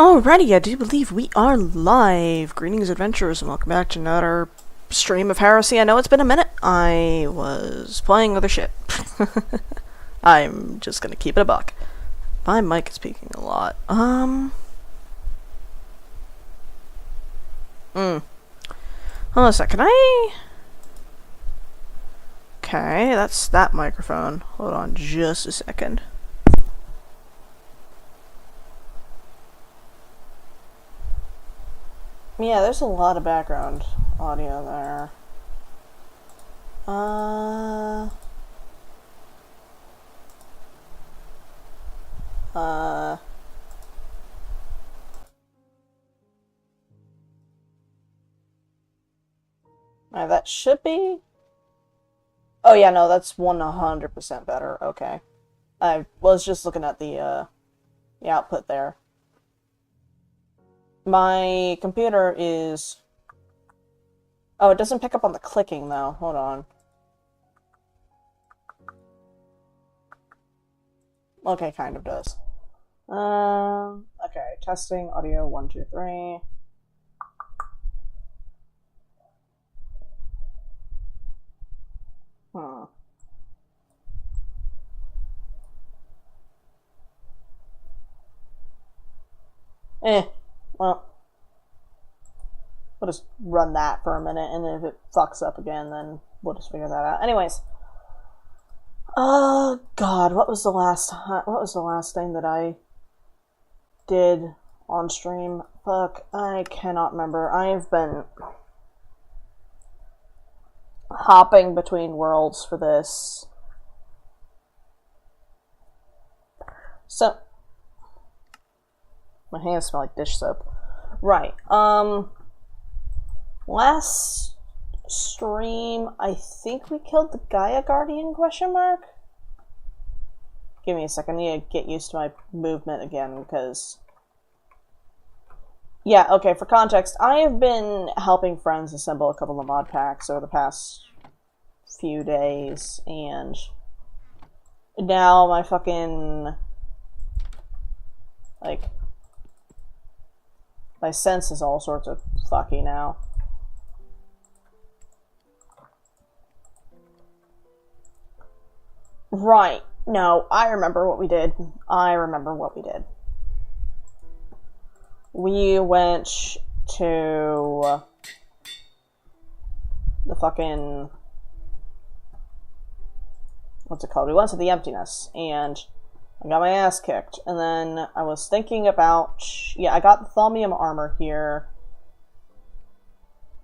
Alrighty, I do believe we are live. Greetings, adventurers, and welcome back to another stream of Heresy. I know it's been a minute. I was playing other shit. I'm just gonna keep it a buck. My mic is peaking a lot. Hold on a sec, can I... Okay, that's that microphone. Hold on just a second. Yeah, there's a lot of background audio there. That should be... Oh yeah, no, that's 100% better. Okay. I was just looking at the output there. My computer is... Oh, it doesn't pick up on the clicking, though. Hold on. Okay, kind of does. Okay, testing audio 1, 2, 3. Well, we'll just run that for a minute, and then if it fucks up again, then we'll just figure that out. Anyways. Oh, God, what was the last thing that I did on stream? Fuck, I cannot remember. I've been hopping between worlds for this. So, my hands smell like dish soap. Right, last stream, I think we killed the Gaia Guardian, question mark? Give me a second, I need to get used to my movement again, because... Yeah, okay, for context, I have been helping friends assemble a couple of mod packs over the past few days, and now my fucking... like... my sense is all sorts of fucky now. Right. No, I remember what we did. We went to the fucking... what's it called? We went to the Emptiness, and I got my ass kicked. And then I was thinking about... yeah, I got the Thaumium armor here.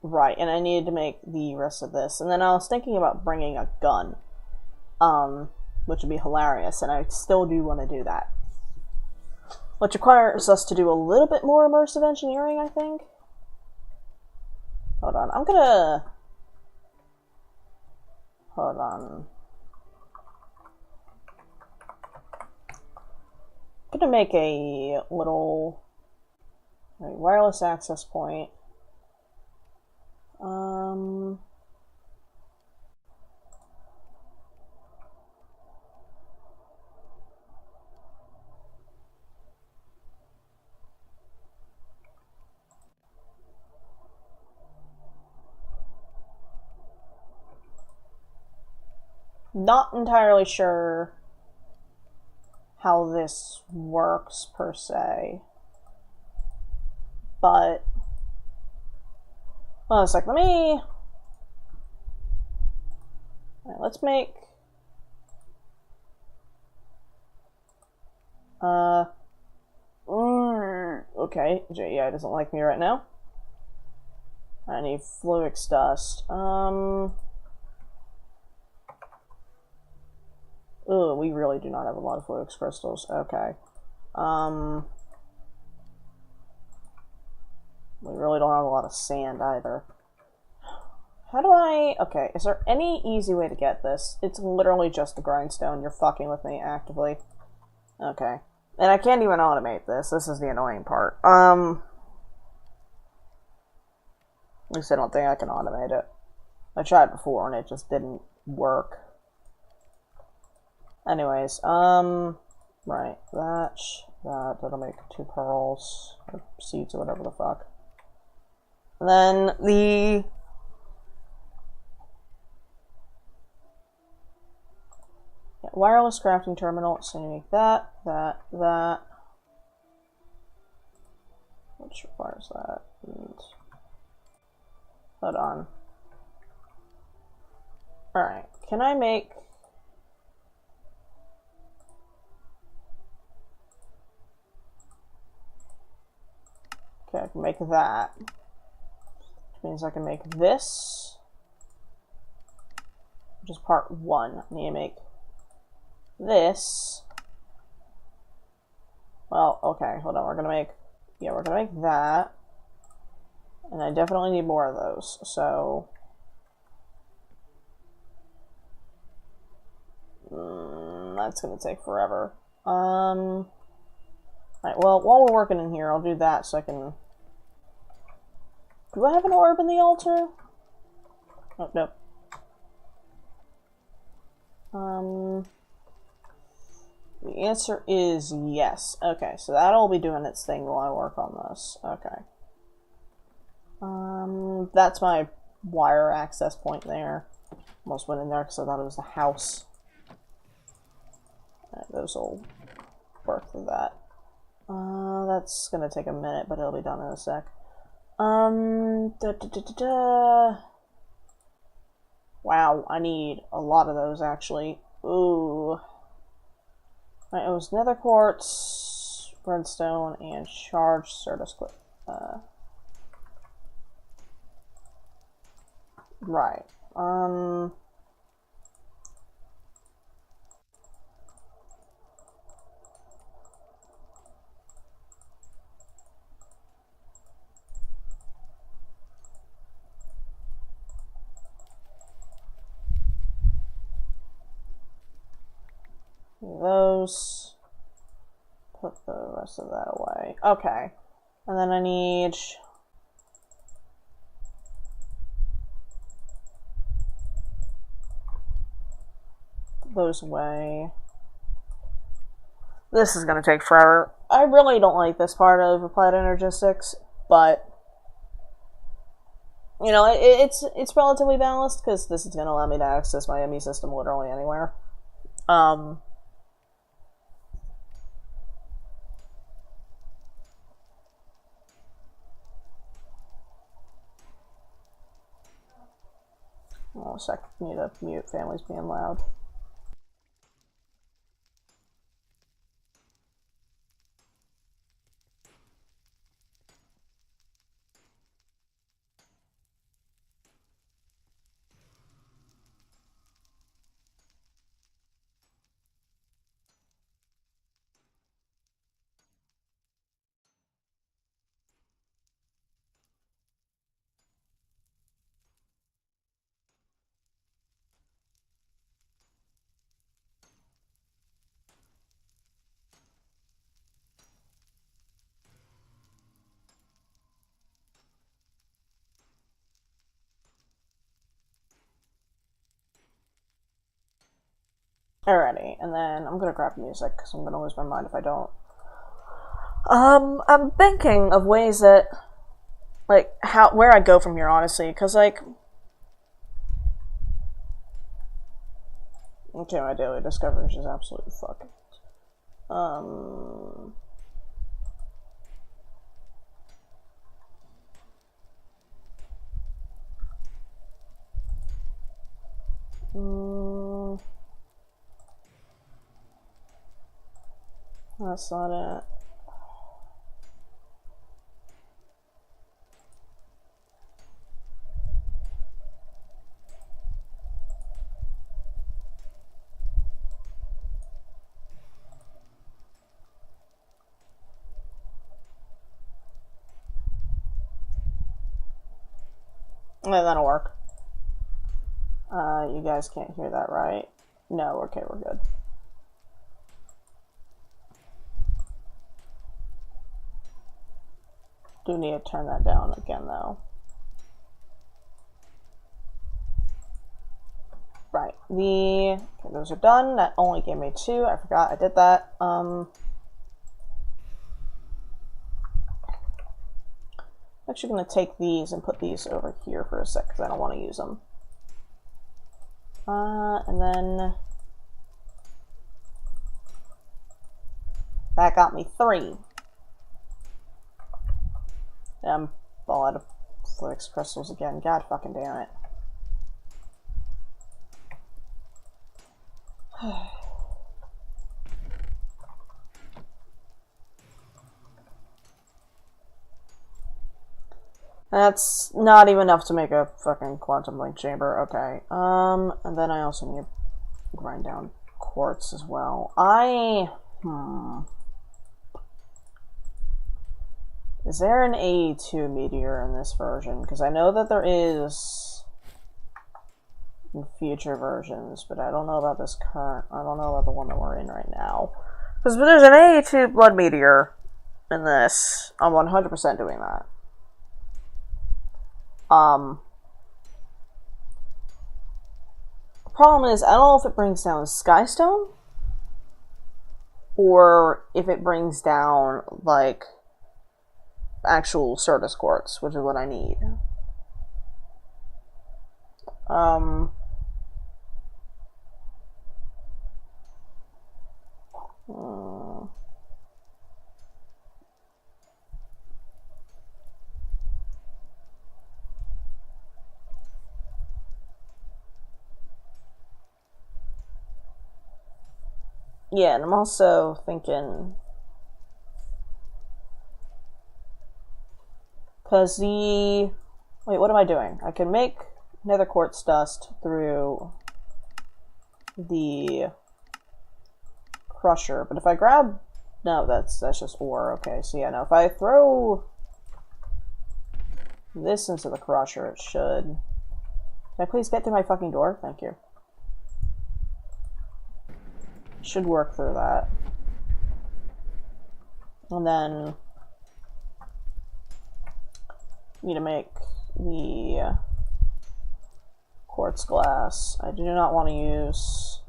Right, and I needed to make the rest of this. And then I was thinking about bringing a gun. Which would be hilarious, and I still do want to do that. Which requires us to do a little bit more immersive engineering, I think. Hold on, Hold on. I'm gonna make a little wireless access point. Not entirely sure how this works, per se. But... hold on a sec, let me... alright, let's make... okay, JEI doesn't like me right now. I need Fluix dust. Ugh, we really do not have a lot of Fluix crystals. Okay. We really don't have a lot of sand either. How do I... okay, is there any easy way to get this? It's literally just the grindstone. You're fucking with me actively. Okay. And I can't even automate this. This is the annoying part. At least I don't think I can automate it. I tried before and it just didn't work. Anyways, Right, that'll make 2 pearls, or seeds, or whatever the fuck. And then the... yeah, wireless crafting terminal, so you make that. Which requires that. And... hold on. Alright, can I make... okay, I can make that. Which means I can make this. Which is part 1. I need to make this. Well, okay, hold on, we're gonna make that. And I definitely need more of those, so... that's gonna take forever. Alright, well, while we're working in here, I'll do that so I can... do I have an orb in the altar? Oh, nope. The answer is yes. Okay, so that'll be doing its thing while I work on this. Okay. That's my wire access point there. Almost went in there because I thought it was the house. Alright, those will work through that. That's gonna take a minute, but it'll be done in a sec. Wow, I need a lot of those, actually. Ooh. Right, it was nether quartz, redstone, and charged Certus clip. Right. Those. Put the rest of that away. Okay. And then I need... those away. This is going to take forever. I really don't like this part of Applied Energistics, but... you know, it's relatively balanced, because this is going to allow me to access my ME system literally anywhere. Oh, a sec. Need to mute families being loud. Alrighty, and then I'm gonna grab music, because I'm gonna lose my mind if I don't. I'm thinking of ways that, like, where I go from here, honestly, because, like... okay, my daily discoveries is absolutely fucking... that's not it. Yeah, that'll work. You guys can't hear that, right? No, okay, we're good. Do need to turn that down again, though. right. Okay, those are done. That only gave me 2. I forgot I did that. I'm actually going to take these and put these over here for a sec because I don't want to use them. And then that got me 3. I'm all out of Flux crystals again. God fucking damn it. That's not even enough to make a fucking quantum link chamber. Okay. And then I also need to grind down quartz as well. Is there an A2 meteor in this version? Because I know that there is in future versions, but I don't know about this current. I don't know about the one that we're in right now. Because there's an A2 blood meteor in this. I'm 100% doing that. The problem is, I don't know if it brings down Skystone, or if it brings down, like, actual Certus quartz, which is what I need. Yeah, and I'm also thinking, because wait, what am I doing? I can make nether quartz dust through the crusher, but if I grab, no, that's just ore. Okay, so yeah, no, if I throw this into the crusher, it should. Can I please get through my fucking door? Thank you. Should work through that. And then need to make the quartz glass. I do not want to use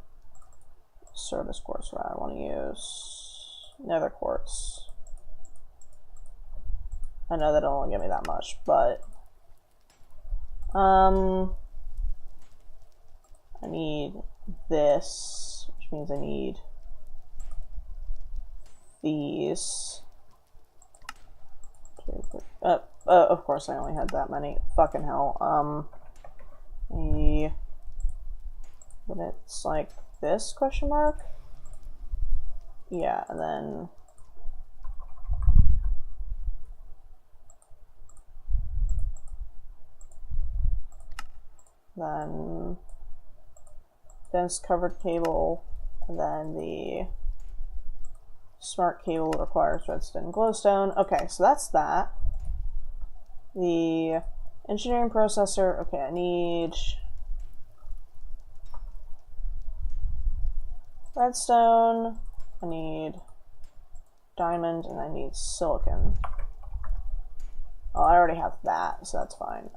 Certus quartz, right? I want to use nether quartz. I know that it'll only give me that much, but I need this, which means I need these. Of course I only had that many. Fucking hell. But it's like this question mark? Yeah, and then dense covered cable, and then the smart cable requires redstone and glowstone. Okay, so that's that. The engineering processor, okay, I need redstone, I need diamond, and I need silicon. Oh, I already have that, so that's fine.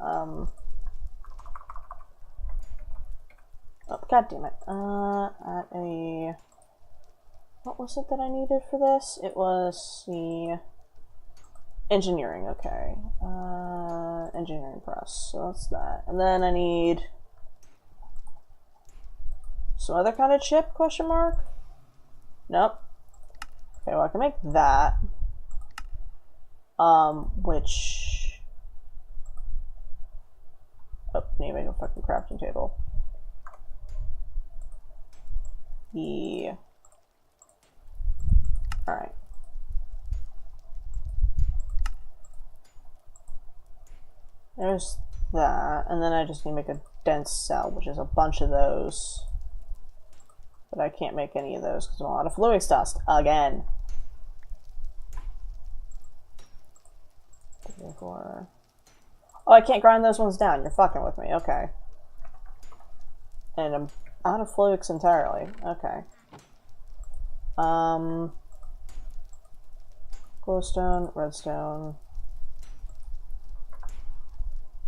Oh, god damn it. What was it that I needed for this? It was the engineering, okay. Engineering press, so that's that. And then I need some other kind of chip, question mark? Nope. Okay, well I can make that. Which... Oh, need to make a fucking crafting table. Alright. There's that, and then I just need to make a dense cell, which is a bunch of those. But I can't make any of those because I'm a lot of fluix dust again. 3, 4. Oh, I can't grind those ones down. You're fucking with me. Okay. And I'm out of fluix entirely. Okay. Glowstone, redstone.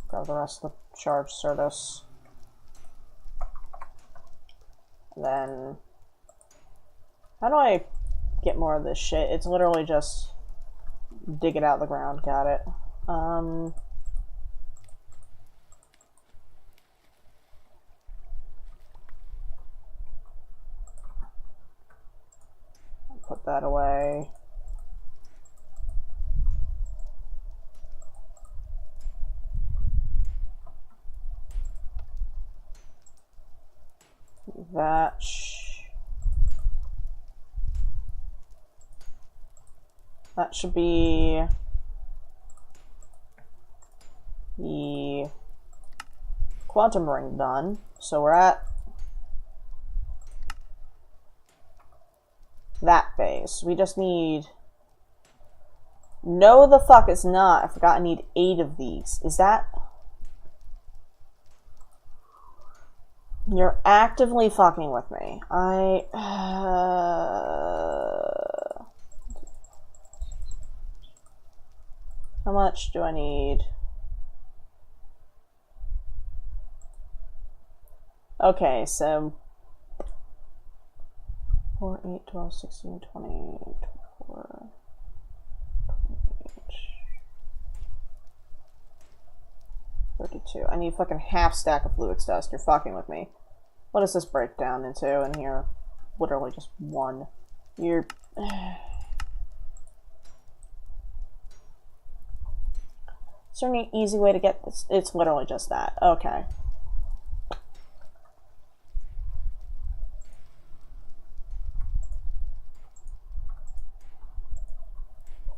Grab the rest of the charged Certus. And then, how do I get more of this shit? It's literally just dig it out of the ground. Got it. Put that away. That should be the quantum ring done. So we're at that phase. We just need... No, the fuck it's not. I forgot I need 8 of these. Is that... You're actively fucking with me. How much do I need? Okay, so 4, 8, 12, 16, 20, 24, 28, 32. I need fucking half stack of fluix dust. You're fucking with me. What does this break down into in here? Literally just 1. You're... Is there any easy way to get this? It's literally just that. Okay.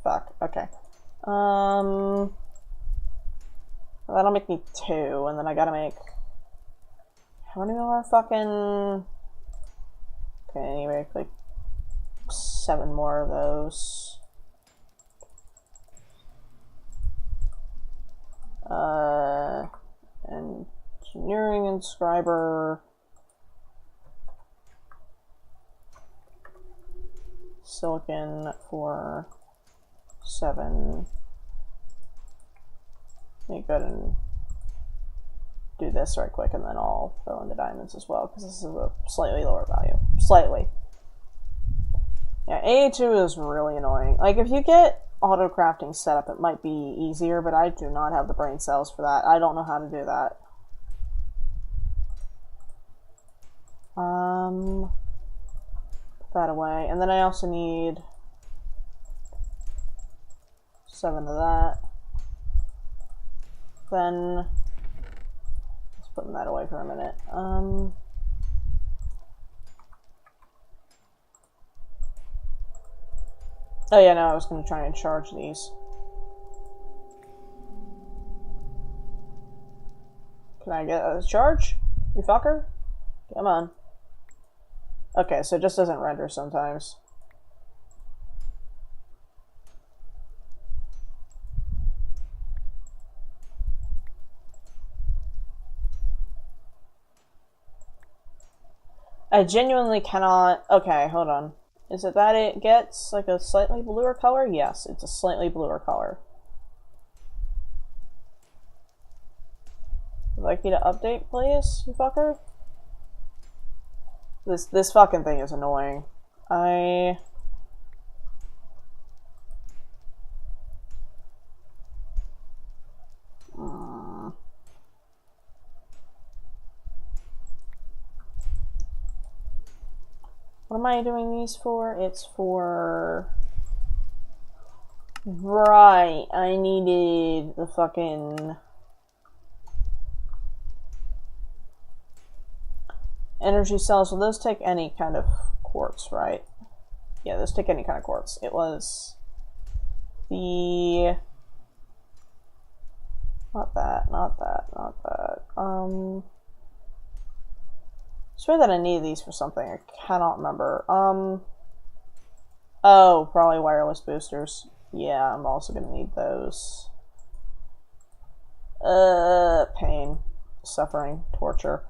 Fuck. Okay. That'll make me 2, and then I gotta make... How many more fucking... Okay, I need to make like 7 more of those. Engineering inscriber. Silicon for 7. Let me go ahead and do this right quick, and then I'll throw in the diamonds as well, because this is a slightly lower value. Slightly. Yeah, A2 is really annoying. Like, if you get auto crafting set up, it might be easier, but I do not have the brain cells for that. I don't know how to do that. Put that away. And then I also need 7 of that. Then let's put that away for a minute. Oh yeah, no, I was gonna try and charge these. Can I get a charge? You fucker? Come on. Okay, so it just doesn't render sometimes. I genuinely cannot... Okay, hold on. Is it that it gets like a slightly bluer color? Yes, it's a slightly bluer color. Would you like me to update, please, you fucker? This fucking thing is annoying. What am I doing these for? It's for... Right, I needed the fucking... energy cells. Will those take any kind of quartz, right? Yeah, those take any kind of quartz. It was the... Not that, not that, not that. I swear that I need these for something. I cannot remember. Oh, probably wireless boosters. Yeah, I'm also gonna need those. Pain. Suffering. Torture.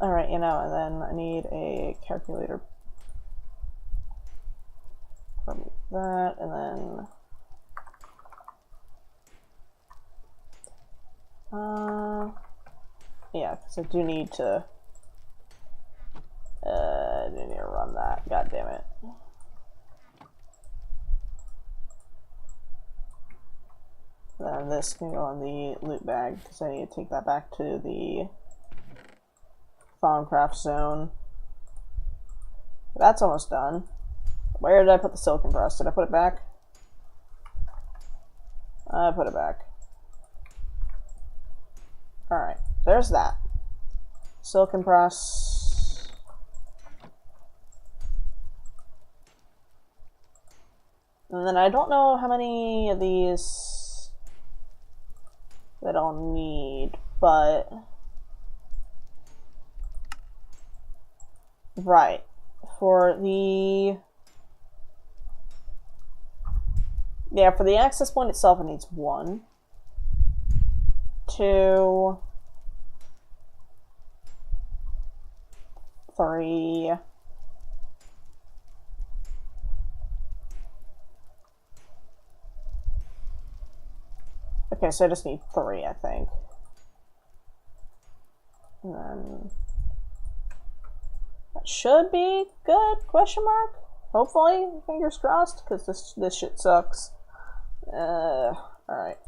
Alright, you know, and then I need a calculator. From that, and then... Yeah, because I do need to... I do need to run that. God damn it. Then this can go on the loot bag, because I need to take that back to the Thaumcraft zone. That's almost done. Where did I put the silicon press? Did I put it back? I put it back. Alright, there's that. Silicon press. And then I don't know how many of these that I'll need, but... Right. For the... Yeah, for the access point itself, it needs 1, 2, 3. Okay, so I just need 3, I think. And then... That should be good, question mark? Hopefully, fingers crossed, because this shit sucks. Alright.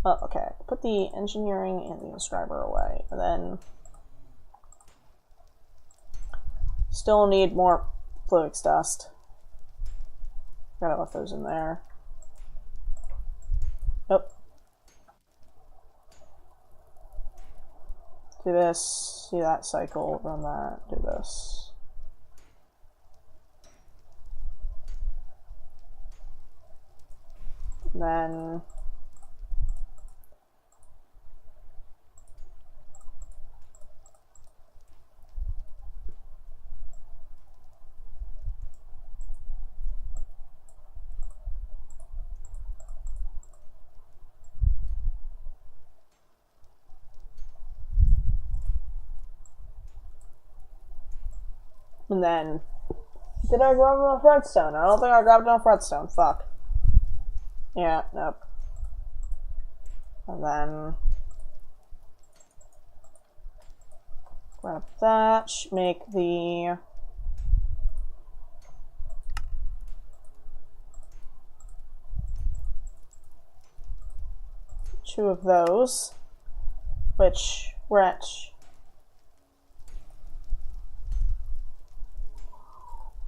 Oh, okay. Put the engineering and the inscriber away, and then... Still need more Fluix dust. Gotta let those in there. Oh. Do this, do that cycle, run that, do this. Then did I grab enough redstone? I don't think I grabbed enough redstone. Fuck. Yeah, nope. And then grab that, make the two of those, which we're at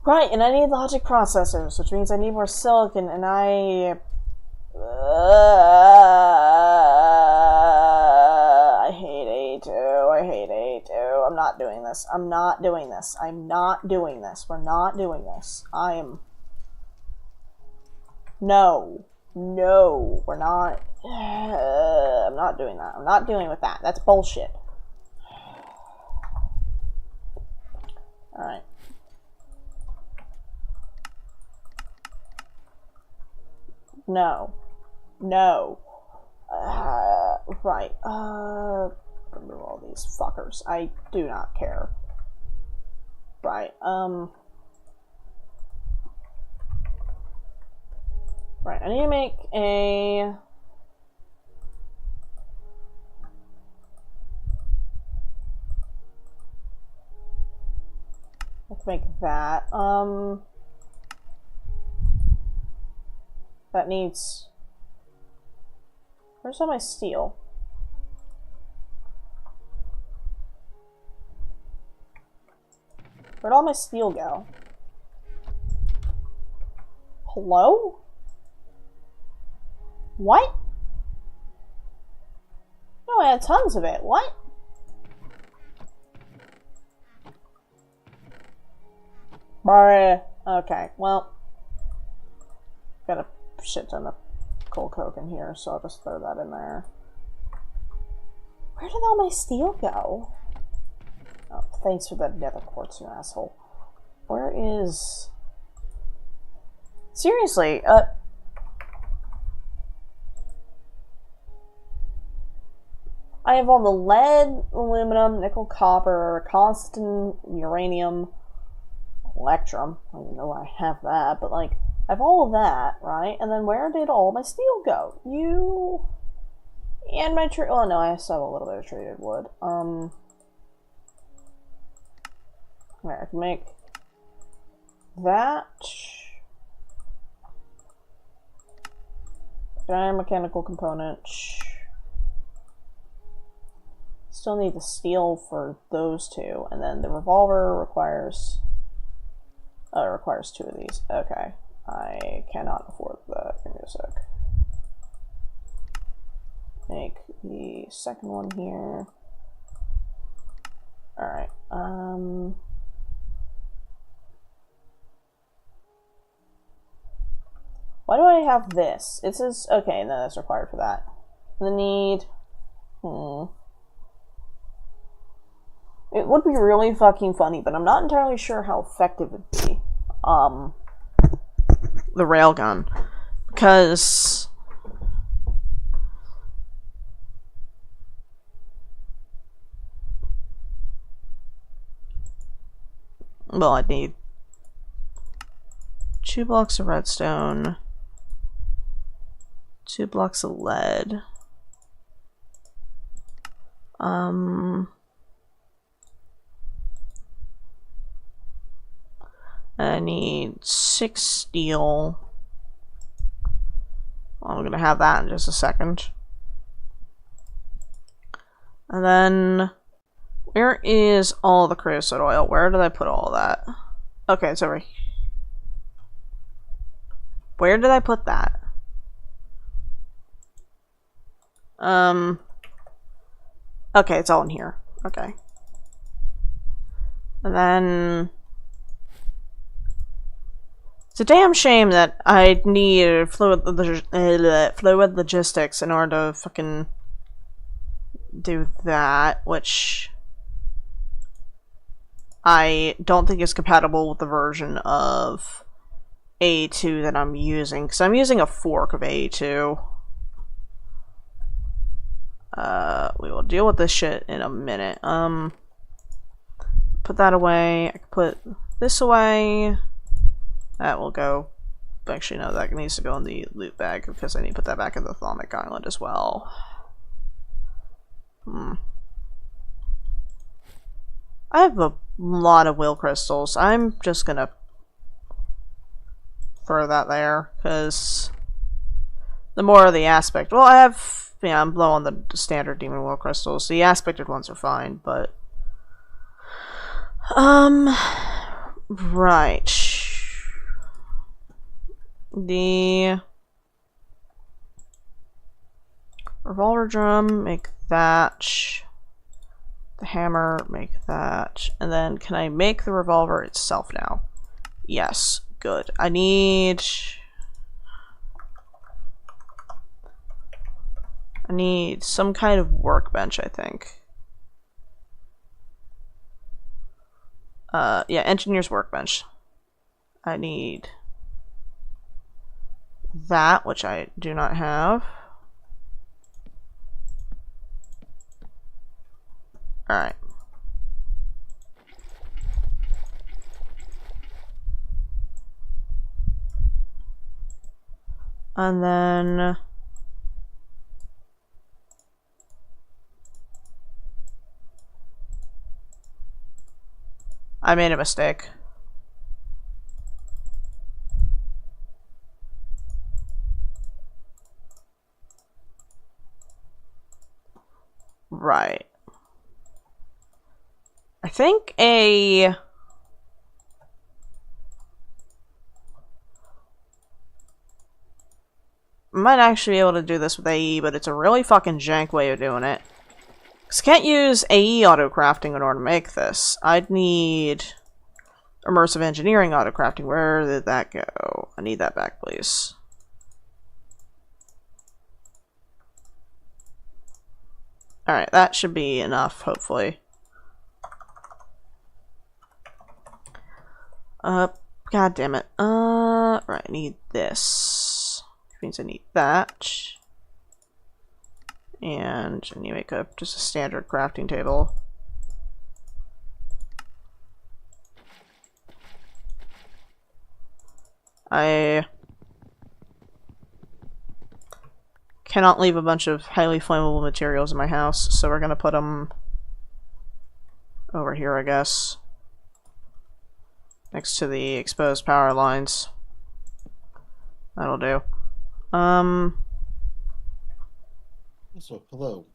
right, and I need logic processors, which means I need more silicon, and I hate A2. I hate A2. I'm not doing this. I'm not doing this. I'm not doing this. We're not doing this. I am... No. No. We're not... I'm not doing that. I'm not dealing with that. That's bullshit. Alright. No. No. Right. Remove all these fuckers. I do not care. Right. Right. I need to make a... Let's make that. That needs... Where's all my steel? Where'd all my steel go? Hello? What? No, I had tons of it. What? Bruh. Okay, well. Got a shit ton of coal coke in here, so I'll just throw that in there. Where did all my steel go? Oh, thanks for that nether quartz, you asshole. Where is... Seriously, I have all the lead, aluminum, nickel, copper, constant, uranium, electrum. I don't even know why I have that, but like, I have all of that, right? And then where did all my steel go? And my tree. Oh no, I still have a little bit of treated wood. Alright, I can make that. Giant mechanical component. Still need the steel for those two, and then the revolver requires. Oh, it requires 2 of these. Okay, I cannot afford that. Give me a sec. Make the second one here. Alright, why do I have this? It says, okay, no, that's required for that. The need, It would be really fucking funny, but I'm not entirely sure how effective it would be. The railgun. Because... well, I'd need 2 blocks of redstone, 2 blocks of lead. I need 6 steel. I'm gonna have that in just a second. And then, where is all the creosote oil? Where did I put all that? Okay, it's over here. Where did I put that? Okay, it's all in here. Okay. And then... it's a damn shame that I need fluid logistics in order to fucking do that, which I don't think is compatible with the version of A2 that I'm using, because I'm using a fork of A2. We will deal with this shit in a minute. Put that away. I can put this away. That will go. Actually, no, that needs to go in the loot bag because I need to put that back in the Thalmic Island as well. I have a lot of will crystals. I'm just gonna throw that there because the more the aspect. Well, I have. Yeah, I'm low on the standard demon will crystals. The aspected ones are fine, but right. The revolver drum, make that. The hammer, make that. And then can I make the revolver itself now? Yes, good. I need some kind of workbench, I think. Yeah, engineer's workbench. I need that, which I do not have. Alright. And then I made a mistake. Right. I think I might actually be able to do this with AE, but it's a really fucking jank way of doing it. Because I can't use AE auto-crafting in order to make this. I'd need immersive engineering auto-crafting. Where did that go? I need that back, please. Alright, that should be enough, hopefully. God damn it. Right, I need this. Which means I need that. And I need to make just a standard crafting table. I cannot leave a bunch of highly flammable materials in my house, so we're gonna put them over here, I guess. Next to the exposed power lines. That'll do. Also, hello.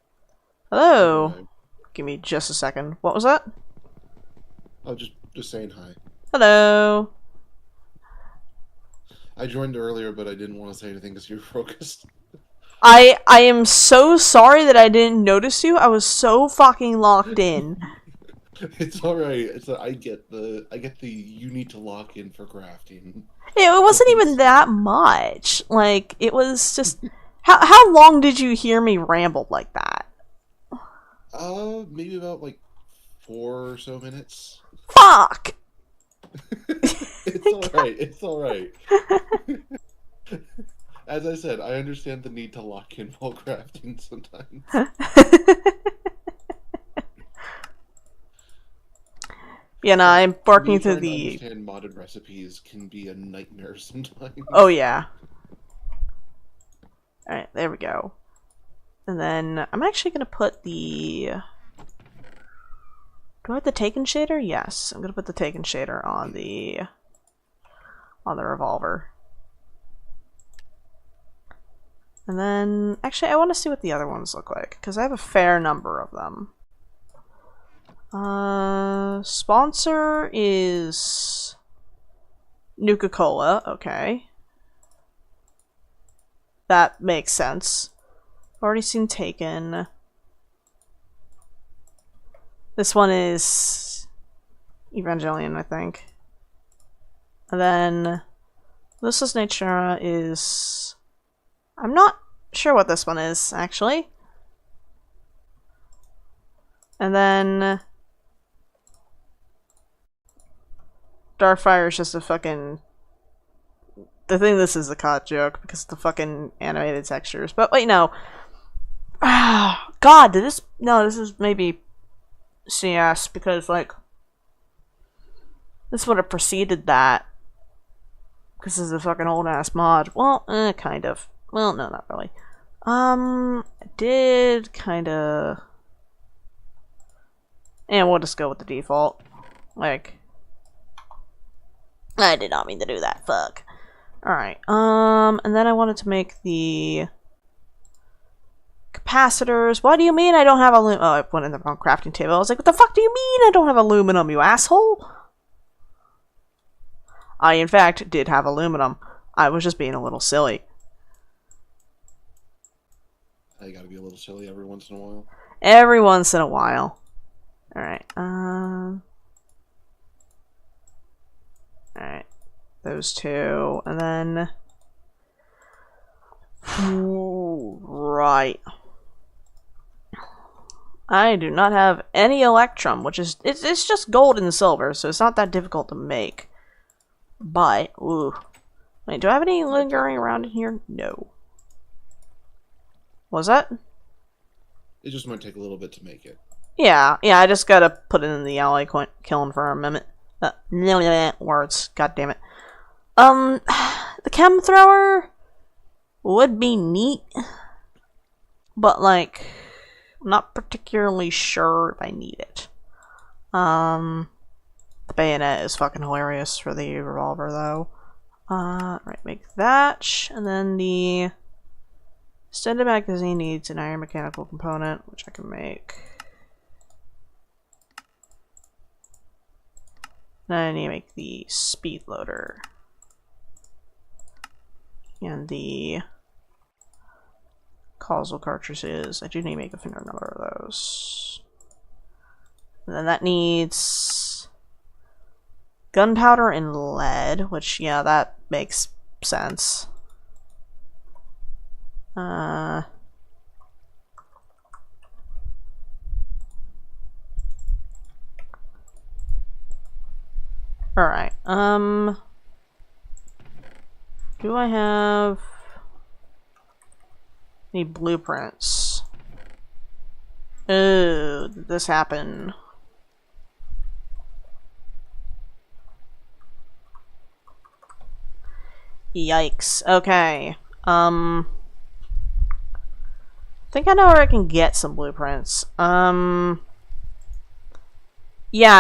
Hello. Give me just a second. What was that? Oh, just saying hi. Hello. I joined earlier, but I didn't want to say anything because you were focused. I am so sorry that I didn't notice you. I was so fucking locked in. It's all right. I get the you need to lock in for crafting. It wasn't even that much. Like, it was just... How long did you hear me ramble like that? Maybe about, like, 4 or so minutes. Fuck! It's alright, it's alright. As I said, I understand the need to lock in while crafting sometimes. Yeah, no, I'm barking through the... Me trying to understand modded recipes can be a nightmare sometimes. Oh, yeah. Alright, there we go. And then, I'm actually gonna put the... Do I have the Taken shader? Yes, I'm gonna put the Taken shader on the revolver. And then, actually, I want to see what the other ones look like, because I have a fair number of them. Sponsor is Nuka-Cola, okay. That makes sense. Already seen Taken. This one is Evangelion, I think. And then this is Natura is... I'm not sure what this one is, actually. And then Darkfire is just a fucking... I think this is a COD joke because of the fucking animated textures. But wait, no. God, did this... No, this is maybe CS because, like, this would have preceded that. Because this is a fucking old-ass mod. Well, kind of. Well, no, not really. I did kinda... And we'll just go with the default. Like... I did not mean to do that, fuck. Alright, and then I wanted to make the... capacitors. What do you mean I don't have aluminum? Oh, I went in the wrong crafting table. I was like, what the fuck do you mean I don't have aluminum, you asshole? I, in fact, did have aluminum. I was just being a little silly. I gotta be a little silly every once in a while. Every once in a while. Alright, Alright. Those two. And then... Right. I do not have any Electrum, which is... It's just gold and silver, so it's not that difficult to make. But... Ooh. Wait, do I have any lingering around in here? No. Was that? It just might take a little bit to make it. Yeah, I just gotta put it in the ally kiln for a minute. Words, god damn it. The chem thrower would be neat, but like, I'm not particularly sure if I need it. The bayonet is fucking hilarious for the revolver though. Right, make that, and then the extended magazine needs an iron mechanical component, which I can make. Then I need to make the speed loader. And the causal cartridges. I do need to make a fair number of those. And then that needs gunpowder and lead, which, yeah, that makes sense. Alright, do I have any blueprints? Oh, did this happen? Yikes. Okay. think I know where I can get some blueprints. Yeah,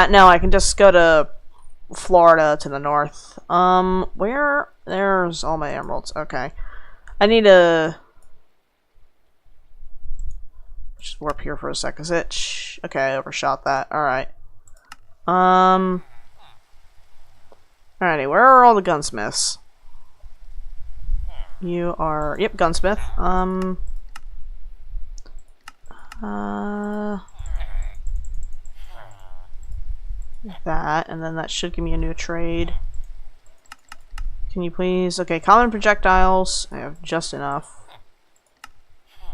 no, I can just go to Florida to the north. Where? There's all my emeralds. Okay. I need to just warp here for a sec. Is it? Okay, I overshot that. Alright. Alrighty, where are all the gunsmiths? You are... Yep, gunsmith. That, and then that should give me a new trade. Can you please... Okay, common projectiles. I have just enough.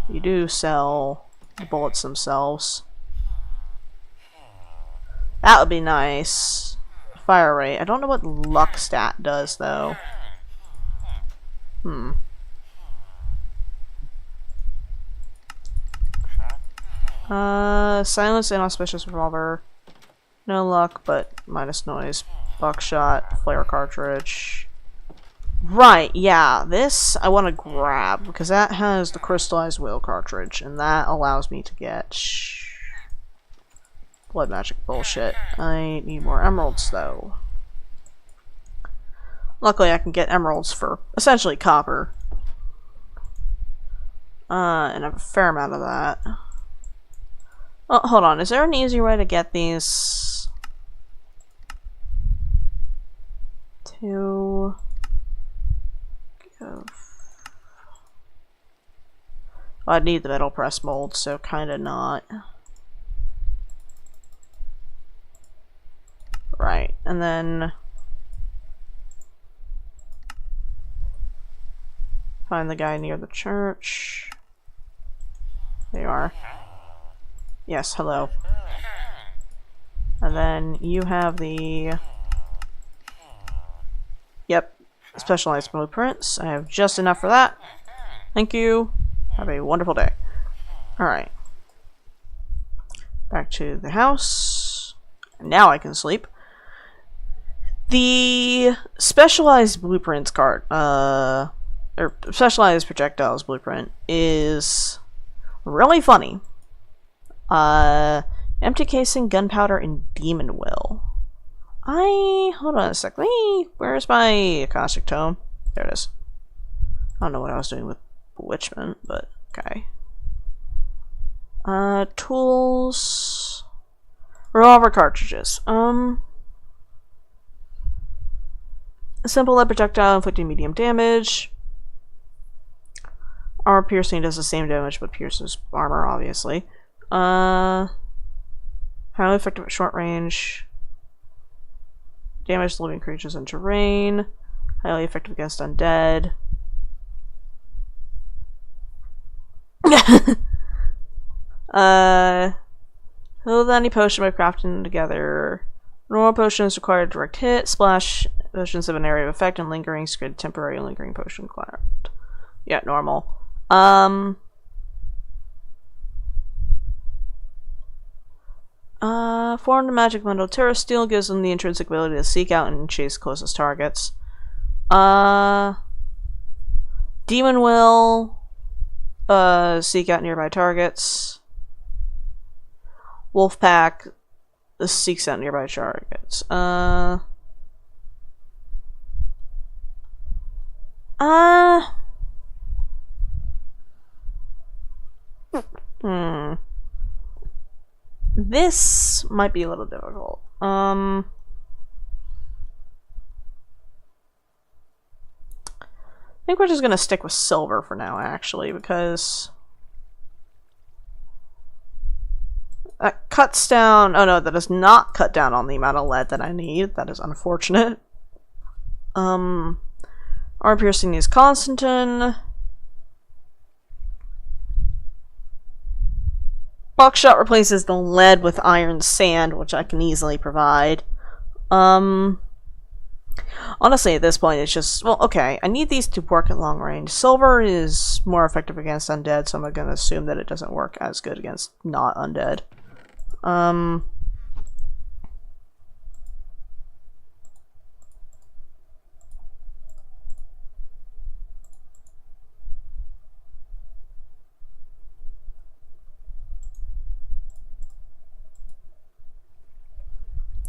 You do sell the bullets themselves. That would be nice. Fire rate. I don't know what luck stat does, though. Silence inauspicious revolver. No luck, but minus noise. Buckshot, flare cartridge. Right, yeah, this I want to grab, because that has the crystallized will cartridge, and that allows me to get blood magic bullshit. I need more emeralds, though. Luckily, I can get emeralds for essentially copper. And I have a fair amount of that. Oh, hold on, is there an easy way to get these? To... Oh, I'd need the metal press mold, so kinda not. Right, and then find the guy near the church. There you are. Yes, hello. And then you have the... Yep. Specialized blueprints. I have just enough for that. Thank you. Have a wonderful day. Alright. Back to the house. Now I can sleep. The specialized blueprints card, or specialized projectiles blueprint is really funny. Empty casing, gunpowder, and demon will. Hold on a sec. Where's my caustic tome? There it is. I don't know what I was doing with bewitchment, but okay. Tools. Revolver cartridges. A simple lead projectile inflicting medium damage. Armor piercing does the same damage, but pierces armor, obviously. Highly effective at short range. Damage to living creatures and terrain. Highly effective against undead. Hold any potion by crafting them together. Normal potions require a direct hit. Splash potions have an area of effect and lingering. Squid temporary lingering potion craft. Yeah, normal. Formed magic bundle. Terra Steel gives them the intrinsic ability to seek out and chase closest targets. Demon Will. Seek out nearby targets. Wolfpack seeks out nearby targets. This might be a little difficult. I think we're just gonna stick with silver for now, actually, because that cuts down... Oh no, that does not cut down on the amount of lead that I need. That is unfortunate. Armor piercing is Constantin. Buckshot replaces the lead with iron sand, which I can easily provide. Honestly, at this point, it's just... Well, okay, I need these to work at long range. Silver is more effective against undead, so I'm gonna assume that it doesn't work as good against not undead.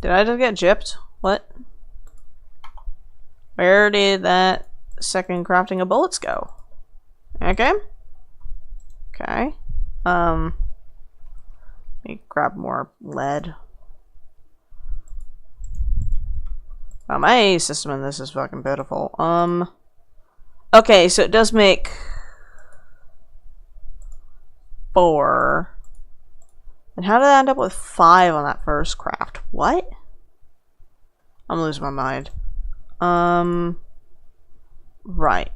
Did I just get gypped? What? Where did that second crafting of bullets go? Okay. Okay. Let me grab more lead. Wow, my system in this is fucking pitiful. Okay, so it does make 4. And how did I end up with 5 on that first craft? What? I'm losing my mind. Right,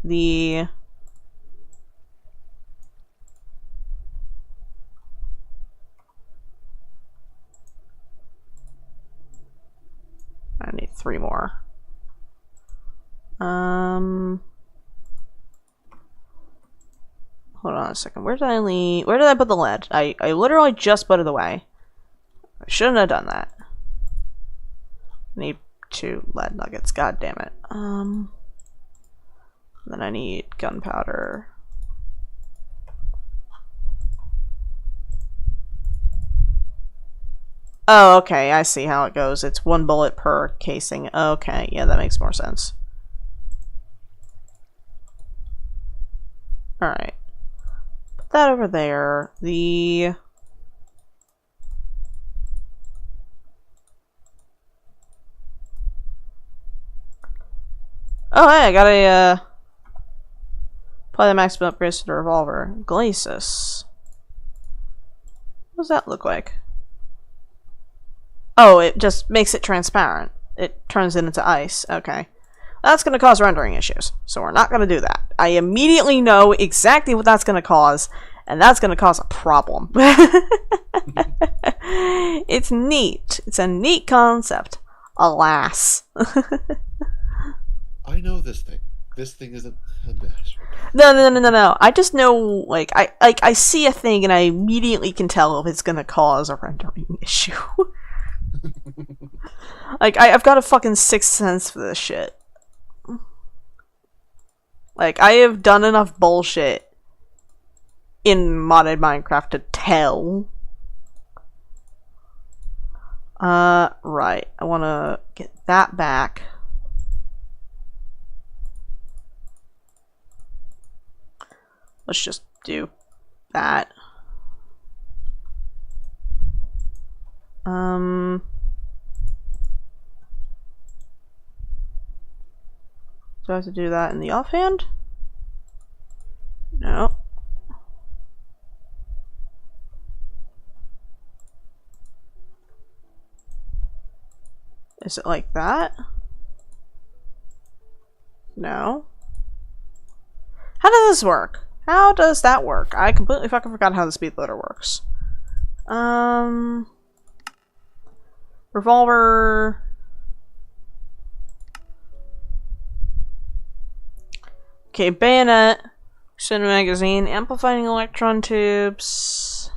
I need 3 more. Hold on a second. Where did I put the lead? I literally just put it away. I shouldn't have done that. Need 2 lead nuggets. God damn it. Then I need gunpowder. Oh, okay. I see how it goes. It's 1 bullet per casing. Okay, yeah, that makes more sense. Alright. Put that over there. Oh, hey, I got a, apply the maximum upgrades to the revolver. Glacis. What does that look like? Oh, it just makes it transparent. It turns it into ice. Okay. That's going to cause rendering issues, so we're not going to do that. I immediately know exactly what that's going to cause, and that's going to cause a problem. It's neat. It's a neat concept. Alas. I know this thing. This thing isn't a mess. No. I just know, like, I see a thing and I immediately can tell if it's going to cause a rendering issue. Like, I've got a fucking sixth sense for this shit. Like, I have done enough bullshit in modded Minecraft to tell. Right. I want to get that back. Let's just do that. Do I have to do that in the offhand? No. Is it like that? No. How does this work? How does that work? I completely fucking forgot how the speed loader works. Revolver. Okay, bayonet. Extended magazine. Amplifying electron tubes.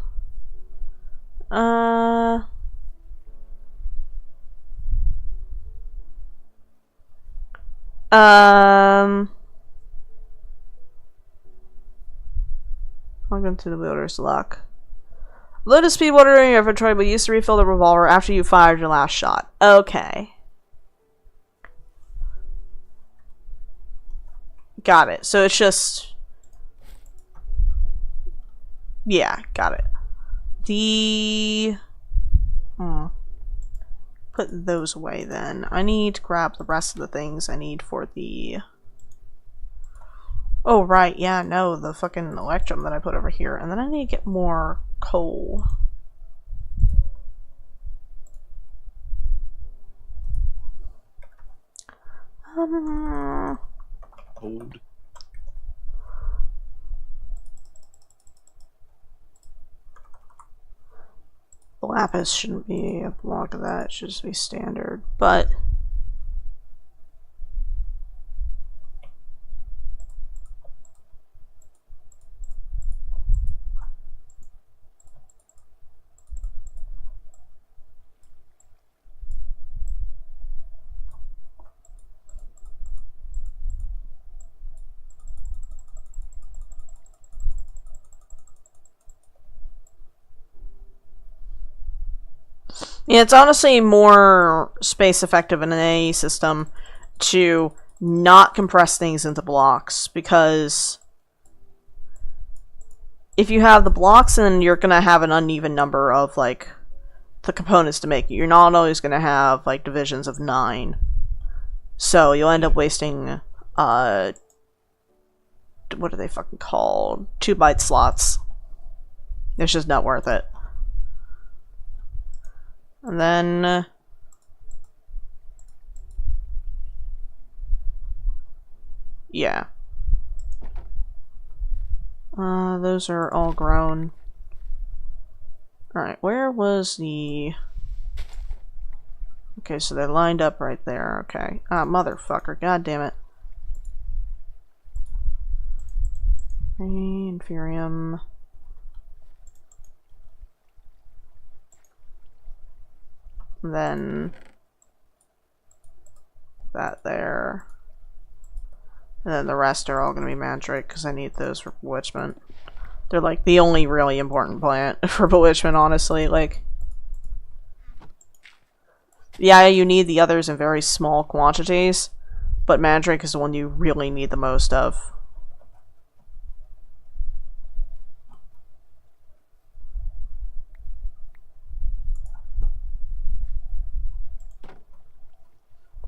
Welcome to the builder's luck. Load a speed water in your inventory, but use to refill the revolver after you fired your last shot. Okay. Got it. So it's just... Yeah, got it. Put those away then. I need to grab the rest of the things I need for the... Oh, right, yeah, no, the fucking electrum that I put over here. And then I need to get more coal. Hold. Lapis shouldn't be a block of that, it should just be standard, but... Yeah, it's honestly more space effective in an AE system to not compress things into blocks, because if you have the blocks, then you're gonna have an uneven number of, like, the components to make it. You're not always gonna have, like, divisions of 9. So you'll end up wasting, what are they fucking called? 2-byte slots. It's just not worth it. And then... yeah. Those are all grown. Alright, where was the... okay, so they're lined up right there, okay. Ah, motherfucker, god damn it. Inferium. And then... that there. And then the rest are all going to be Mandrake, because I need those for Bewitchment. They're, like, the only really important plant for Bewitchment, honestly. Like, yeah, you need the others in very small quantities, but Mandrake is the one you really need the most of.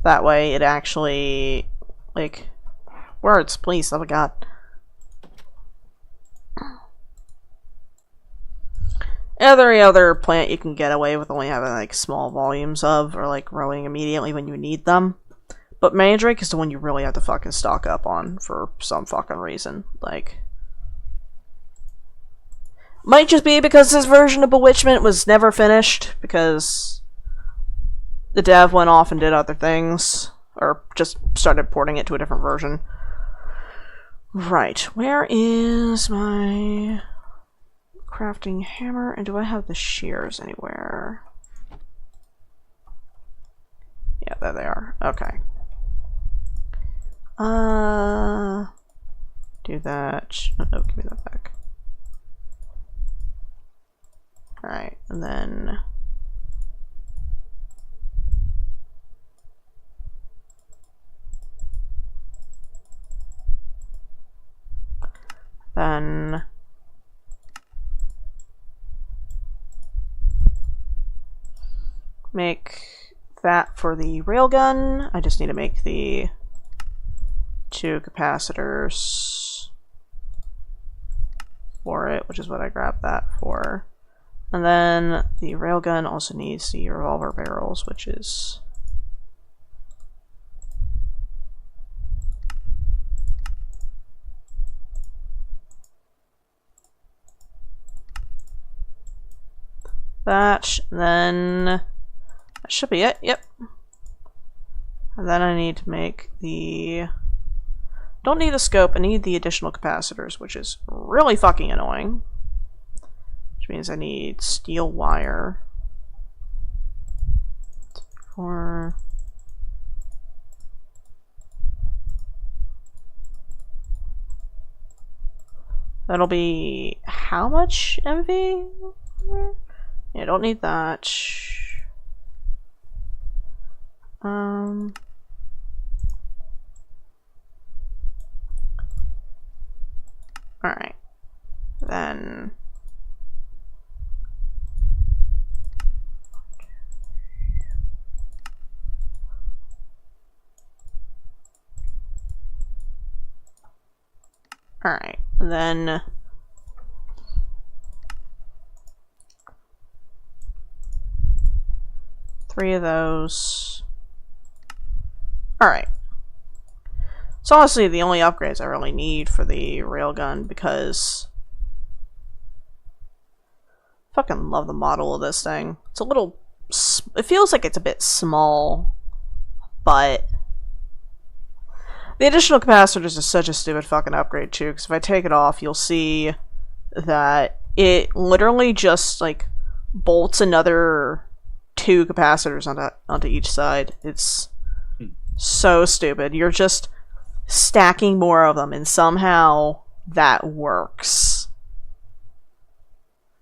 That way, it actually, like... words, please. Oh my god. Every other plant you can get away with only having, like, small volumes of, or, like, growing immediately when you need them. But Mandrake is the one you really have to fucking stock up on for some fucking reason. Like... might just be because this version of Bewitchment was never finished, because the dev went off and did other things, or just started porting it to a different version. Right, where is my crafting hammer, and do I have the shears anywhere? Yeah, there they are. Okay. Do that. Oh, no, give me that back. Alright, and then... then... make that for the railgun. I just need to make the 2 capacitors for it, which is what I grabbed that for. And then the railgun also needs the revolver barrels, which is... that, and then that should be it, yep. And then I need to make the... don't need a scope, I need the additional capacitors, which is really fucking annoying. Which means I need steel wire. For... that'll be how much MV? Yeah, don't need that. Alright. Then... alright, then... 3 of those. Alright. It's honestly the only upgrades I really need for the railgun, because I fucking love the model of this thing. It's a little... it feels like it's a bit small, but the additional capacitors is such a stupid fucking upgrade too, because if I take it off, you'll see that it literally just, like, bolts another 2 capacitors onto each side. It's so stupid. You're just stacking more of them, and somehow that works.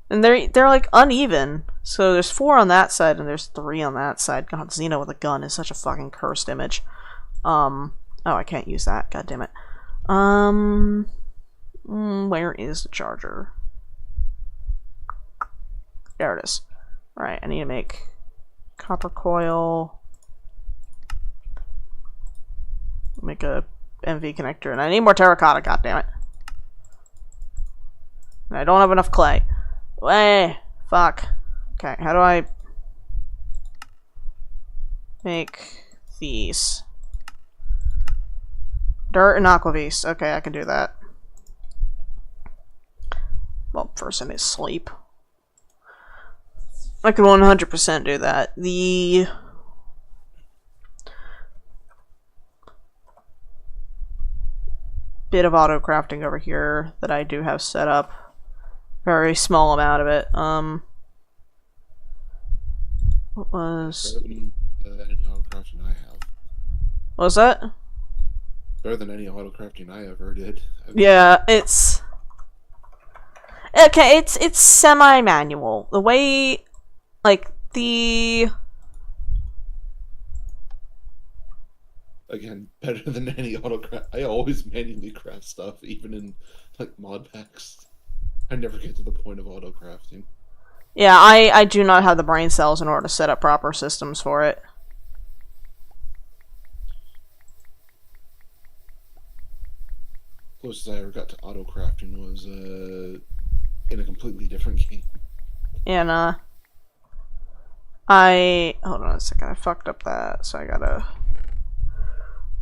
And they're like uneven, So there's 4 on that side and there's 3 on that side. God, Xena with a gun is such a fucking cursed image. Oh, I can't use that. God damn it. Where is the charger? There it is. Alright, I need to make copper coil. Make a MV connector, and I need more terracotta, goddammit. And I don't have enough clay. Way, fuck. Okay, how do I make these? Dirt and aquavis. Okay, I can do that. Well, first I need sleep. I can 100% do that. The bit of auto crafting over here that I do have set up, very small amount of it. What was Any auto crafting I have. what was that? Better than any auto crafting I ever did. Yeah, it's okay. It's semi-manual. The way, like Again, better than any auto craft. I always manually craft stuff, even in like mod packs. I never get to the point of auto crafting. Yeah, I do not have the brain cells in order to set up proper systems for it. Closest I ever got to auto crafting was in a completely different game. And hold on a second, I fucked up that, so I gotta.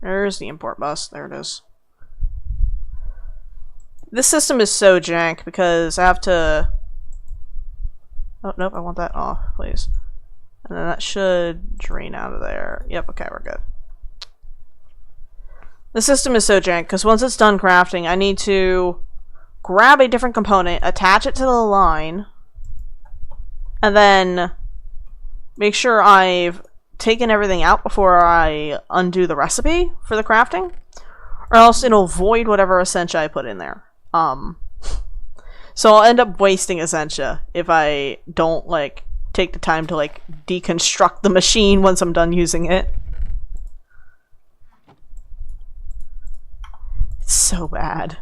There's the import bus. There it is. This system is so jank because I have to. Oh nope, I want that off, please. And then that should drain out of there. Yep, okay, we're good. The system is so jank because once it's done crafting, I need to grab a different component, attach it to the line, and then make sure I've taken everything out before I undo the recipe for the crafting, or else it'll void whatever essentia I put in there. So I'll end up wasting essentia if I don't like take the time to like deconstruct the machine once I'm done using it. It's so bad.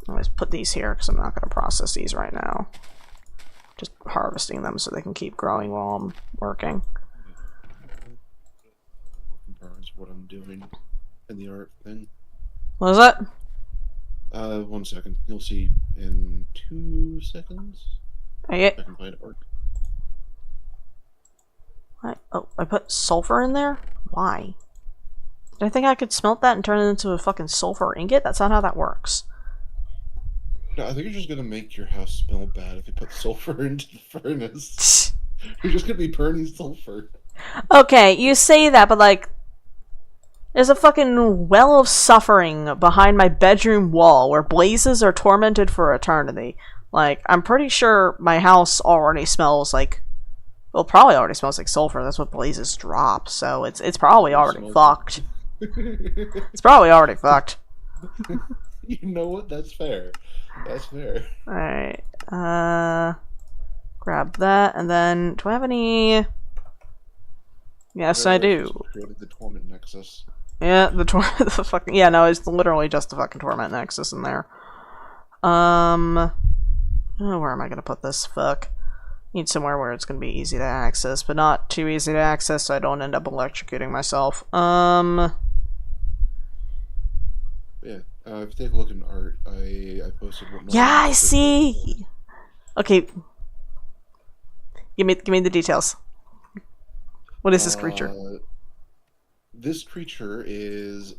I'll just put these here because I'm not going to process these right now. Just harvesting them so they can keep growing while I'm working. What I'm doing in the art thing. What was that? 1 second. You'll see in 2 seconds. I I can find art. Oh, I put sulfur in there? Why? Did I think I could smelt that and turn it into a fucking sulfur ingot? That's not how that works. No, I think you're just gonna make your house smell bad if you put sulfur into the furnace. You're just gonna be burning sulfur. Okay, you say that, but like, there's a fucking well of suffering behind my bedroom wall where blazes are tormented for eternity. Like, I'm pretty sure my house already smells like, well, probably already smells like sulfur. That's what blazes drop. So it's probably already fucked. It's probably already fucked. You know what? That's fair. That's fair. Alright. Grab that, and then, do I have any... Yes, I do. Created the Torment Nexus. Yeah, the fucking... Yeah, no, it's literally just the fucking Torment Nexus in there. Oh, where am I gonna put this? Fuck. Need somewhere where it's gonna be easy to access, but not too easy to access so I don't end up electrocuting myself. Yeah, if you take a look in art, I posted what... Yeah, I see! Okay. Give me the details. What is this creature? This creature is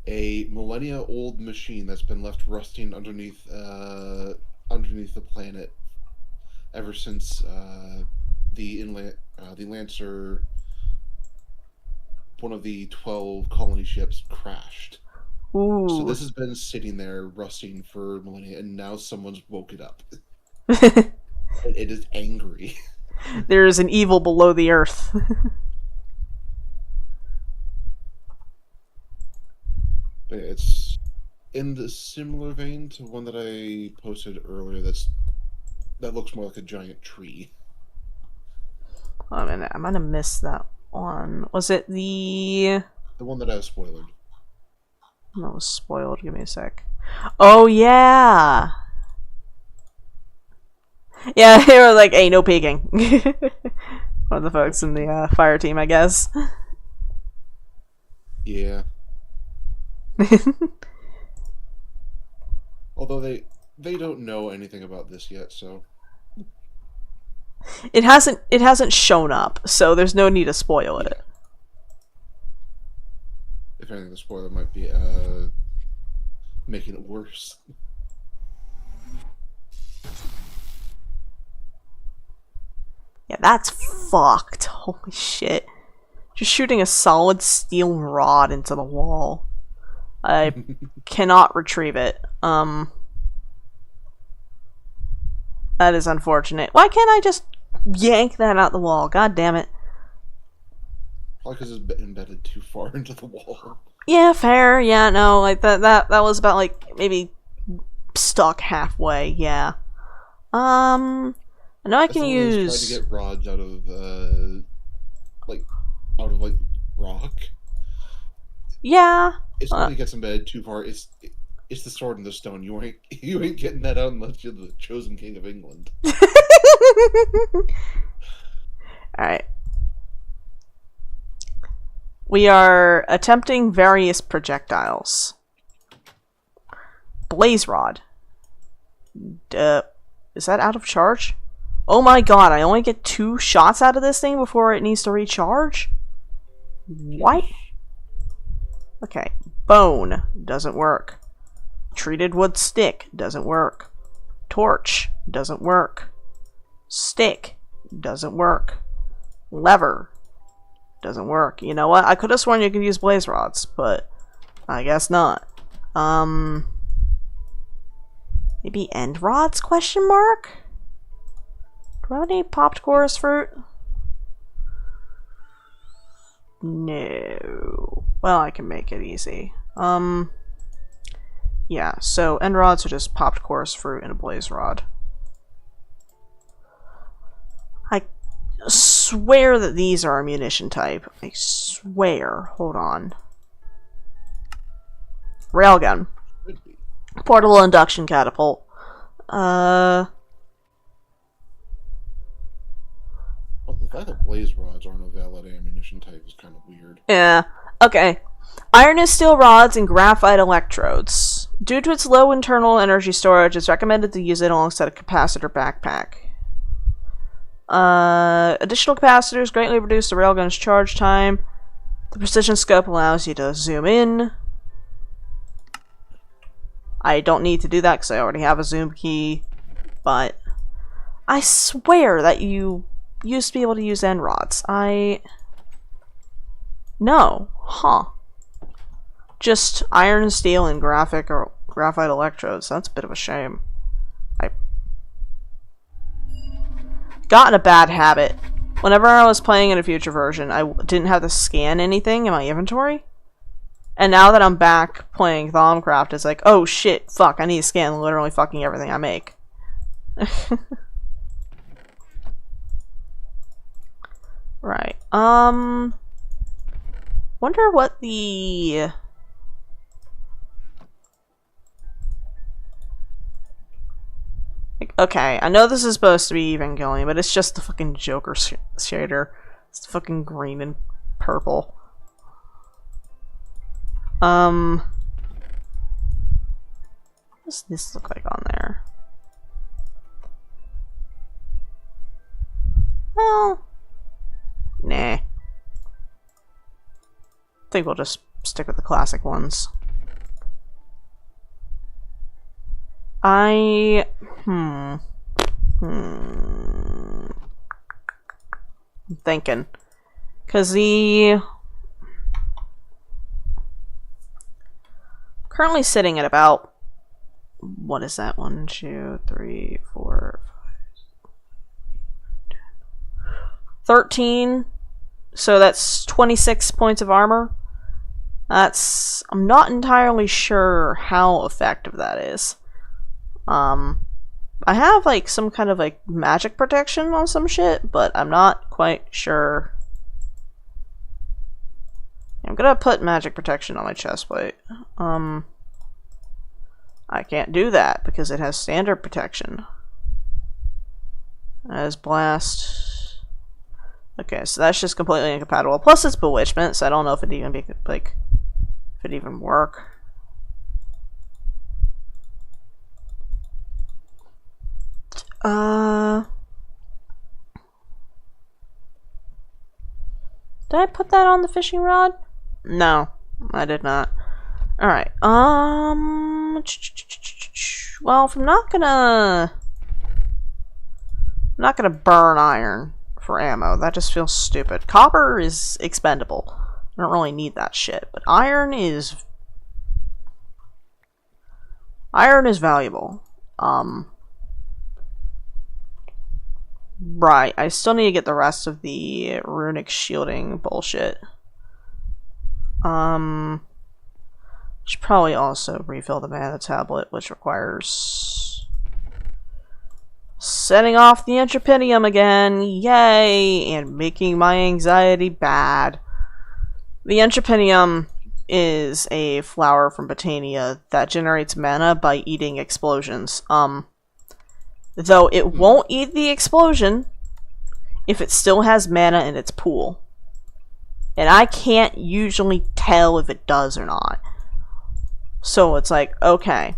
a millennia-old machine that's been left rusting underneath the planet ever since the Lancer, one of the 12 colony ships, crashed. Ooh. So this has been sitting there rusting for millennia, and now someone's woke it up. It is angry. There is an evil below the earth. It's in the similar vein to one that I posted earlier. That looks more like a giant tree. Oh, man, I might have missed that one. Was it the one that I was spoiled? No, it was spoiled. Give me a sec. Oh yeah. Yeah, they were like, "Hey, no peeking." One of the folks in the fire team, I guess. Yeah. Although they don't know anything about this yet, so it hasn't shown up, so there's no need to spoil it. If anything, the spoiler might be making it worse. Yeah, that's fucked. Holy shit. Just shooting a solid steel rod into the wall. I cannot retrieve it. That is unfortunate. Why can't I just yank that out the wall? God damn it. Probably because it's embedded too far into the wall. Yeah, fair. Yeah, no, like that was about like maybe stuck halfway. Yeah. I know I can use. Try to get rods out of rock. Yeah. It's when it gets embedded too far. It's the sword in the stone. You ain't getting that out unless you're the chosen king of England. Alright. We are attempting various projectiles. Blaze rod. Is that out of charge? Oh my god, I only get 2 shots out of this thing before it needs to recharge? What? Okay. Bone. Doesn't work. Treated wood stick. Doesn't work. Torch. Doesn't work. Stick. Doesn't work. Lever. Doesn't work. You know what? I could have sworn you could use blaze rods, but I guess not. Maybe end rods? Question mark? Do I have any popped chorus fruit? No. Well, I can make it easy. Yeah, so end rods are just popped chorus fruit and a blaze rod. I swear that these are ammunition type. I swear. Hold on. Railgun. Portable induction catapult. Well, the fact that blaze rods aren't a valid ammunition type is kind of weird. Yeah. Okay. Iron and steel rods and graphite electrodes. Due to its low internal energy storage, it's recommended to use it alongside a capacitor backpack. Additional capacitors greatly reduce the railgun's charge time. The precision scope allows you to zoom in. I don't need to do that because I already have a zoom key, but I swear that you used to be able to use end rods. No. Huh. Just iron and steel and graphite electrodes. That's a bit of a shame. I got in a bad habit. Whenever I was playing in a future version, I didn't have to scan anything in my inventory. And now that I'm back playing Thaumcraft, it's like, oh shit, fuck, I need to scan literally fucking everything I make. Right. Wonder what the... Okay, I know this is supposed to be even going, but it's just the fucking Joker shader. It's fucking green and purple. What does this look like on there? Well, nah. I think we'll just stick with the classic ones. I'm thinking. Because currently sitting at about, what is that? 1, 2, 3, 4, 5, 10. 13. So that's 26 points of armor. I'm not entirely sure how effective that is. I have like some kind of like magic protection on some shit, but I'm not quite sure. I'm gonna put magic protection on my chestplate. I can't do that because it has standard protection. As blast. Okay, so that's just completely incompatible. Plus it's bewitchment, so I don't know if it'd even be like if it'd even work. Did I put that on the fishing rod? No, I did not. Alright, well, if I'm not gonna burn iron for ammo, that just feels stupid. Copper is expendable. I don't really need that shit, but iron is valuable. Right, I still need to get the rest of the runic shielding bullshit. Should probably also refill the mana tablet, which requires setting off the entreprendium again, yay, and making my anxiety bad. The entreprendium is a flower from Botania that generates mana by eating explosions. Though it won't eat the explosion if it still has mana in its pool. And I can't usually tell if it does or not. So it's like, okay.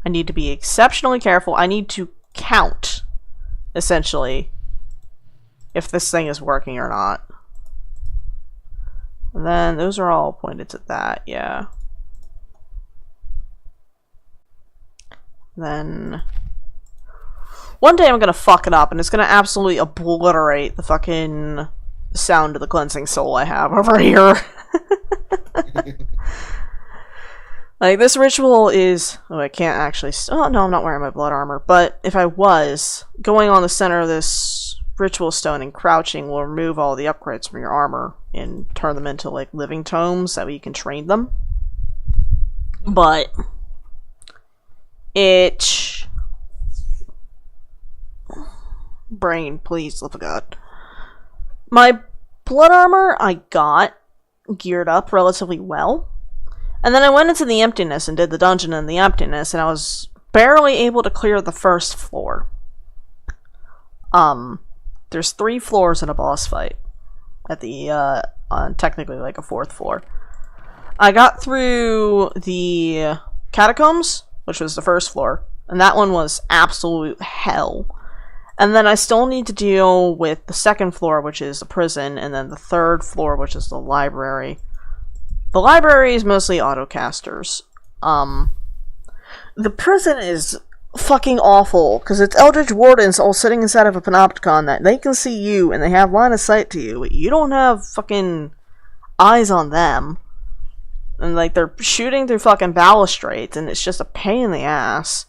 I need to be exceptionally careful. I need to count, essentially, if this thing is working or not. And then those are all pointed to that, yeah. Then one day I'm gonna fuck it up and it's gonna absolutely obliterate the fucking sound of the cleansing soul I have over here. Like, this ritual is... Oh, I can't actually... Oh, no, I'm not wearing my blood armor. But if I was, going on the center of this ritual stone and crouching will remove all the upgrades from your armor and turn them into, like, living tomes. That way you can train them. But... Brain, please, love of God. My blood armor I got geared up relatively well. And then I went into the emptiness and did the dungeon in the emptiness, and I was barely able to clear the first floor. There's 3 floors in a boss fight. At the, on technically like a 4th floor. I got through the catacombs, which was the first floor, and that one was absolute hell. And then I still need to deal with the 2nd floor, which is the prison, and then the 3rd floor, which is the library. The library is mostly autocasters. The prison is fucking awful, because it's Eldritch Wardens all sitting inside of a panopticon that they can see you, and they have line of sight to you, but you don't have fucking eyes on them. And, like, they're shooting through fucking balustrades, and it's just a pain in the ass.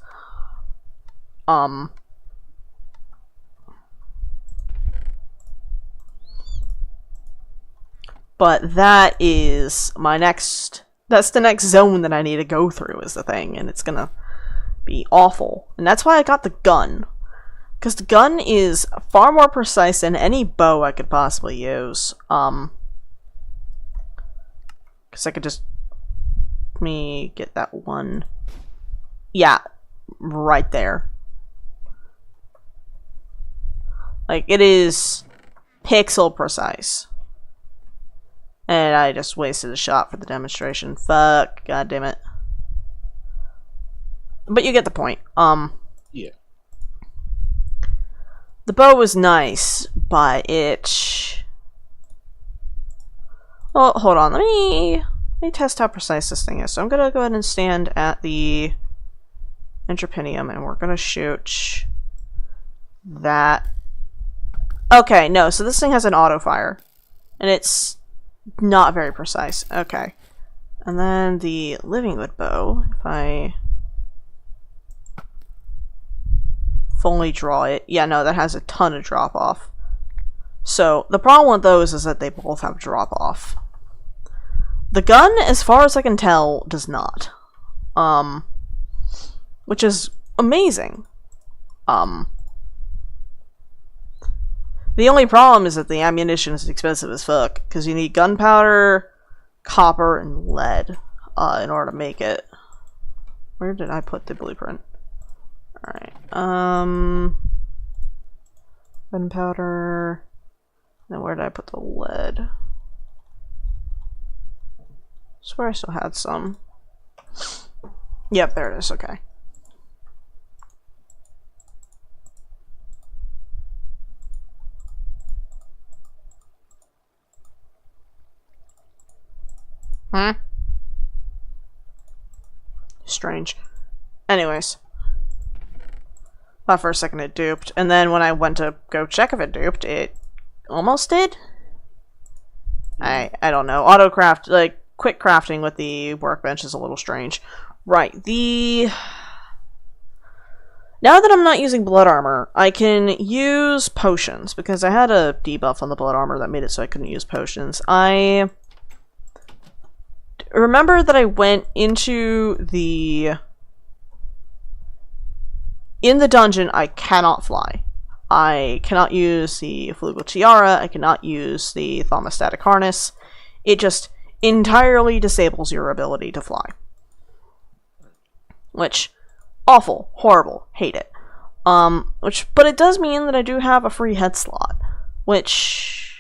But that is my next... That's the next zone that I need to go through, is the thing. And it's gonna be awful. And that's why I got the gun. Because the gun is far more precise than any bow I could possibly use. Because I could just... Let me get that one. Yeah, right there. Like, it is pixel precise. And I just wasted a shot for the demonstration. Fuck, god damn it. But you get the point. Yeah. The bow was nice, but it... Well, hold on. Let me test how precise this thing is. So I'm gonna go ahead and stand at the entreprendium, and we're gonna shoot that. Okay, no. So this thing has an auto fire, and it's not very precise. Okay. And then the living wood bow, if I fully draw it. Yeah, no, that has a ton of drop off. So, the problem with those is that they both have drop-off. The gun, as far as I can tell, does not. Which is amazing. The only problem is that the ammunition is expensive as fuck, because you need gunpowder, copper, and lead in order to make it. Where did I put the blueprint? Alright, gunpowder, then where did I put the lead? I swear I still had some. Yep, there it is, okay. Huh? Strange. Anyways. Thought for a second it duped, and then when I went to go check if it duped, it almost did? I don't know. Autocraft, like, quick crafting with the workbench is a little strange. Right, now that I'm not using blood armor, I can use potions, because I had a debuff on the blood armor that made it so I couldn't use potions. I remember that I went into in the dungeon, I cannot fly. I cannot use the flugel tiara, I cannot use the thermostatic harness. It just entirely disables your ability to fly. Which, awful, horrible, hate it. But it does mean that I do have a free head slot. Which,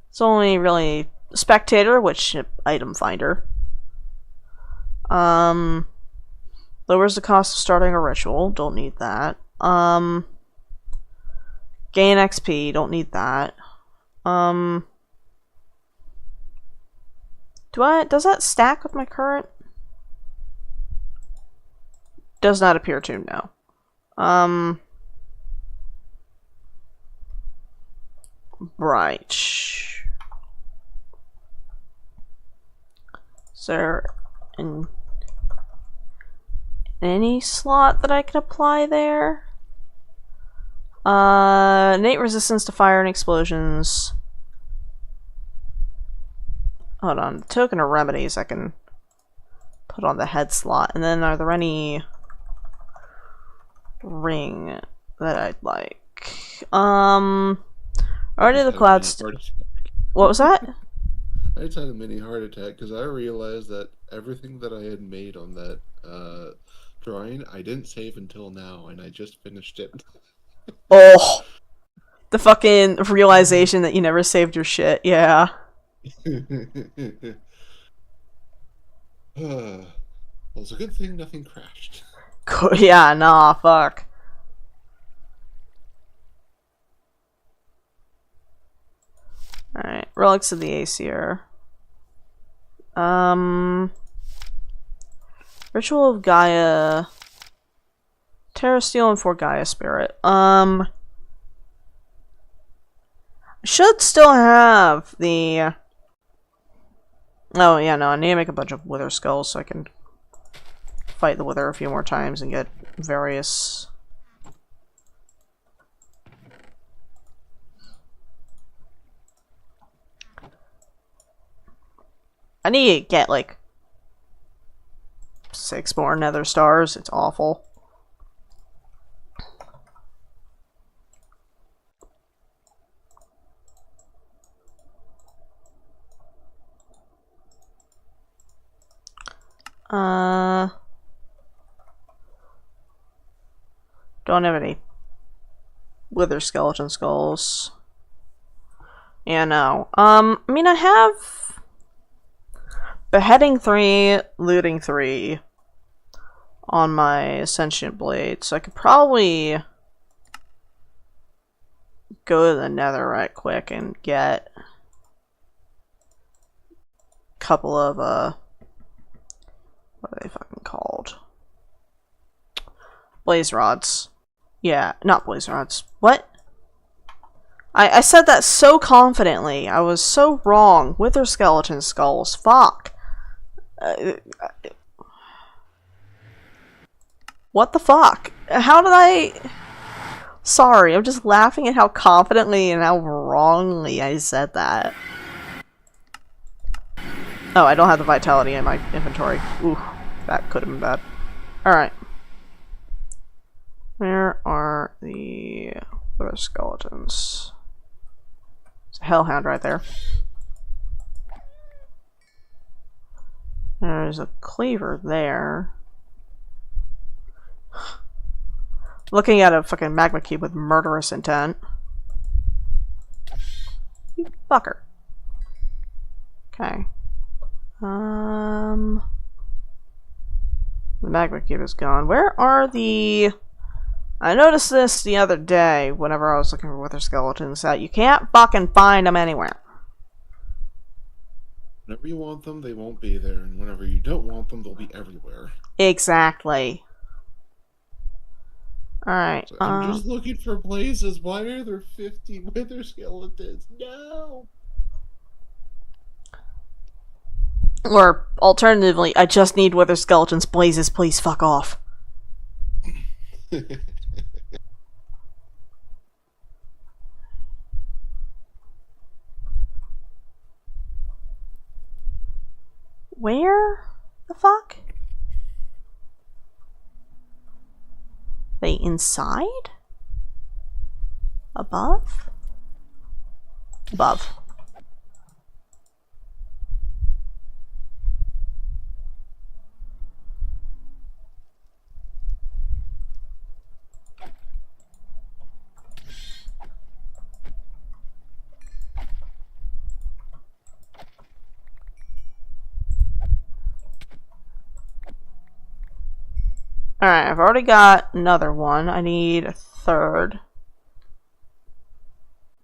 it's only really spectator, which item finder. Lowers the cost of starting a ritual. Don't need that. Gain XP. Don't need that. Does that stack with my current? Does not appear to, no. Right. Is there any slot that I can apply there? Innate resistance to fire and explosions. Hold on. The token of remedies I can put on the head slot. And then are there any ring that I'd like? Already the clouds. What was that? I just had a mini heart attack because I realized that everything that I had made on that drawing, I didn't save until now, and I just finished it. Oh, the fucking realization that you never saved your shit. Yeah. Well, it's a good thing nothing crashed. Yeah, nah, fuck. Alright, relics of the Aesir. Ritual of Gaia. Terra Steel and for Gaia Spirit. I should still have the... Oh, yeah, no, I need to make a bunch of Wither Skulls so I can fight the Wither a few more times and get various... I need to get, like, 6 more Nether Stars. It's awful. Don't have any Wither Skeleton Skulls. Yeah, no. I mean, I have Beheading 3, Looting 3 on my Ascension Blade, so I could probably go to the Nether right quick and get a couple of, what are they fucking called? Blaze Rods. Yeah, not Blaze Rods. What? I said that so confidently. I was so wrong. Wither Skeleton Skulls. Fuck. What the fuck? How did I... Sorry, I'm just laughing at how confidently and how wrongly I said that. Oh, I don't have the vitality in my inventory. Ooh, that could have been bad. Alright. Where are the other skeletons? There's a hellhound right there. There's a cleaver there. Looking at a fucking magma cube with murderous intent. You fucker. Okay. The magma cube is gone. Where are the... I noticed this the other day whenever I was looking for wither skeletons, that you can't fucking find them anywhere. Whenever you want them, they won't be there, and whenever you don't want them, they'll be everywhere. Exactly. Alright, So I'm just looking for blazes. Why are there 50 wither skeletons? No! Or, alternatively, I just need wither skeletons. Blazes, please fuck off. Where the fuck? They inside? Above? Above. Alright, I've already got another one. I need a third.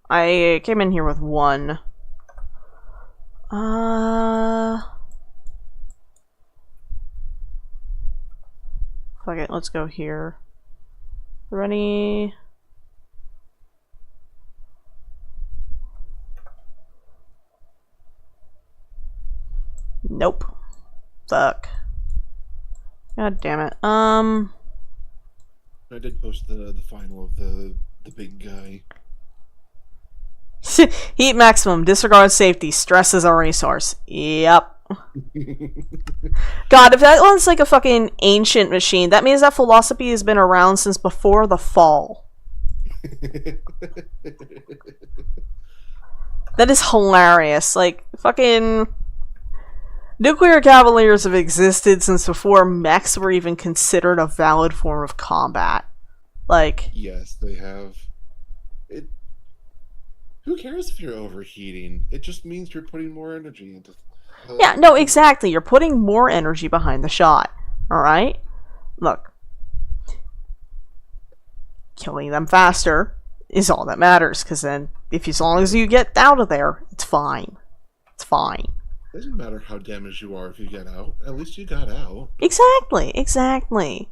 I came in here with one. Fuck it, let's go here. Ready? Nope. Fuck. God damn it. I did post the final of the big guy. Heat maximum, disregard safety, stress is a resource. Yep. God, if that one's like a fucking ancient machine, that means that philosophy has been around since before the fall. That is hilarious. Like, fucking... Nuclear Cavaliers have existed since before mechs were even considered a valid form of combat. Like... Yes, they have. Who cares if you're overheating? It just means you're putting more energy into... Yeah, no, exactly. You're putting more energy behind the shot. Alright? Look. Killing them faster is all that matters, because then, as long as you get out of there, it's fine. It's fine. It doesn't matter how damaged you are if you get out. At least you got out. Exactly, exactly.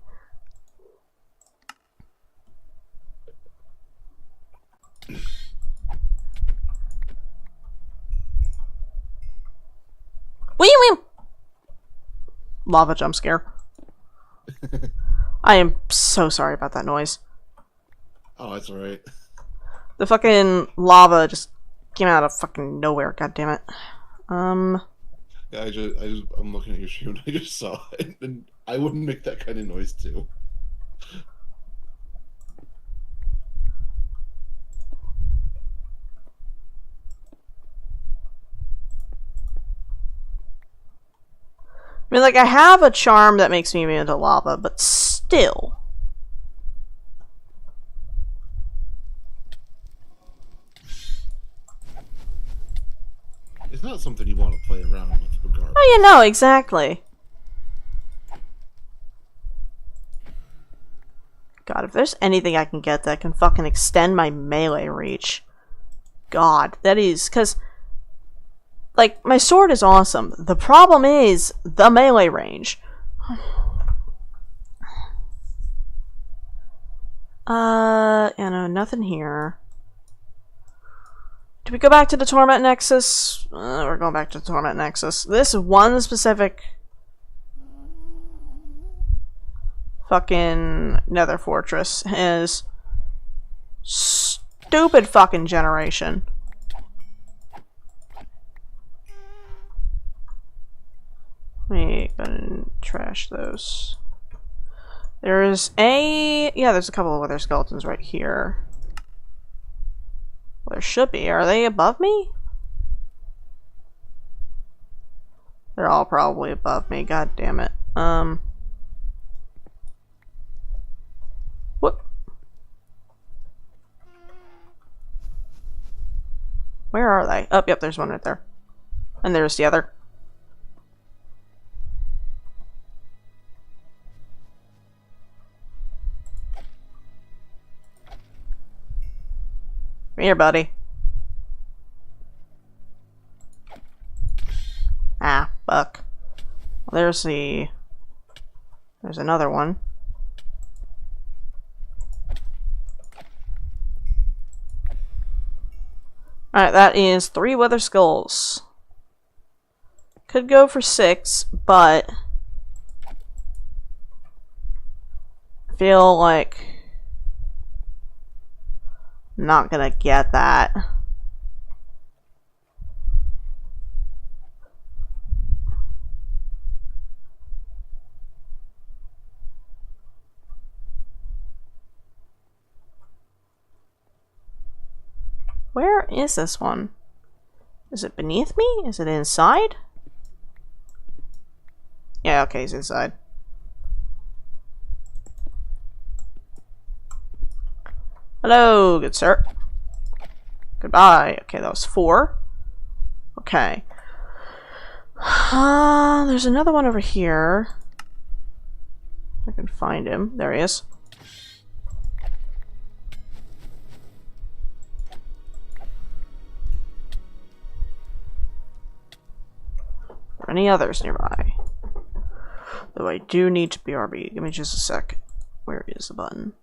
Wee wee! Lava jump scare. I am so sorry about that noise. Oh, that's alright. The fucking lava just came out of fucking nowhere, god damn it. Yeah, I'm looking at your stream and I just saw it, and I wouldn't make that kind of noise too. I mean, like, I have a charm that makes me immune to lava, but still. It's not something you want to play around with, regardless. Oh, you know, exactly. God, if there's anything I can get that can fucking extend my melee reach. God, that is... Because, like, my sword is awesome. The problem is the melee range. Yeah, no, nothing here. Do we go back to the Torment Nexus? We're going back to the Torment Nexus. This one specific fucking Nether Fortress. His stupid fucking generation. Let me go and trash those. There's there's a couple of other skeletons right here. Well, there should be. Are they above me? They're all probably above me. God damn it. What? Where are they? Oh, yep, there's one right there. And there's the other. Come here, buddy. Ah, fuck. Well, there's another one. Alright, that is 3 wither skulls. Could go for 6, but I feel like I'm not gonna get that. Where is this one? Is it beneath me? Is it inside? Yeah, okay, it's inside. Hello, good sir. Goodbye. Okay, that was 4. Okay. There's another one over here. If I can find him. There he is. Are any others nearby? Though I do need to BRB. Give me just a sec. Where is the button?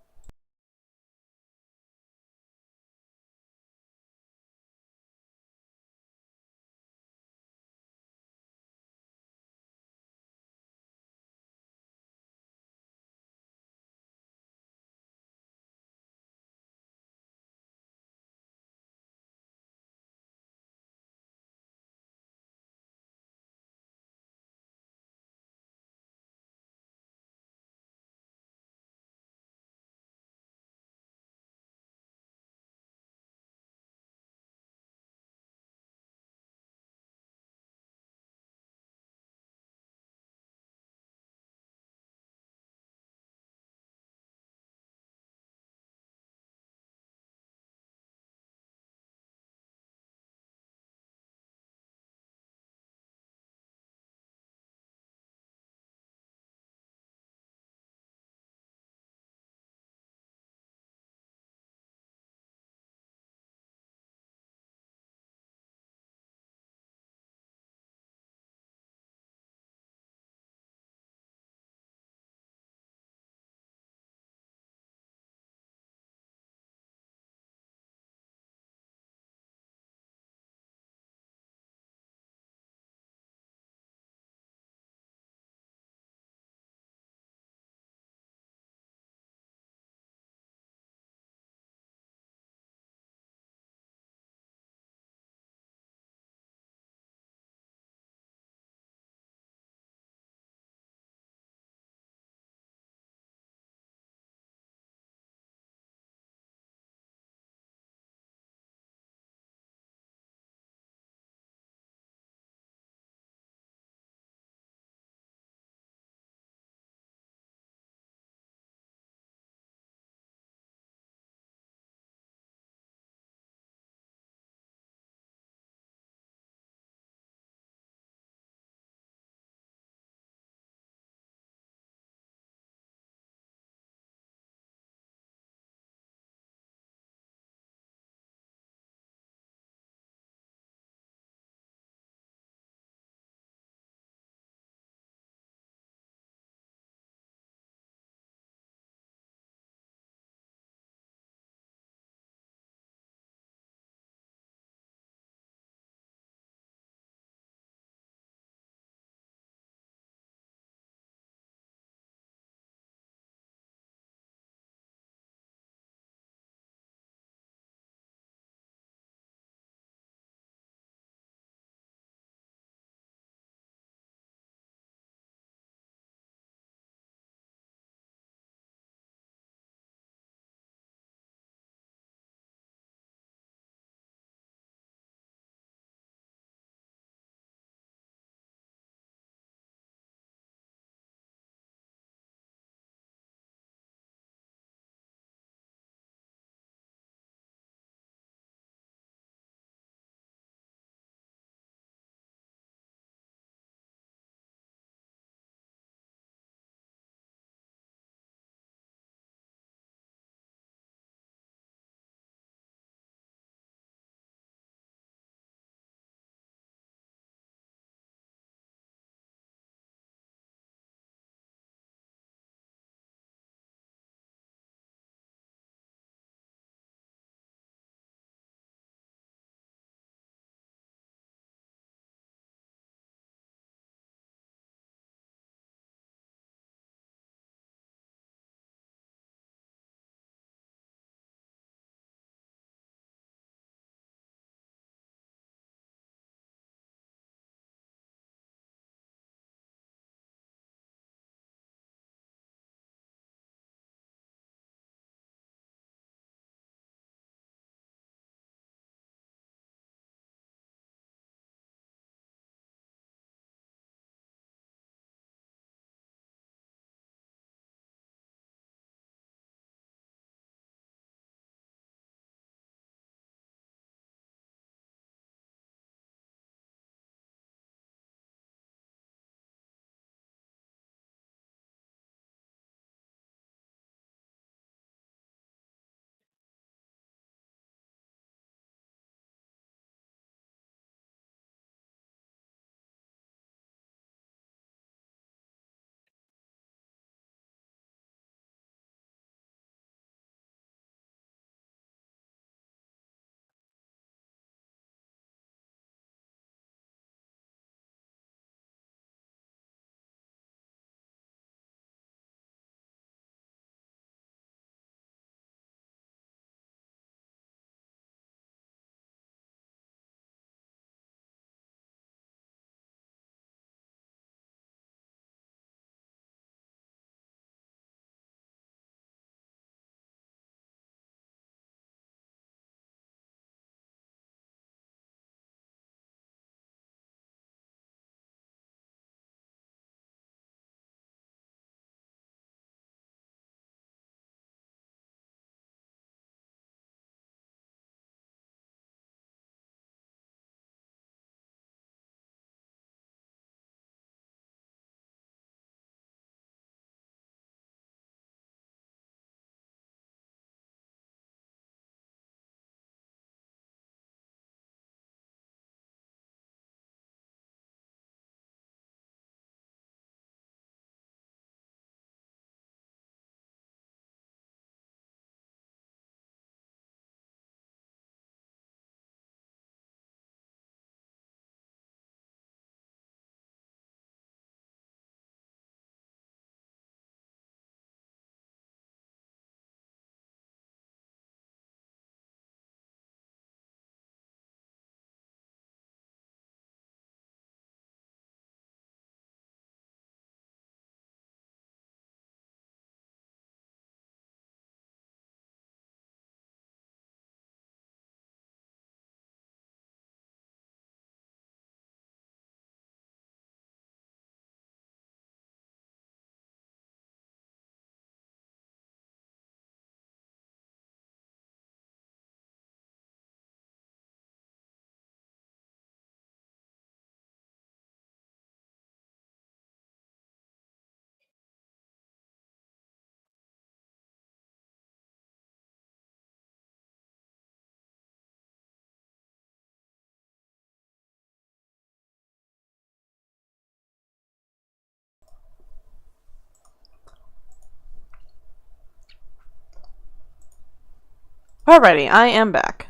Alrighty, I am back.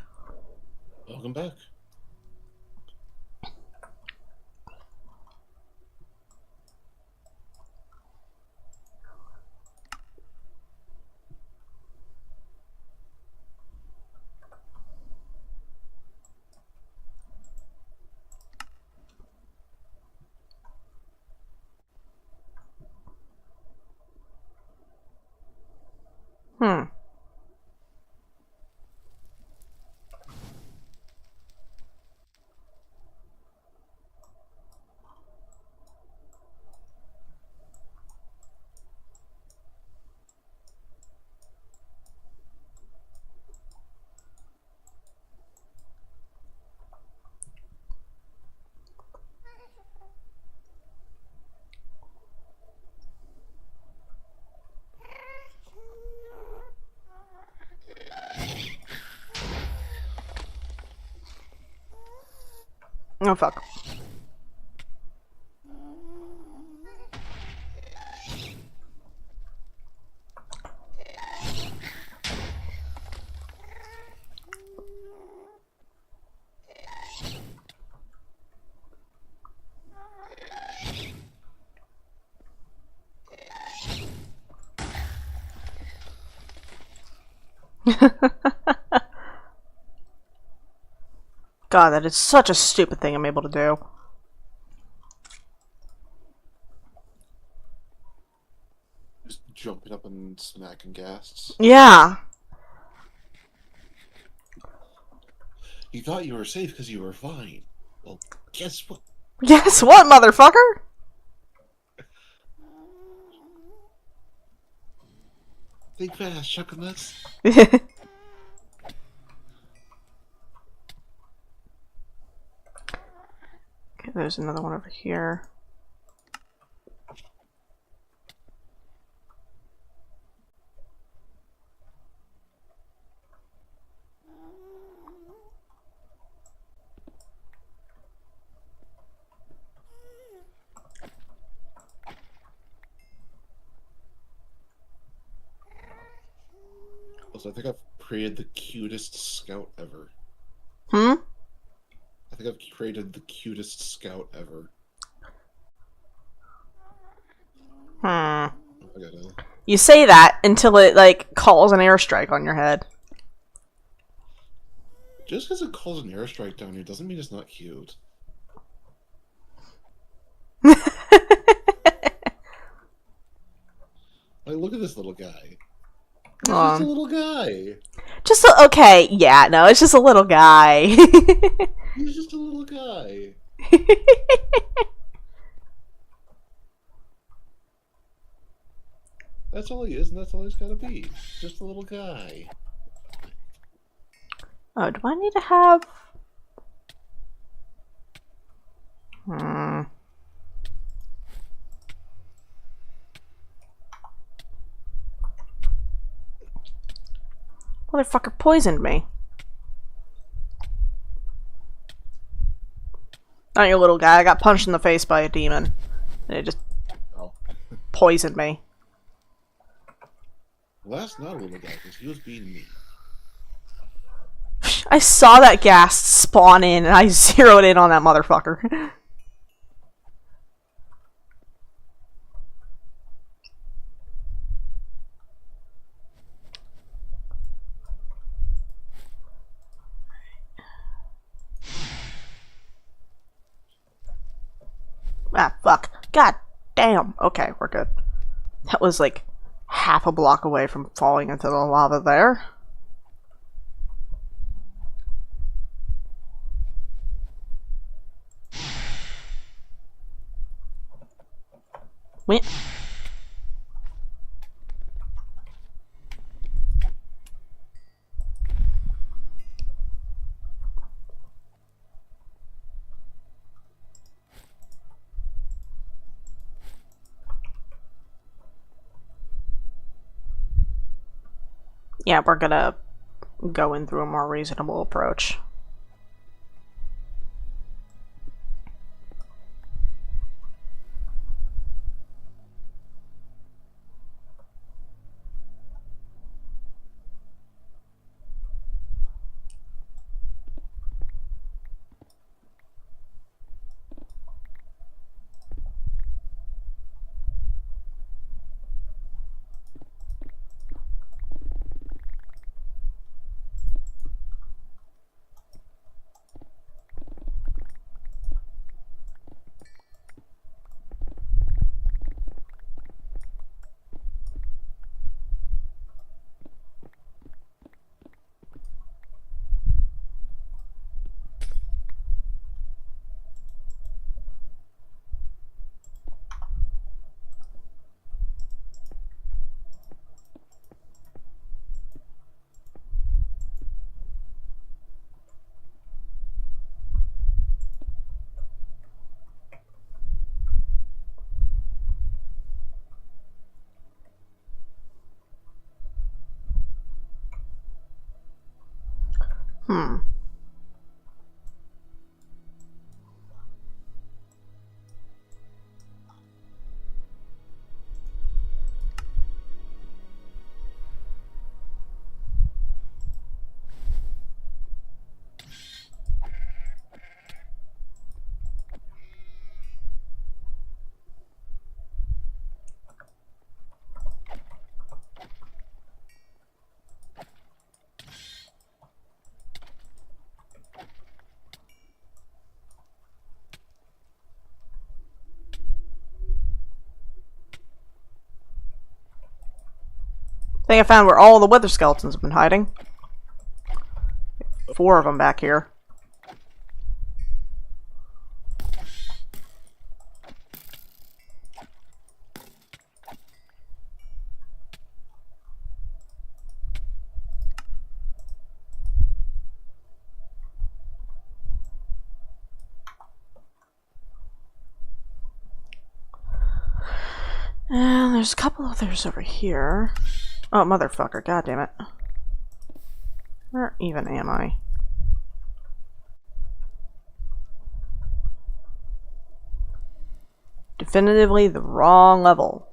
Welcome back. Hmm. Oh, fuck. God, that is such a stupid thing I'm able to do. Just jumping up and smacking ghasts. Yeah. You thought you were safe because you were fine. Well, guess what? Guess what, motherfucker? Think fast, chuck nuts. Okay, there's another one over here. Also, I think I've created the cutest scout ever. Hmm? I think I've created the cutest scout ever. Hmm. I gotta... You say that until it, like, calls an airstrike on your head. Just because it calls an airstrike down here doesn't mean it's not cute. Like, look at this little guy. He's just a little guy. Okay, yeah, no, it's just a little guy. He's just a little guy. That's all he is, and that's all he's gotta be. Just a little guy. Oh, do I need to have... Hmm. Motherfucker poisoned me. Not your little guy. I got punched in the face by a demon. And it just poisoned me. Well, that's not a little guy, because he was beating me. I saw that ghast spawn in and I zeroed in on that motherfucker. Ah, fuck. God damn. Okay, we're good. That was like half a block away from falling into the lava there. Wait. Yeah, we're gonna go in through a more reasonable approach. I think I found where all the wither skeletons have been hiding. 4 of them back here. And there's a couple others over here. Oh, motherfucker, god damn it. Where even am I? Definitively the wrong level.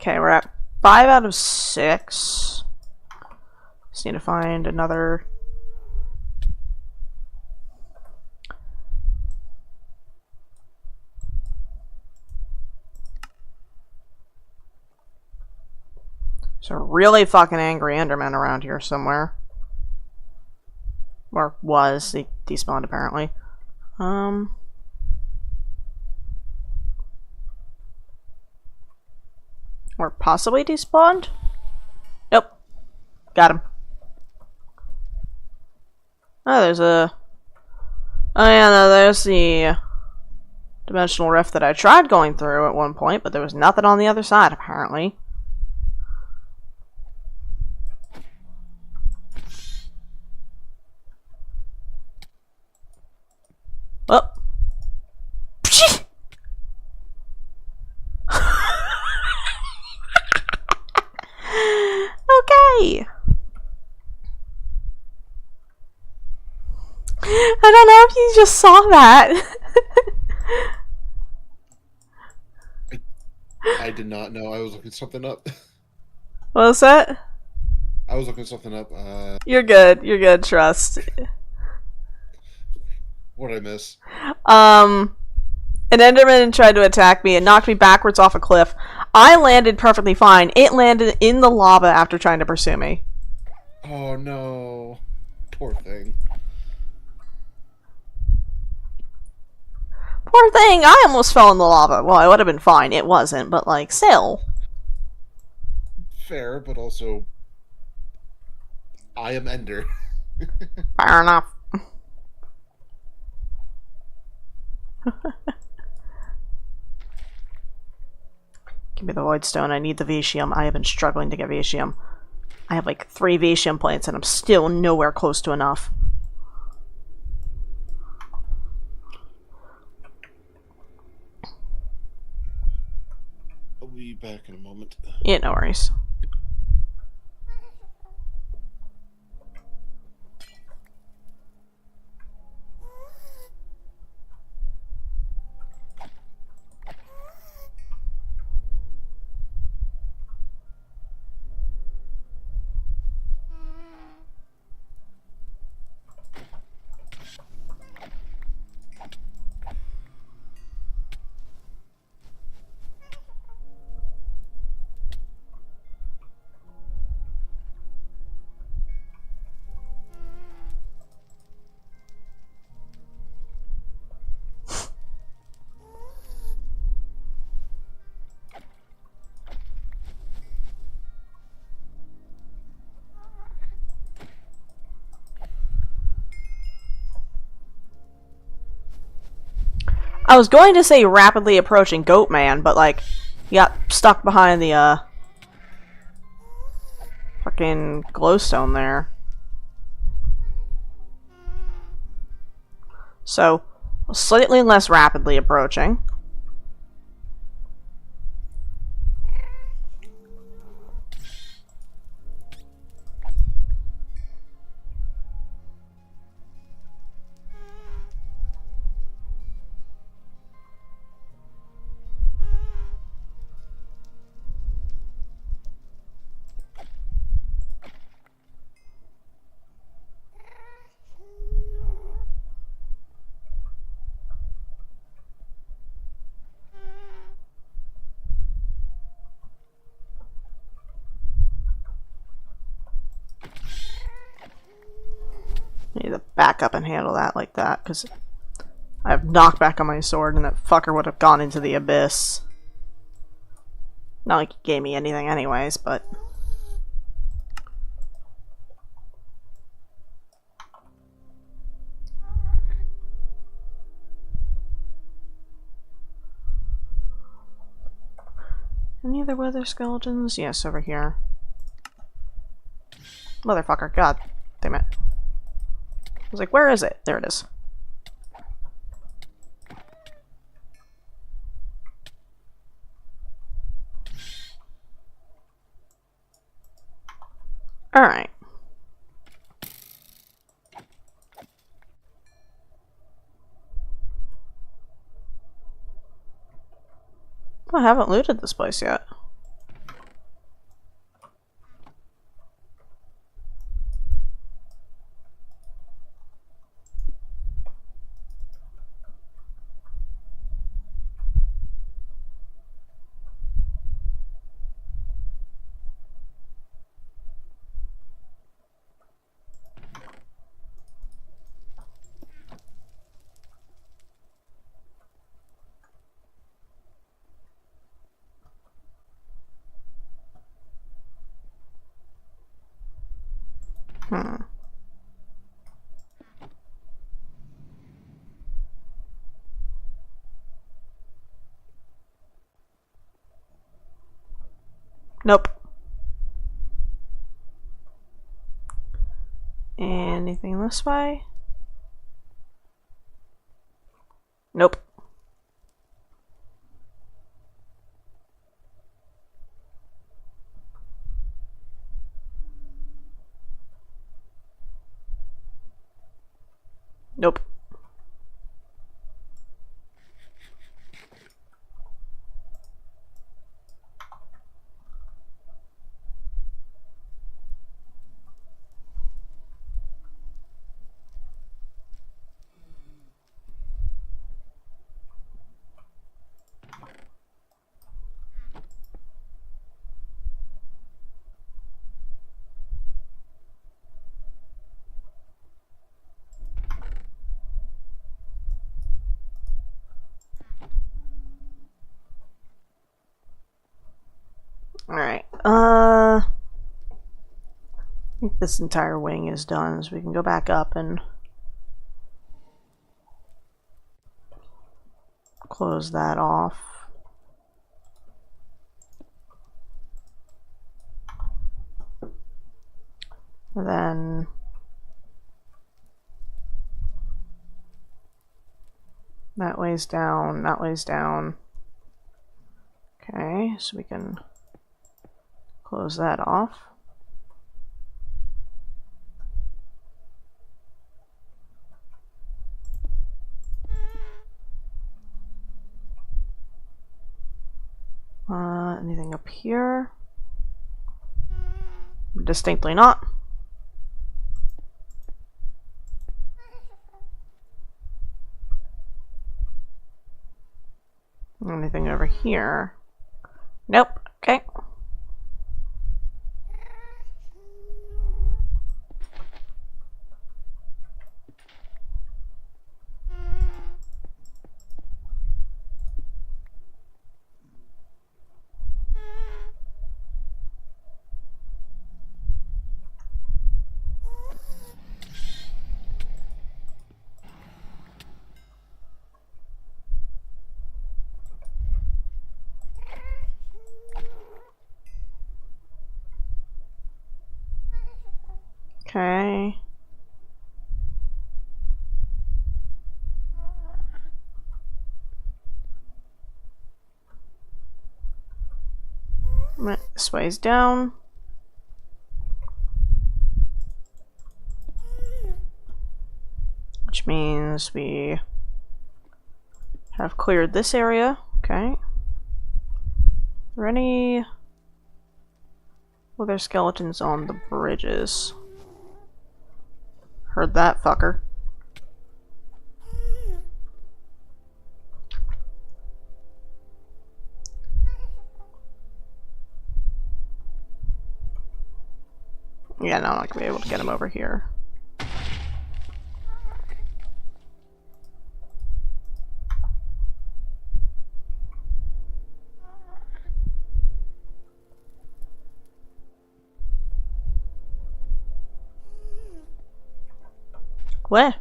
Okay, we're at 5 out of 6. Just need to find another. There's a really fucking angry Enderman around here somewhere. Or was. He despawned apparently. Or possibly despawned? Nope. Got him. Oh, there's a... Oh yeah, no, there's the dimensional rift that I tried going through at one point, but there was nothing on the other side, apparently. Oh. Okay. I don't know if you just saw that. I did not know. I was looking something up. What was that? I was looking something up. You're good. You're good. Trust. What did I miss? An Enderman tried to attack me and knocked me backwards off a cliff. I landed perfectly fine. It landed in the lava after trying to pursue me. Oh no. Poor thing. Poor thing, I almost fell in the lava. Well, it would have been fine. It wasn't, but like, still. Fair, but also... I am Ender. Fair enough. Give me the void stone. I need the Vitium. I have been struggling to get Vitium. I have like 3 Vitium plates and I'm still nowhere close to enough. I'll be back in a moment. Yeah, no worries. I was going to say rapidly approaching Goat Man, but like, he got stuck behind the fucking glowstone there. So, slightly less rapidly approaching. I need to back up and handle that like that, because I have knockback on my sword and that fucker would have gone into the abyss. Not like he gave me anything anyways, but... Any other weather skeletons? Yes, over here. Motherfucker, god damn it. I was like, where is it? There it is. Alright. I haven't looted this place yet. Nope. Anything this way? Nope. Nope. Alright, I think this entire wing is done, so we can go back up and close that off. And then that weighs down, that weighs down. Okay, so we can close that off. Anything up here? Distinctly not. Anything over here? Nope. Okay. Okay. This way's down. Which means we have cleared this area. Okay. Are there any other skeletons on the bridges? Heard that fucker. Yeah, no, I'm not gonna be able to get him over here. Where?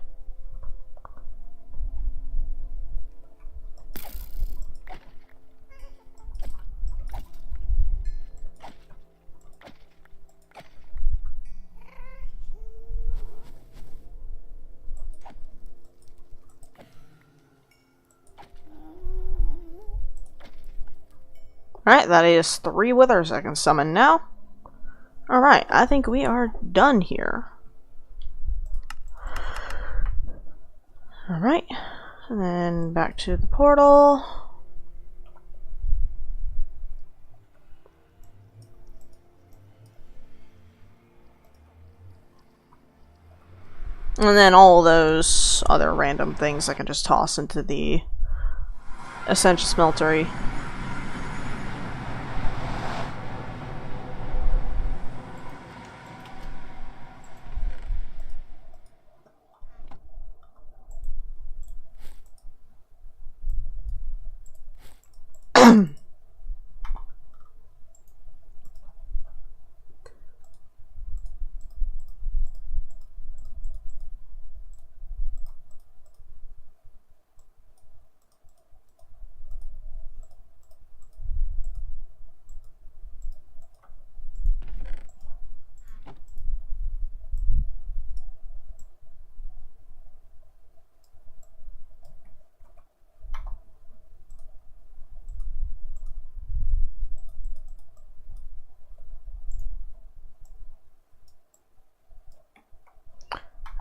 Alright, that is 3 withers I can summon now. Alright, I think we are done here. Alright, and then back to the portal. And then all those other random things I can just toss into the essential smeltery.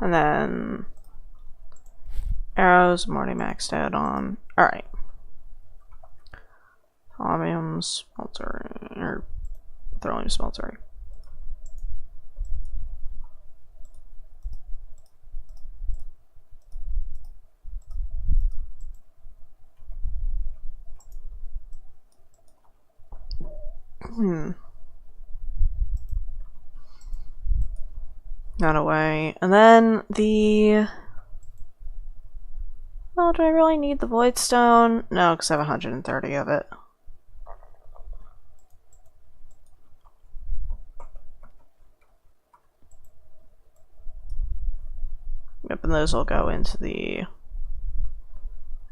And then arrows, I'm already maxed out on. Alright. Holmium smelter, or throwing smelter. Not away. And then the... Oh, do I really need the Void Stone? No, because I have 130 of it. Yep, and those will go into the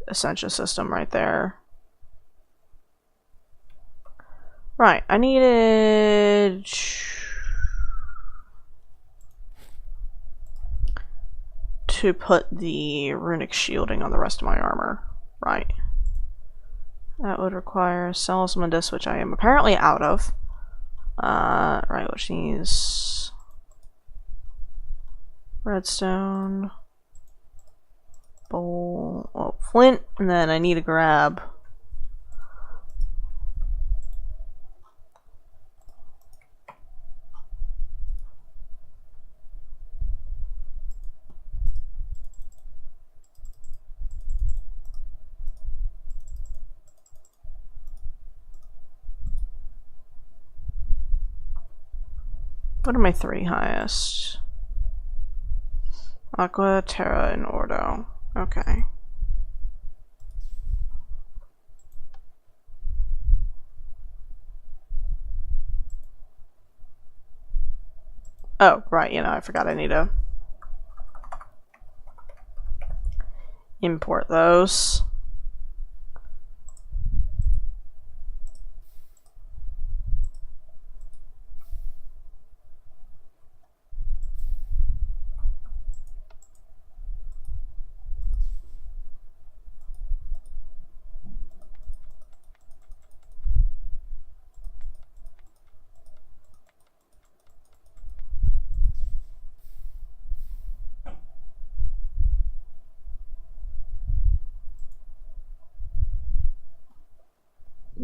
Essential system right there. Right, I needed... to put the runic shielding on the rest of my armor. Right. That would require Salesmandus, which I am apparently out of. Right, which needs redstone, bowl, oh, flint, and then I need to grab what are my 3 highest? Aqua, Terra, and Ordo. Okay. Oh, right, you know, I forgot I need to import those.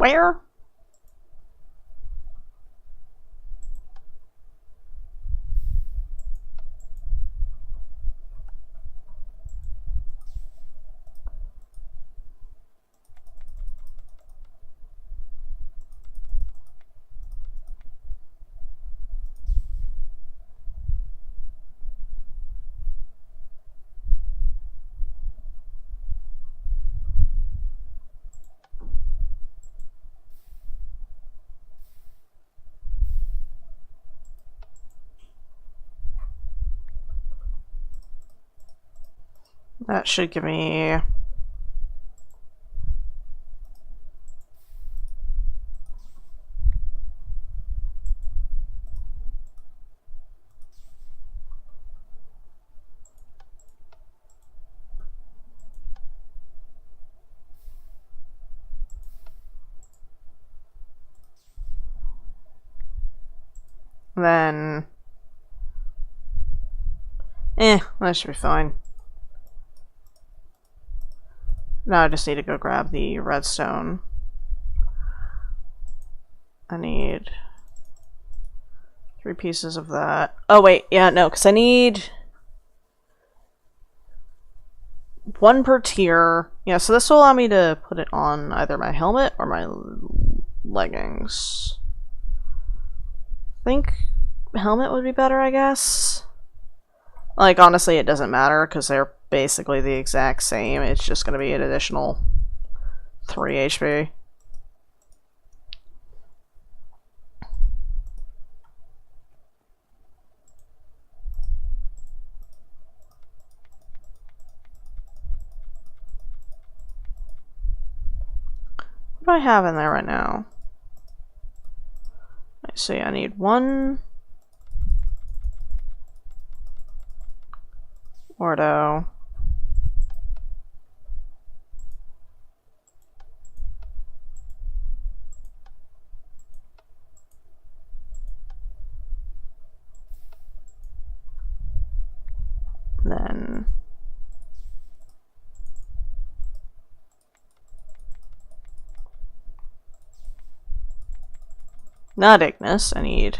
Where? That should give me... Then... that should be fine. Now I just need to go grab the redstone. I need 3 pieces of that. Oh wait, yeah, no, because I need 1 per tier. Yeah, so this will allow me to put it on either my helmet or my leggings. I think helmet would be better, I guess. Like, honestly, it doesn't matter because they're basically the exact same. It's just going to be an additional 3 HP. What do I have in there right now? I see, I need 1 Ordo. Then not Ignis, I need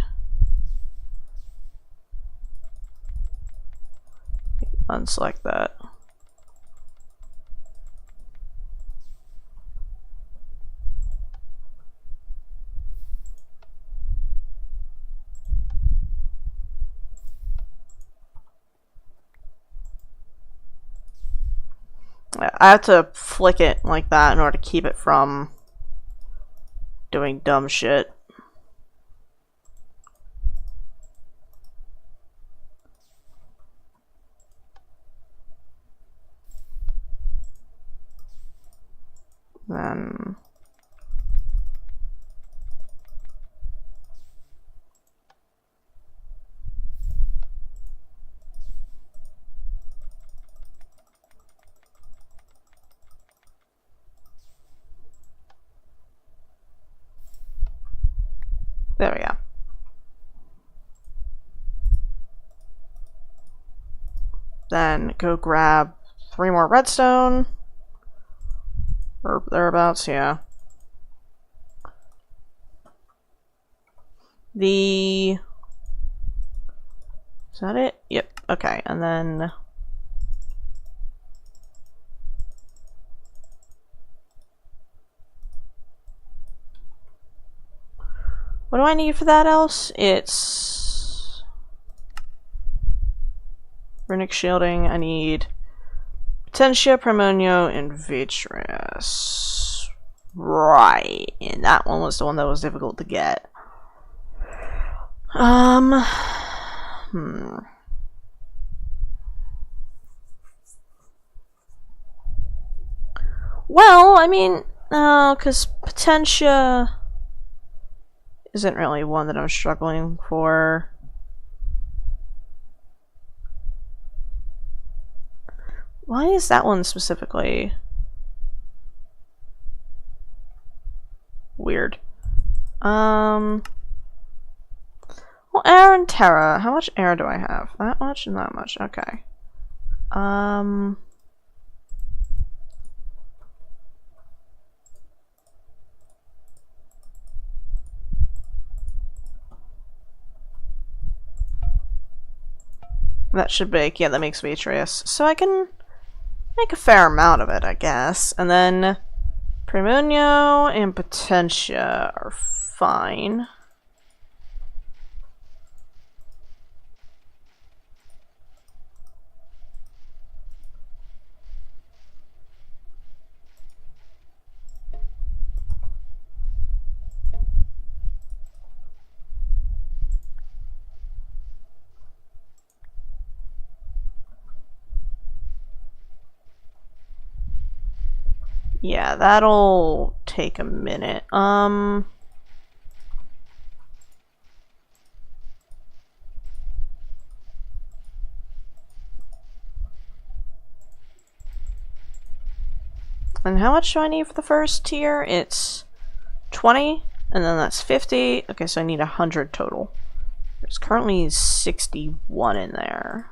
unselect that. I have to flick it like that in order to keep it from doing dumb shit. Then there we go. Then go grab 3 more redstone. Or thereabouts, yeah. Is that it? Yep, okay, and then... What do I need for that else? It's... Runic shielding, I need... Potentia, Praemonio, and Vitreous. Right, and that one was the one that was difficult to get. Well, I mean, because Potentia isn't really one that I'm struggling for. Why is that one specifically weird? Well, air and terra. How much air do I have? That much and that much. Okay. That should bake. Yeah, that makes vitreous. So I can make a fair amount of it, I guess. And then Premunio and Potentia are fine. Yeah, that'll take a minute. And how much do I need for the first tier? It's 20, and then that's 50. Okay, so I need 100 total. There's currently 61 in there.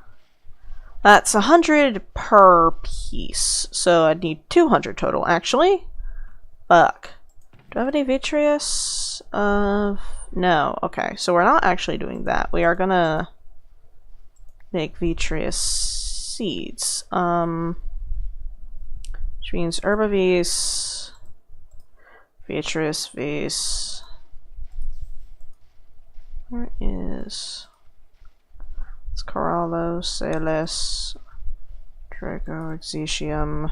That's 100 per piece, so I'd need 200 total, actually. Fuck. Do I have any vitreous? No. Okay, so we're not actually doing that. We are gonna make vitreous seeds. Which means herbavis, vitreous vis. Where is... It's Corallo, Sales, Draco, Exetium.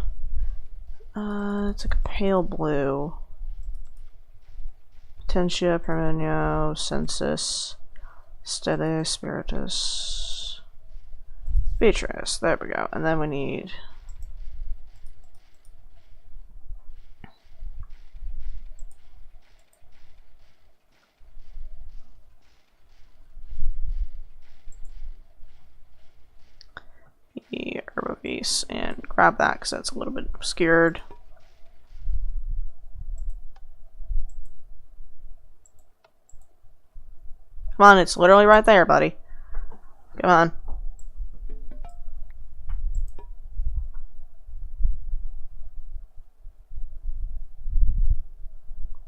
It's like a pale blue. Potentia, Permenio, Census, Stele, Spiritus, Beatrice. There we go. And then we need... the herbavis and grab that because that's a little bit obscured. Come on, it's literally right there, buddy. Come on.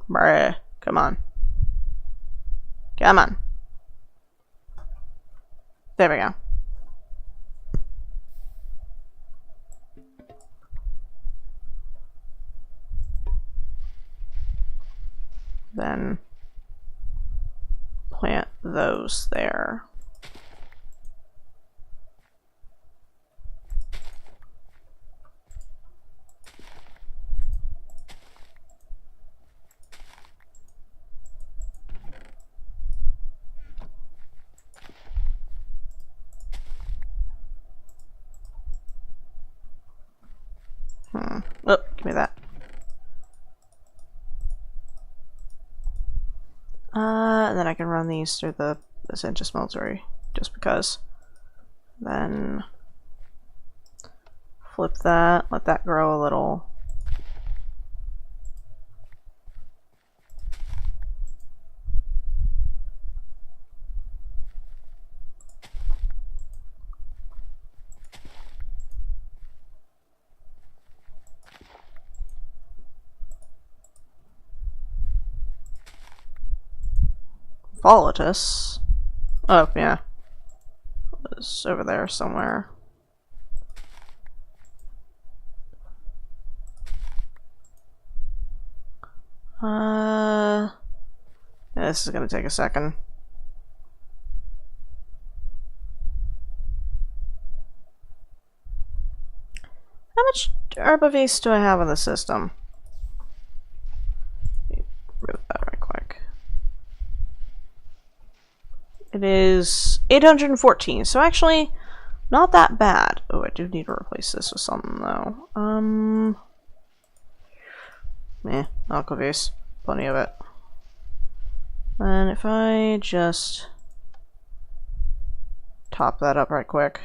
Bruh. Come on. Come on. There we go. Then plant those there. Oh, give me that. And then I can run these through the Essentia Smeltery, just because. Then flip that, let that grow a little. Volatus. Oh, yeah. It was over there somewhere. Yeah, this is gonna take a second. How much herbavis do I have in the system? Remove that right quick. It is 814, so actually not that bad. Oh, I do need to replace this with something though. Aquavis. Plenty of it. And if I just top that up right quick.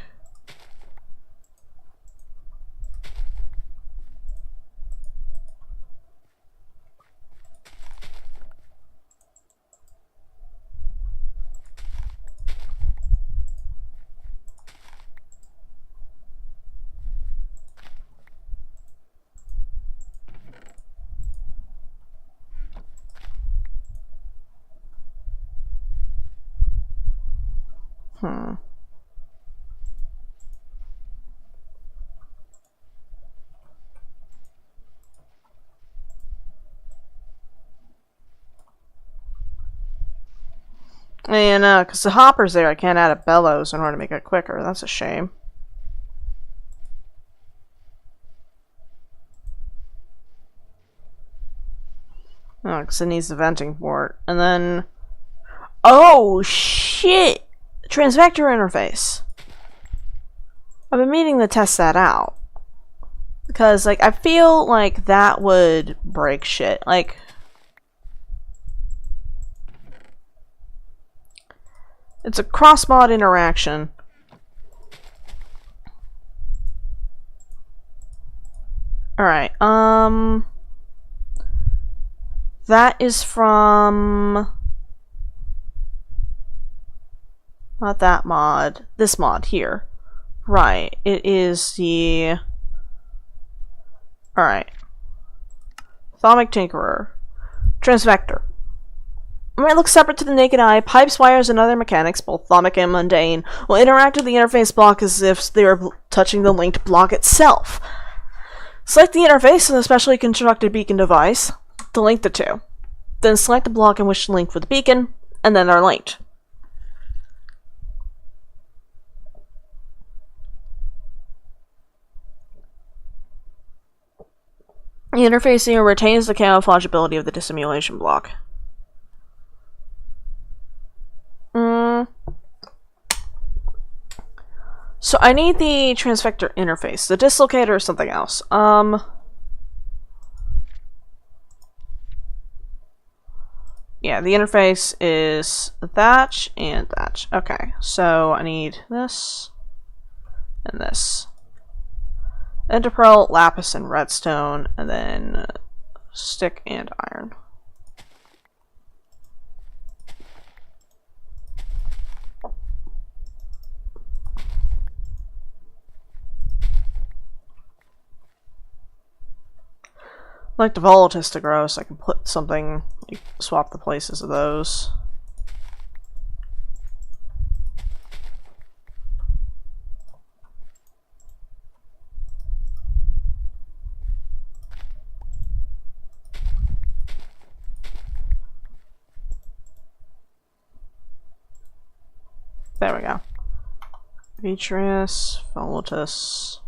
Yeah, no, because the hopper's there. I can't add a bellows in order to make it quicker. That's a shame. Oh, because it needs the venting port. And then... Oh, shit! Transvector interface. I've been meaning to test that out. Because, like, I feel like that would break shit. Like... It's a cross-mod interaction. Alright, that is from... Not that mod. This mod here. Right, it is the... Alright. Thaumic Tinkerer. Transvector. Might look separate to the naked eye, pipes, wires, and other mechanics, both thaumic and mundane, will interact with the interface block as if they were touching the linked block itself. Select the interface of the specially constructed beacon device to link the two. Then select the block in which to link with the beacon, and then they're linked. The interface here retains the camouflage ability of the dissimulation block. So I need the transvector interface. The dislocator is something else. Yeah, the interface is that and that. Okay, so I need this and this. Enderpearl, lapis, and redstone, and then stick and iron. I'd like the volatiles to grow so I can put something, like, swap the places of those. There we go. Vitreous, volatus.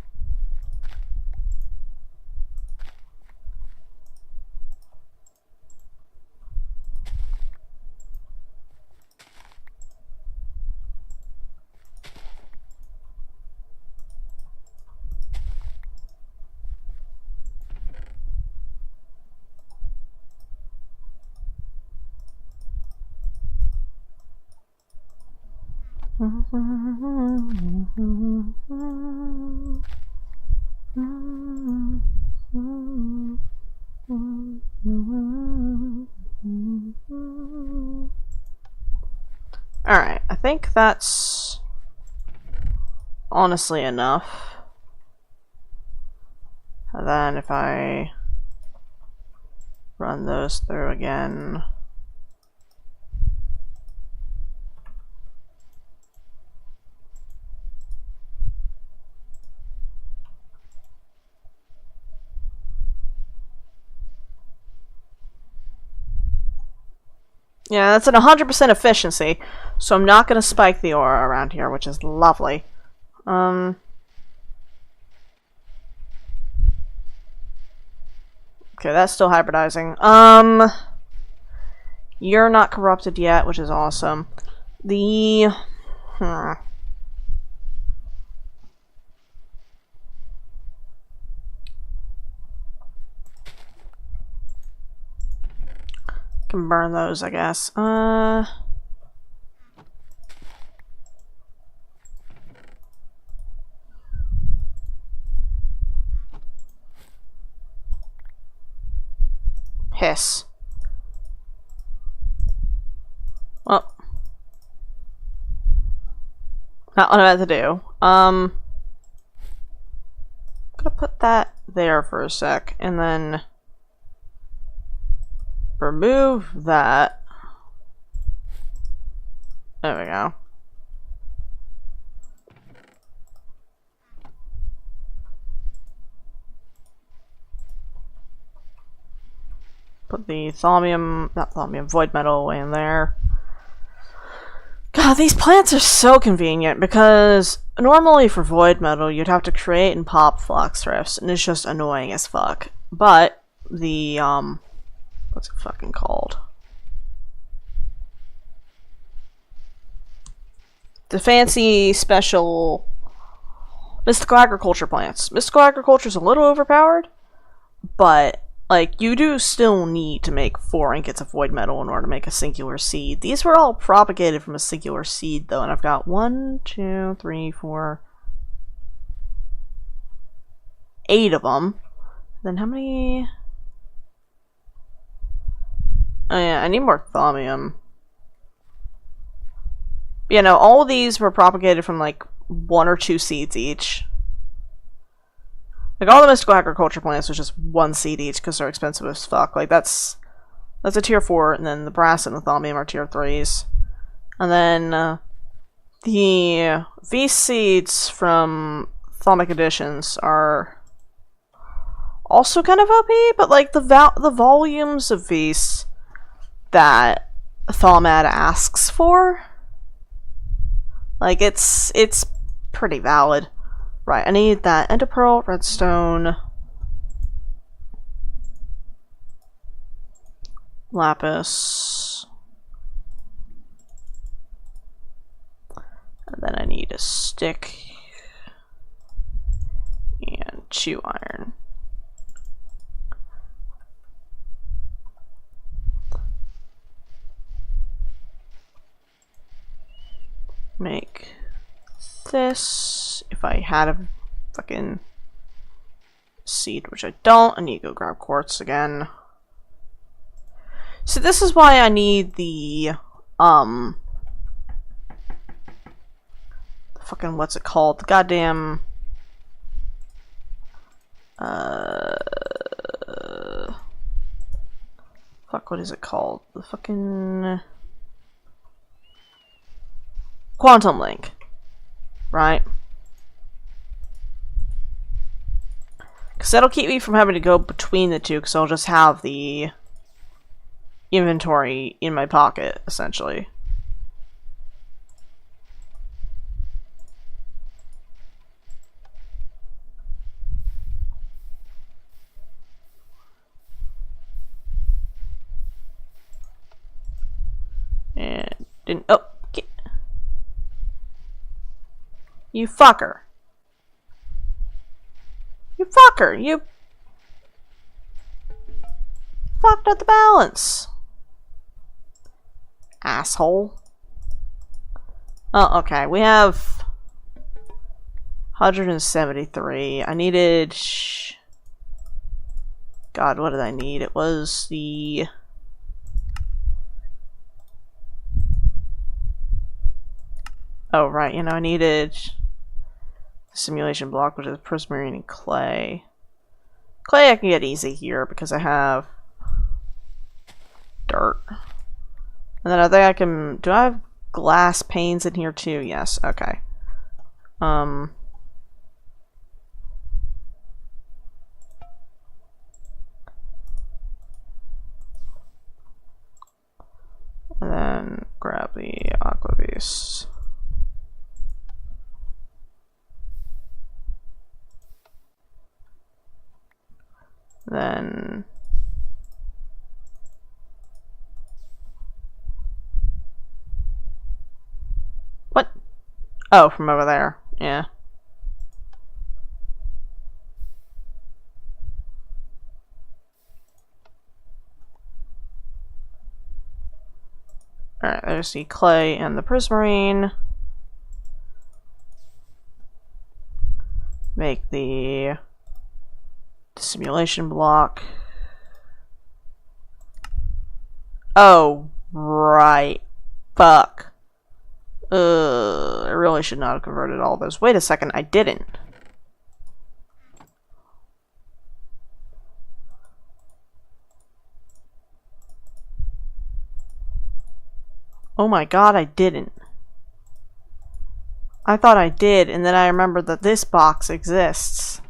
Alright, I think that's honestly enough. And then if I run those through again. Yeah, that's at 100% efficiency, so I'm not going to spike the aura around here, which is lovely. Okay, that's still hybridizing. You're not corrupted yet, which is awesome. The... Can burn those, I guess. Hiss. Well. Not what I'm about to do. I'm gonna put that there for a sec, and then remove that. There we go. Put the thaumium, not thaumium, void metal away in there. God, these plants are so convenient because normally for void metal you'd have to create and pop flux rifts, and it's just annoying as fuck. But the what's it fucking called? The fancy special mystical agriculture plants. Mystical agriculture is a little overpowered, but like you do still need to make 4 ingots of void metal in order to make a singular seed. These were all propagated from a singular seed though, and I've got 1, 2, 3, 4, 8 of them. Then how many? Oh yeah, I need more thaumium. You know, all of these were propagated from like 1 or 2 seeds each. Like all the mystical agriculture plants was just 1 seed each because they're expensive as fuck. Like that's a tier 4, and then the brass and the thaumium are tier 3s. And then the V seeds from Thaumic Editions are also kind of OP, but like the volumes of Vs that Thaumadd asks for, like it's pretty valid. Right, I need that enderpearl, redstone, lapis, and then I need a stick and 2 iron. Make this. If I had a fucking seed, which I don't, I need to go grab quartz again. So this is why I need the fucking, what's it called? The goddamn fuck, what is it called? The fucking quantum link, right? Because that'll keep me from having to go between the two, because I'll just have the inventory in my pocket, essentially. And didn't. Oh, you fucker. You fucker. You fucked up the balance. Asshole. Oh, okay. We have 173. I needed... God, what did I need? It was the... Oh, right. You know, I needed simulation block, which is prismarine and clay. Clay I can get easy here because I have dirt. And then I think I can... Do I have glass panes in here too? Yes. Okay. And then grab the aqua beast. Then what? Oh, from over there. Yeah. Alright, there's the clay and the prismarine. Make the simulation block. Oh, right. Fuck. I really should not have converted all those. Wait a second, I didn't. Oh my god, I didn't. I thought I did, and then I remembered that this box exists.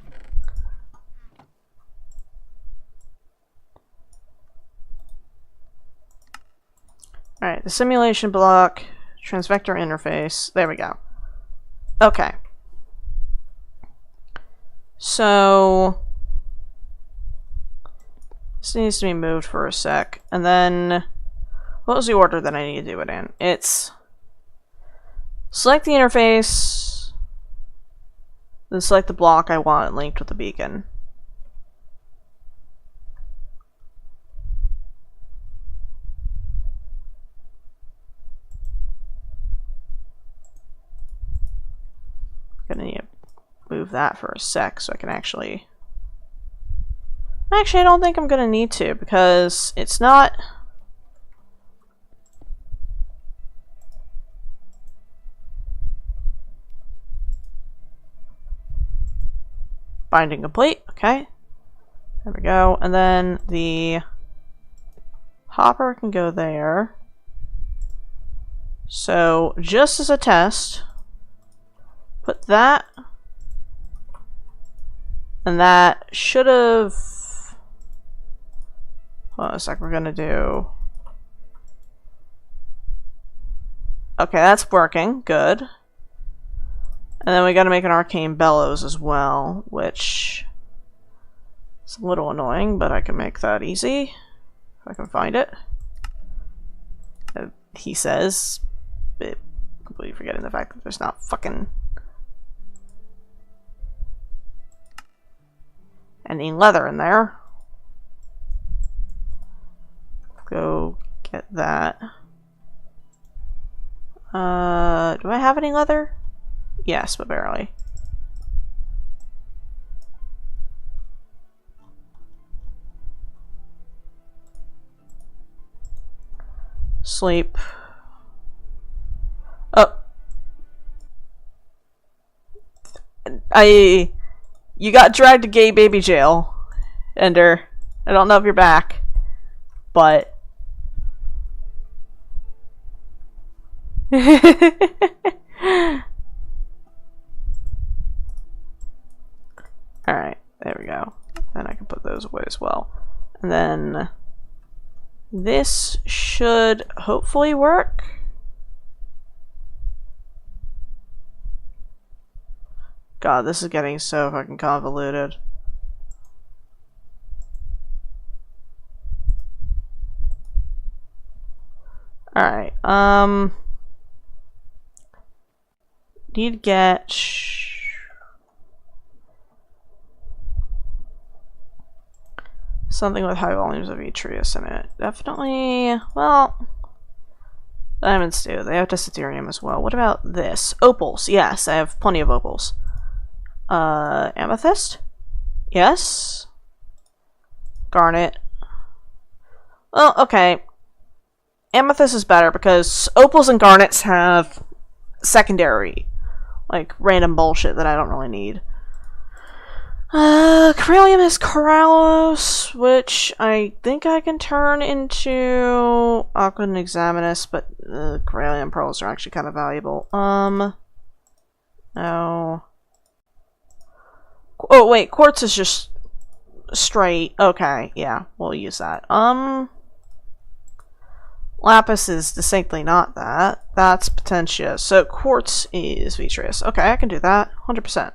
Alright, the simulation block, Transvector interface. There we go. Okay. So this needs to be moved for a sec. And then what was the order that I need to do it in? It's select the interface, then select the block I want linked with the beacon. Gonna need to move that for a sec so I can actually... Actually, I don't think I'm gonna need to because it's not... Binding complete, okay. There we go. And then the hopper can go there. So, just as a test, put that, and that should have... Hold on a sec, we're gonna do... Okay, that's working, good. And then we gotta make an arcane bellows as well, which is a little annoying, but I can make that easy, if I can find it. He says, but completely forgetting the fact that there's not fucking any leather in there. Go get that. Do I have any leather? Yes, but barely. Sleep. Oh. You got dragged to gay baby jail, Ender. I don't know if you're back, but... Alright, there we go. Then I can put those away as well. And then this should hopefully work. God, this is getting so fucking convoluted. Alright, need to get something with high volumes of Atreus in it. Definitely, well, diamonds do. They have Desiterium as well. What about this? Opals. Yes, I have plenty of opals. Amethyst? Yes. Garnet. Well, okay. Amethyst is better because opals and garnets have secondary, like, random bullshit that I don't really need. Corellium is Corallos, which I think I can turn into Aqua and Examinus, but Corellium pearls are actually kind of valuable. No. Oh, wait, quartz is just straight. Okay, yeah, we'll use that. Lapis is distinctly not that. That's Potentia. So quartz is Vitreous. Okay, I can do that. 100%.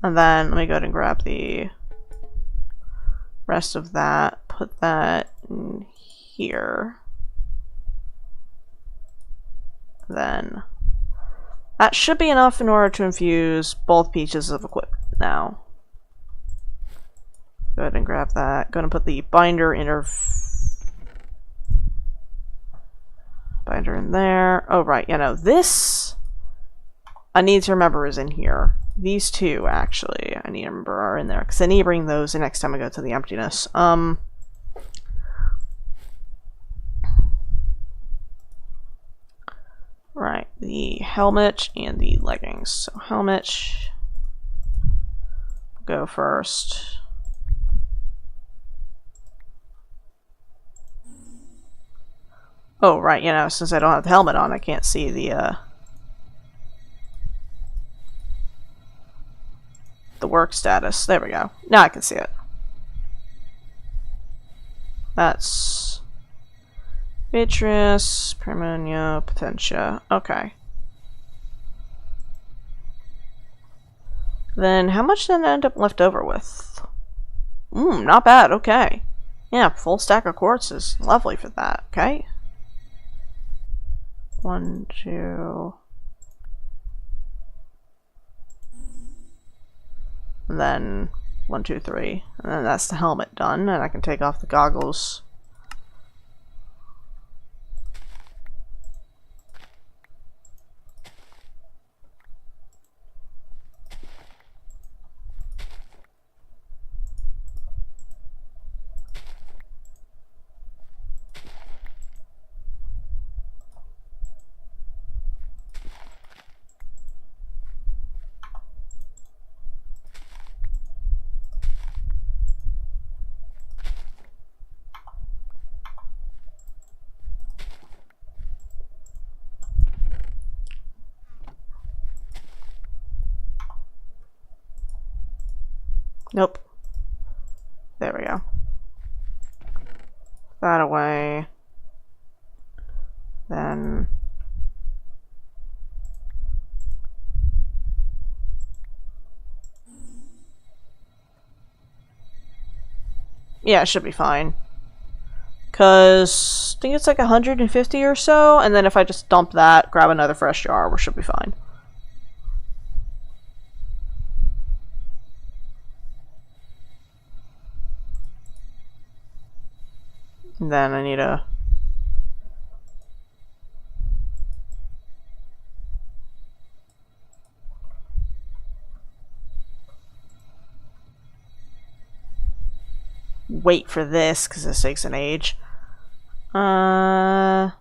And then let me go ahead and grab the rest of that, put that in here. Then that should be enough in order to infuse both pieces of equipment now. Go ahead and grab that. Going to put the binder in there. Oh, right, you know, this I need to remember is in here. These two, actually, I need to remember are in there, because I need to bring those the next time I go to the emptiness. Right, the helmet and the leggings. So helmet, go first. Oh, right, you know, since I don't have the helmet on, I can't see the work status. There we go. Now I can see it. That's Beatrice, Permonia, Potentia. Okay. Then how much did I end up left over with? Not bad. Okay. Yeah, full stack of quartz is lovely for that. Okay. 1, 2. And then 1, 2, 3. And then that's the helmet done, and I can take off the goggles. Nope. There we go. That away. Then... yeah, it should be fine. Because I think it's like 150 or so, and then if I just dump that, grab another fresh jar, we should be fine. And then I need a... wait for this, because this takes an age. Where are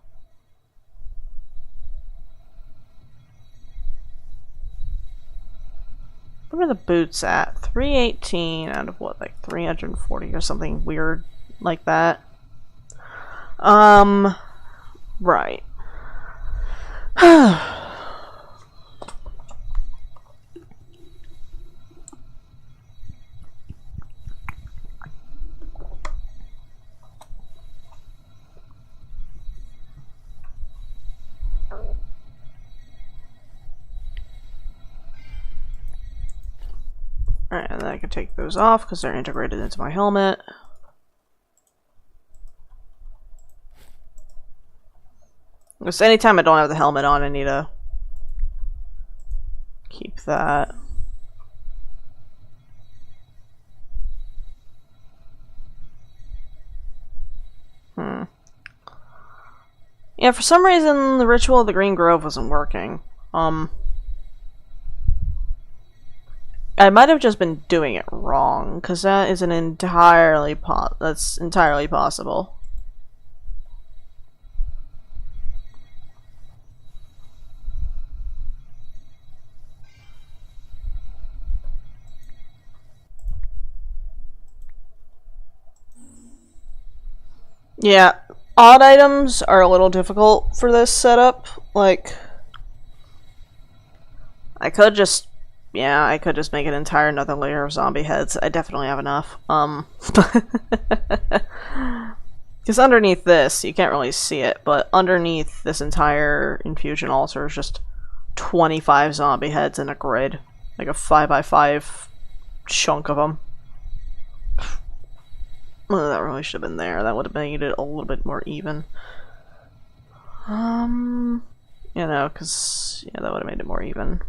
the boots at? 318 out of what, like 340 or something weird like that. Right. Alright, and then I can take those off because they're integrated into my helmet. Because anytime I don't have the helmet on, I need to keep that. Yeah, for some reason the Ritual of the Green Grove wasn't working. I might have just been doing it wrong, because that is an entirely that's entirely possible. Yeah, odd items are a little difficult for this setup. Like, I could just make an entire another layer of zombie heads. I definitely have enough. Because underneath this, you can't really see it, but underneath this entire infusion altar is just 25 zombie heads in a grid. Like a 5x5 chunk of them. Well, that really should have been there. That would have made it a little bit more even. You know, because, yeah, that would have made it more even.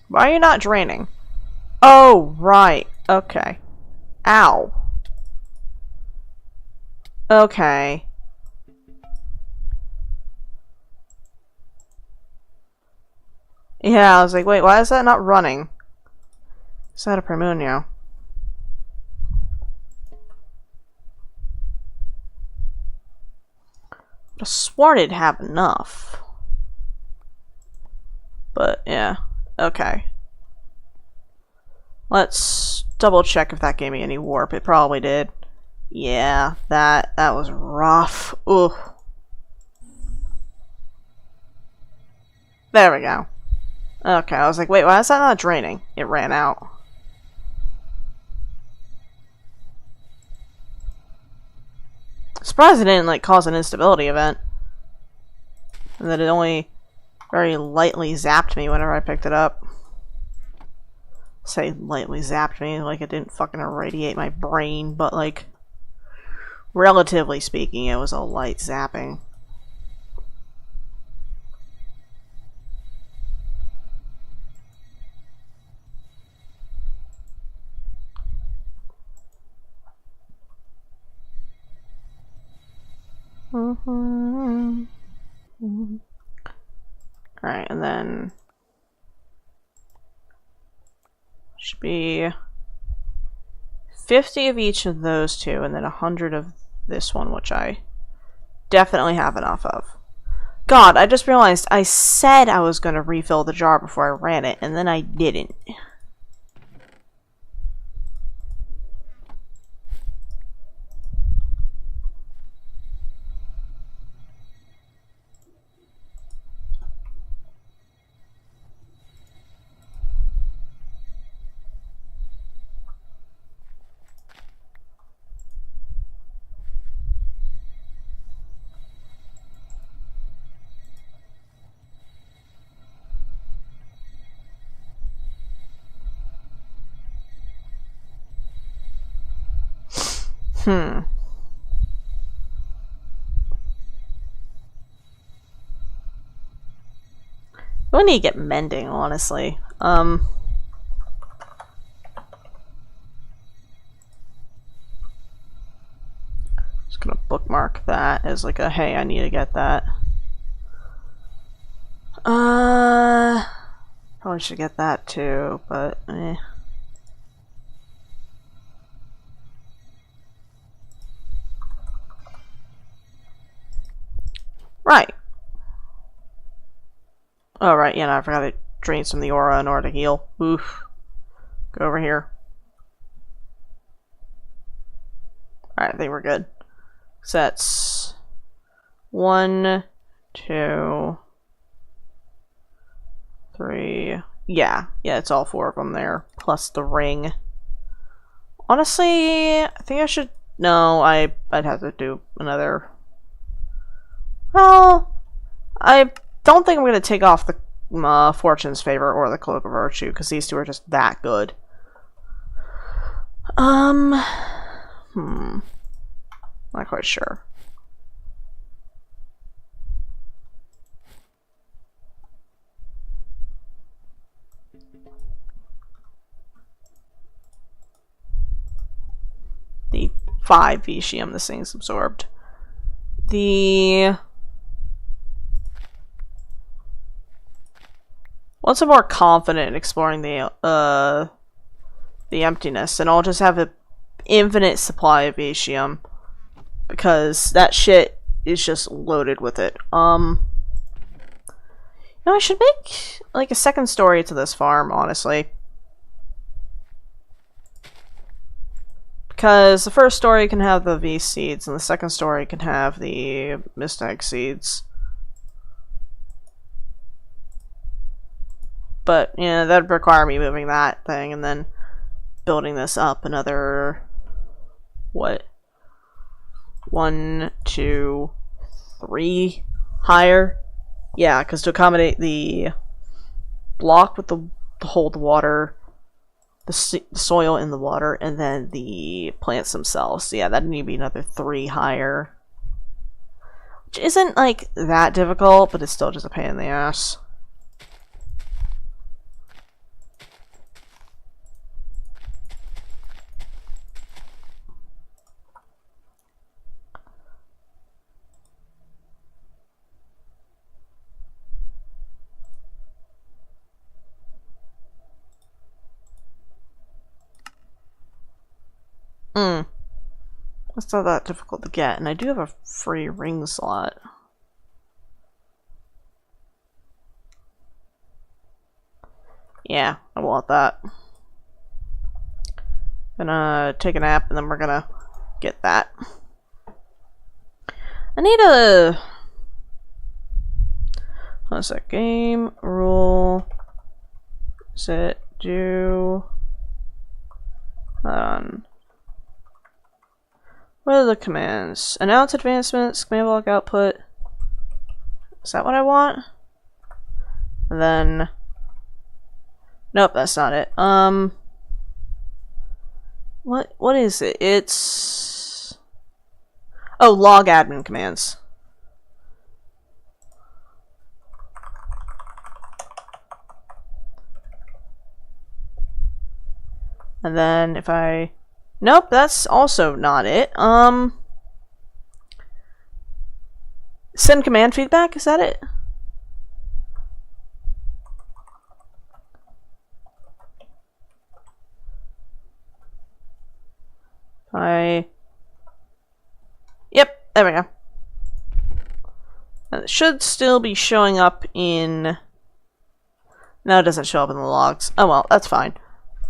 Why are you not draining? Oh, right. Okay. Ow. Okay. Yeah, I was like, wait, why is that not running? Is that a Permunio? I sworn it'd have enough. But, yeah. Okay. Let's double check if that gave me any warp. It probably did. Yeah, that was rough. Ooh. There we go. Okay, I was like, wait, why is that not draining? It ran out. Surprised it didn't, like, cause an instability event. And that it only very lightly zapped me whenever I picked it up. Say lightly zapped me, like it didn't fucking irradiate my brain, but, like, relatively speaking, it was a light zapping. Alright, and then should be 50 of each of those two, and then 100 of this one, which I definitely have enough of. God, I just realized I said I was going to refill the jar before I ran it, and then I didn't. We need to get mending, honestly. Just gonna bookmark that as like a, hey, I need to get that. Probably should get that too, but eh. Right. Oh, right, yeah, no, I forgot it drains from the aura in order to heal. Oof. Go over here. Alright, I think we're good. So that's 1, 2, 3. Yeah, it's all 4 of them there, plus the ring. Honestly, I think I should. No, I'd have to do another. Well, I don't think I'm going to take off the Fortune's Favor or the Cloak of Virtue, because these two are just that good. Not quite sure. The 5 Vitium this thing's absorbed. Once I'm more confident in exploring the emptiness, and I'll just have an infinite supply of Vitium, because that shit is just loaded with it. I should make like a second story to this farm, honestly. Because the first story can have the V seeds, and the second story can have the Mistag seeds. But, yeah, that'd require me moving that thing, and then building this up another, what? 1, 2, 3 higher? Yeah, because to accommodate the block with the hold water, the soil in the water, and then the plants themselves. So yeah, that'd need to be another 3 higher. Which isn't, like, that difficult, but it's still just a pain in the ass. It's not that difficult to get, and I do have a free ring slot. Yeah, I want that. Gonna take a nap and then we're gonna get that. I need a... What's that? Game rule. Set do... Hold on. What are the commands? Announce advancements, command block output. Is that what I want? And then... Nope, that's not it. What is it? It's... Oh, log admin commands. And then if I... Nope, that's also not it. Send command feedback, is that it? Yep, there we go. And it should still be showing up in... No, it doesn't show up in the logs. Oh well, that's fine.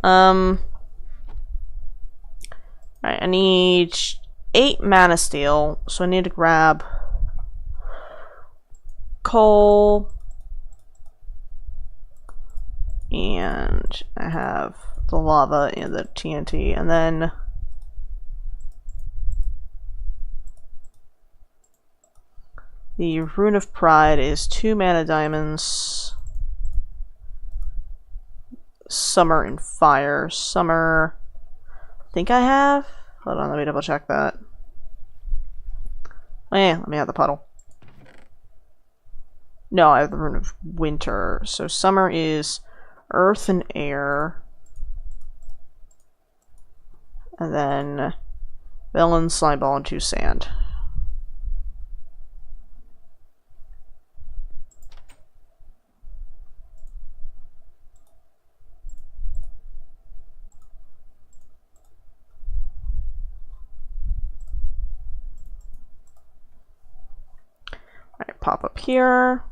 Alright, I need 8 mana steel, so I need to grab coal, and I have the lava and the TNT, and then the Rune of Pride is 2 mana diamonds. Summer and Fire. Summer, I think I have. Hold on, let me double check that. Oh yeah, let me have the puddle. No, I have the Rune of Winter. So Summer is Earth and Air. And then Melon, Slime Ball, and 2 Sand. Alright, pop up here.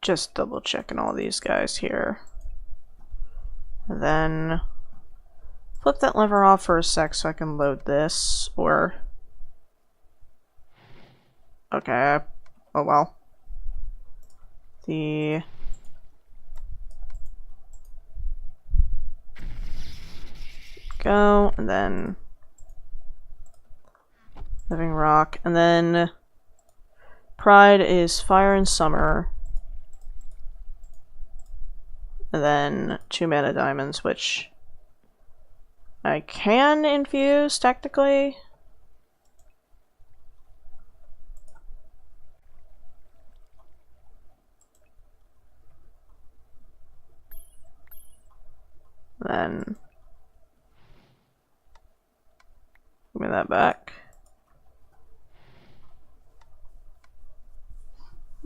Just double checking all these guys here. And then flip that lever off for a sec so I can load this, or... Okay, oh well. The... Go, and then... Living Rock, and then... Pride is Fire and Summer. And then 2 mana diamonds, which I can infuse, technically. Then give me that back.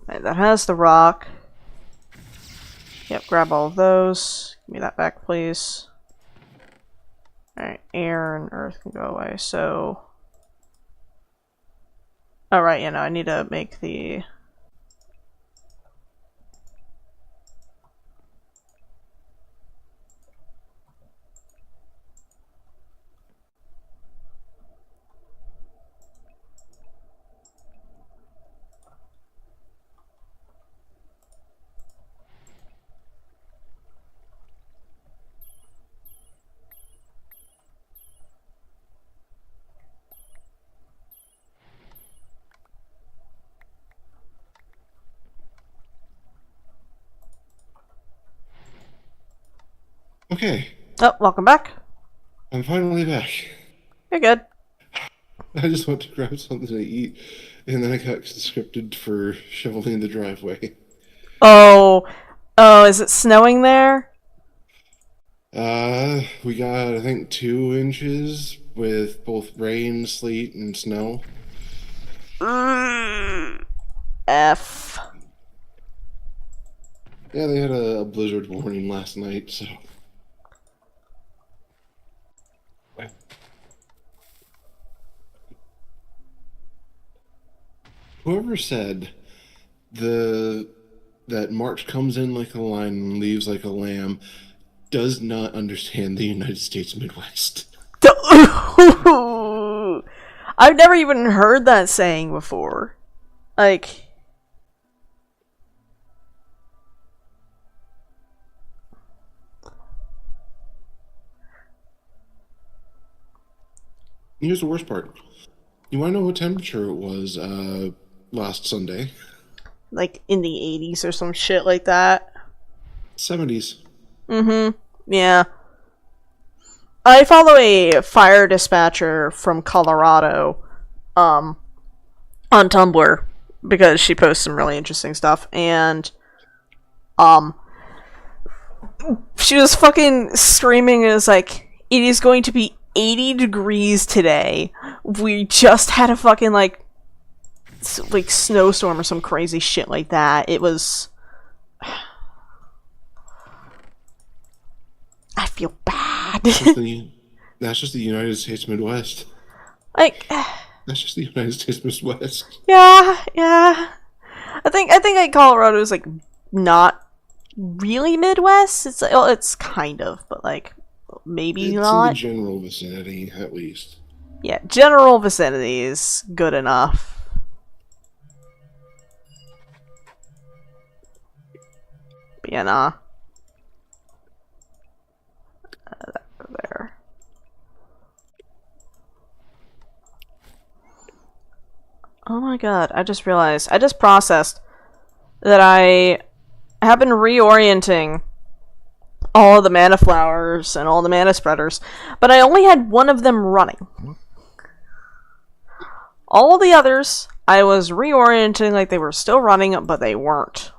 Right, that has the rock. Yep, grab all of those. Give me that back, please. Alright, air and earth can go away, so... Alright, you know, I need to make the... Okay. Oh, welcome back. I'm finally back. You're good. I just went to grab something to eat, and then I got conscripted for shoveling the driveway. Oh, is it snowing there? We got, I think, 2 inches, with both rain, sleet, and snow. F. Yeah, they had a blizzard warning last night, so. Whoever said that March comes in like a lion and leaves like a lamb does not understand the United States Midwest. I've never even heard that saying before. Like, here's the worst part. You want to know what temperature it was last Sunday? like in the 80s or some shit like that. 70s. Yeah. I follow a fire dispatcher from Colorado on Tumblr because she posts some really interesting stuff, and she was fucking screaming. It was like, it is going to be 80 degrees today. We just had a fucking like snowstorm or some crazy shit like that. It was, I feel bad. That's just the United States Midwest. Like, That's just the United States Midwest. yeah. I think like Colorado is like not really Midwest. It's kind of, but like maybe It's not. in the general vicinity, at least. Yeah, general vicinity is good enough. But yeah, nah. There. Oh my god, I just realized, I just processed that I have been reorienting all of the mana flowers and all the mana spreaders, but I only had one of them running. All the others, I was reorienting like they were still running, but they weren't.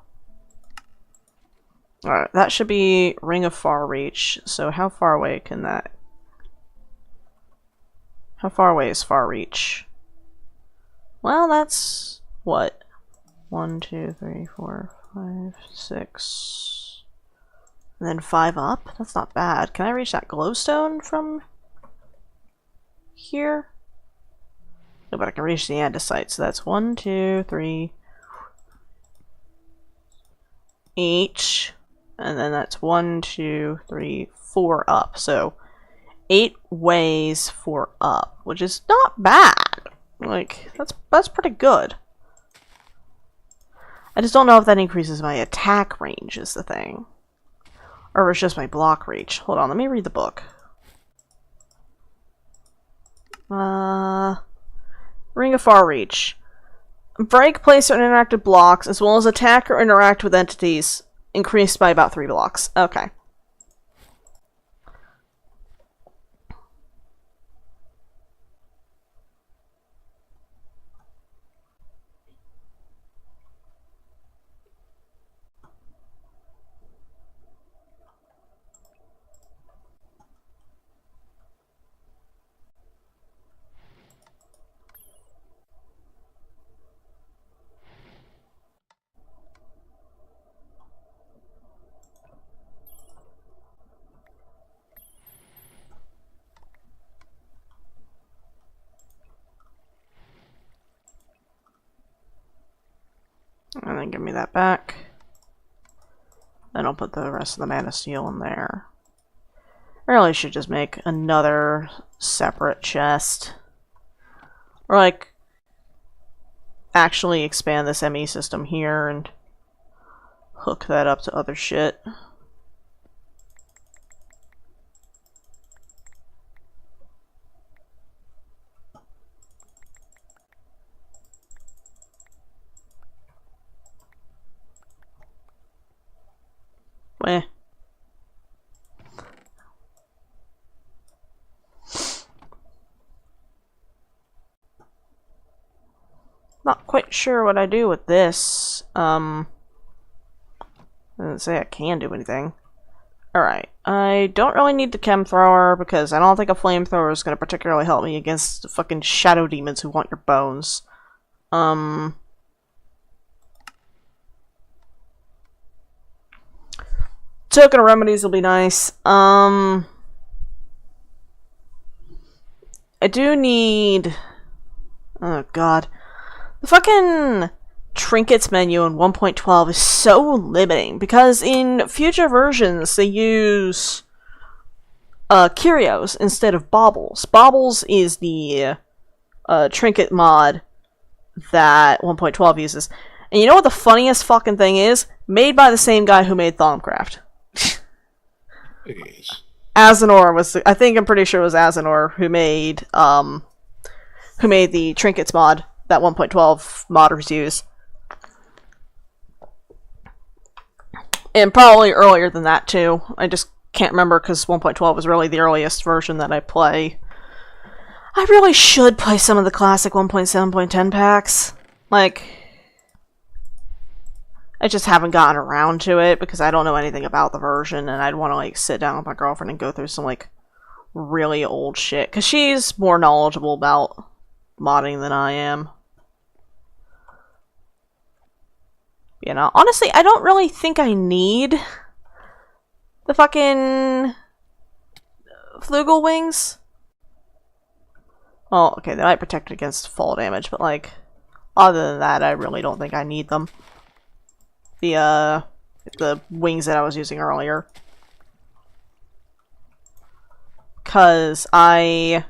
Alright, that should be Ring of Far Reach. So how far away can that... How far away is Far Reach? Well, that's... what? 1, 2, 3, 4, 5, 6... And then 5 up? That's not bad. Can I reach that glowstone from... here? No, but I can reach the andesite, so that's 1, 2, 3... each. And then that's 1, 2, 3, 4 up. So 8 ways for up, which is not bad. Like, that's pretty good. I just don't know if that increases my attack range is the thing. Or if it's just my block reach. Hold on, let me read the book. Ring of Far Reach. Break, place, or interactive blocks, as well as attack or interact with entities, increased by about 3 blocks. Okay. And then give me that back. Then I'll put the rest of the mana steel in there. I really should just make another separate chest. Or like actually expand this ME system here and hook that up to other shit. Meh. Not quite sure what I do with this. Doesn't say I can do anything. Alright, I don't really need the chem thrower because I don't think a flamethrower is going to particularly help me against the fucking shadow demons who want your bones. Token of remedies will be nice. I do need... Oh god. The fucking trinkets menu in 1.12 is so limiting because in future versions they use curios instead of baubles. Baubles is the trinket mod that 1.12 uses. And you know what the funniest fucking thing is? Made by the same guy who made Thaumcraft. Azenor was, I'm pretty sure it was Azenor who made the trinkets mod that 1.12 modders use. And probably earlier than that too. I just can't remember because 1.12 was really the earliest version that I play. I really should play some of the classic 1.7.10 packs. Like, I just haven't gotten around to it because I don't know anything about the version, and I'd want to, like, sit down with my girlfriend and go through some, like, really old shit. Because she's more knowledgeable about modding than I am. You know, honestly, I don't really think I need the fucking flugel wings. Oh, okay, they might protect against fall damage, but, like, other than that, I really don't think I need them. The wings that I was using earlier. Because I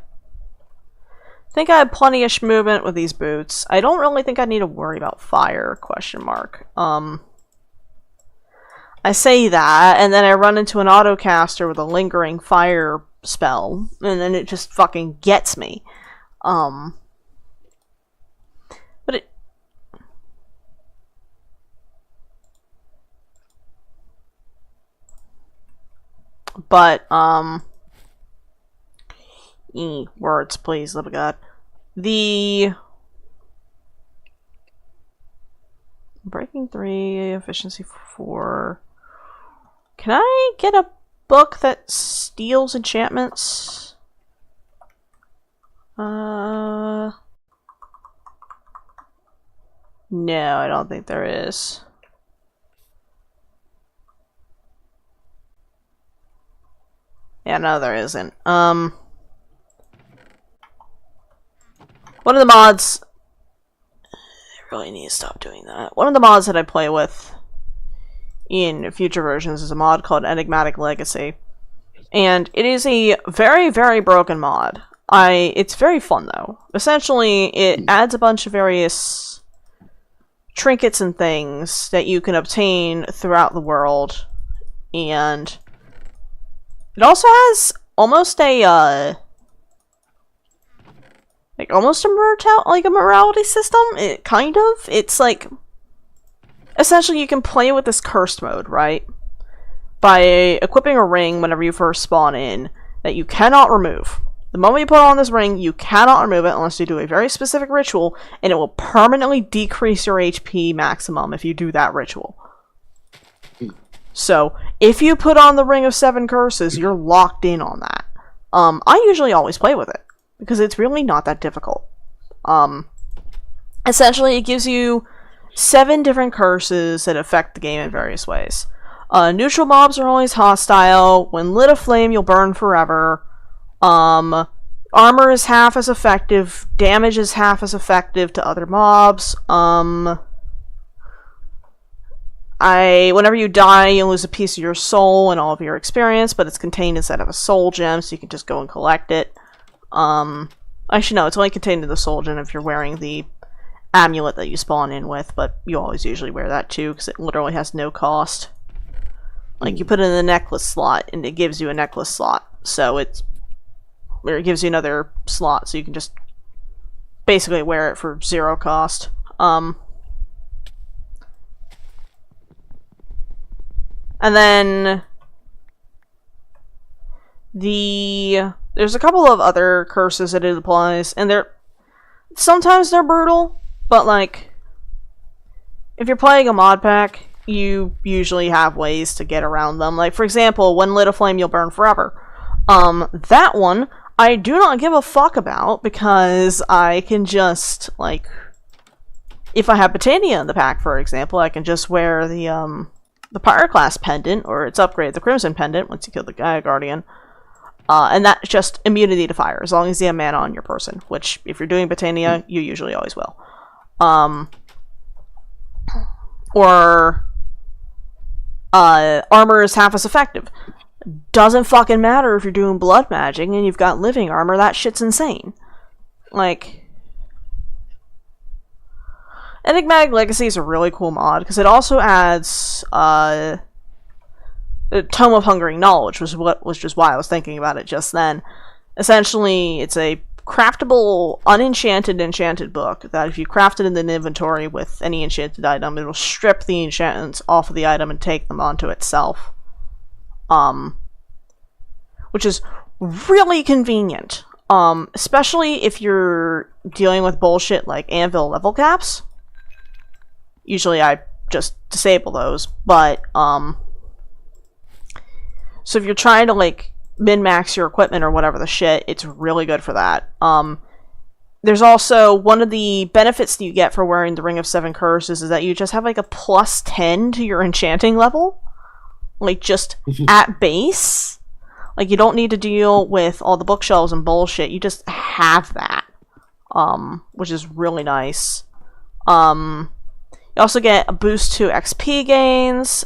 think I have plenty-ish movement with these boots. I don't really think I need to worry about fire, question mark. I say that, and then I run into an autocaster with a lingering fire spell, and then it just fucking gets me. But it... words, please, little god. The... Breaking 3, efficiency 4... Can I get a book that steals enchantments? No, I don't think there is. Yeah, no, there isn't. One of the mods... I really need to stop doing that. One of the mods that I play with in future versions is a mod called Enigmatic Legacy. And it is a very, very broken mod. It's very fun, though. Essentially, it adds a bunch of various trinkets and things that you can obtain throughout the world. And it also has almost a, almost a morality system. It kind of. It's like, essentially you can play with this cursed mode, right? By equipping a ring whenever you first spawn in that you cannot remove. The moment you put on this ring, you cannot remove it unless you do a very specific ritual, and it will permanently decrease your HP maximum if you do that ritual. So, if you put on the Ring of 7 Curses, you're locked in on that. I usually always play with it, because it's really not that difficult. Essentially, it gives you 7 different curses that affect the game in various ways. Neutral mobs are always hostile. When lit aflame, you'll burn forever. Armor is half as effective. Damage is half as effective to other mobs. Whenever you die, you lose a piece of your soul and all of your experience, but it's contained inside of a soul gem, so you can just go and collect it. Actually, no, it's only contained in the soul gem if you're wearing the amulet that you spawn in with, but you always usually wear that too, because it literally has no cost. Like, you put it in the necklace slot, and it gives you a necklace slot, so it gives you another slot, so you can just basically wear it for 0 cost. And then there's a couple of other curses that it applies, and sometimes they're brutal, but like, if you're playing a mod pack, you usually have ways to get around them. Like, for example, when lit a flame, you'll burn forever. That one, I do not give a fuck about, because I can just, like, if I have Britannia in the pack, for example, I can just wear the Pyroclast pendant, or its upgrade, the Crimson pendant, once you kill the Gaia Guardian. And that's just immunity to fire, as long as you have mana on your person, which, if you're doing Britannia, you usually always will. Or armor is half as effective. Doesn't fucking matter if you're doing blood magic and you've got living armor, that shit's insane. Like, Enigmatic Legacy is a really cool mod, because it also adds the Tome of Hungering Knowledge, which was why I was thinking about it just then. Essentially, it's a craftable, enchanted book that if you craft it in the inventory with any enchanted item, it will strip the enchantments off of the item and take them onto itself. Which is really convenient. Especially if you're dealing with bullshit like anvil level caps. Usually I just disable those, but, so if you're trying to, like, min-max your equipment or whatever the shit, it's really good for that. There's also, one of the benefits that you get for wearing the Ring of Seven Curses is that you just have, like, a plus 10 to your enchanting level. Like, just at base. Like, you don't need to deal with all the bookshelves and bullshit. You just have that. Which is really nice. You also get a boost to XP gains.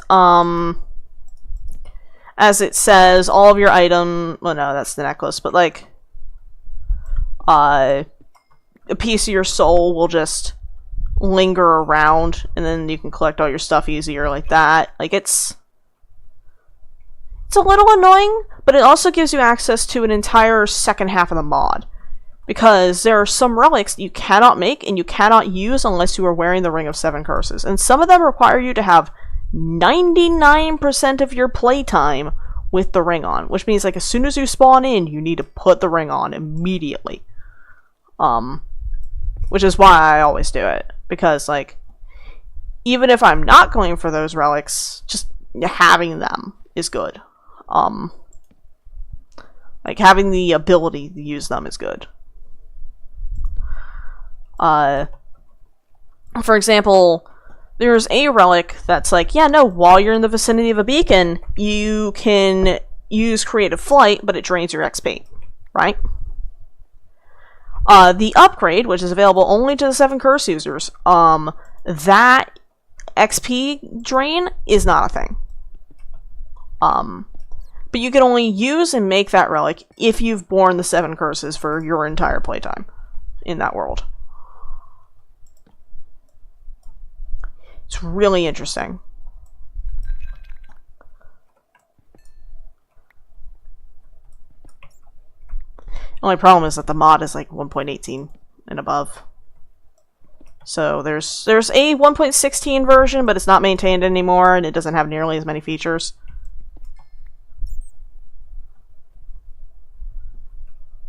As it says, all of your item... Well, no, that's the necklace, but, like... a piece of your soul will just linger around, and then you can collect all your stuff easier like that. Like, it's a little annoying, but it also gives you access to an entire second half of the mod. Because there are some relics that you cannot make and you cannot use unless you are wearing the Ring of Seven Curses. And some of them require you to have 99% of your playtime with the ring on. Which means, like, as soon as you spawn in, you need to put the ring on immediately. Which is why I always do it. Because, like, even if I'm not going for those relics, just having them is good. Like, having the ability to use them is good. For example, there's a relic that's like, yeah, no, while you're in the vicinity of a beacon, you can use Creative Flight, but it drains your XP, right? The upgrade, which is available only to the 7 curse users, that XP drain is not a thing. But you can only use and make that relic if you've borne the 7 curses for your entire playtime in that world. It's really interesting. The only problem is that the mod is like 1.18 and above. So there's a 1.16 version, but it's not maintained anymore, and it doesn't have nearly as many features.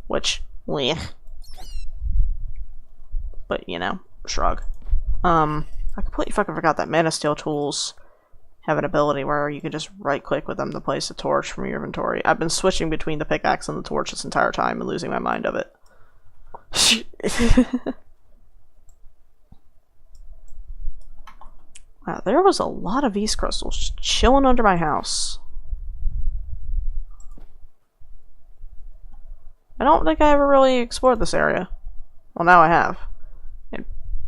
Which, bleh. But, you know, shrug. I completely fucking forgot that Mana Steel tools have an ability where you can just right-click with them to place a torch from your inventory. I've been switching between the pickaxe and the torch this entire time and losing my mind of it. Wow, there was a lot of East crystals just chilling under my house. I don't think I ever really explored this area. Well, now I have. It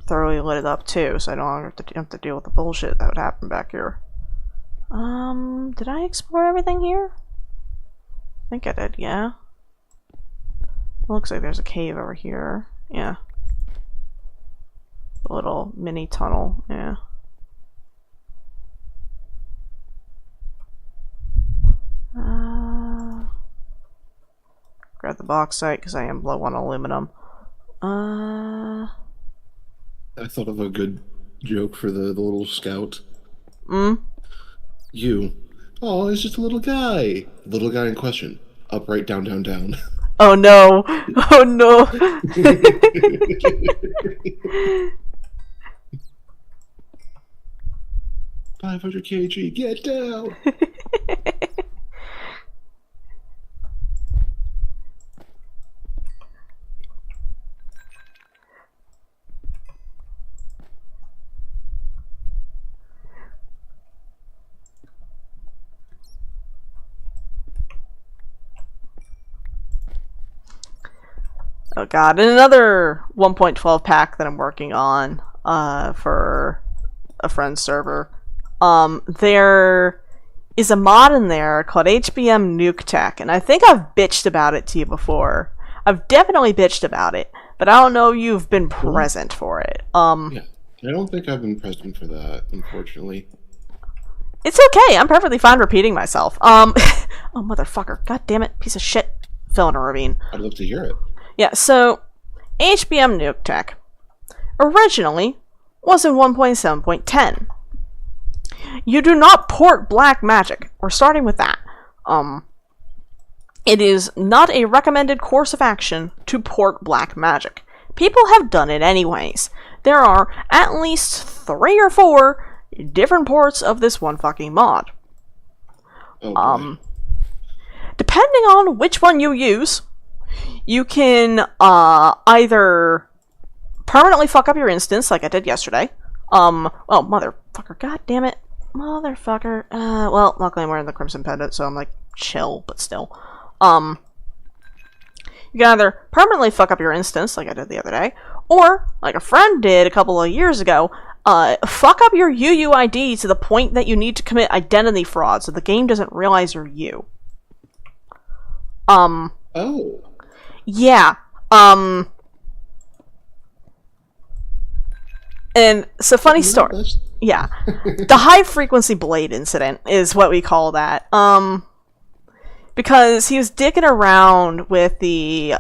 thoroughly lit it up too, so I don't have to deal with the bullshit that would happen back here. Did I explore everything here? I think I did, yeah. It looks like there's a cave over here. Yeah. A little mini tunnel, yeah. Grab the bauxite because I am low on aluminum. I thought of a good joke for the little scout. You. Oh, it's just a little guy. Little guy in question. Upright, down, down, down. Oh no! Oh no! 500 kg, get down! Oh god, and another 1.12 pack that I'm working on for a friend's server. There is a mod in there called HBM Nuke Tech, and I think I've bitched about it to you before. I've definitely bitched about it, but I don't know you've been present for it. Yeah, I don't think I've been present for that, unfortunately. It's okay, I'm perfectly fine repeating myself. Oh, motherfucker, god damn it, piece of shit. Fill in a ravine. I'd love to hear it. Yeah, so HBM Nuke Tech originally was in 1.7.10. You do not port black magic. We're starting with that. It is not a recommended course of action to port black magic. People have done it anyways. There are at least 3 or 4 different ports of this one fucking mod. Oh, depending on which one you use, you can either permanently fuck up your instance, like I did yesterday. Oh, motherfucker, god damn it. Motherfucker. Well, luckily I'm wearing the Crimson Pendant, so I'm like, chill, but still. You can either permanently fuck up your instance, like I did the other day, or, like a friend did a couple of years ago, fuck up your UUID to the point that you need to commit identity fraud, so the game doesn't realize you're you. Oh. Yeah. And so funny story. Yeah. The high frequency blade incident is what we call that. Because he was dicking around with the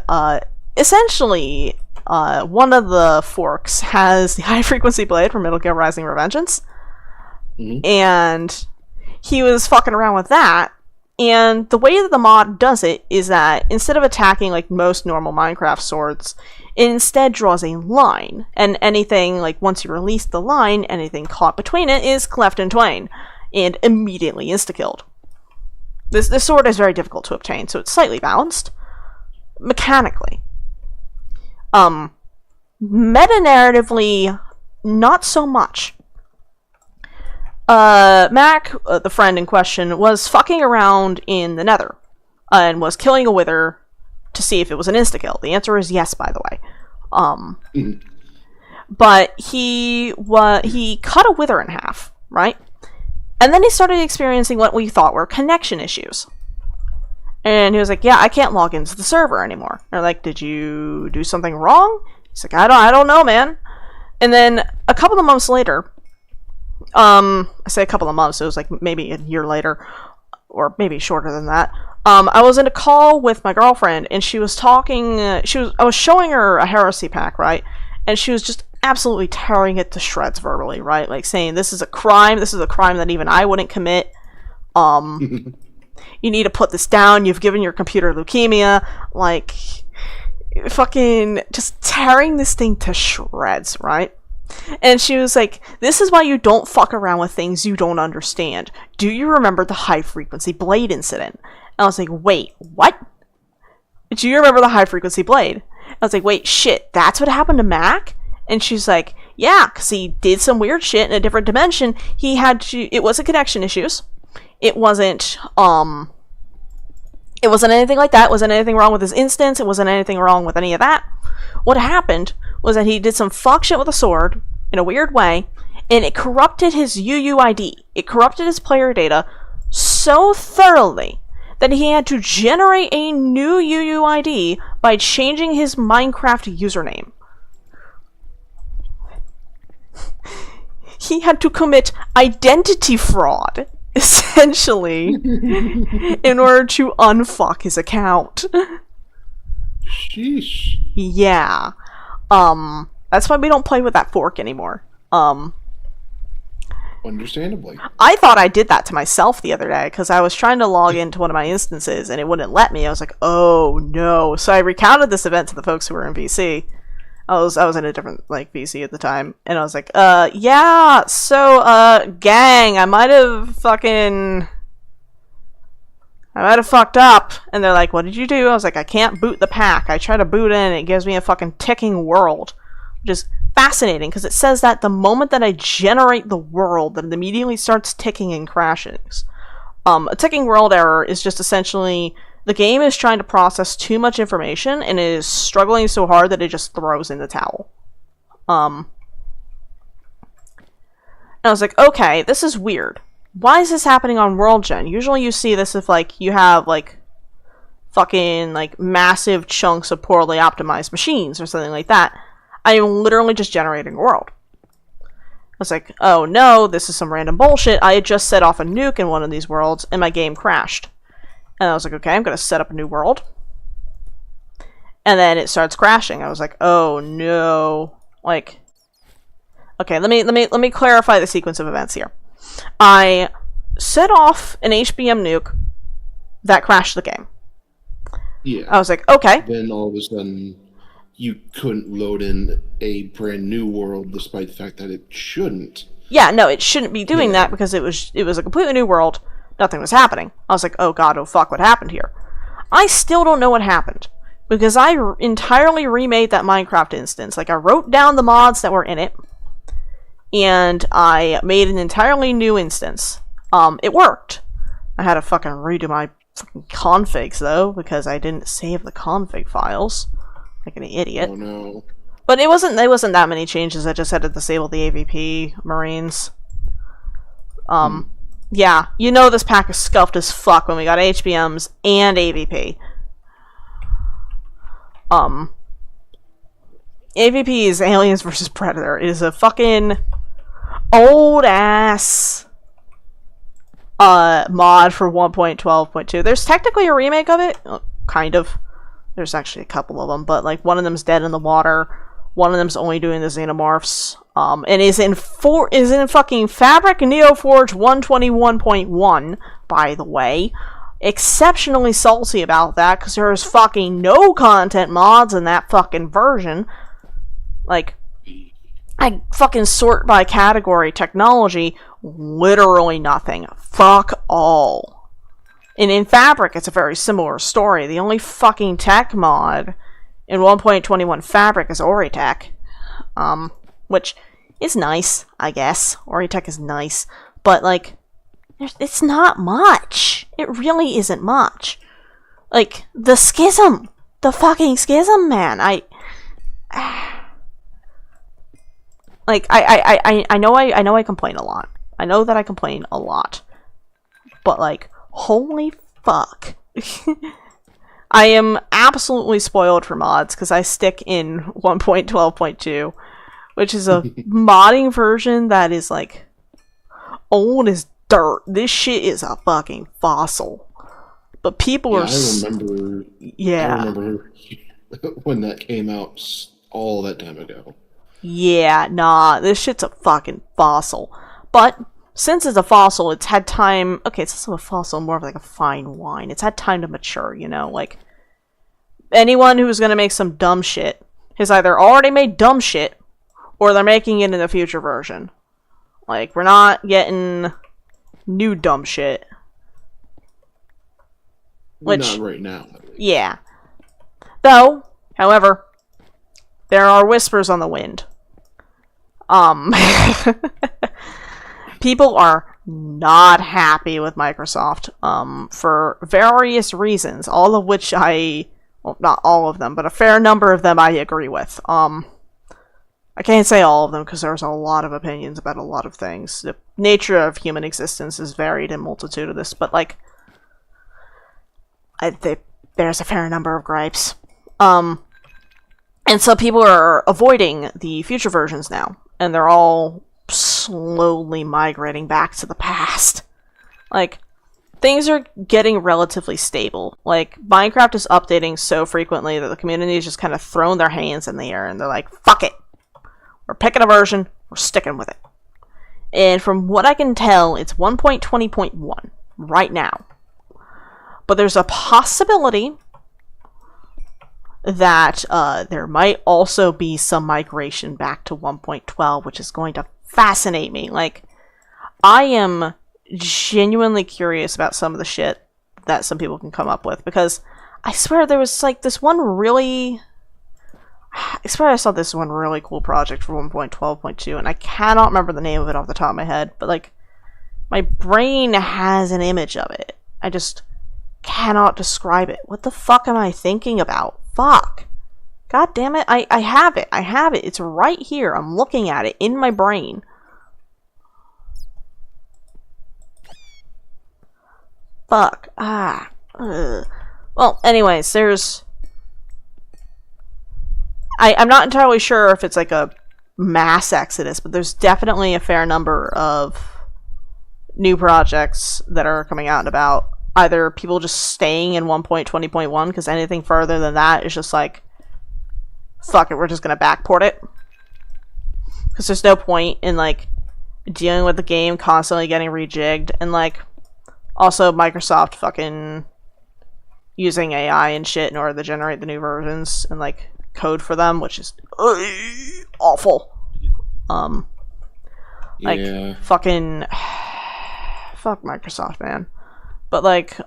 essentially one of the forks has the high frequency blade from Metal Gear Rising: Revengeance. Mm-hmm. And he was fucking around with that. And the way that the mod does it is that instead of attacking like most normal Minecraft swords, it instead draws a line. And anything, like once you release the line, anything caught between it is cleft in twain and immediately insta-killed. This sword is very difficult to obtain, so it's slightly balanced. Mechanically. Meta-narratively, not so much. Mac, the friend in question, was fucking around in the Nether and was killing a wither to see if it was an insta-kill. The answer is yes, by the way. But he cut a wither in half, right? And then he started experiencing what we thought were connection issues. And he was like, yeah, I can't log into the server anymore. And they're like, did you do something wrong? He's like, I don't know, man. And then a couple of months later, I say a couple of months, it was like maybe a year later, or maybe shorter than that. I was in a call with my girlfriend, and she was talking, I was showing her a Heresy pack, right? And she was just absolutely tearing it to shreds verbally, right? Like saying, this is a crime that even I wouldn't commit. You need to put this down, you've given your computer leukemia, like, fucking just tearing this thing to shreds, right? And she was like, this is why you don't fuck around with things you don't understand. Do you remember the high frequency blade incident? And I was like, wait, what? Do you remember the high frequency blade? I was like, wait, shit, that's what happened to Mac? And she's like, yeah, because he did some weird shit in a different dimension. It wasn't connection issues. It wasn't anything like that. It wasn't anything wrong with his instance. It wasn't anything wrong with any of that. What happened was that he did some fuck shit with a sword in a weird way, and it corrupted his UUID. It corrupted his player data so thoroughly that he had to generate a new UUID by changing his Minecraft username. He had to commit identity fraud, essentially, in order to unfuck his account. Sheesh. Yeah. That's why we don't play with that fork anymore. Understandably. I thought I did that to myself the other day, because I was trying to log into one of my instances, and it wouldn't let me. I was like, oh no. So I recounted this event to the folks who were in VC. I was in a different, like, VC at the time, and I was like, yeah, so, gang, I might have fucked up. And they're like, what did you do? I was like, I can't boot the pack. I try to boot in, and it gives me a fucking ticking world. Which is fascinating, because it says that the moment that I generate the world, that it immediately starts ticking and crashing. A ticking world error is just essentially the game is trying to process too much information and is struggling so hard that it just throws in the towel. And I was like, okay, this is weird. Why is this happening on World Gen? Usually you see this if, like, you have, like, fucking, like, massive chunks of poorly optimized machines or something like that. I am literally just generating a world. I was like, oh no, this is some random bullshit. I had just set off a nuke in one of these worlds, and my game crashed. And I was like, okay, I'm going to set up a new world. And then it starts crashing. I was like, oh no. Like, okay, let me clarify the sequence of events here. I set off an HBM nuke that crashed the game. Yeah. I was like, okay. Then all of a sudden, you couldn't load in a brand new world, despite the fact that it shouldn't. Yeah, no, it shouldn't be doing that because it was a completely new world. Nothing was happening. I was like, oh god, oh fuck, what happened here? I still don't know what happened. Because I entirely remade that Minecraft instance. Like, I wrote down the mods that were in it. And I made an entirely new instance. It worked. I had to fucking redo my fucking configs, though, because I didn't save the config files. Like an idiot. Oh no. But it wasn't that many changes. I just had to disable the AVP Marines. Yeah, you know this pack is scuffed as fuck when we got HBMs and AVP. AVP is Aliens vs. Predator. It is a fucking old ass mod for 1.12.2. There's technically a remake of it, kind of. There's actually a couple of them, but like one of them's dead in the water. One of them's only doing the xenomorphs. And is in fucking Fabric Neoforge 121.1, by the way. Exceptionally salty about that, because there's fucking no content mods in that fucking version. Like, I fucking sort by category technology, literally nothing. Fuck all. And in Fabric, it's a very similar story. The only fucking tech mod in 1.21 Fabric is Oritech. Which is nice, I guess. Oritech is nice. But, like, it's not much. It really isn't much. Like, the Schism. The fucking Schism, man. I know I complain a lot. I know that I complain a lot. But, like, holy fuck. I am absolutely spoiled for mods, because I stick in 1.12.2, which is a modding version that is, like, old as dirt. This shit is a fucking fossil. But people are... I remember when that came out all that time ago. Yeah, nah, this shit's a fucking fossil. But since it's a fossil, it's had time... Okay, it's also a fossil, more of like a fine wine. It's had time to mature, you know? Like, anyone who's gonna make some dumb shit has either already made dumb shit, or they're making it in the future version. Like, we're not getting new dumb shit. Which, not right now. Yeah. Though, however, there are whispers on the wind. People are not happy with Microsoft, for various reasons, all of which well, not all of them, but a fair number of them I agree with. I can't say all of them, because there's a lot of opinions about a lot of things. The nature of human existence is varied in multitude of this, but, like, there's a fair number of gripes. And so people are avoiding the future versions now, and they're all slowly migrating back to the past. Like, things are getting relatively stable. Like, Minecraft is updating so frequently that the community is just kind of throwing their hands in the air, and they're like, fuck it! We're picking a version, we're sticking with it. And from what I can tell, it's 1.20.1 right now. But there's a possibility that there might also be some migration back to 1.12, which is going to fascinate me. Like, I am genuinely curious about some of the shit that some people can come up with, because I swear there was like this one really... I swear I saw this one really cool project for 1.12.2, and I cannot remember the name of it off the top of my head, but like, my brain has an image of it. I just cannot describe it. What the fuck am I thinking about? Fuck. God damn it. I have it. I have it. It's right here. I'm looking at it in my brain. Fuck. Ugh. Well, anyways, there's... I'm not entirely sure if it's like a mass exodus, but there's definitely a fair number of new projects that are coming out and about. Either people just staying in 1.20.1, because anything further than that is just like, fuck it, we're just gonna backport it. Because there's no point in like dealing with the game constantly getting rejigged, and like also Microsoft fucking using AI and shit in order to generate the new versions and like code for them, which is awful. Like Yeah. fucking fuck Microsoft, man. But like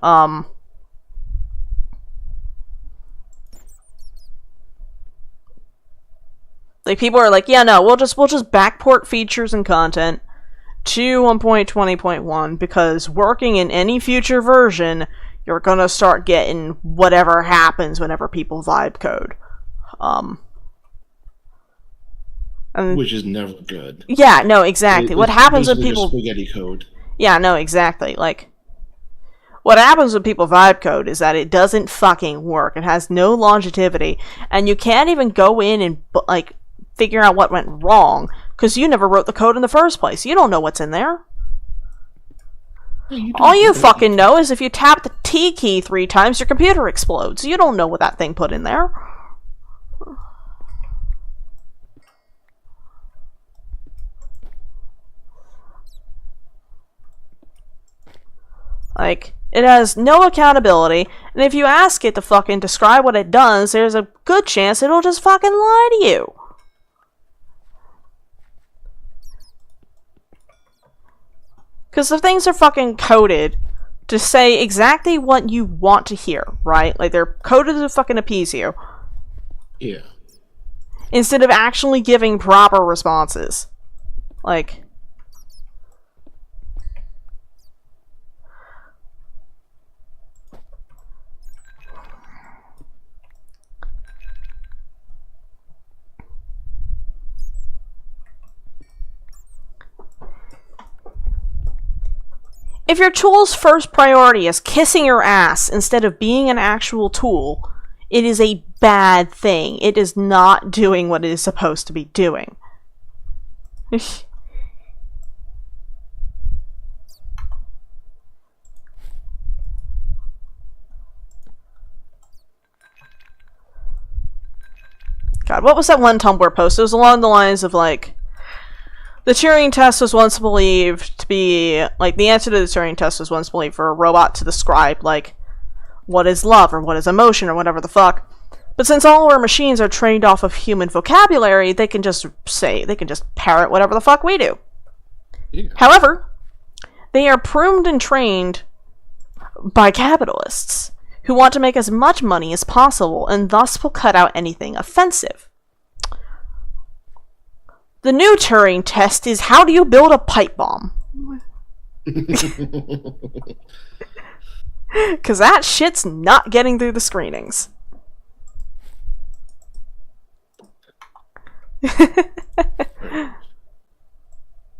like people are like, yeah, no, we'll just backport features and content to 1.20.1 because working in any future version, you're gonna start getting whatever happens whenever people vibe code. And Which is never good. yeah, no, exactly. What happens when basically people... just spaghetti code. Yeah, no, exactly. Like, what happens when people vibe code is that it doesn't fucking work. It has no longevity, and you can't even go in and like figure out what went wrong because you never wrote the code in the first place. You don't know what's in there. All you fucking know is if you tap the T key 3 times, your computer explodes. You don't know what that thing put in there. Like, it has no accountability, and if you ask it to fucking describe what it does, there's a good chance it'll just fucking lie to you. Because the things are fucking coded to say exactly what you want to hear, right? Like, they're coded to fucking appease you. Yeah. Instead of actually giving proper responses. Like... If your tool's first priority is kissing your ass instead of being an actual tool, it is a bad thing. It is not doing what it is supposed to be doing. God, what was that one Tumblr post? It was along the lines of like, the Turing test was once believed to be, like, the answer to the Turing test was once believed for a robot to describe, like, what is love or what is emotion or whatever the fuck. But since all our machines are trained off of human vocabulary, they can just parrot whatever the fuck we do. Yeah. However, they are pruned and trained by capitalists who want to make as much money as possible and thus will cut out anything offensive. The new Turing test is how do you build a pipe bomb? Because that shit's not getting through the screenings.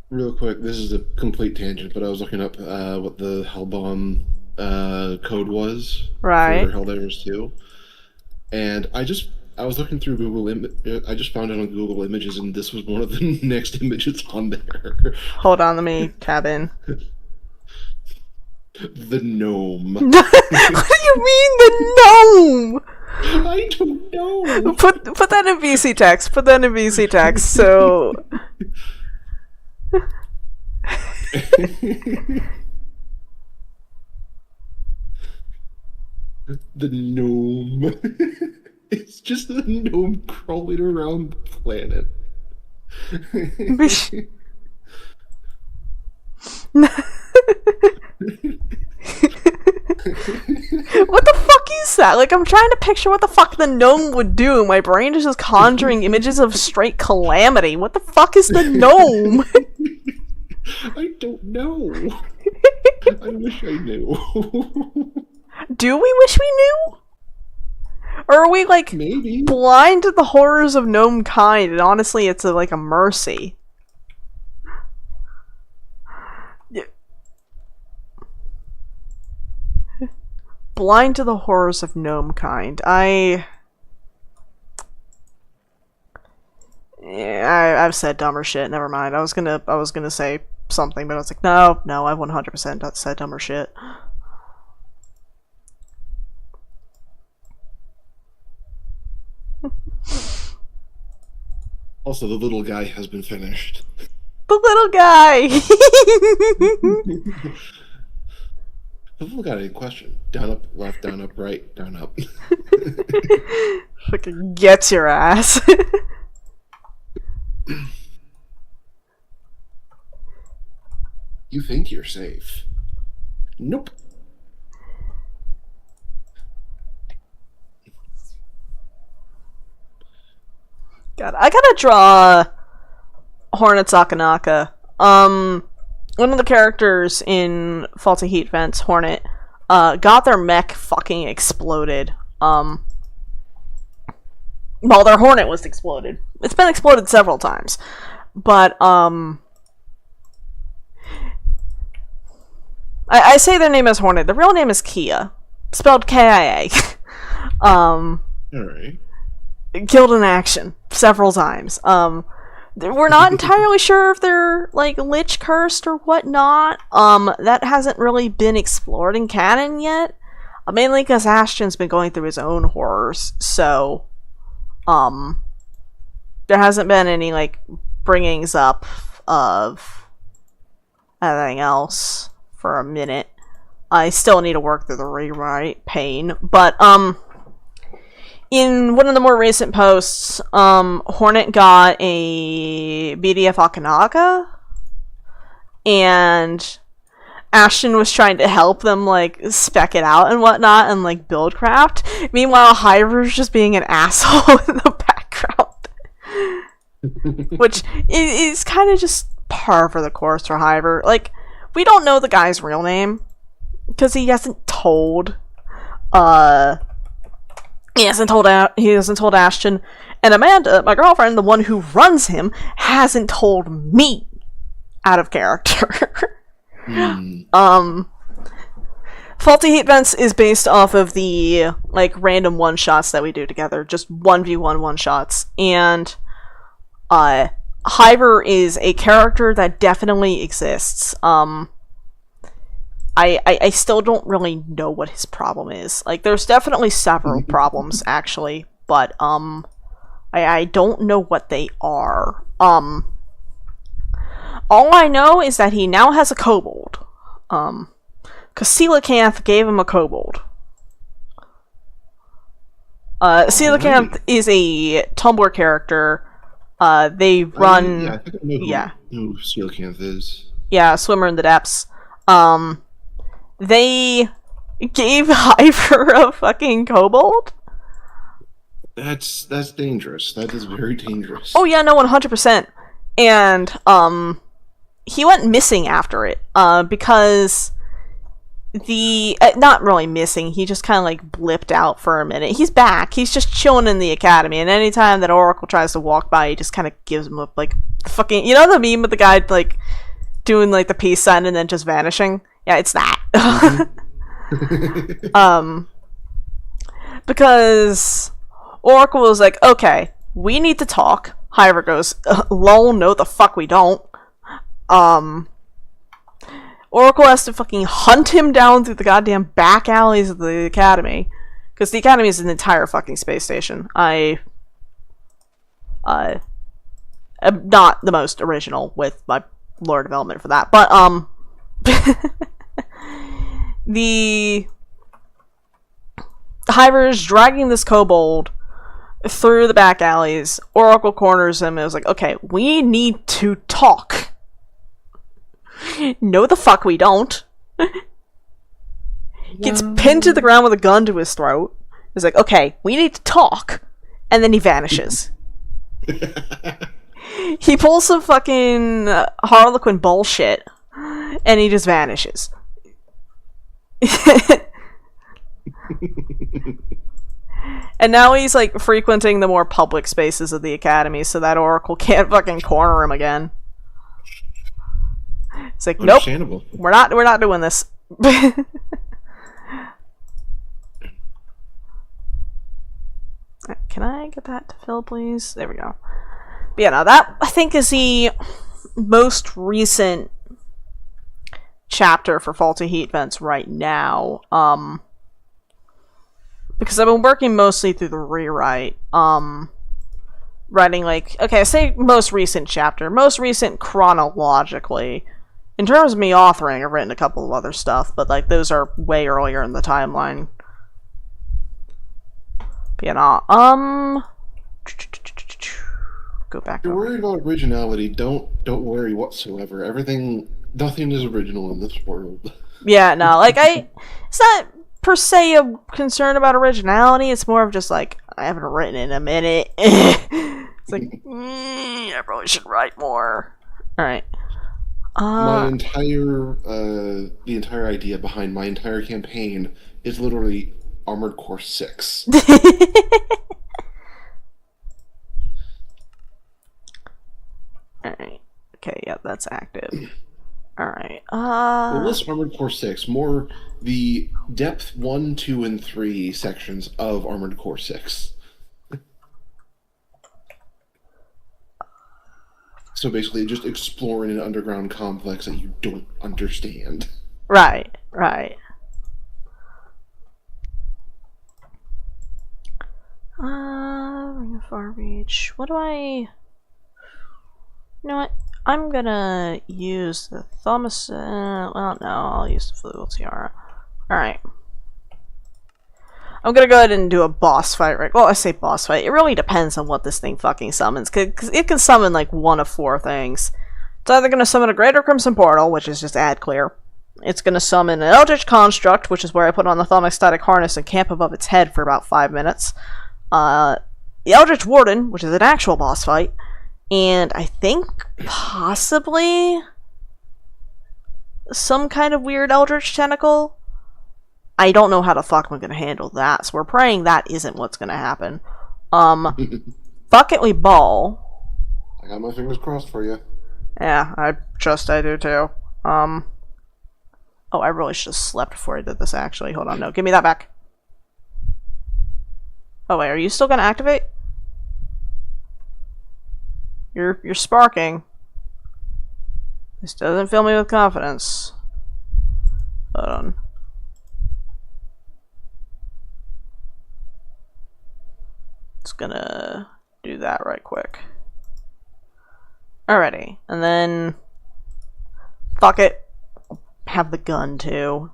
Real quick, this is a complete tangent, but I was looking up what the Hellbomb code was Right. for Helldivers 2, and I was looking through I just found it on Google Images, and this was one of the next images on there. Hold on, let me tab in. The gnome. What do you mean, the gnome? I don't know. Put that in VC text. Put that in VC text. So. The gnome. It's just a gnome crawling around the planet. What the fuck is that? Like, I'm trying to picture what the fuck the gnome would do. My brain is just conjuring images of straight calamity. What the fuck is the gnome? I don't know. I wish I knew. Do we wish we knew? Or are we, like, Maybe. blind to the horrors of gnome kind, and honestly, it's like a mercy? Blind to the horrors of gnome kind. I've said dumber shit. Never mind. I was gonna say something, but I was like, no, I 100% said dumber shit. Also, the little guy has been finished. The little guy. The little guy in question. Down, up, left, down, up, right, down, up. Fucking gets your ass. You think you're safe. Nope. God, I gotta draw Hornet Sakanaka. One of the characters in Faulty Heat Vents, Hornet, got their mech fucking exploded. Well, their Hornet was exploded. It's been exploded several times. But, I say their name is Hornet. The real name is Kia. Spelled K-I-A. Alright. Killed in action several times. We're not entirely sure if they're, like, lich cursed or whatnot. That hasn't really been explored in canon yet. Mainly because Ashton's been going through his own horrors, so, there hasn't been any, like, bringings up of anything else for a minute. I still need to work through the rewrite pain, but, in one of the more recent posts, Hornet got a BDF Akanaka, and Ashton was trying to help them, like, spec it out and whatnot, and, like, build craft. Meanwhile, Hyver's just being an asshole in the background. Which is kind of just par for the course for Hyver. Like, we don't know the guy's real name, because he hasn't told, he hasn't told Ashton, and Amanda, my girlfriend, the one who runs him, hasn't told me out of character. Faulty Heat Vents is based off of the, like, random one-shots that we do together, just 1v1 one-shots, and, Hyver is a character that definitely exists. I still don't really know what his problem is. Like, there's definitely several problems, actually, but, I don't know what they are. All I know is that he now has a kobold. Cause Coelacanth gave him a kobold. Coelacanth is a Tumblr character. They run... I think I know who Coelacanth is. Yeah, Swimmer in the Depths. They gave Hyver a fucking kobold? That's dangerous. That is very dangerous. Oh yeah, no, 100%. And, he went missing after it, because not really missing, he just kind of, like, blipped out for a minute. He's back, he's just chilling in the academy, and anytime that Oracle tries to walk by, he just kind of gives him a, like, fucking, you know the meme with the guy, like, doing, like, the peace sign and then just vanishing? Yeah, it's that. Because Oracle was like, okay, we need to talk. Hyver goes, lol, no the fuck we don't. Oracle has to fucking hunt him down through the goddamn back alleys of the academy. Because the academy is an entire fucking space station. I'm not the most original with my lore development for that, but, the Hyver is dragging this kobold through the back alleys. Oracle corners him and was like, okay, we need to talk. No, the fuck we don't. Gets pinned to the ground with a gun to his throat. He's like, okay, we need to talk. And then he vanishes. He pulls some fucking Harlequin bullshit. And he just vanishes. And now he's like frequenting the more public spaces of the academy so that Oracle can't fucking corner him again. It's like, nope, we're not doing this. Can I get that to fill, please? There we go. But yeah, now that I think is the most recent chapter for Faulty Heat Vents right now. Because I've been working mostly through the rewrite. Writing like, okay, I say most recent chapter, most recent chronologically. In terms of me authoring, I've written a couple of other stuff, but like those are way earlier in the timeline. But yeah, nah, go back. If you're worried about originality, don't worry whatsoever. Nothing is original in this world. Yeah, no, like it's not per se a concern about originality. It's more of just like, I haven't written in a minute. It's like, I probably should write more. All right. The entire idea behind my entire campaign is literally Armored Core 6. Alright. Okay, yeah, that's active. Alright. Well, less Armored Core 6, more the Depth 1, 2, and 3 sections of Armored Core 6. So basically, just exploring an underground complex that you don't understand. Right. Ring of Far Reach. What do I... You know what? I'm gonna use the Thomas... well, no, I'll use the Flugel Tiara. Alright. I'm gonna go ahead and do a boss fight, right? Well, I say boss fight. It really depends on what this thing fucking summons, because it can summon, like, one of 4 things. It's either gonna summon a Greater Crimson Portal, which is just add clear. It's gonna summon an Eldritch Construct, which is where I put on the Thaumic Static Harness and camp above its head for about 5 minutes. The Eldritch Warden, which is an actual boss fight. And I think, possibly, some kind of weird Eldritch Tentacle. I don't know how the fuck I'm gonna handle that, so we're praying that isn't what's gonna happen. Fuck it, we ball. I got my fingers crossed for you. Yeah, I do too. Oh, I really should have slept before I did this, actually. Hold on, no, give me that back. Oh wait, are you still gonna activate? You're sparking. This doesn't fill me with confidence. Hold on. It's gonna do that right quick. Alrighty, and then fuck it. Have the gun too.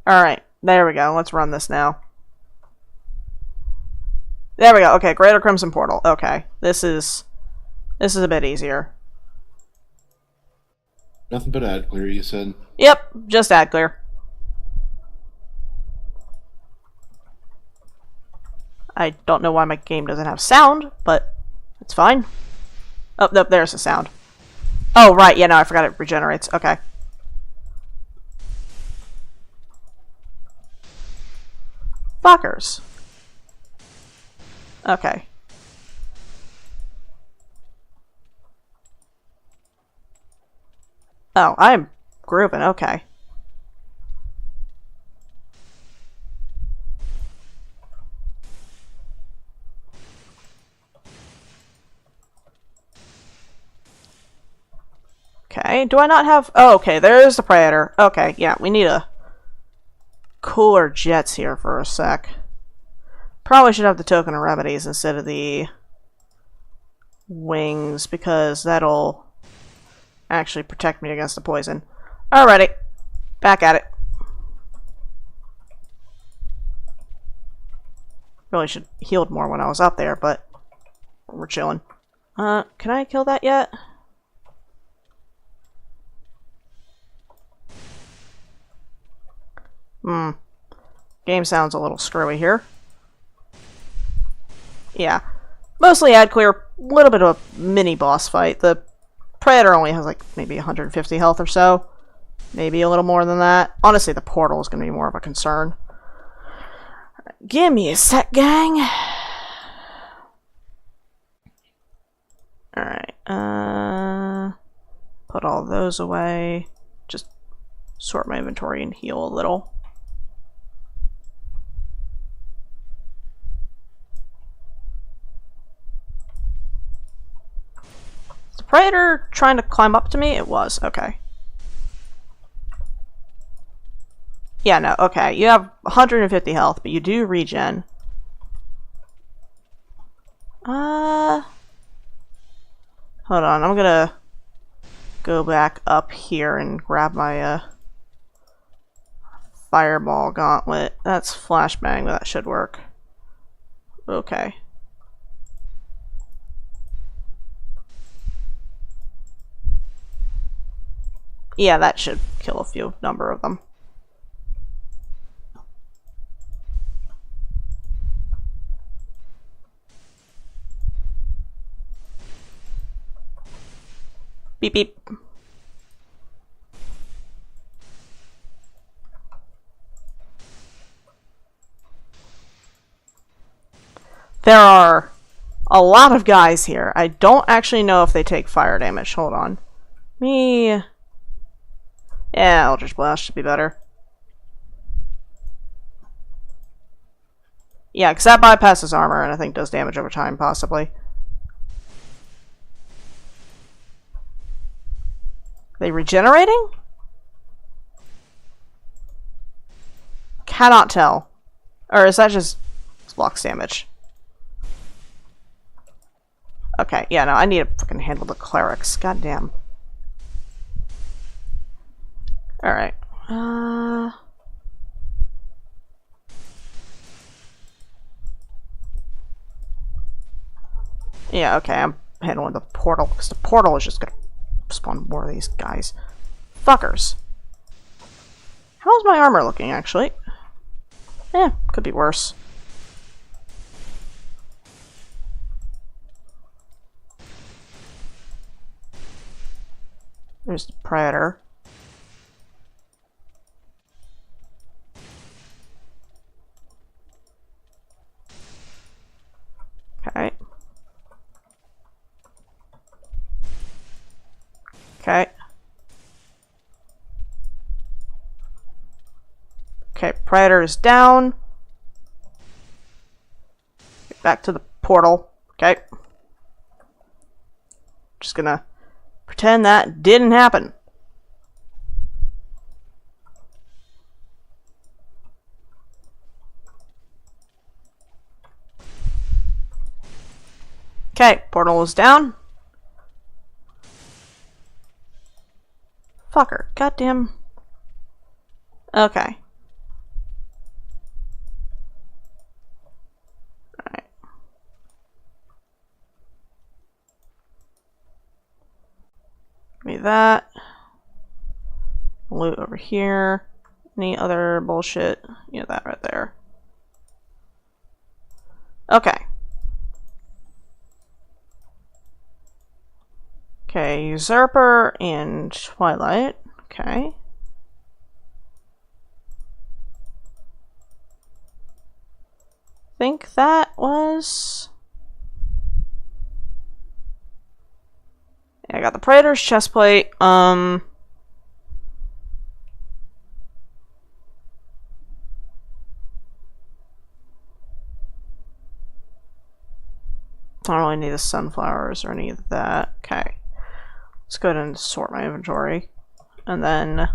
Alright, there we go. Let's run this now. There we go. Okay, Greater Crimson Portal. Okay. This is a bit easier. Nothing but ad clear, you said? Yep, just ad clear. I don't know why my game doesn't have sound, but it's fine. Oh, nope, there's the sound. Oh, right, yeah, no, I forgot it regenerates. Okay. Fuckers. Okay. Oh, I'm grooving, okay. Okay, do I not have... Oh, okay, there's the Predator. Okay, yeah, we need a cooler jets here for a sec. Probably should have the Token of Remedies instead of the wings, because that'll actually protect me against the poison. Alrighty, back at it. Really should have healed more when I was up there, but we're chilling. Can I kill that yet? Game sounds a little screwy here. Yeah. Mostly ad clear, little bit of a mini boss fight. The Predator only has like maybe 150 health or so. Maybe a little more than that. Honestly, the portal is going to be more of a concern. Give me a sec, gang. Alright, put all those away. Just sort my inventory and heal a little. Is the Predator trying to climb up to me? It was, okay. Yeah, no, okay. You have 150 health, but you do regen. Hold on, I'm gonna go back up here and grab my, fireball gauntlet. That's flashbang, but that should work. Okay. Yeah, that should kill a few number of them. Beep beep. There are a lot of guys here. I don't actually know if they take fire damage. Hold on. Yeah, Eldritch Blast should be better. Yeah, because that bypasses armor and I think does damage over time, possibly. Are they regenerating? Cannot tell. Or is that just flux damage? Okay, yeah, no, I need to fucking handle the clerics. Goddamn. Alright. Yeah, okay, I'm handling the portal, because the portal is just gonna spawn more of these guys. Fuckers. How's my armor looking, actually? Could be worse. There's the Predator. Okay. Okay. Okay, Predator is down. Get back to the portal. Okay. Just gonna pretend that didn't happen. Okay, portal is down. Fucker. Goddamn. Okay. Alright. Give me that. Loot over here. Any other bullshit? Yeah, that right there. Okay. Okay, Usurper and Twilight. Okay. Think that was... Yeah, I got the Predator's chestplate. I don't really need the sunflowers or any of that. Okay. Let's go ahead and sort my inventory. And then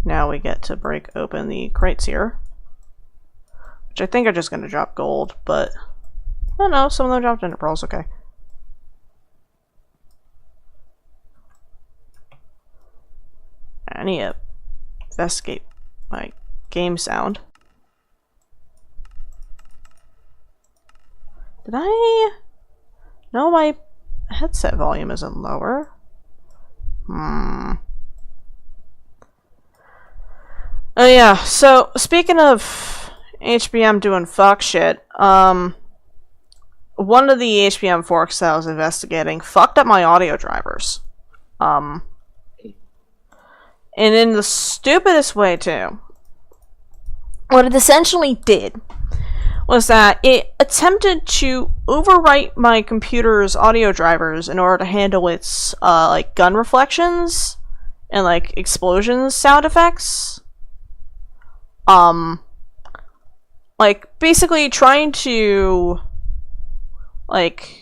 now we get to break open the crates here. Which I think are just going to drop gold, but I don't know, some of them dropped ender pearls, okay. I need to investigate my game sound. Did I... No, my headset volume isn't lower. Oh yeah, so speaking of HBM doing fuck shit, one of the HBM forks that I was investigating fucked up my audio drivers. And in the stupidest way too. What it essentially did was that it attempted to overwrite my computer's audio drivers in order to handle its like gun reflections and like explosions sound effects. Like basically trying to like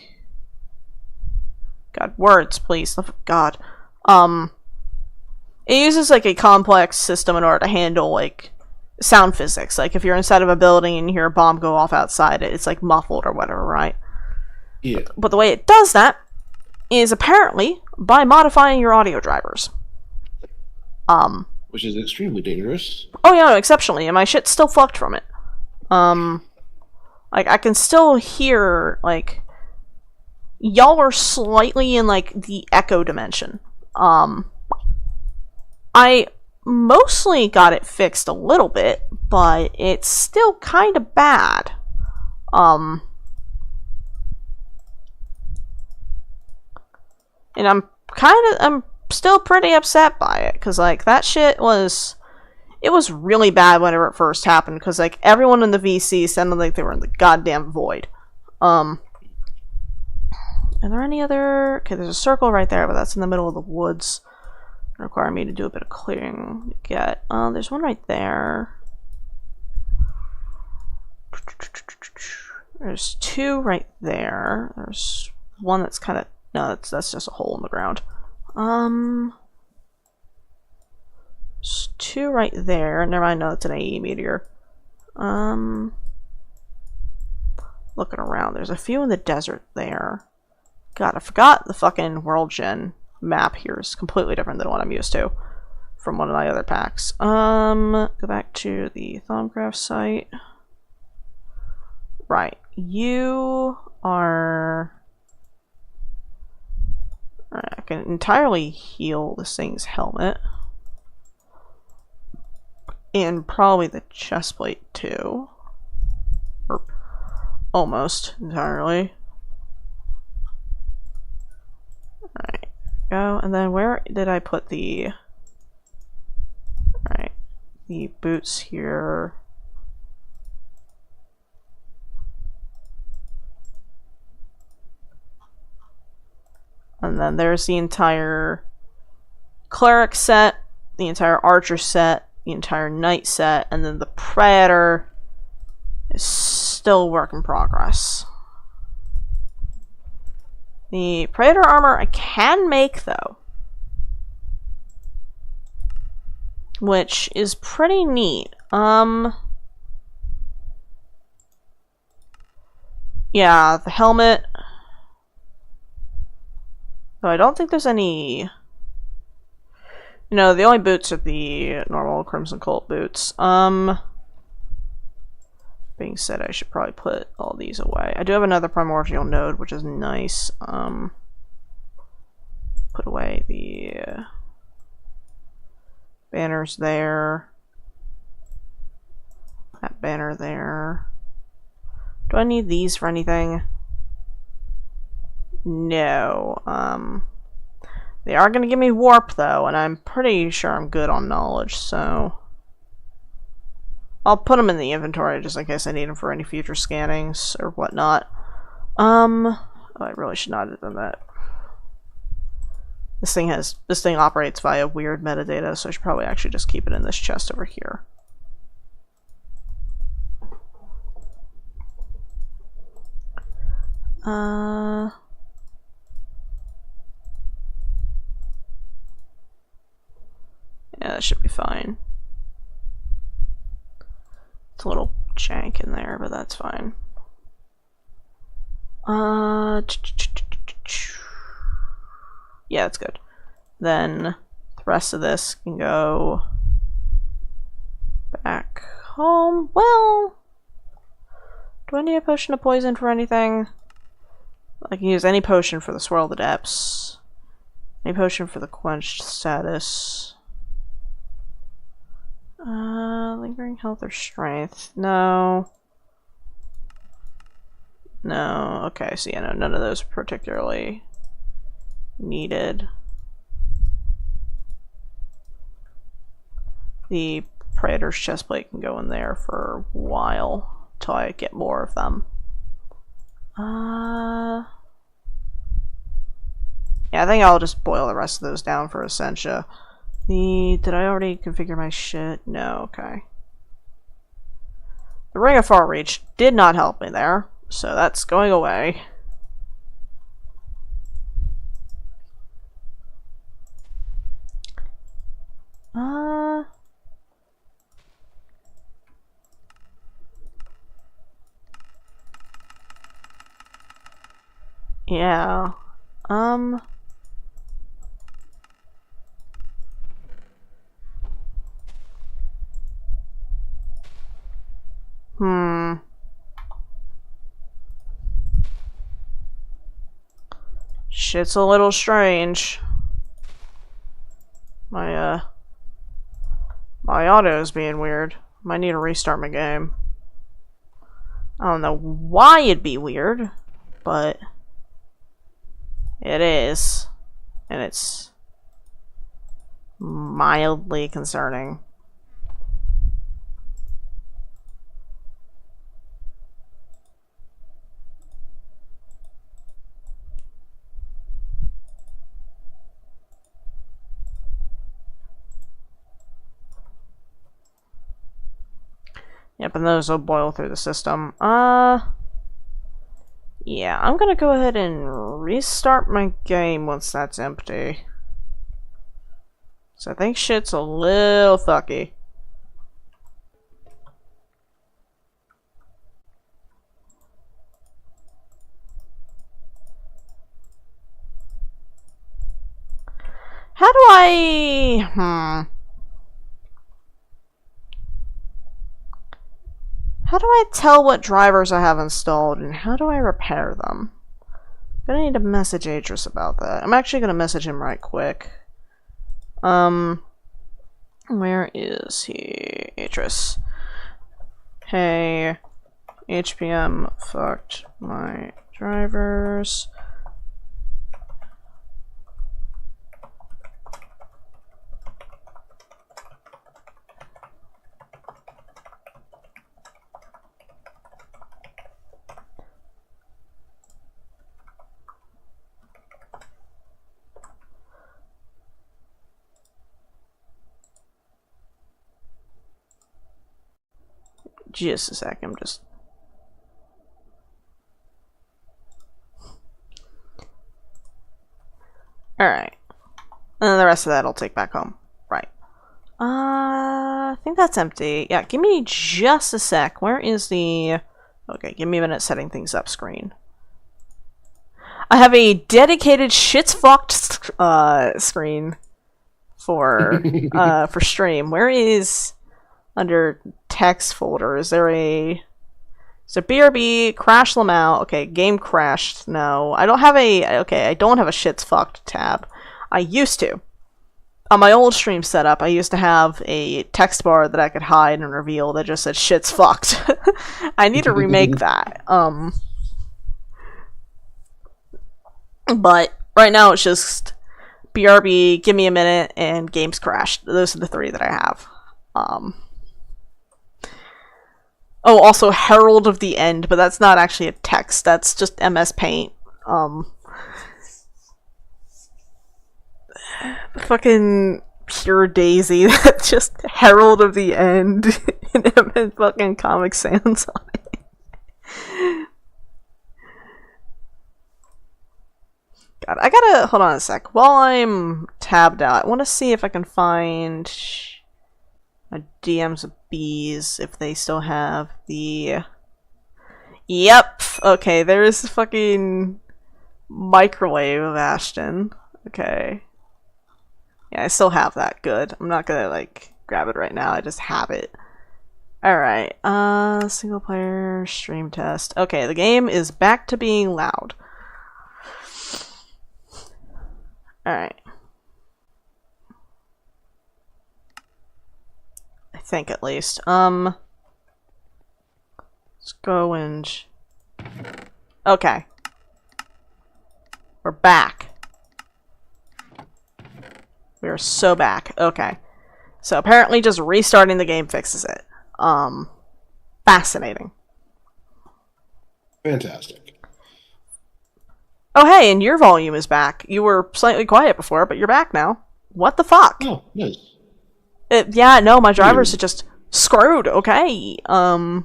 God, words, please. God. It uses like a complex system in order to handle like sound physics. Like if you're inside of a building and you hear a bomb go off outside, it's like muffled or whatever, right? Yeah. But the way it does that is apparently by modifying your audio drivers. Which is extremely dangerous. Oh yeah, no, exceptionally, and my shit's still fucked from it. Like I can still hear like y'all are slightly in like the echo dimension. I mostly got it fixed a little bit, but it's still kind of bad. And I'm still pretty upset by it, because like that shit was, it was really bad whenever it first happened, because like everyone in the VC sounded like they were in the goddamn void. Are there any other... Okay, there's a circle right there, but that's in the middle of the woods. It'll require me to do a bit of clearing to get. There's one right there. There's two right there. There's one that's kind of... No, that's just a hole in the ground. There's two right there. Never mind, no, it's an AE meteor. Looking around, there's a few in the desert there. God, I forgot the fucking World Gen map here is completely different than what I'm used to from one of my other packs. Go back to the Thumbcraft site. Right, you are... Alright, I can entirely heal this thing's helmet. And probably the chest plate too. Or almost entirely. Alright, go. And then where did I put the... Alright, the boots here. And then there's the entire cleric set, the entire archer set, the entire knight set, and then the predator is still work in progress. The predator armor I can make though, which is pretty neat. Yeah, the helmet. So I don't think there's any... You know, the only boots are the normal Crimson Cult boots. Being said, I should probably put all these away. I do have another primordial node, which is nice. Put away the banners there. That banner there. Do I need these for anything? No. They are going to give me warp though, and I'm pretty sure I'm good on knowledge, so I'll put them in the inventory just in case I need them for any future scannings or whatnot. Oh, I really should not have done that. This thing operates via weird metadata, so I should probably actually just keep it in this chest over here. Yeah, that should be fine. It's a little jank in there, but that's fine. Yeah, that's good. Then the rest of this can go back home. Well, Do I need a potion of poison for anything? I can use any potion for the Swirl of the Depths. Any potion for the quenched status. Lingering health or strength? No. No. Okay, so yeah, no, none of those are particularly needed. The Praetor's chestplate can go in there for a while till I get more of them. Yeah, I think I'll just boil the rest of those down for Essentia. Did I already configure my shit? No, okay. The Ring of Far Reach did not help me there, so that's going away. Yeah. Shit's a little strange. My auto's being weird. Might need to restart my game. I don't know why it'd be weird, but it is. And it's mildly concerning. Yep, and those will boil through the system. Yeah, I'm gonna go ahead and restart my game once that's empty. So I think shit's a little fucky. How do I... How do I tell what drivers I have installed, and how do I repair them? I'm gonna need to message Atris about that. I'm actually gonna message him right quick. Where is he? Atris. Hey, HPM fucked my drivers. Just a sec, I'm just... Alright. And the rest of that I'll take back home. Right. I think that's empty. Yeah, give me just a sec. Where is the... Okay, give me a minute setting things up screen. I have a dedicated shit's fucked screen for stream. Where is... Under text folder, is there a... So BRB, crash them out. Okay, game crashed. No, I don't have a... Okay, I don't have a shit's fucked tab. I used to. On my old stream setup, I used to have a text bar that I could hide and reveal that just said shit's fucked. I need to remake that. But right now it's just BRB, give me a minute, and games crashed. Those are the three that I have. Oh, also Herald of the End, but that's not actually a text. That's just MS Paint. Fucking pure Daisy. That's just Herald of the End and fucking Comic Sans on it. God, I gotta hold on a sec. While I'm tabbed out, I want to see if I can find my DMs of bees, if they still have the... Yep! Okay, there's the fucking microwave of Ashton. Okay. Yeah, I still have that. Good. I'm not gonna, like, grab it right now. I just have it. Alright, single player stream test. Okay, the game is back to being loud. Alright. I think at least. Let's go and... Okay. We're back. We are so back. Okay. So apparently just restarting the game fixes it. Fascinating. Fantastic. Oh hey, and your volume is back. You were slightly quiet before, but you're back now. What the fuck? Oh, nice. Yeah, no, my drivers are just screwed. Okay. I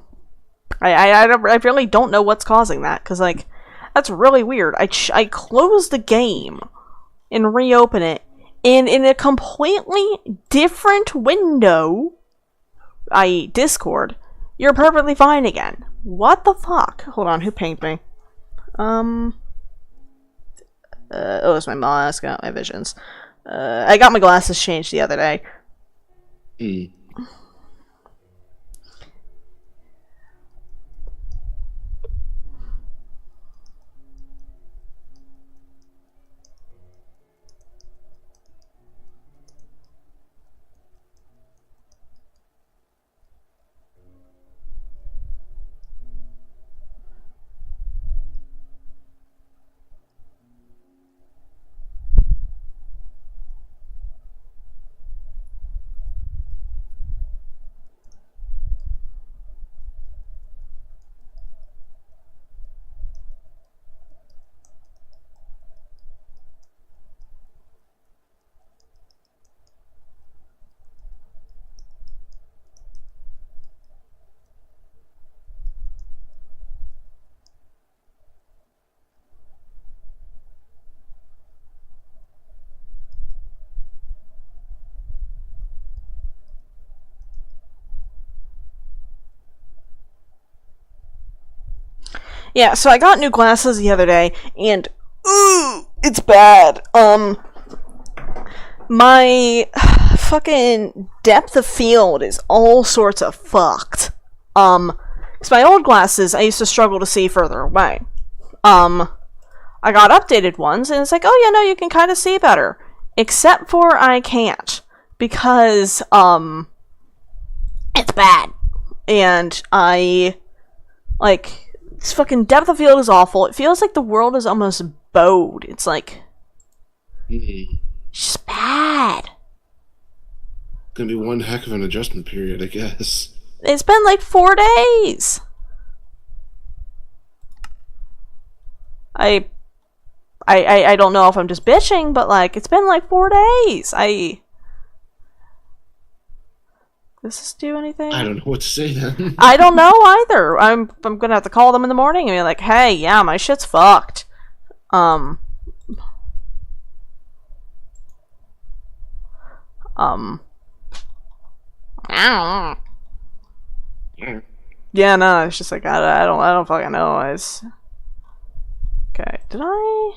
really don't know what's causing that, because, like, that's really weird. I close the game and reopen it, and in a completely different window, i.e. Discord, you're perfectly fine again. What the fuck? Hold on, who pinged me? Oh, it's my mask. I got my visions. I got my glasses changed the other day. Yeah, so I got new glasses the other day, and ooh, it's bad. My fucking depth of field is all sorts of fucked. Because my old glasses, I used to struggle to see further away. I got updated ones, and it's like, oh yeah, no, you can kind of see better. Except for I can't. Because, it's bad. And this fucking depth of field is awful. It feels like the world is almost bowed. It's like... just bad. Gonna be one heck of an adjustment period, I guess. It's been like 4 days. I don't know if I'm just bitching, but like, it's been like 4 days. Does this do anything? I don't know what to say then. I don't know either. I'm gonna have to call them in the morning and be like, hey, yeah, my shit's fucked. Yeah, no, it's just like, I don't fucking know. Okay, did I?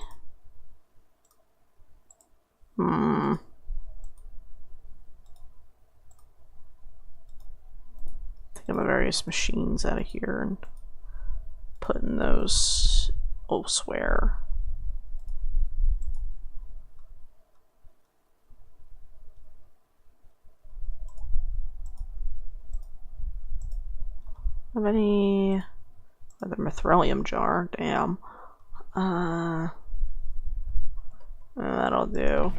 Taking the various machines out of here and putting those elsewhere. Have any other mithrilium jar? Damn. That'll do.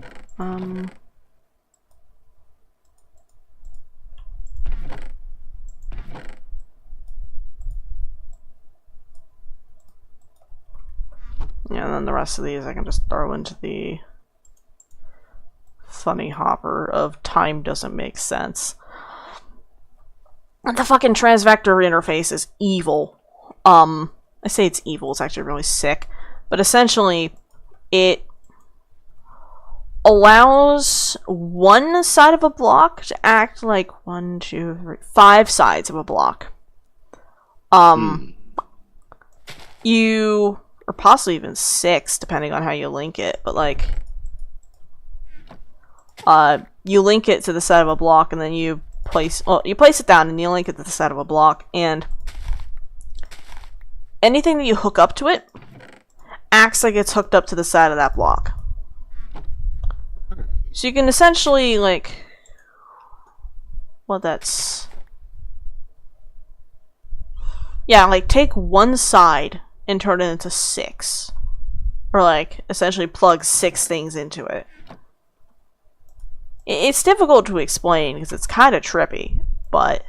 Yeah, and then the rest of these I can just throw into the funny hopper of time doesn't make sense. The fucking transvector interface is evil. I say it's evil, it's actually really sick. But essentially, it allows one side of a block to act like 5 sides of a block. You, or possibly even 6, depending on how you link it, but like, you link it to the side of a block and then you place, well, you place it down and you link it to the side of a block, and anything that you hook up to it acts like it's hooked up to the side of that block. So you can essentially, like, well, that's, yeah, like, take one side and turn it into 6. Or, like, essentially plug 6 things into it. It's difficult to explain because it's kind of trippy, but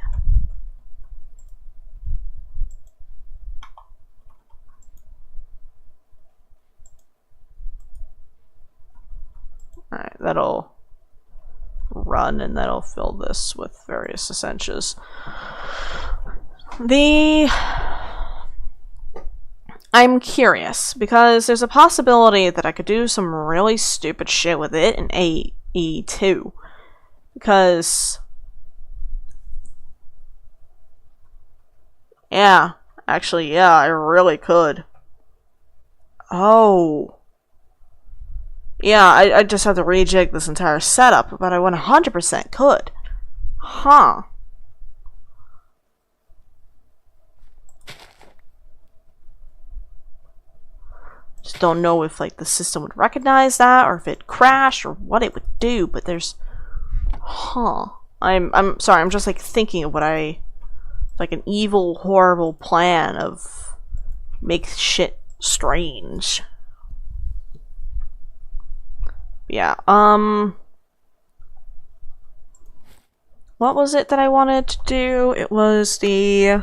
alright, that'll run and that'll fill this with various essentials. I'm curious because there's a possibility that I could do some really stupid shit with it in AE2. Because yeah, actually, yeah, I really could. Oh. Yeah, I just have to rejig this entire setup, but I 100% could. Huh. Just don't know if, like, the system would recognize that, or if it crashed, or what it would do, but there's... Huh. I'm sorry, I'm just, like, thinking of what like, an evil, horrible plan of... make shit strange. Yeah, what was it that I wanted to do? It was the...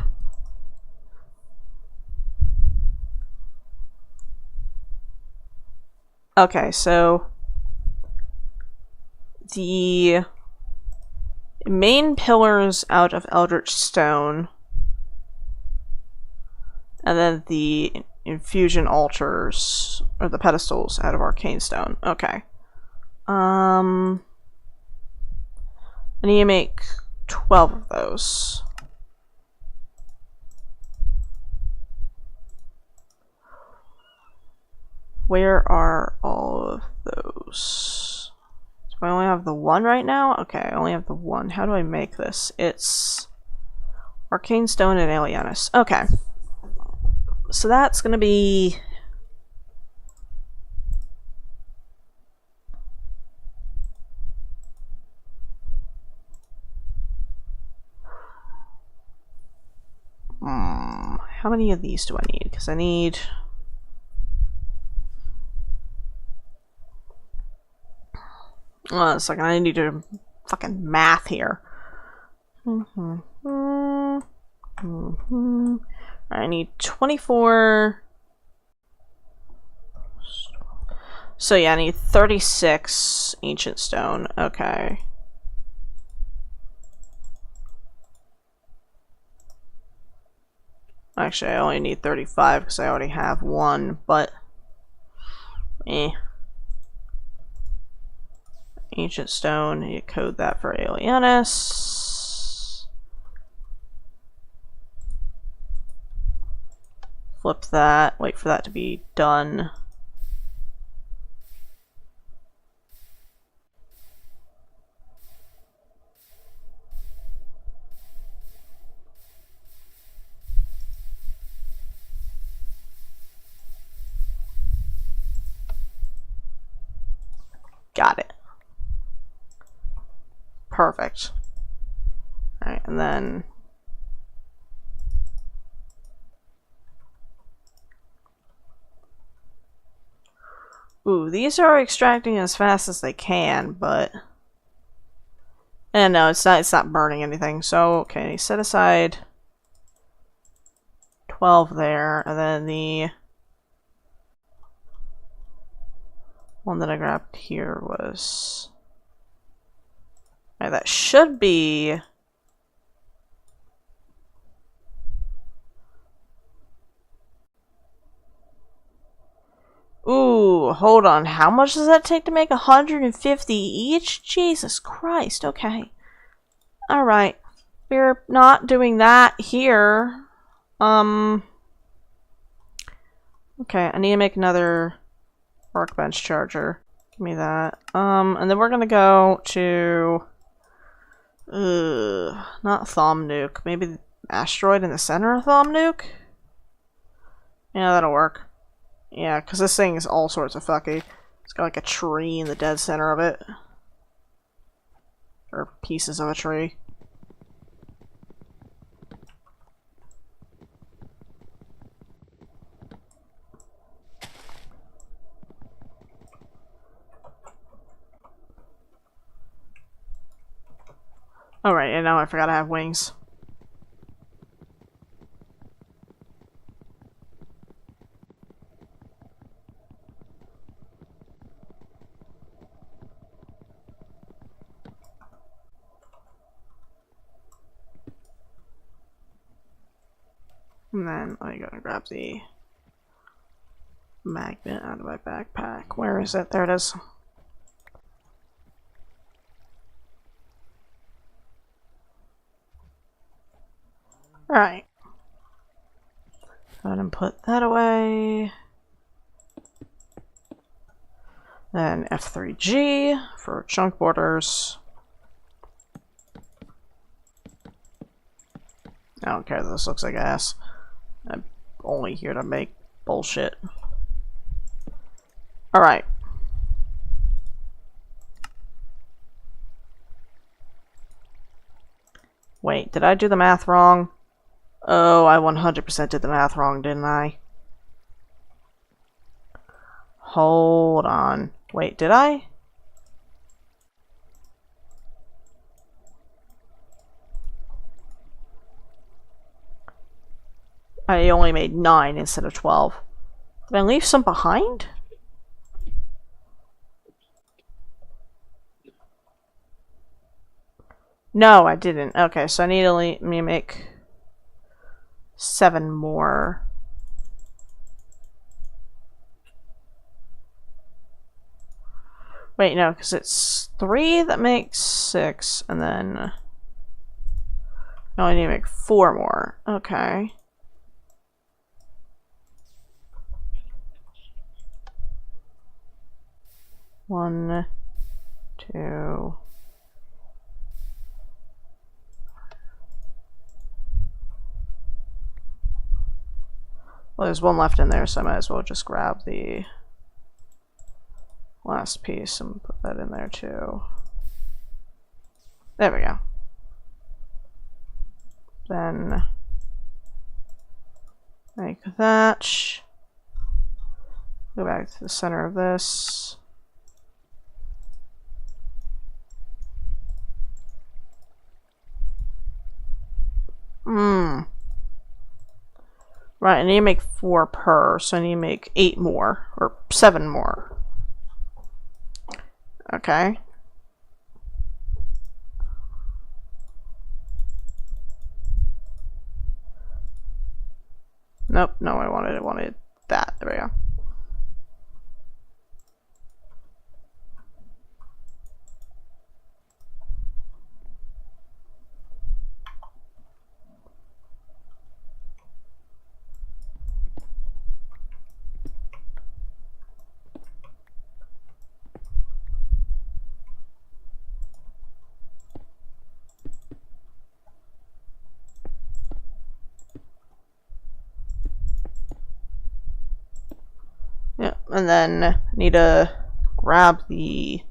Okay, so... the main pillars out of Eldritch Stone, and then the infusion altars, or the pedestals, out of Arcane Stone. Okay. I need to make 12 of those. Where are all of those? Do I only have the one right now? Okay, I only have the one. How do I make this? It's Arcane Stone and Alienus. Okay. So that's gonna be... how many of these do I need? Because I need... it's like I need to do fucking math here. I need 24. So yeah, I need 36 ancient stone. Okay. Actually, I only need 35 because I already have one, but ancient stone, you code that for Alienus. Flip that, wait for that to be done. Got it. Perfect. Alright, and then... ooh, these are extracting as fast as they can, but... and no, it's not burning anything. So, okay, set aside 12 there, and then the one that I grabbed here was... alright, that should be... ooh, hold on. How much does that take to make 150 each? Jesus Christ, okay. Alright. We're not doing that here. Okay, I need to make another workbench charger. Give me that. And then we're gonna go to Not Thom Nuke. Maybe the asteroid in the center of Thom Nuke? Yeah, that'll work. Yeah, because this thing is all sorts of fucky. It's got like a tree in the dead center of it. Or pieces of a tree. Oh right, and now I forgot I have wings. And then I gotta grab the magnet out of my backpack. Where is it? There it is. Alright. Go ahead and put that away. Then F3G for chunk borders. I don't care that this looks like ass. I'm only here to make bullshit. Alright. Wait, did I do the math wrong? Oh, I 100% did the math wrong, didn't I? Hold on. Wait, did I? I only made 9 instead of 12. Did I leave some behind? No, I didn't. Okay, so I need to make 7 more. Wait, no, because it's 3 that makes 6, and then I only need to make 4 more. Okay. One, 2. Well, there's 1 left in there, so I might as well just grab the last piece and put that in there too. There we go. Then make that. Go back to the center of this. Right, I need to make 4 per, so I need to make 8 more, or 7 more. Okay. Nope, no, I wanted that. There we go. Yeah, and then need to grab the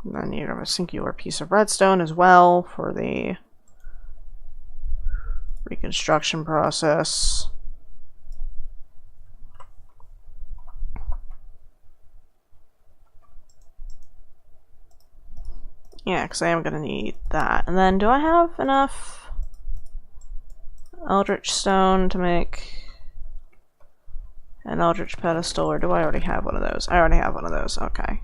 And I need a singular piece of redstone as well for the reconstruction process. Yeah, because I am going to need that. And then do I have enough Eldritch Stone to make an Eldritch Pedestal, or do I already have one of those? I already have one of those, okay.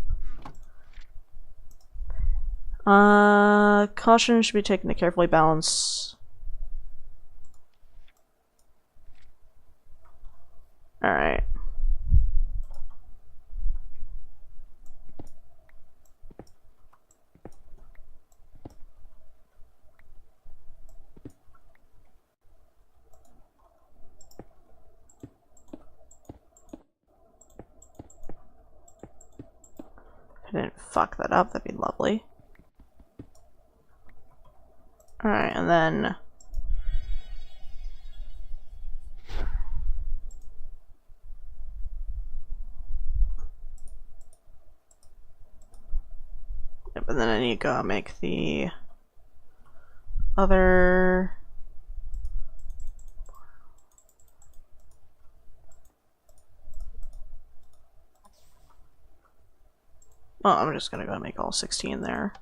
Caution should be taken to carefully balance. Alright. I didn't fuck that up, that'd be lovely. Alright, and then... Yep, and then I need to go make the other... Oh, I'm just gonna go make all 16 there.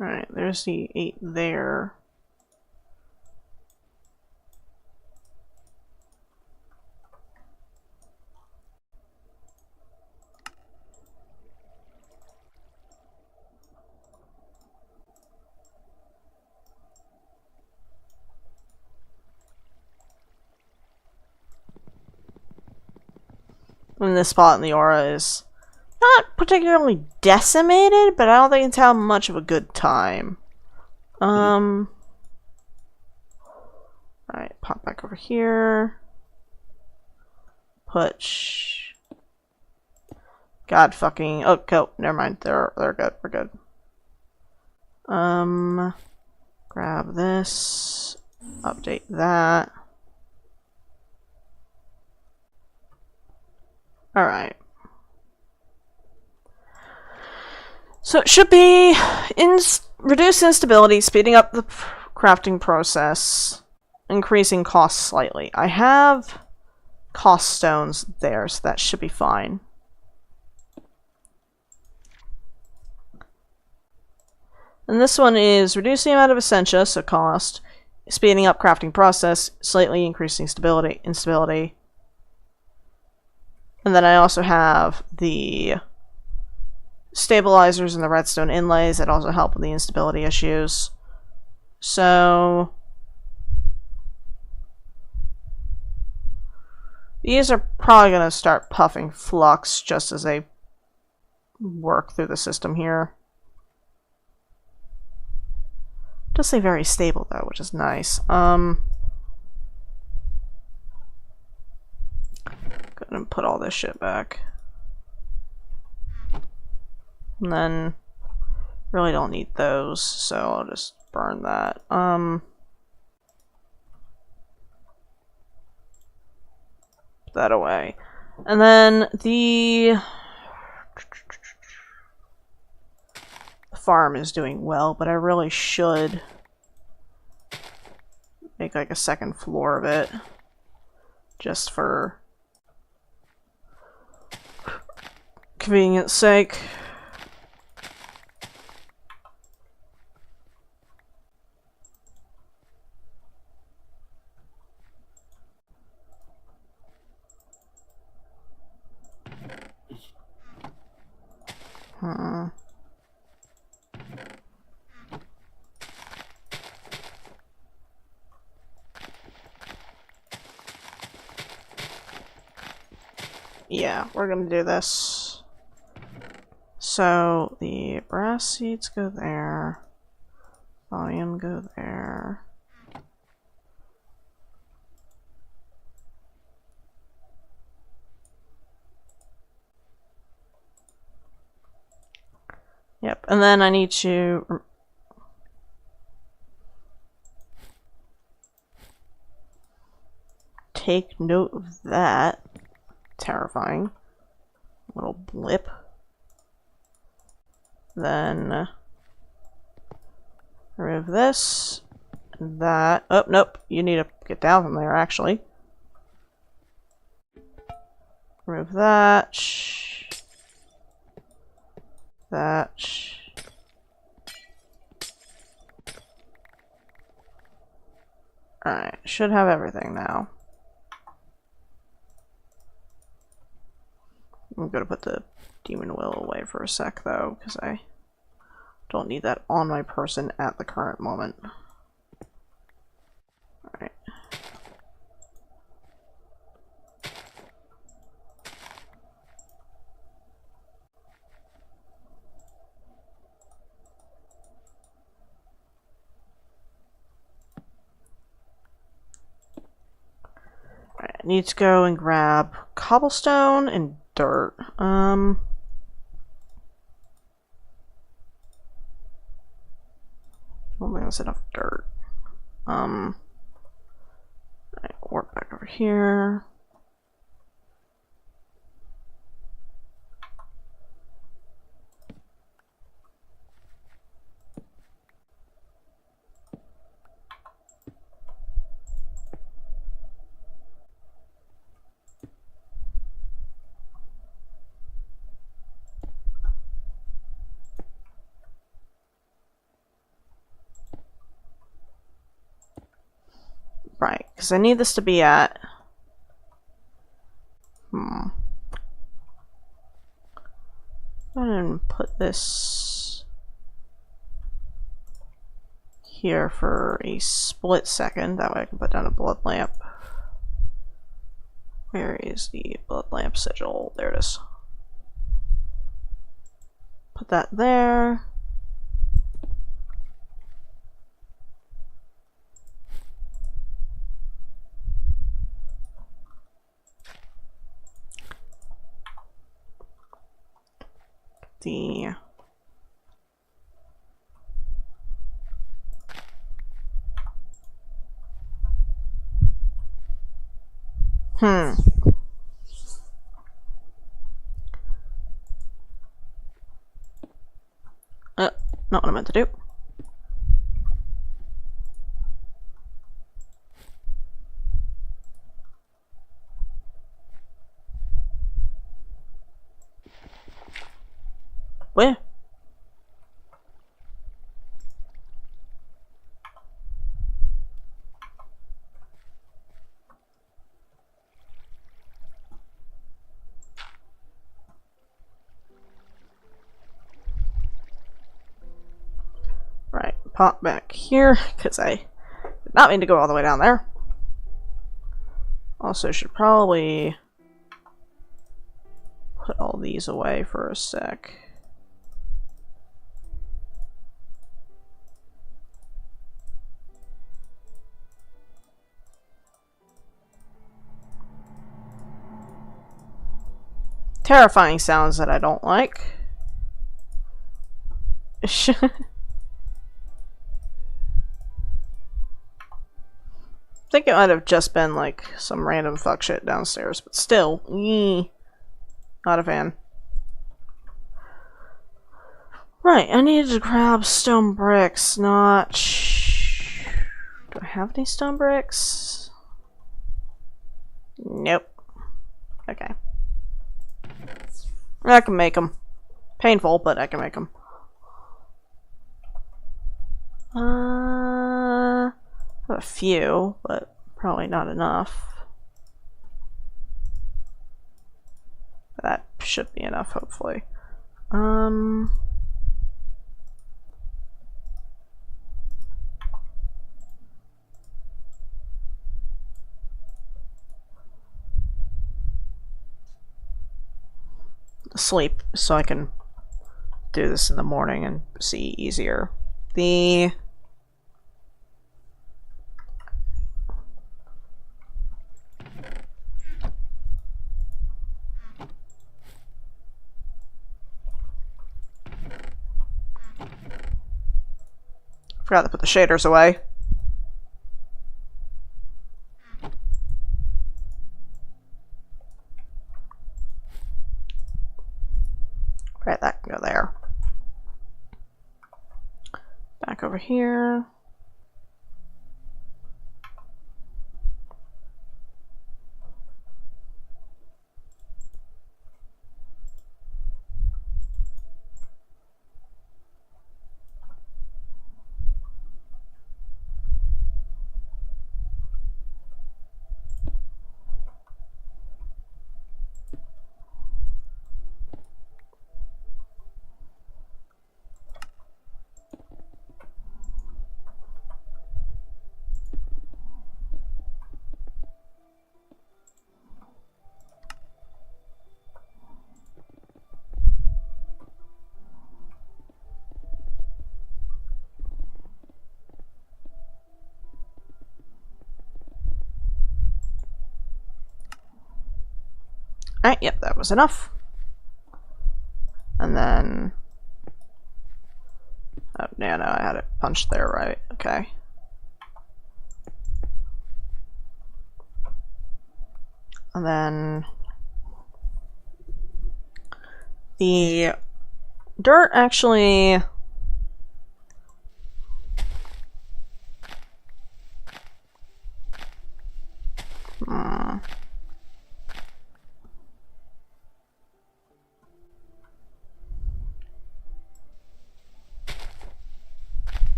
Alright, there's the 8 there. And this spot in the aura is not particularly decimated, but I don't think it's had much of a good time. Alright, pop back over here. Put... God fucking... Oh, go. Never mind. They're good. We're good. Grab this. Update that. Alright. So it should be reduce instability, speeding up the crafting process, increasing costs slightly. I have cost stones there, so that should be fine. And this one is reducing the amount of essentia, so cost, speeding up crafting process, slightly increasing instability. And then I also have the stabilizers and the redstone inlays that also help with the instability issues. So these are probably going to start puffing flux just as they work through the system here. It does say very stable though, which is nice. Go ahead and put all this shit back. And then really don't need those, so I'll just burn that. Put that away. And then the farm is doing well, but I really should make like a second floor of it just for convenience sake. Yeah, we're gonna do this. So the brass seeds go there. Volume go there. Yep, and then I need to take note of that. Terrifying little blip. Then remove this, that. Oh, nope, you need to get down from there actually. Remove that. That. Alright, should have everything now. I'm gonna put the demon will away for a sec though, because I don't need that on my person at the current moment. Alright. need to go and grab cobblestone and dirt. I don't think that's enough dirt. Alright, warp back over here. Right, because I need this to be at... Go ahead and put this here for a split second. That way I can put down a blood lamp. Where is the blood lamp sigil? There it is. Put that there. The not what I meant to do. Where? Right, pop back here, because I did not mean to go all the way down there. Also, should probably put all these away for a sec. Terrifying sounds that I don't like. I think it might have just been like some random fuck shit downstairs, but still, not a fan. Right, I needed to grab stone bricks, not... Do I have any stone bricks? Nope. Okay. I can make them. Painful, but I can make them. I have a few, but probably not enough. That should be enough, hopefully. Sleep so I can do this in the morning and see easier. Forgot to put the shaders away. Right, that can go there. Back over here. Alright, yep, that was enough. And then... oh, yeah, no, I had it punched there, right? Okay. And then... the dirt actually...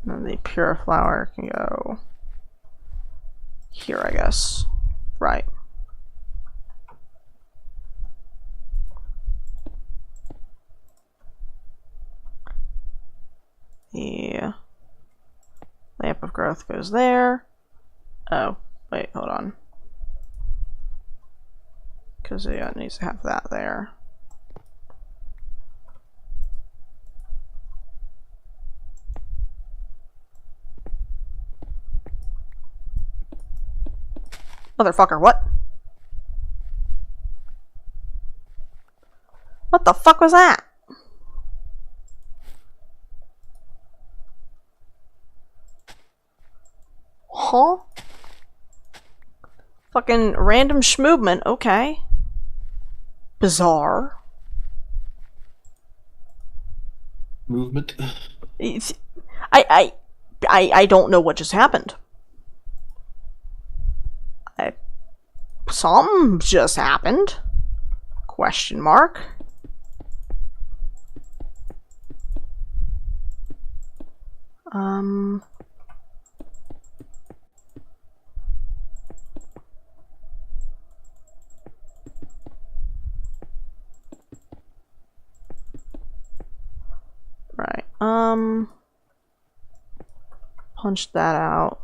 and the pure flour can go here, I guess. Right. The lamp of growth goes there. Oh, wait, hold on. Because it needs to have that there. Motherfucker, what? What the fuck was that? Huh? Fucking random schmovement, okay. Bizarre. Movement. I don't know what just happened. Something just happened. Question mark. Right. Punch that out.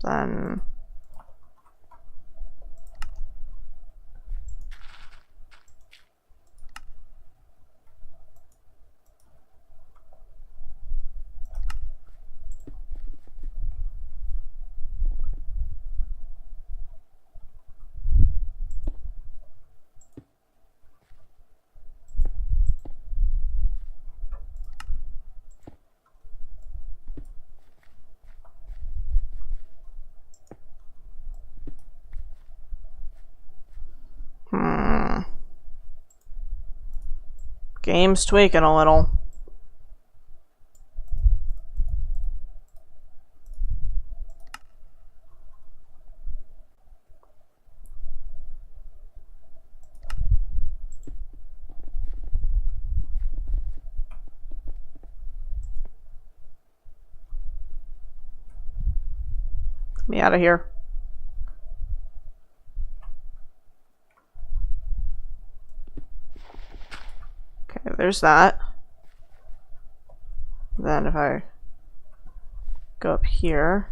Then game's tweaking a little. Get me out of here. Okay, there's that. Then if I go up here,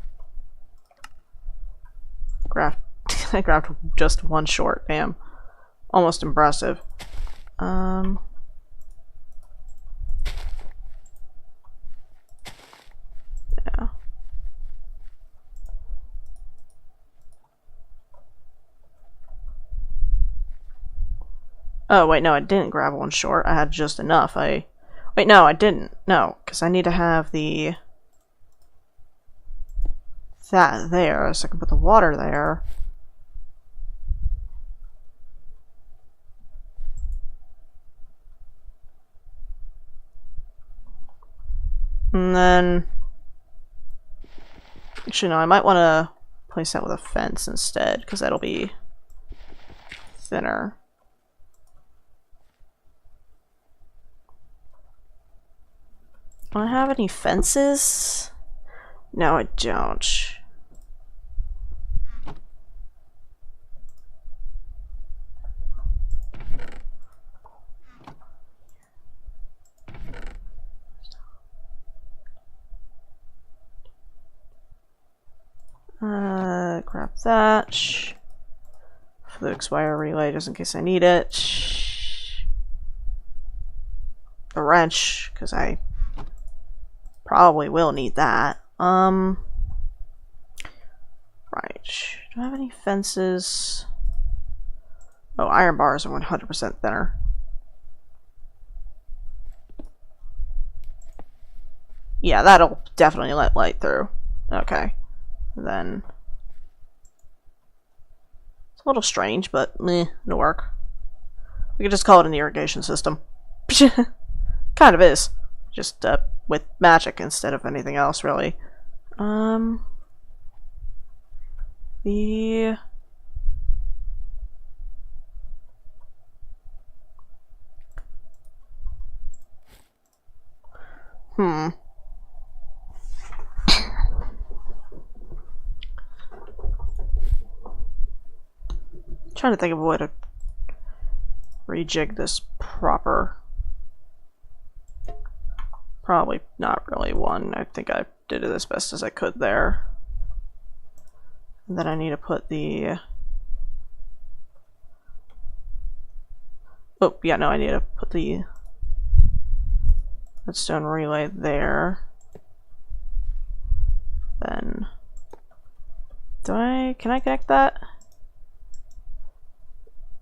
I grabbed just one short. Damn, almost impressive. Yeah. Oh, wait, no, I didn't grab one short. I had just enough. Wait, no, I didn't. No, because I need to have that there, so I can put the water there. And then... actually, no, I might want to place that with a fence instead, because that'll be thinner. Do I have any fences? No, I don't. Grab that. Flux wire relay just in case I need it. A wrench, because I probably will need that. Right. Do I have any fences? Oh, iron bars are 100% thinner. Yeah, that'll definitely let light through. Okay. Then it's a little strange, but it'll work. We could just call it an irrigation system. Kind of is. Just with magic instead of anything else, really. The trying to think of a way to rejig this proper. Probably not really one. I think I did it as best as I could there. And then I need to put the... Oh, yeah, no, I need to put the redstone relay there. Then... Can I connect that?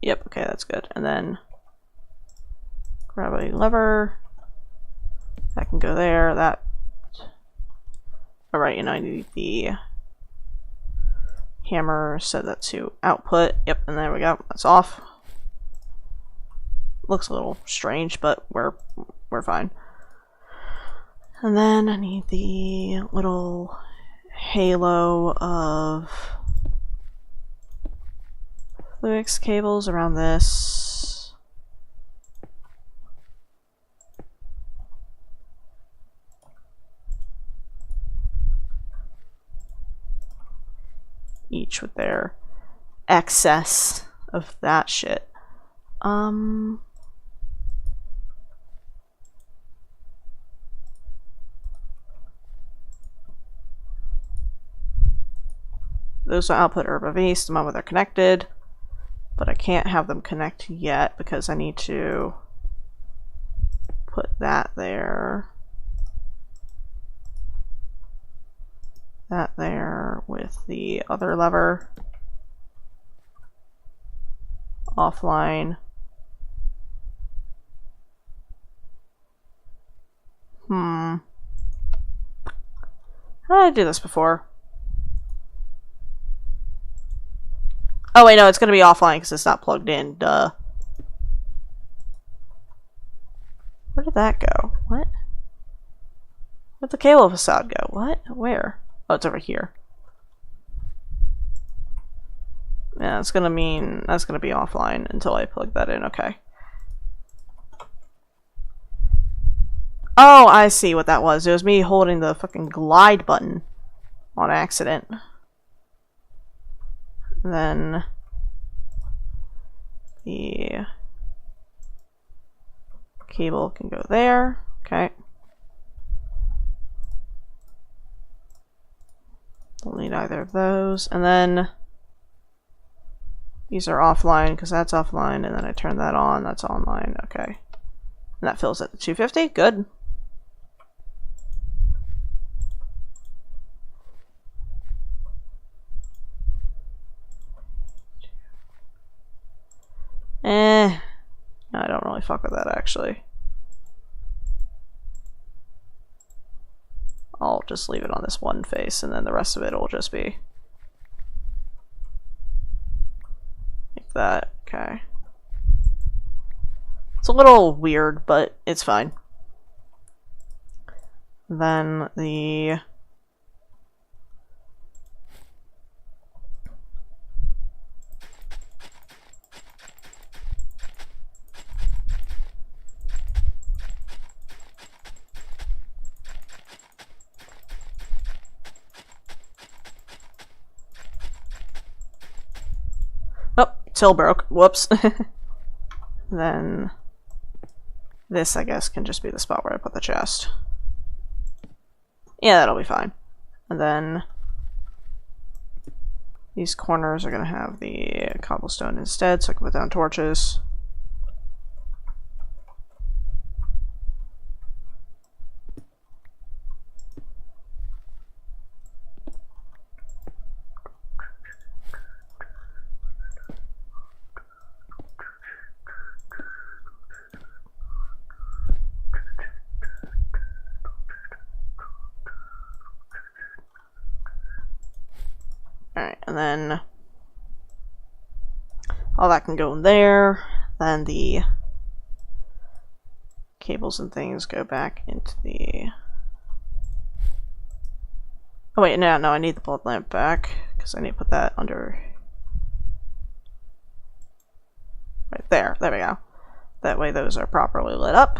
Yep, okay, that's good. And then grab a lever. That can go there. That. Alright, and I need the hammer, set that to output. Yep, and there we go. That's off. Looks a little strange, but we're fine. And then I need the little halo of Fluix cables around this. Each with their excess of that shit. Those will output herb of east the moment they're connected, but I can't have them connect yet because I need to put that there. That there with the other lever. Offline. How did I do this before? Oh wait, no, it's gonna be offline because it's not plugged in, duh. Where did that go? What? Where'd the cable facade go? What? Where? Oh, it's over here. Yeah, it's gonna mean that's gonna be offline until I plug that in, okay. Oh, I see what that was. It was me holding the fucking glide button on accident. Then the cable can go there. Okay. Don't need either of those. And then these are offline because that's offline, and then I turn that on, that's online. Okay. And that fills at the 250. Good. No, I don't really fuck with that actually. I'll just leave it on this one face, and then the rest of it will just be like that. Okay. It's a little weird, but it's fine. Then the till broke. Whoops. Then this, I guess, can just be the spot where I put the chest. Yeah, that'll be fine. And then these corners are going to have the cobblestone instead, so I can put down torches. Alright, and then all that can go in there. Then the cables and things go back into the... Oh wait, no, I need the blood lamp back, because I need to put that under... Right there, there we go. That way those are properly lit up.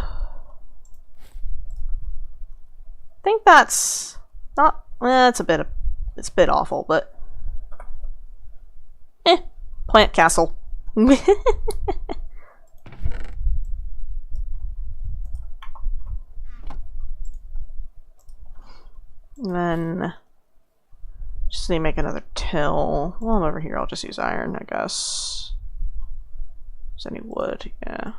I think that's not... it's a bit awful, but... Plant castle. And then just need to make another till. While I'm over here, I'll just use iron, I guess. Is any wood? Yeah.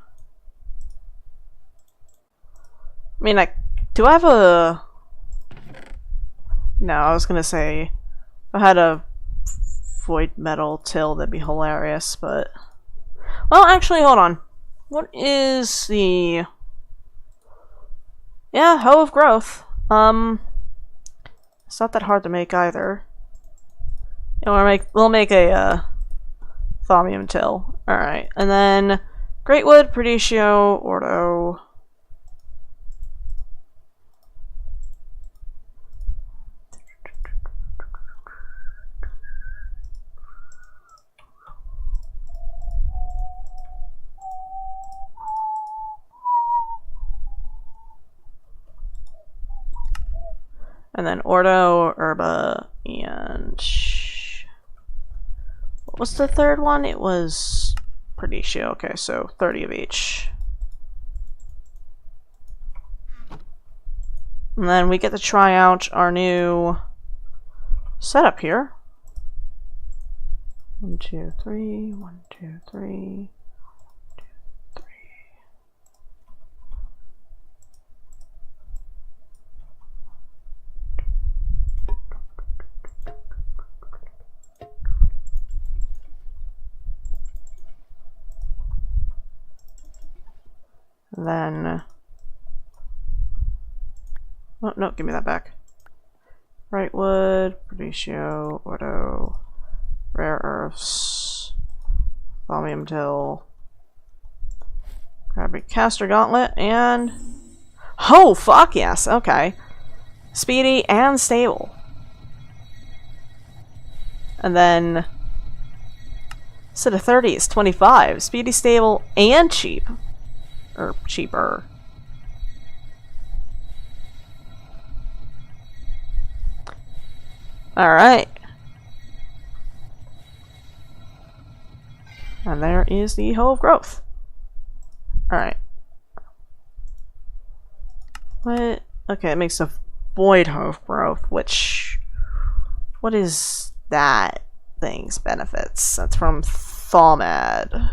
I mean, do I have a... No, I was gonna say, if I had a void metal till, that'd be hilarious, but... Well, actually, hold on. What is the... Yeah, Hoe of Growth. It's not that hard to make either. You know, we'll make a thaumium till. Alright, and then Greatwood, Perdicio, Ordo. And then Ordo, Herba, and... What was the third one? It was Perdicio. Okay, so 30 of each. And then we get to try out our new setup here. 1, 2, 3, 1, 2, 3. Then, oh no, give me that back. Right wood, Perdicio, Ordo, rare earths, thaumium till, grab a caster gauntlet, and oh fuck yes, okay, speedy and stable. And then instead of 30, it's 25. Speedy, stable, and cheap. Or cheaper. Alright. And there is the Hoe of Growth. Alright. What? Okay, it makes a Void Hoe of Growth, which... What is that thing's benefits? That's from Thaumaad.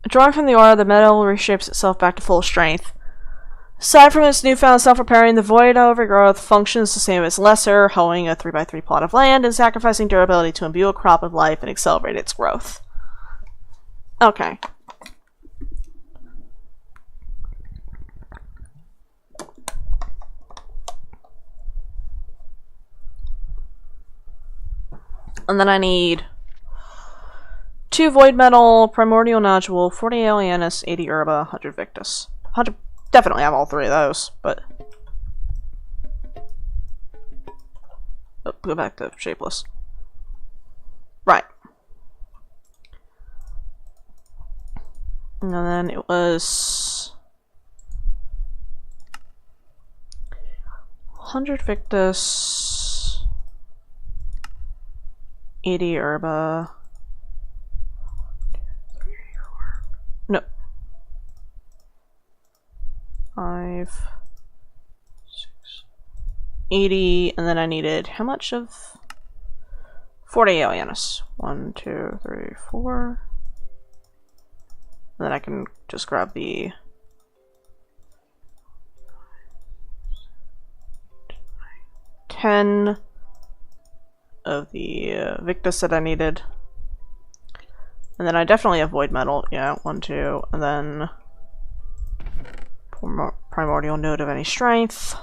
Drawing from the aura, the metal reshapes itself back to full strength. Aside from its newfound self-repairing, the Void Overgrowth functions the same as Lesser, hoeing a 3x3 plot of land and sacrificing durability to imbue a crop of life and accelerate its growth. Okay. And then I need 2 Void Metal, Primordial Nodule, 40 Alienus, 80 Herba, 100 Victus. 100, definitely have all 3 of those, but... Oh, go back to Shapeless. Right. And then it was... 100 Victus, 80 Herba. No. 5, 6, 80, and then I needed how much of 40 Alienus? 1, 2, 3, 4. And then I can just grab the 10 of the Victus that I needed. And then I definitely have Void Metal. Yeah, 1, 2. And then Primordial Node of any strength.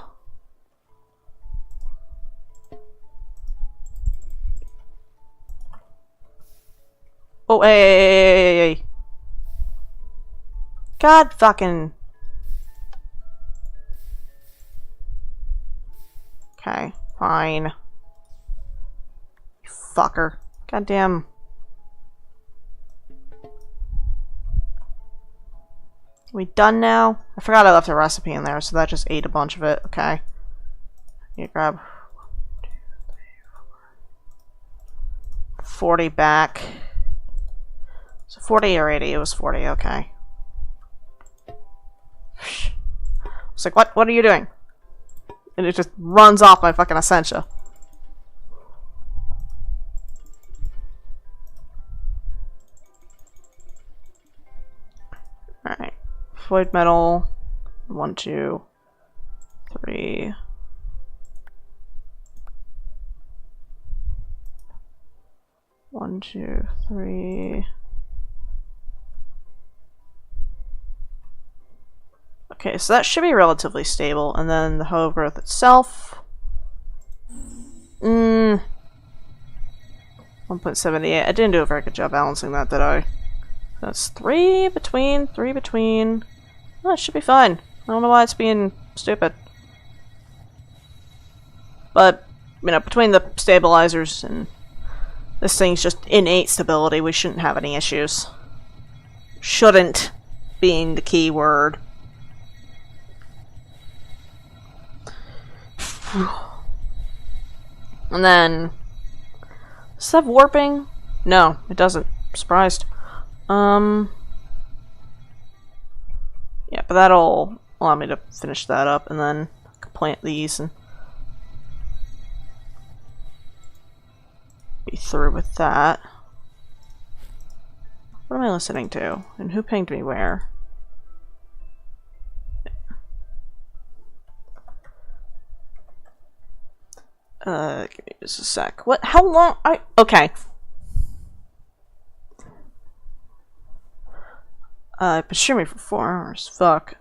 Oh, hey. God fucking. Okay, fine. You fucker. Goddamn. We done now? I forgot I left a recipe in there, so that just ate a bunch of it. Okay. You grab 1, 2, 3, 4. 40 back. So 40 or 80? It was 40, okay. It's like, what are you doing? And it just runs off my fucking Essentia. Alright. Void Metal. 1, 2, 3. One, two, three. Okay, so that should be relatively stable. And then the Hoe of Growth itself. 1.78. I didn't do a very good job balancing that, did I? That's 3 between. Oh, it should be fine. I don't know why it's being stupid. But, you know, between the stabilizers and this thing's just innate stability, we shouldn't have any issues. Shouldn't being the key word. And then, does it have warping? No, it doesn't. I'm surprised. Yeah, but that'll allow me to finish that up, and then I can plant these and be through with that. What am I listening to? And who pinged me where? Give me just a sec. What? How long? Okay. I've been streaming for 4 hours. Fuck.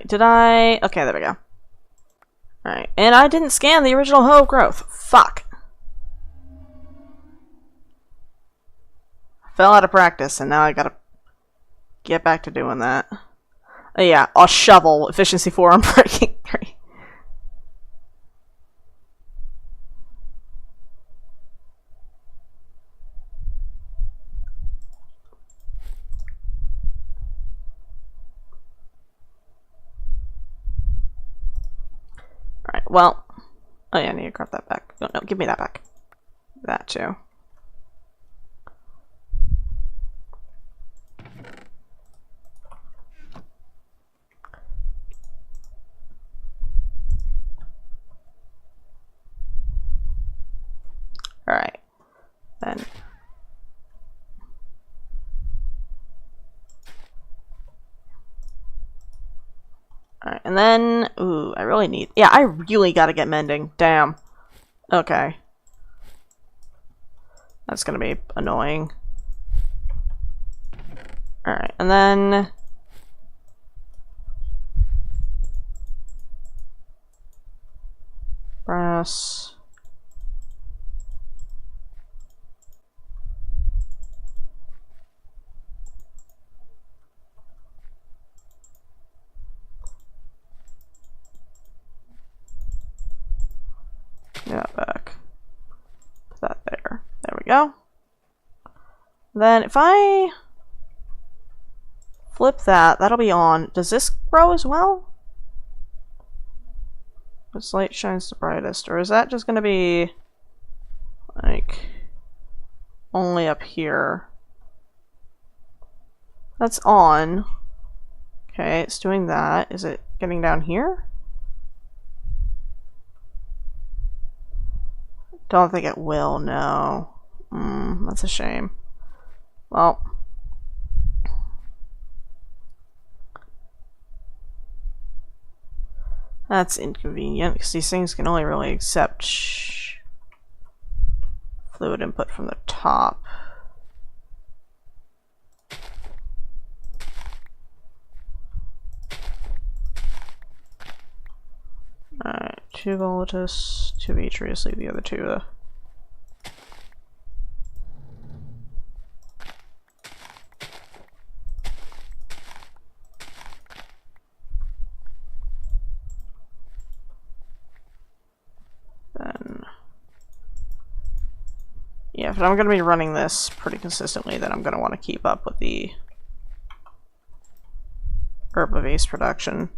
Alright, did I... Okay, there we go. Alright, and I didn't scan the original hoe of growth. Fuck. Fell out of practice, and now I gotta get back to doing that. Oh yeah, a shovel. Efficiency 4 on breaking 3. Alright, well... Oh yeah, I need to grab that back. No, give me that back. That too. Alright. Then... Alright, and then... Ooh, I really need... Yeah, I really gotta get mending. Damn. Okay. That's gonna be annoying. Alright, and then... Brass... That back. Put that there. There we go. Then if I flip that, that'll be on. Does this grow as well? This light shines the brightest. Or is that just going to be like only up here? That's on. Okay, it's doing that. Is it getting down here? Don't think it will, no. That's a shame. Well. That's inconvenient, because these things can only really accept fluid input from the top. Alright, 2 Volatus, 2 Vitreous, leave the other 2 Then... Yeah, if I'm going to be running this pretty consistently, then I'm going to want to keep up with the herb-based production.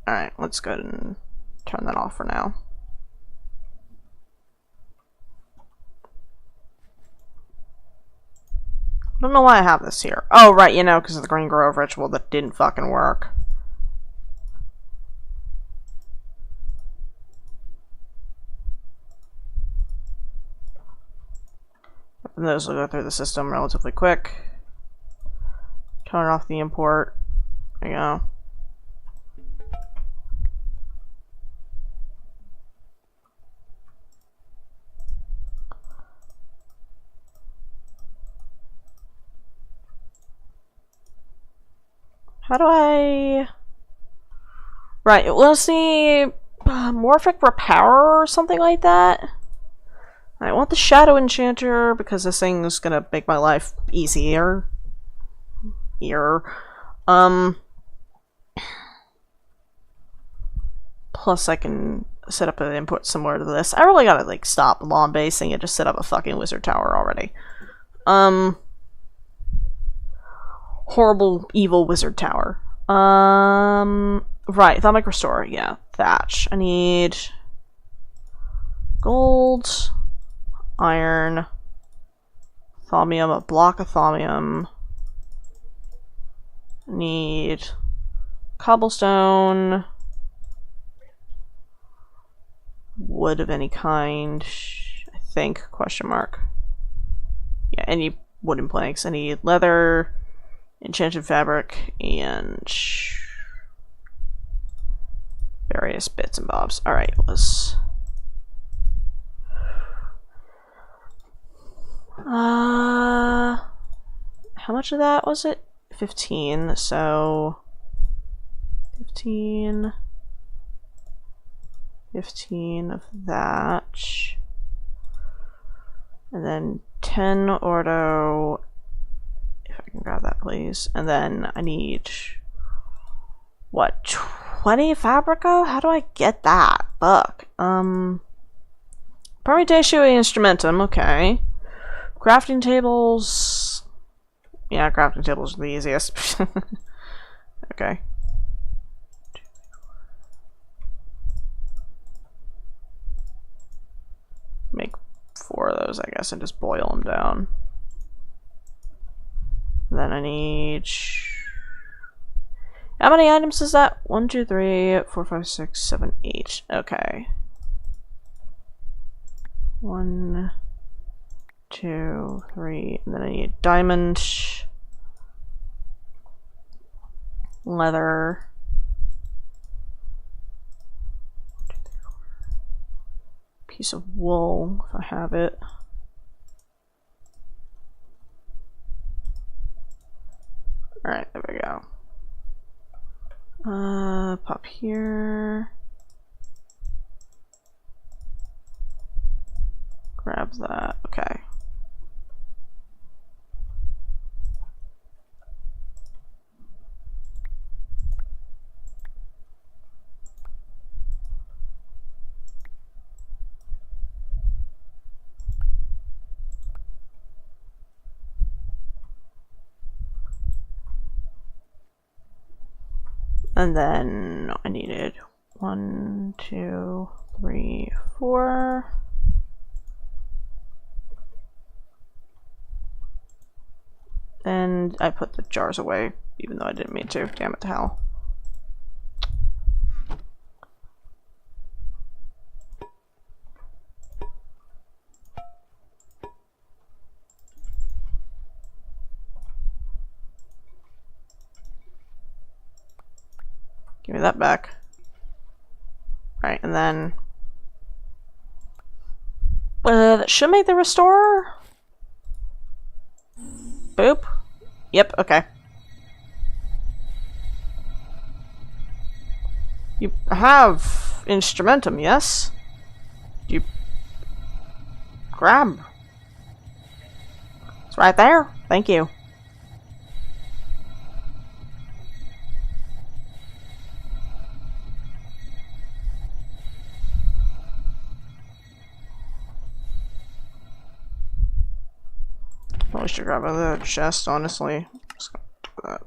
Alright, let's go ahead and turn that off for now. I don't know why I have this here. Oh, right, you know, because of the Green Grove ritual that didn't fucking work. And those will go through the system relatively quick. Turn off the import. There you go. How do I... Right, let's see... Morphic Repower or something like that? I want the Shadow Enchanter because this thing is gonna make my life easier. Plus I can set up an input similar to this. I really gotta like stop lawn basing and just set up a fucking wizard tower already. Horrible, evil wizard tower. Right, Thaumic Restore, yeah, thatch. I need gold, iron, thaumium, a block of thaumium. Need cobblestone, wood of any kind, I think, question mark. Yeah, any wooden planks. I need leather, enchanted fabric, and various bits and bobs. Alright, let's... How much of that was it? 15, so 15 of that, and then 10 ordo, if I can grab that please, and then I need, what, 20 fabrico? How do I get that? Fuck. Permutatio instrumentum, okay. Crafting tables, yeah, crafting tables are the easiest. Okay. Make 4 of those, I guess, and just boil them down. Then I need... How many items is that? 1, 2, 3, 4, 5, 6, 7, 8. Okay. 1, 2, 3, and then I need diamond, leather, piece of wool if I have it. Alright, there we go. Pop here. Grab that. Okay. And then I needed 1, 2, 3, 4. And I put the jars away, even though I didn't mean to. Damn it to hell. Give me that back. Right, and then... that should make the restorer? Boop. Yep, okay. You have instrumentum, yes? You... grab. It's right there. Thank you. Probably should grab another chest, honestly. Just gonna do that.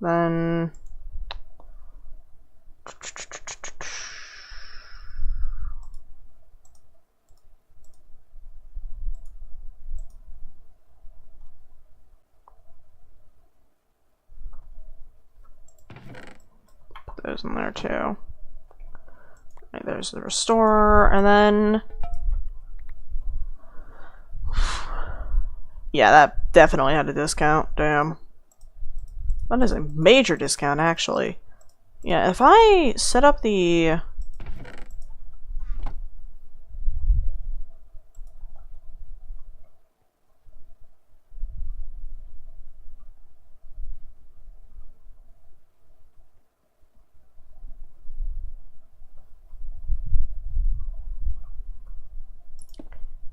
Then... put those in there too. Right, there's the restorer, and then... yeah, that definitely had a discount. Damn. That is a major discount, actually. Yeah, if I set up the...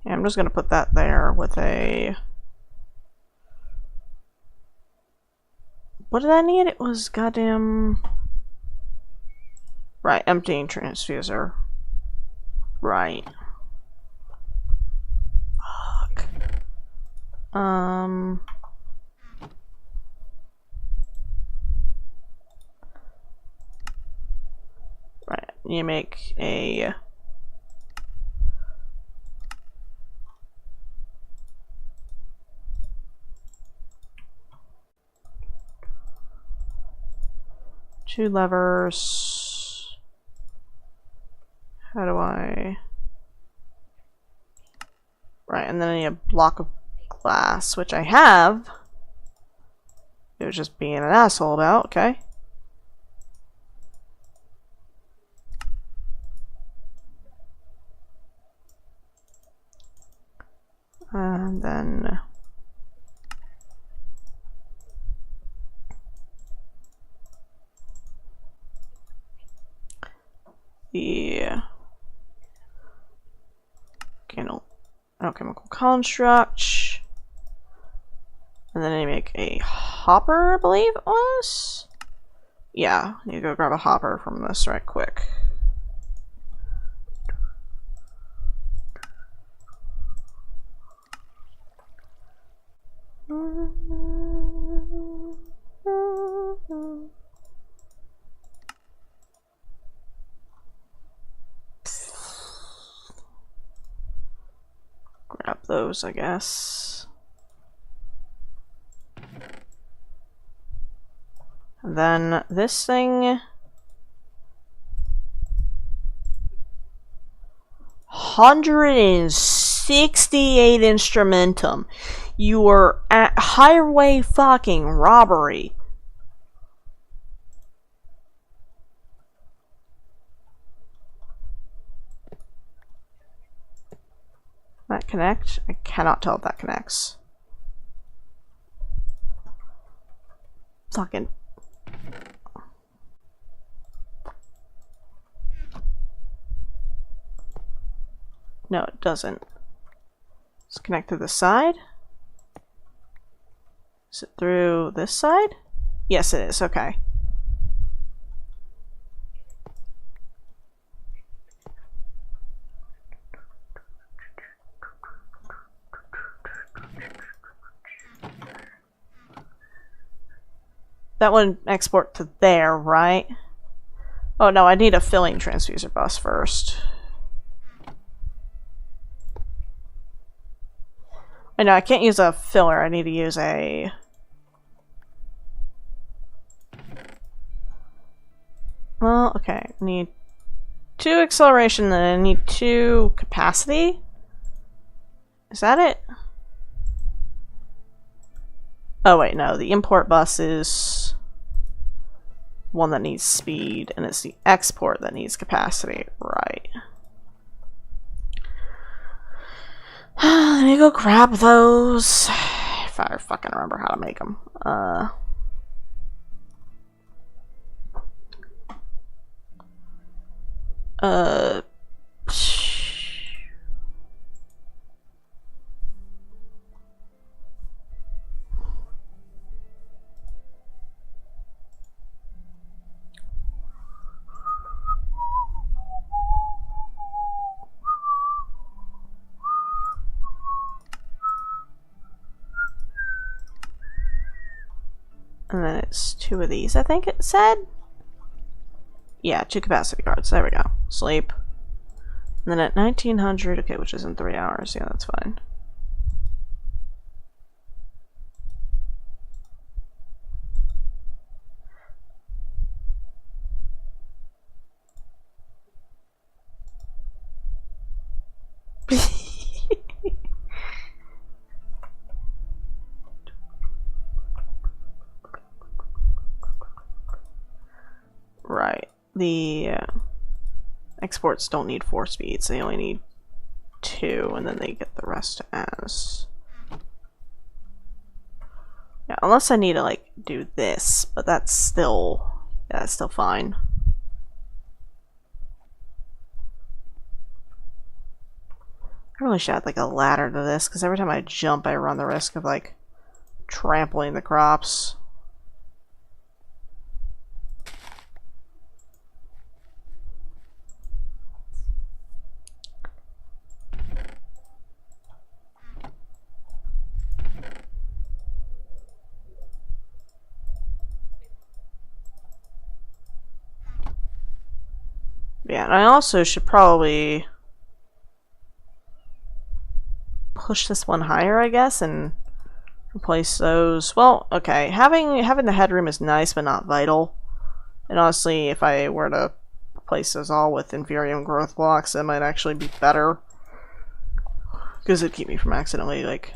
yeah, I'm just gonna put that there with a... what did I need? It was goddamn... right, emptying transfuser. Right. Fuck. Right, you make a... 2 levers. How do I... right, and then I need a block of glass, which I have. It was just being an asshole about, okay. And then... the alchemical construct. And then I make a hopper, I believe it was? Yeah, I need to go grab a hopper from this right quick. Grab those, I guess. And then this thing... 168 instrumentum. You are at highway fucking robbery. That connect? I cannot tell if that connects. Fucking... No, it doesn't. Let's connect to the side. Is it through this side? Yes, it is. Okay. That one export to there, right? Oh no, I need a filling transfuser bus first. I know, I can't use a filler, I need to use a... Well, okay, I need 2 acceleration, then I need 2 capacity? Is that it? Oh wait, no, the import bus is one that needs speed, and it's the export that needs capacity, right. Let me go grab those. If I fucking remember how to make them. And then it's 2 of these, I think it said? Yeah, 2 capacity cards. There we go. Sleep. And then at 1900, okay, which is in 3 hours. Yeah, that's fine. Right. The exports don't need 4 speeds, they only need 2, and then they get the rest as... Yeah, unless I need to, like, do this, but that's still... Yeah, that's still fine. I really should add, like, a ladder to this, because every time I jump, I run the risk of, like, trampling the crops. Yeah, and I also should probably push this one higher, I guess, and replace those. Well, okay, having the headroom is nice, but not vital. And honestly, if I were to replace those all with Inferium growth blocks, that might actually be better. Because it'd keep me from accidentally, like,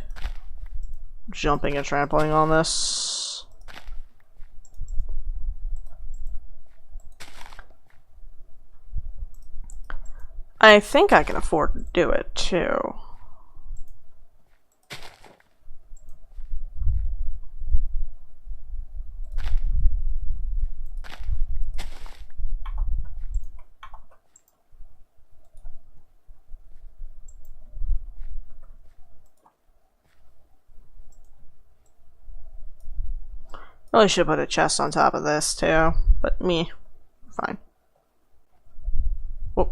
jumping and trampling on this. I think I can afford to do it, too. Really should put a chest on top of this too, but me, fine. Whoop.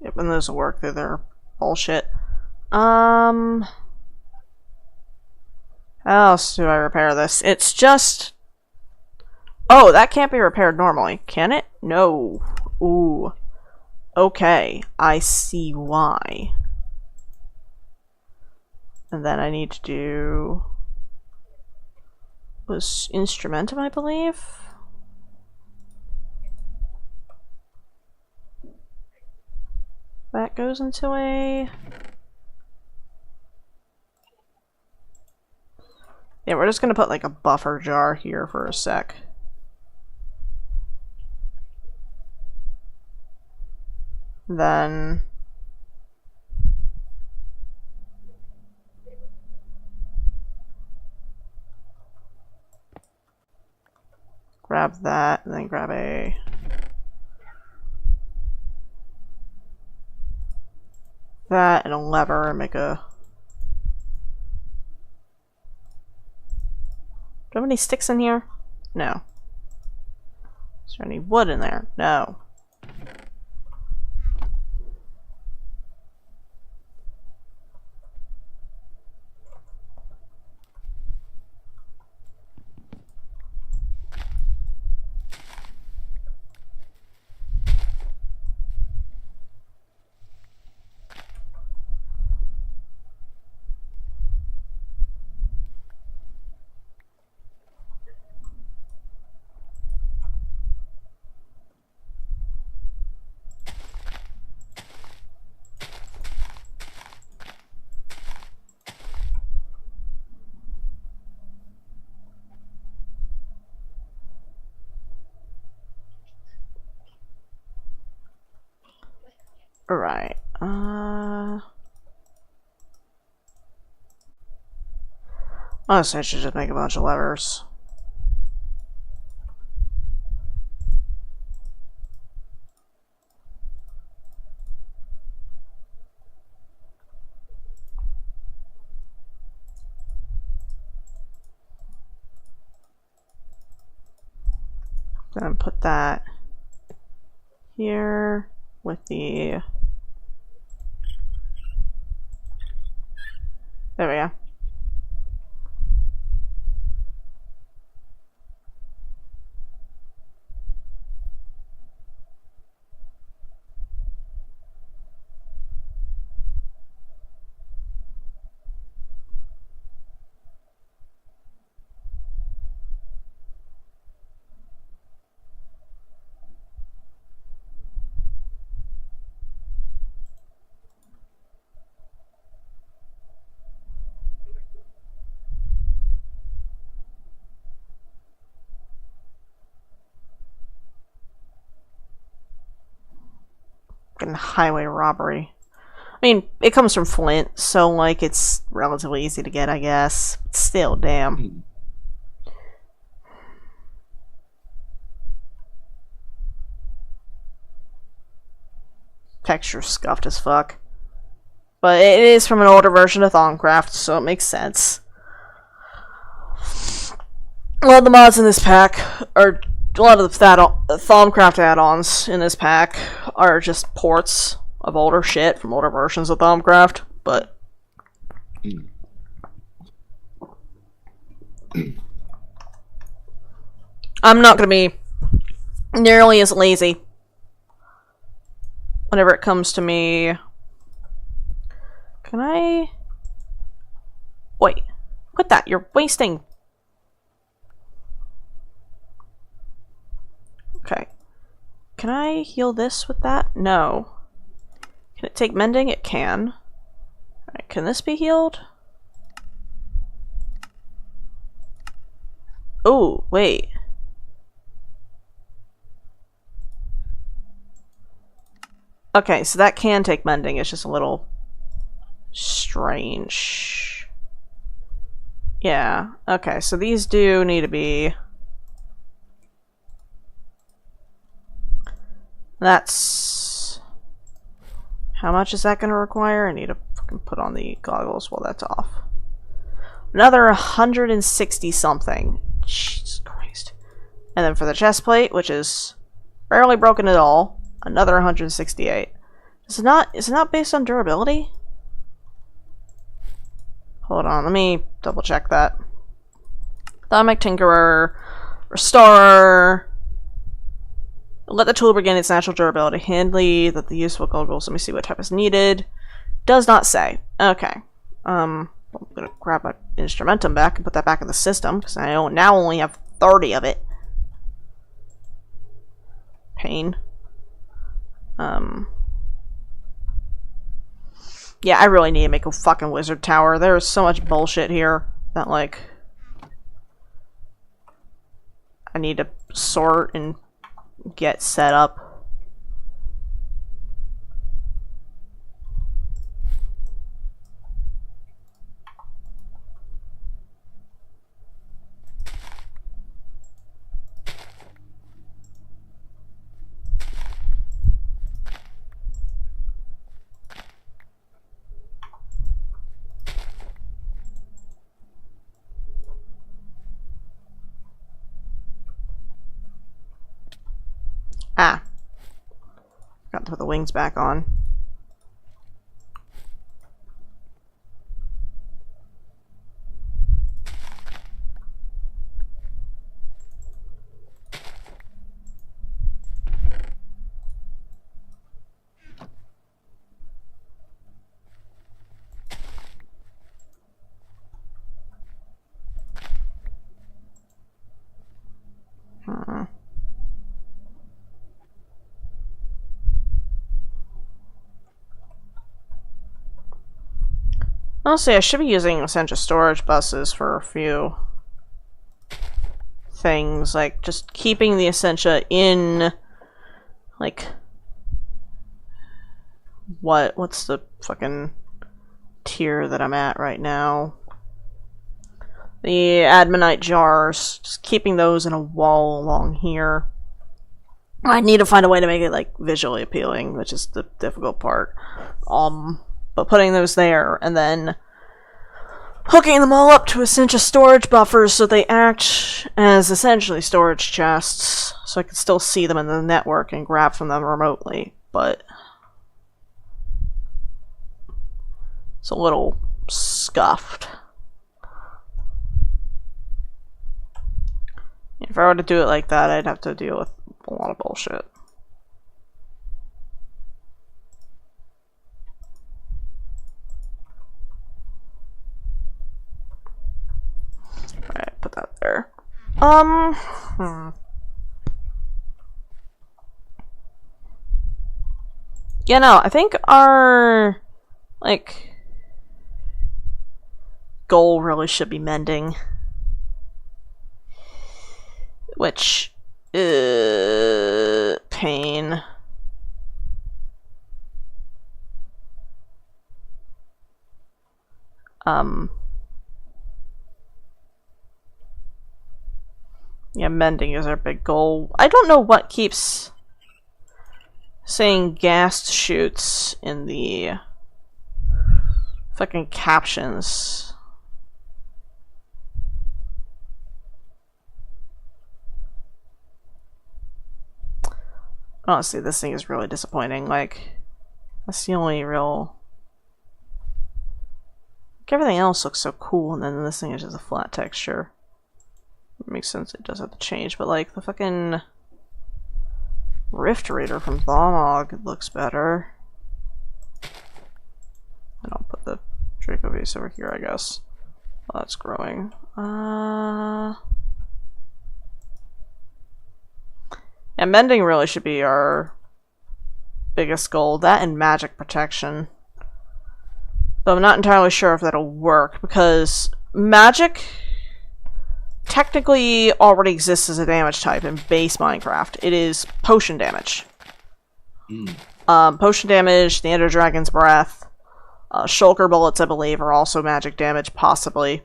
Yep, and those will work. They're bullshit. How else do I repair this? It's just... Oh, that can't be repaired normally. Can it? No. Ooh. Okay, I see why. And then I need to do... was Instrumentum, I believe? That goes into a... Yeah, we're just gonna put like a buffer jar here for a sec. Then... grab that, and then grab a... that, and a lever, and make a... Do I have any sticks in here? No. Is there any wood in there? No. Alright, honestly, I should just make a bunch of levers. Then put that here with the... There we go. Highway robbery. I mean, it comes from Flint, so like it's relatively easy to get, I guess. But still, damn. Texture scuffed as fuck. But it is from an older version of Thaumcraft, so it makes sense. A lot of the mods in this pack are... A lot of the Thaumcraft add-ons in this pack are just ports of older shit from older versions of Thaumcraft, but... I'm not gonna be nearly as lazy whenever it comes to me... Can I... Wait. Quit that, you're wasting... Okay. Can I heal this with that? No. Can it take mending? It can. Alright, can this be healed? Oh, wait. Okay, so that can take mending. It's just a little strange. Yeah. Okay, so these do need to be... That's... How much is that going to require? I need to fucking put on the goggles while that's off. Another 160 something. Jesus Christ. And then for the chest plate, which is barely broken at all, another 168. Is it not based on durability? Hold on, let me double check that. Atomic Tinkerer, Restore. Let the tool regain its natural durability. Handily that the useful goggles. Let me see what type is needed. Does not say. Okay. I'm gonna grab my instrumentum back and put that back in the system because I now only have 30 of it. Pain. Yeah, I really need to make a fucking wizard tower. There is so much bullshit here that, like, I need to sort and get set up. Ah. Got to put the wings back on. Honestly, I should be using essential storage buses for a few things, like just keeping the Essentia in, like, what's the fucking tier that I'm at right now? The Admonite jars, just keeping those in a wall along here. I need to find a way to make it, like, visually appealing, which is the difficult part. But putting those there, and then hooking them all up to essential storage buffers so they act as essentially storage chests, so I can still see them in the network and grab from them remotely, but it's a little scuffed. If I were to do it like that, I'd have to deal with a lot of bullshit. Alright, put that there. Yeah, no, I think our, like, goal really should be mending. Which, pain. Yeah, mending is our big goal. I don't know what keeps saying gas chutes in the fucking captions. Honestly, this thing is really disappointing. Like, that's the only real... Like, everything else looks so cool, and then this thing is just a flat texture. It makes sense, it does have to change, but like, the fucking Rift Raider from Thomog looks better. And I'll put the Draco base over here, I guess. Oh, that's growing. Yeah, mending really should be our biggest goal. That and magic protection. But I'm not entirely sure if that'll work, because magic technically already exists as a damage type in base Minecraft. It is potion damage. Potion damage, the Ender Dragon's Breath, Shulker bullets, I believe, are also magic damage, possibly.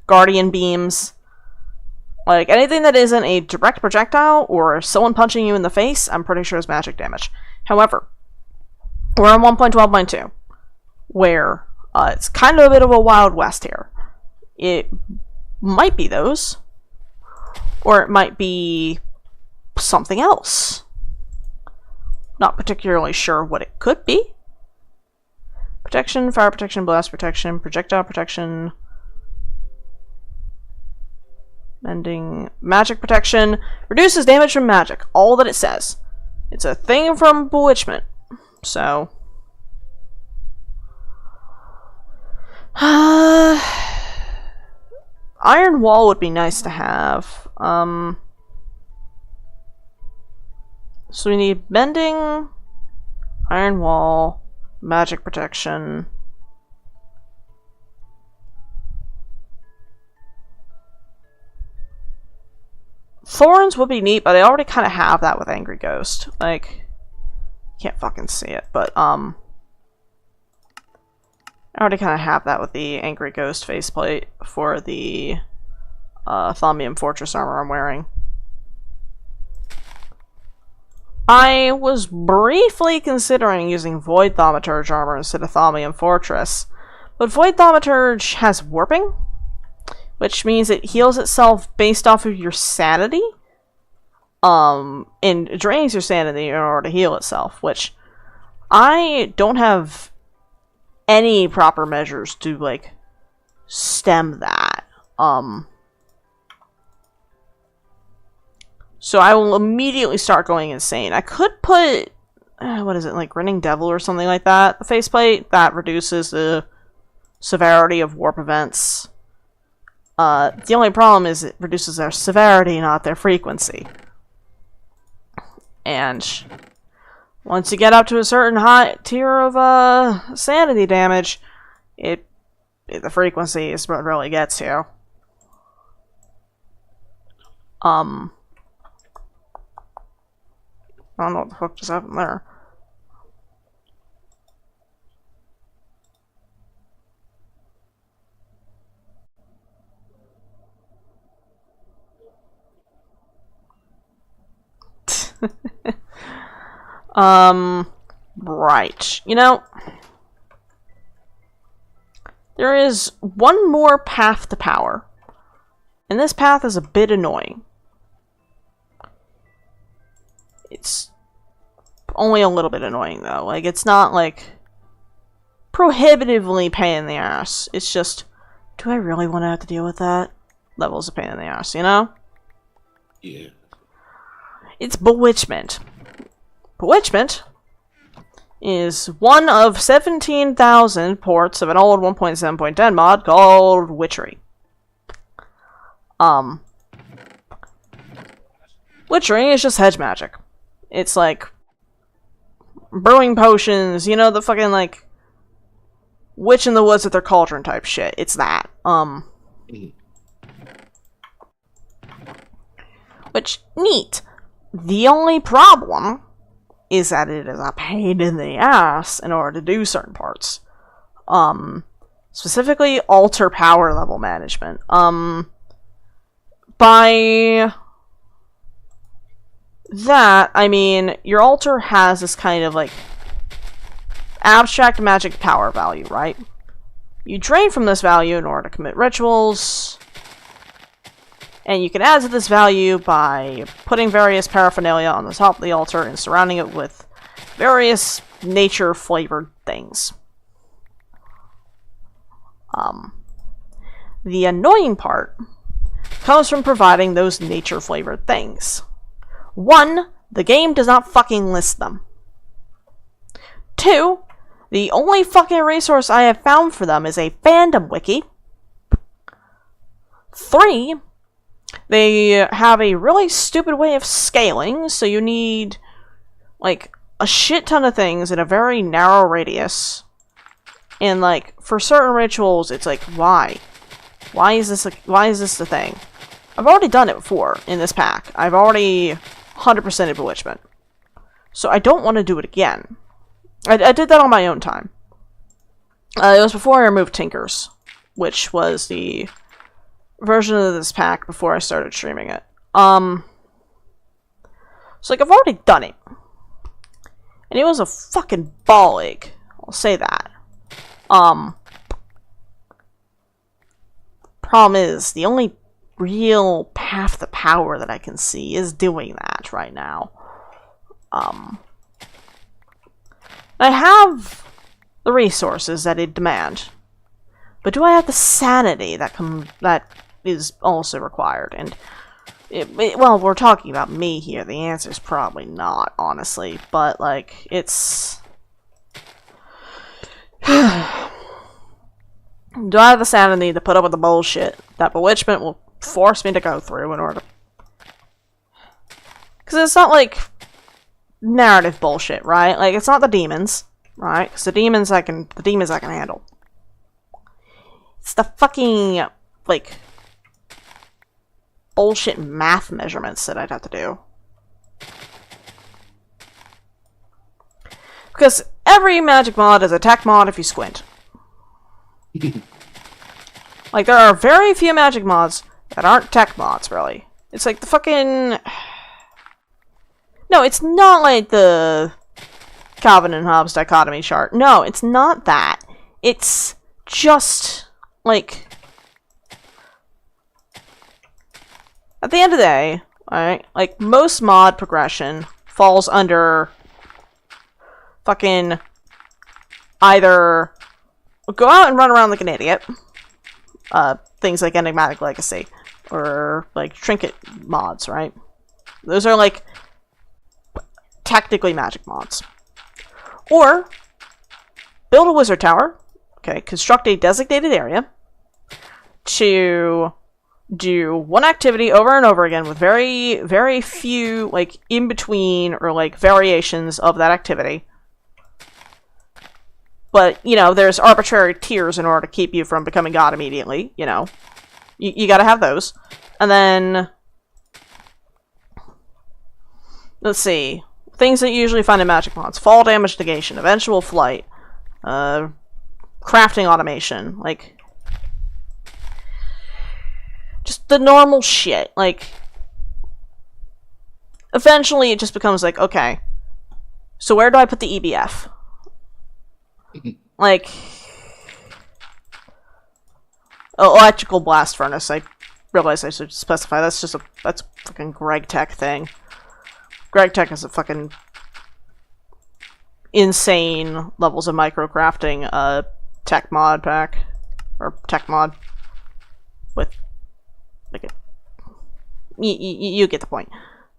Guardian beams. Like, anything that isn't a direct projectile or someone punching you in the face, I'm pretty sure is magic damage. However, We're on 1.12.2, where it's kind of a bit of a Wild West here. It might be those, or it might be something else. Not particularly sure what it could be. Protection, fire protection, blast protection, projectile protection, mending, magic protection, reduces damage from magic. All that it says. It's a thing from Bewitchment. So, Iron Wall would be nice to have. So we need mending, Iron Wall, magic protection. Thorns would be neat, but I already kind of have that with Angry Ghost. Like, can't fucking see it, but I already kind of have that with the Angry Ghost faceplate for the Thaumium Fortress armor I'm wearing. I was briefly considering using Void Thaumaturge armor instead of Thaumium Fortress, but Void Thaumaturge has warping, which means it heals itself based off of your sanity, and drains your sanity in order to heal itself, which I don't have any proper measures to, like, stem that. So I will immediately start going insane. I could put, what is it, like Grinning Devil or something like that, the faceplate. That reduces the severity of warp events. The only problem is it reduces their severity, not their frequency. And once you get up to a certain high tier of sanity damage, the frequency is what really gets you. I don't know what the fuck just happened there. Right. You know, there is one more path to power. And this path is a bit annoying. It's only a little bit annoying, though. Like, it's not, like, prohibitively pain in the ass. It's just, do I really want to have to deal with that? Levels of pain in the ass, you know? Yeah. It's Bewitchment. Bewitchment is one of 17,000 ports of an old 1.7.10 mod called Witchery. Witchery is just hedge magic. It's like brewing potions, you know, the fucking, like, witch in the woods with their cauldron type shit. It's that. Which, neat. The only problem is that it is a pain in the ass in order to do certain parts. Specifically, altar power level management. By that, I mean, your altar has this kind of, like, abstract magic power value, right? You drain from this value in order to commit rituals, and you can add to this value by putting various paraphernalia on the top of the altar and surrounding it with various nature-flavored things. The annoying part comes from providing those nature-flavored things. 1, the game does not fucking list them. 2, the only fucking resource I have found for them is a fandom wiki. 3, they have a really stupid way of scaling, so you need, like, a shit ton of things in a very narrow radius. And, like, for certain rituals, it's like, why? Why is this the thing? I've already done it before in this pack. I've already 100%ed Bewitchment. So I don't want to do it again. I did that on my own time. It was before I removed Tinkers, which was the version of this pack before I started streaming it. So, like, I've already done it. And he was a fucking ball ache. I'll say that. Problem is, the only real path to power that I can see is doing that right now. I have the resources that it demand, but do I have the sanity that is also required? And well, we're talking about me here. The answer is probably not, honestly. But like, it's do I have the sanity to put up with the bullshit that Bewitchment will force me to go through in order to... Because it's not like narrative bullshit, right? Like, it's not the demons, right? Because the demons I can handle. It's the fucking, like, bullshit math measurements that I'd have to do. Because every magic mod is a tech mod if you squint. Like, there are very few magic mods that aren't tech mods, really. It's like the fucking... No, it's not like the Calvin and Hobbes dichotomy chart. No, it's not that. It's just, like... At the end of the day, alright, like, most mod progression falls under fucking either go out and run around like an idiot, things like Enigmatic Legacy, or like trinket mods, right? Those are like technically magic mods. Or build a wizard tower, okay, construct a designated area to do one activity over and over again with very, very few like in between or like variations of that activity. But, you know, there's arbitrary tiers in order to keep you from becoming God immediately, you know. You gotta have those. And then... Let's see. Things that you usually find in magic mods. Fall damage negation, eventual flight, crafting automation, like... Just the normal shit, like... Eventually it just becomes like, okay, so where do I put the EBF? Like, electrical blast furnace. I realize I should specify. That's a fucking Greg Tech thing. Greg Tech is a fucking insane levels of microcrafting tech mod pack or tech mod with like you get the point.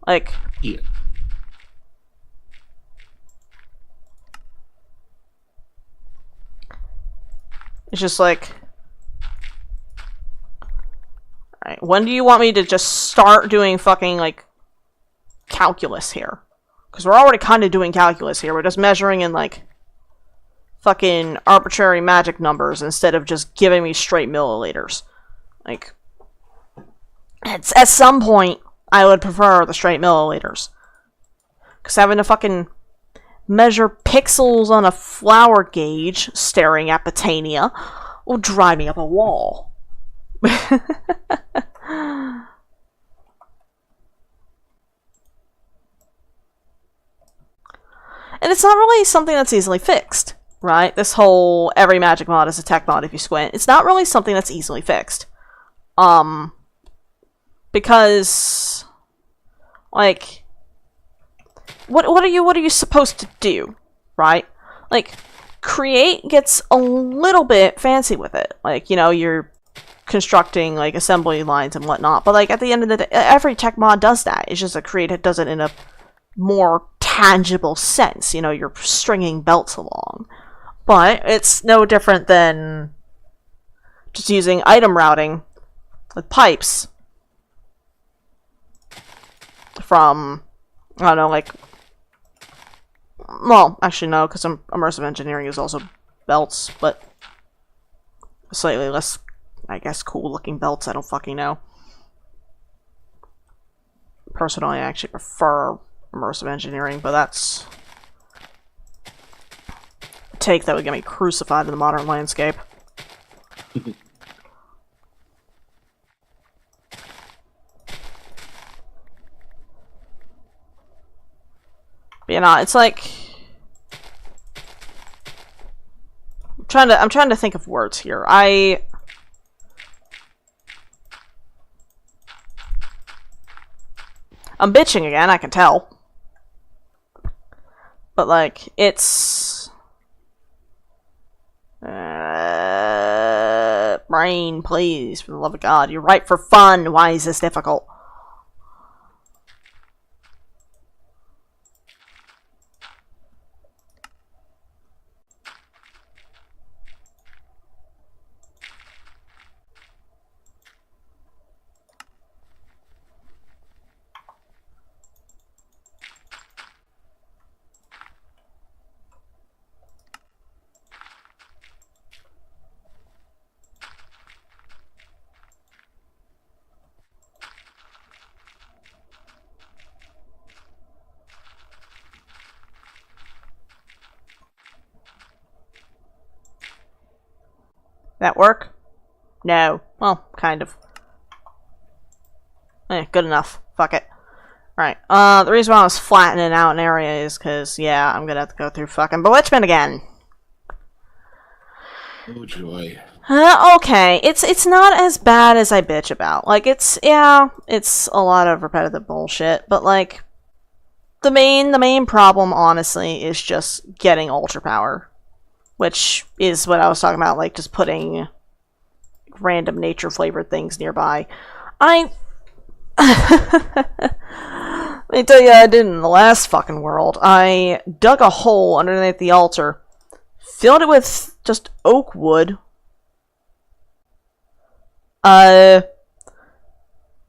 Like, yeah. It's just like, alright, when do you want me to just start doing fucking, like, calculus here? Because we're already kind of doing calculus here. We're just measuring in, like, fucking arbitrary magic numbers instead of just giving me straight milliliters. Like, at some point, I would prefer the straight milliliters. Because having to fucking measure pixels on a flower gauge staring at Botania will drive me up a wall. And it's not really something that's easily fixed, right? This whole every magic mod is a tech mod if you squint. It's not really something that's easily fixed. Because, like, what are you supposed to do, right? Like, create gets a little bit fancy with it. Like, you know, you're constructing, like, assembly lines and whatnot. But, like, at the end of the day, every tech mod does that. It's just that Create does it in a more tangible sense. You know, you're stringing belts along. But it's no different than just using item routing with pipes from, I don't know, like... Well, actually no, because immersive engineering is also belts, but slightly less, I guess, cool-looking belts. I don't fucking know. Personally, I actually prefer immersive engineering, but that's a take that would get me crucified in the modern landscape. But, you know, it's like... I'm trying to think of words here. I'm bitching again, I can tell. But, like, it's... brain, please, for the love of God. You're right for fun. Why is this difficult? That work? No. Well, kind of. Good enough. Fuck it. Right. The reason why I was flattening out an area is because, yeah, I'm gonna have to go through fucking Bewitchment again. Oh joy. Okay. It's not as bad as I bitch about. Like, it's a lot of repetitive bullshit, but, like, the main problem, honestly, is just getting Ultra Power. Which is what I was talking about, like, just putting random nature-flavored things nearby. Let me tell you what I did in the last fucking world. I dug a hole underneath the altar, filled it with just oak wood.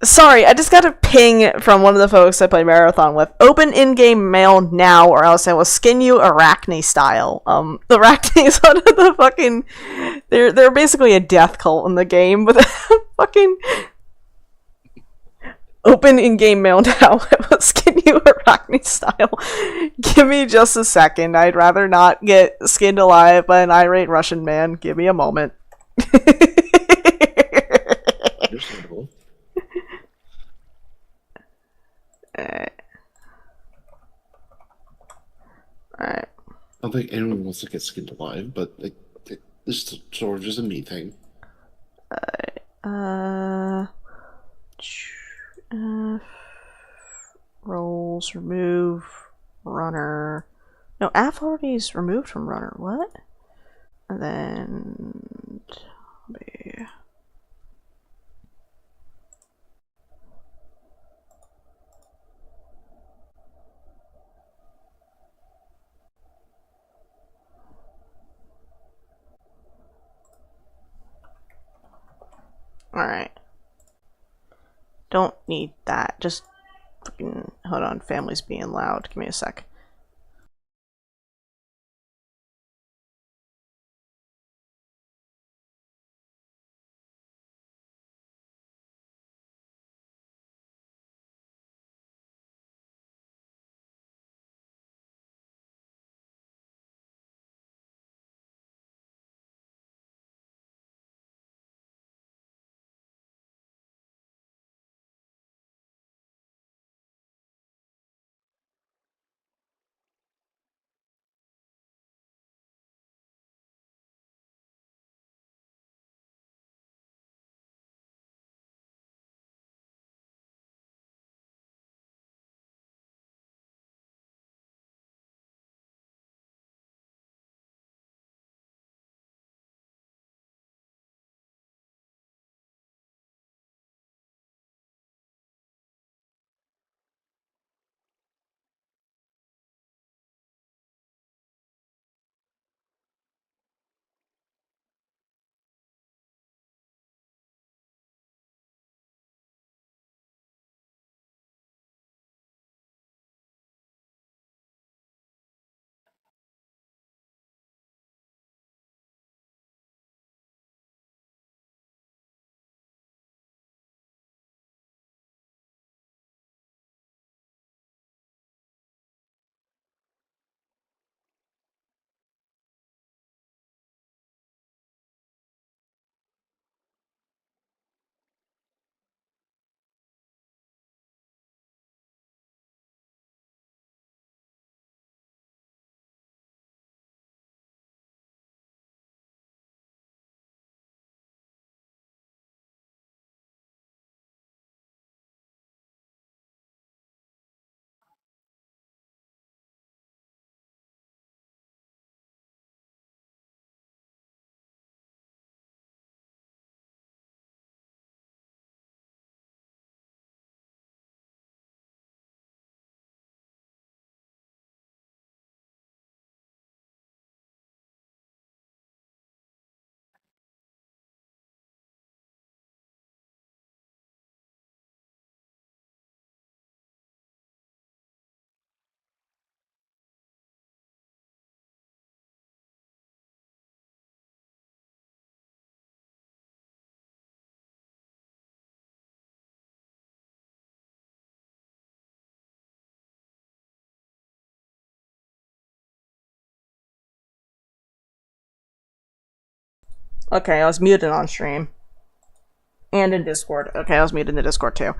Sorry, I just got a ping from one of the folks I play Marathon with. Open in-game mail now, or else I will skin you Arachne style. The Arachne is one of the fucking... They're basically a death cult in the game, but fucking... Open in-game mail now, I will skin you Arachne style. Give me just a second. I'd rather not get skinned alive by an irate Russian man. Give me a moment. Understandable. Alright. I don't think anyone wants to get skinned alive, but like, this is sort of just a me thing. Rolls, remove, runner. No, Af already is removed from runner. What? And then... Alright. Don't need that. Just fucking... Hold on, family's being loud. Give me a sec. Okay, I was muted on stream. And in Discord. Okay, I was muted in the Discord too.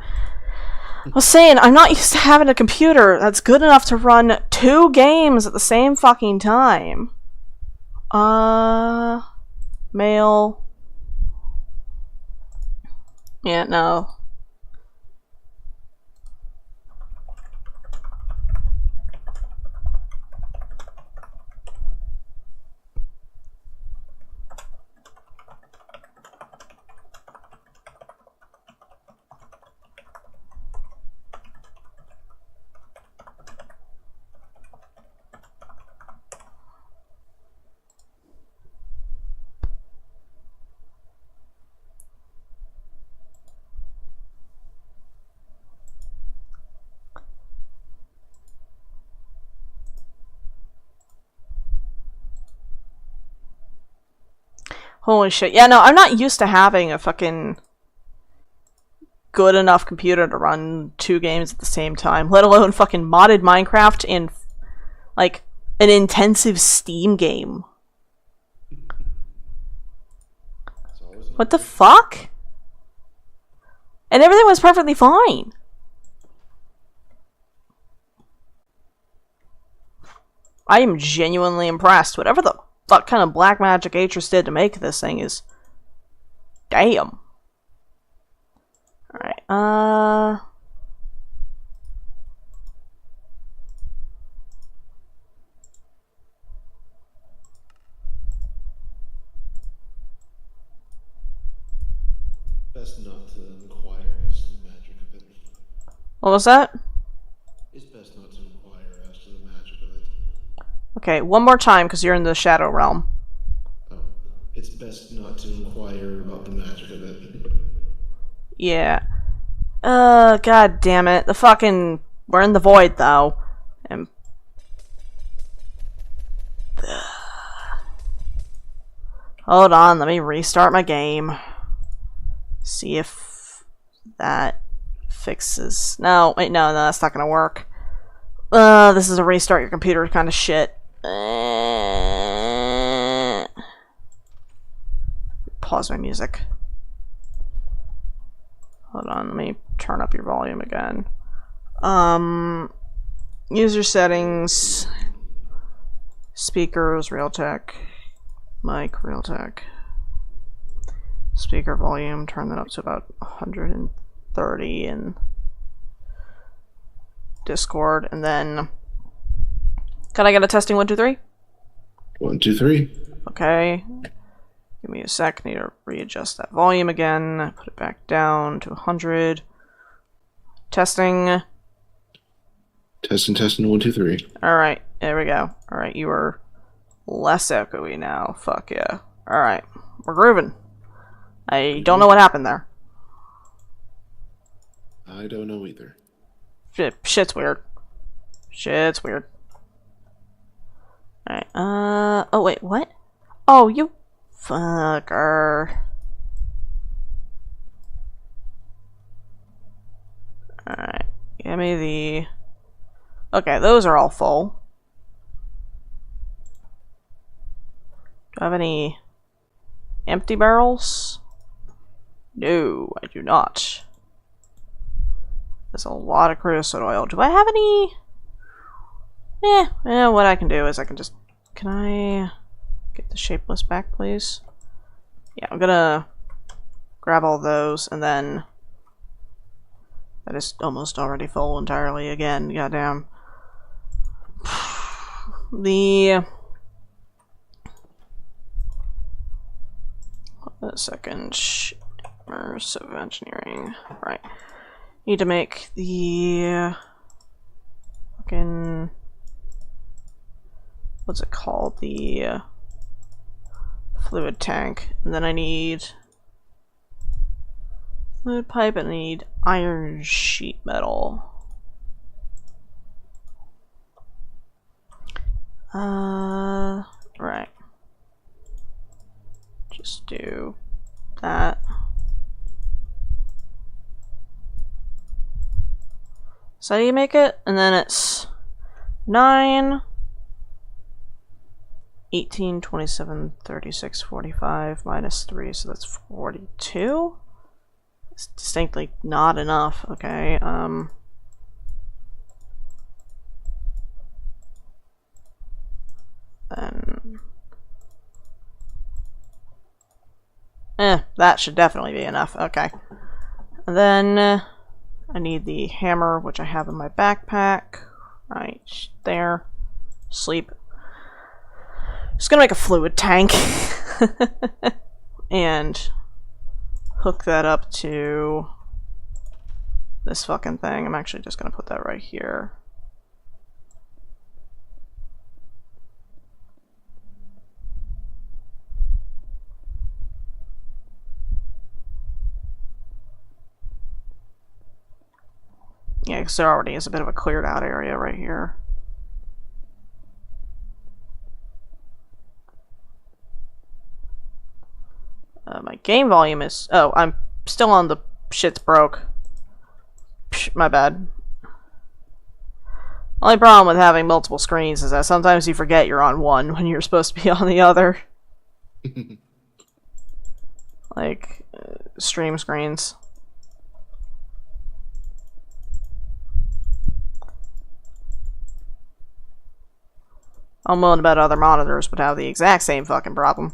I was saying, I'm not used to having a computer that's good enough to run 2 games at the same fucking time. Mail. Yeah, no. Holy shit. Yeah, no, I'm not used to having a fucking good enough computer to run 2 games at the same time, let alone fucking modded Minecraft in, like, an intensive Steam game. What the fuck? And everything was perfectly fine. I am genuinely impressed. Whatever the fuck kind of black magic Atrus did to make this thing is... Damn. Alright, Best not to inquire as to the magic of it. what was that? It's best not to inquire as to the magic of it. Okay, one more time, because you're in the Shadow Realm. Oh, it's best not to inquire about the magic of it. Yeah. God damn it. The fucking... We're in the void, though. And... Hold on, let me restart my game. See if that fixes... No, wait, no, that's not gonna work. This is a restart your computer kind of shit. Pause my music. Hold on, let me turn up your volume again. User settings, speakers, Realtek, mic, Realtek, speaker volume, turn that up to about 130 in Discord, and then, can I get a testing 1, 2, 3? 1, 2, 3. Okay. Give me a sec, need to readjust that volume again, put it back down to 100. Testing. Testing, 1, 2, 3. Alright, there we go. Alright, you are less echoey now. Fuck yeah. Alright, we're grooving. I don't know what happened there. I don't know either. Shit's weird. Shit's weird. Alright, oh wait, what? Oh, you fucker. Alright, give me the... Okay, those are all full. Do I have any empty barrels? No, I do not. There's a lot of creosote oil. Do I have any? What I can do is I can just... Can I get the shapeless back, please? Yeah, I'm gonna grab all those, and then... That is almost already full entirely again, goddamn. The... Hold a second. Immersive engineering. Right. Need to make the... fucking... What's it called? The... fluid tank. And then I need... fluid pipe, and I need iron sheet metal. Right. Just do that. So how do you make it? And then it's 9 18, 27, 36, 45 minus 3, so that's 42. It's distinctly not enough. Okay, then that should definitely be enough. Okay. And then I need the hammer, which I have in my backpack. Right there. Sleep. Just gonna make a fluid tank. And hook that up to this fucking thing. I'm actually just gonna put that right here. Yeah, because there already is a bit of a cleared out area right here. My game volume is... Oh, I'm still on the shit's broke. Psh, my bad. Only problem with having multiple screens is that sometimes you forget you're on one when you're supposed to be on the other. Like, stream screens. I'm willing to bet other monitors would have the exact same fucking problem.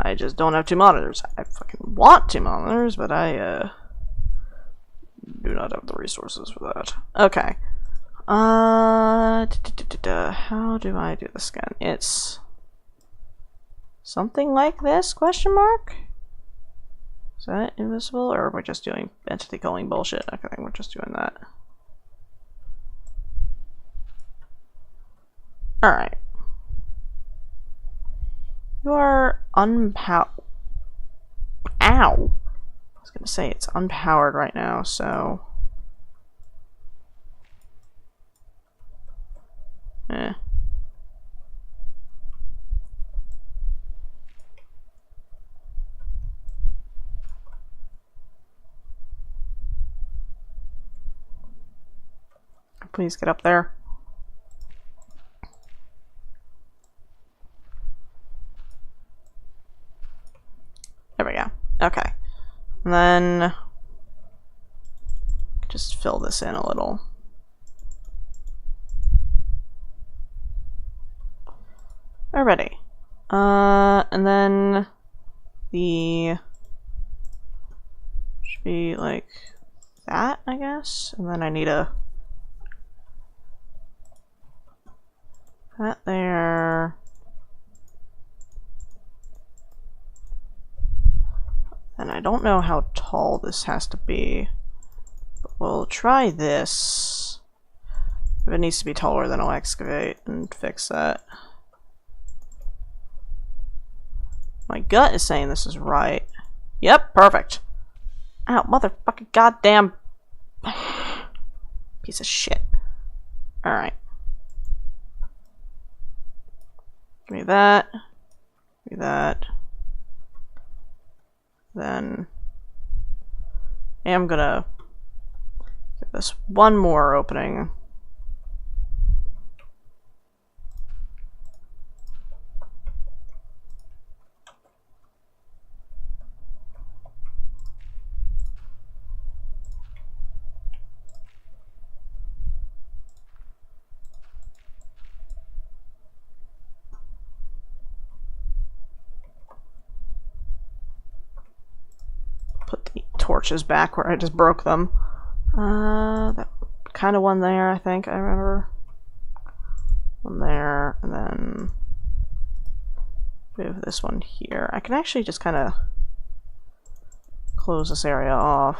I just don't have two monitors. I fucking want two monitors, but I do not have the resources for that. Okay. How do I do this again? It's something like this, question mark? Is that invisible, or are we just doing entity calling bullshit? Okay, we're just doing that. Alright. You are unpowered. Ow! I was gonna say it's unpowered right now, so... Please get up there. There we go. Okay. And then just fill this in a little. Alrighty. And then the should be like that, I guess. And then I need a that there. And I don't know how tall this has to be, but we'll try this. If it needs to be taller, then I'll excavate and fix that. My gut is saying this is right. Yep, perfect. Ow, motherfucking goddamn piece of shit. Alright. Give me that. Give me that. Then I'm gonna give this one more opening. Put the torches back where I just broke them. That kind of one there, I think I remember. One there, and then move this one here. I can actually just kind of close this area off.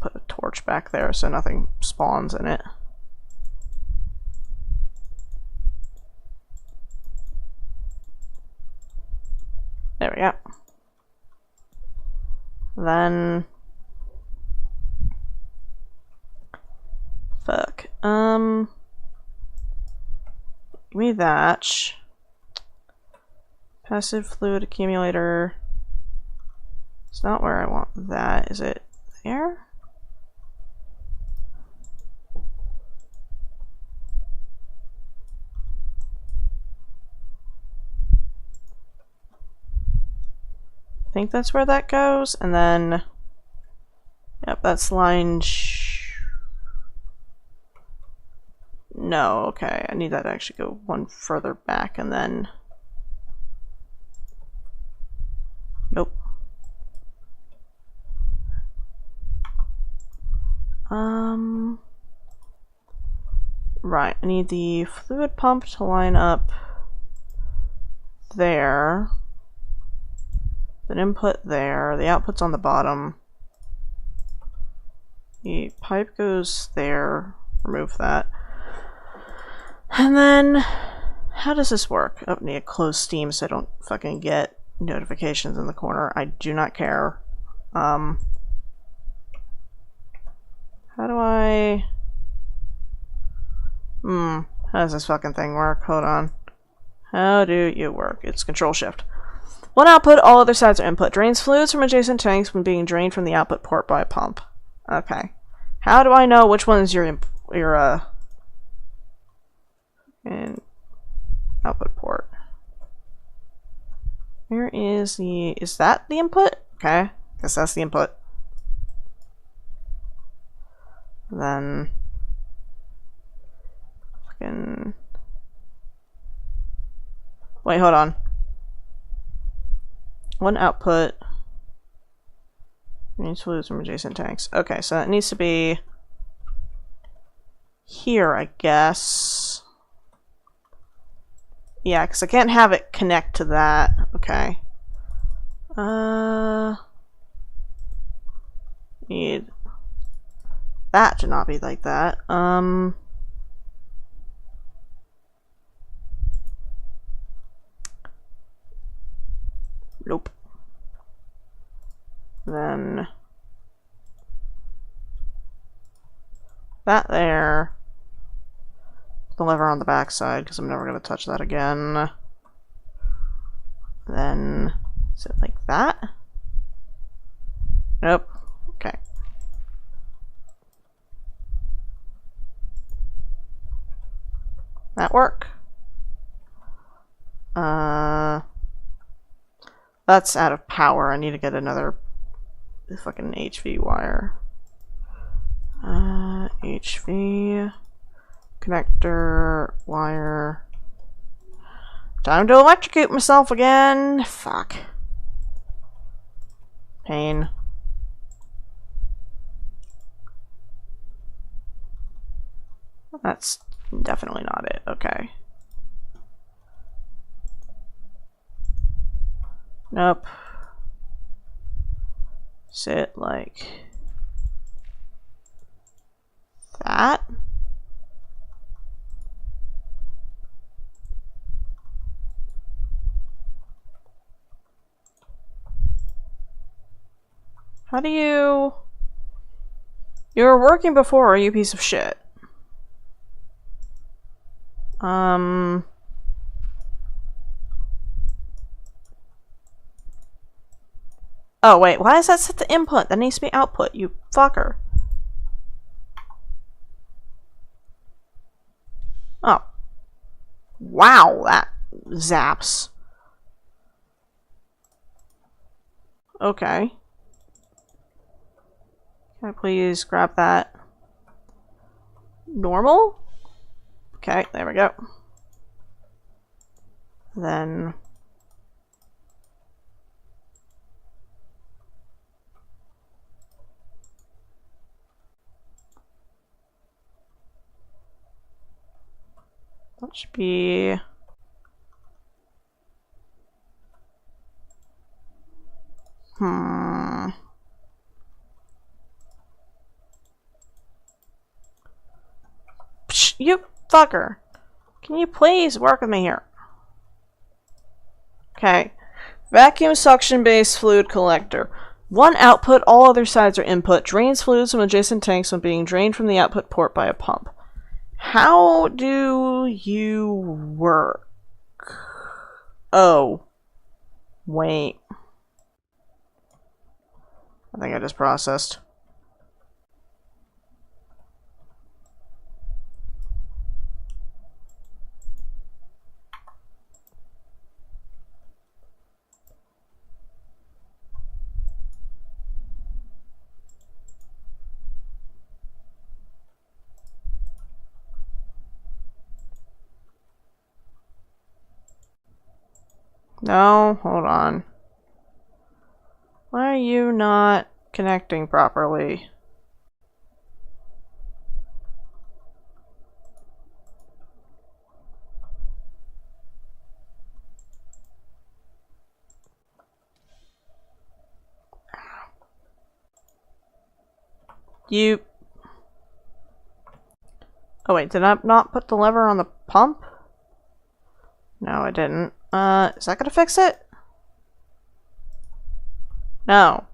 Put a torch back there so nothing spawns in it. There we go. Then fuck. Give me that. Passive fluid accumulator. It's not where I want that. Is it there? think that's where that goes, and then... Yep, that's line... No, okay, I need that to actually go one further back, and then... Nope. Right, I need the fluid pump to line up there. An input there, the output's on the bottom. The pipe goes there, remove that. And then, how does this work? Oh, I need to close Steam so I don't fucking get notifications in the corner. I do not care. How do I... how does this fucking thing work? Hold on. How do you work? It's Control Shift. One output, all other sides are input. Drains fluids from adjacent tanks when being drained from the output port by a pump. Okay. How do I know which one is your output port? Where is the... Is that the input? Okay. Guess that's the input. Then... Fucking... Wait, hold on. One output. Needs fluids from adjacent tanks. Okay, so that needs to be... here, I guess. Yeah, because I can't have it connect to that. Okay. Need that to not be like that. Nope. Then that there. The lever on the back side, because I'm never going to touch that again. Then is it like that? Nope. Okay. That work? That's out of power. I need to get another fucking HV wire. HV connector wire. Time to electrocute myself again. Fuck. Pain. That's definitely not it. Okay. Nope. Sit like that. How do you... You were working before, you piece of shit. Oh, wait, why is that set to input? That needs to be output, you fucker. Oh. Wow, that zaps. Okay. Can I please grab that? Normal? Okay, there we go. Then... that should be... Psh, you fucker. Can you please work with me here? Okay. Vacuum suction based fluid collector. One output, all other sides are input. Drains fluids from adjacent tanks when being drained from the output port by a pump. How do you work? Oh. Wait. I think I just processed. No, hold on. Why are you not connecting properly? You... Oh wait, did I not put the lever on the pump? No, I didn't. Is that gonna fix it? No.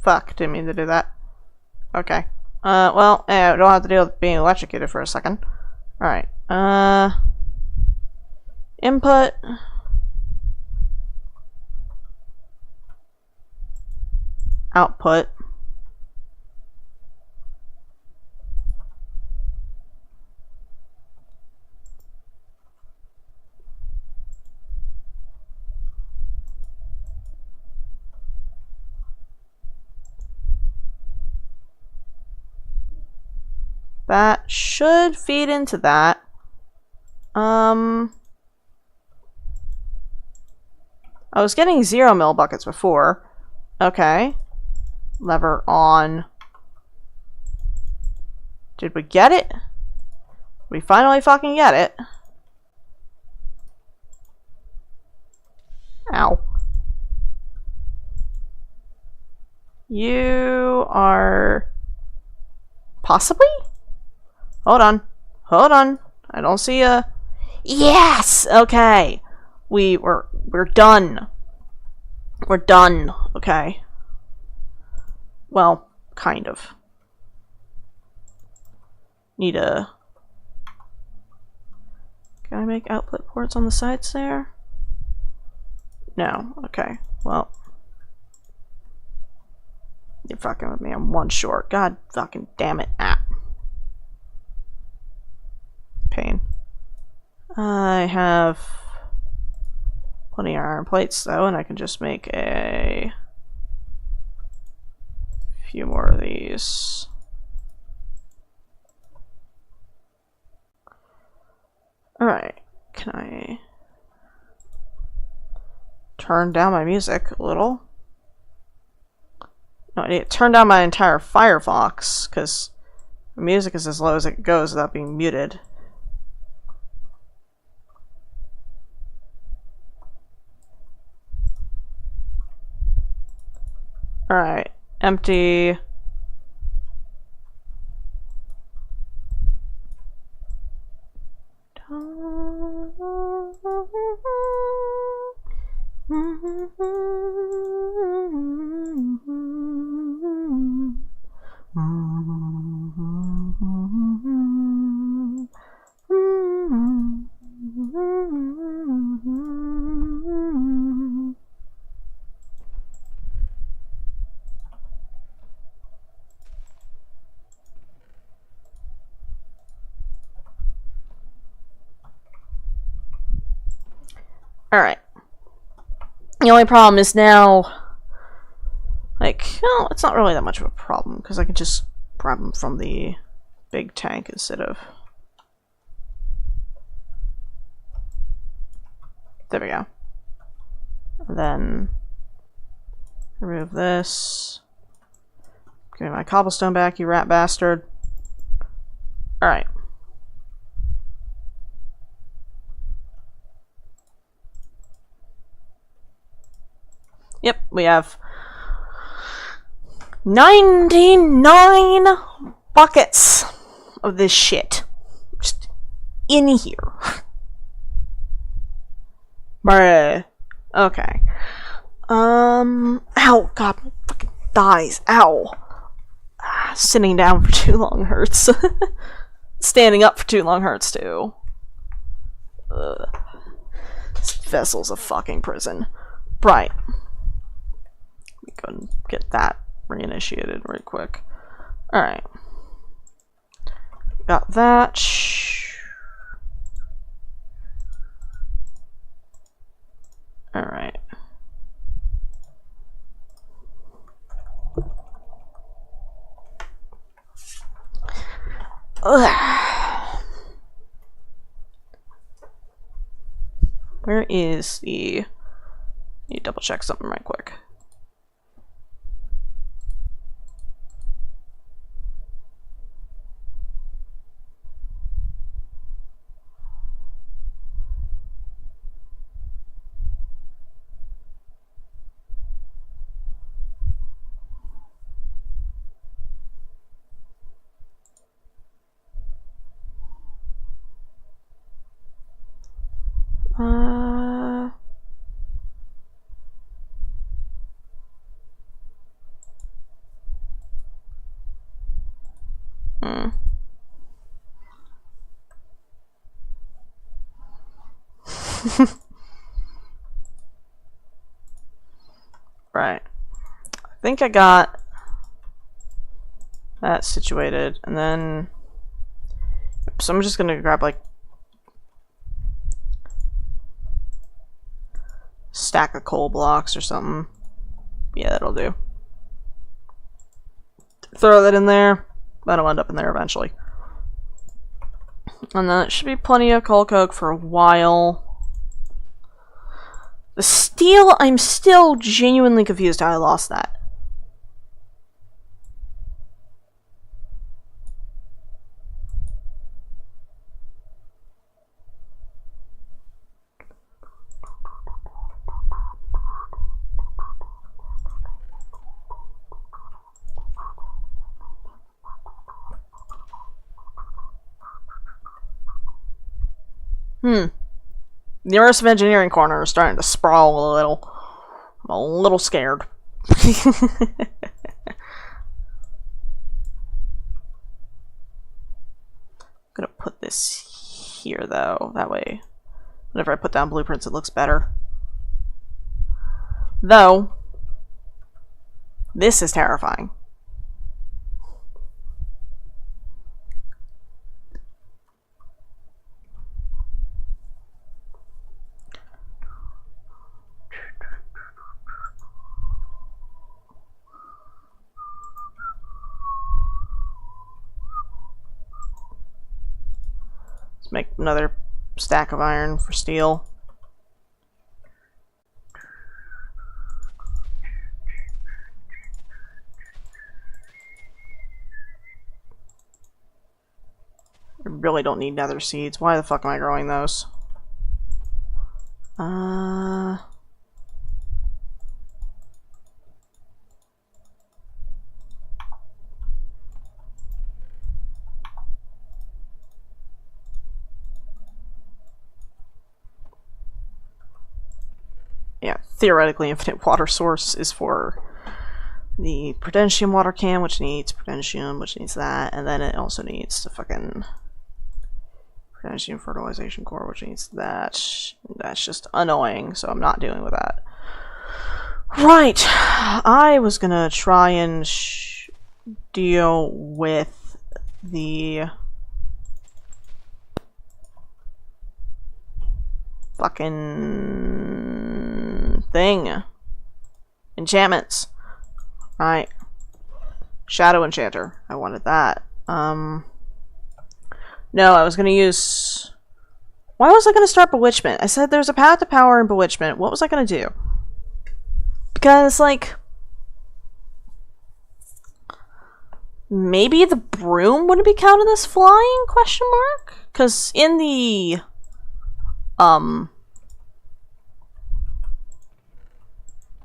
Fuck, didn't mean to do that. Okay. Well, I don't have to deal with being electrocuted for a second. Alright, input. Output. That should feed into that. I was getting 0 millibuckets before. Okay. Lever on. Did we get it? We finally fucking get it. Ow. You are... Possibly? Hold on. Hold on. I don't see a... Yes! Okay. We're done. We're done. Okay. Well, kind of. Need a... Can I make output ports on the sides there? No. Okay. Well. You're fucking with me. I'm one short. God fucking damn it. Ah. Pain. I have plenty of iron plates though, and I can just make a few more of these. Alright, can I turn down my music a little? No, I need to turn down my entire Firefox, because the music is as low as it goes without being muted. Alright, empty. Alright. The only problem is now, like, well, it's not really that much of a problem, because I can just grab them from the big tank instead of... There we go. And then remove this. Give me my cobblestone back, you rat bastard. Alright. Yep, we have 99 buckets of this shit just in here. Bruh. Okay. Ow, God, my fucking thighs. Ow. Sitting down for too long hurts. Standing up for too long hurts too. This vessel's a fucking prison. Right. Go and get that reinitiated right quick. Alright. Got that. Alright. Ugh. Where is the... Need to double check something right quick. Right. I think I got that situated, and then... So I'm just gonna grab, like, stack of coal blocks or something. Yeah, that'll do. Throw that in there. That'll end up in there eventually. And then it should be plenty of coal coke for a while. The steel, I'm still genuinely confused how I lost that. The immersive engineering corner is starting to sprawl a little. I'm a little scared. I'm gonna put this here though, that way whenever I put down blueprints it looks better. Though, this is terrifying. Let's make another stack of iron for steel. I really don't need nether seeds. Why the fuck am I growing those? Yeah, theoretically infinite water source is for the Prudentium water can, which needs Prudentium, which needs that, and then it also needs the fucking Prudentium fertilization core, which needs that. That's just annoying, so I'm not dealing with that. Right, I was gonna try and deal with the fucking thing. Enchantments. Right. Shadow Enchanter. I wanted that. No, I was gonna use... Why was I gonna start Bewitchment? I said there's a path to power in Bewitchment. What was I gonna do? Because, like... Maybe the broom wouldn't be counted as flying? Question mark? Because in the...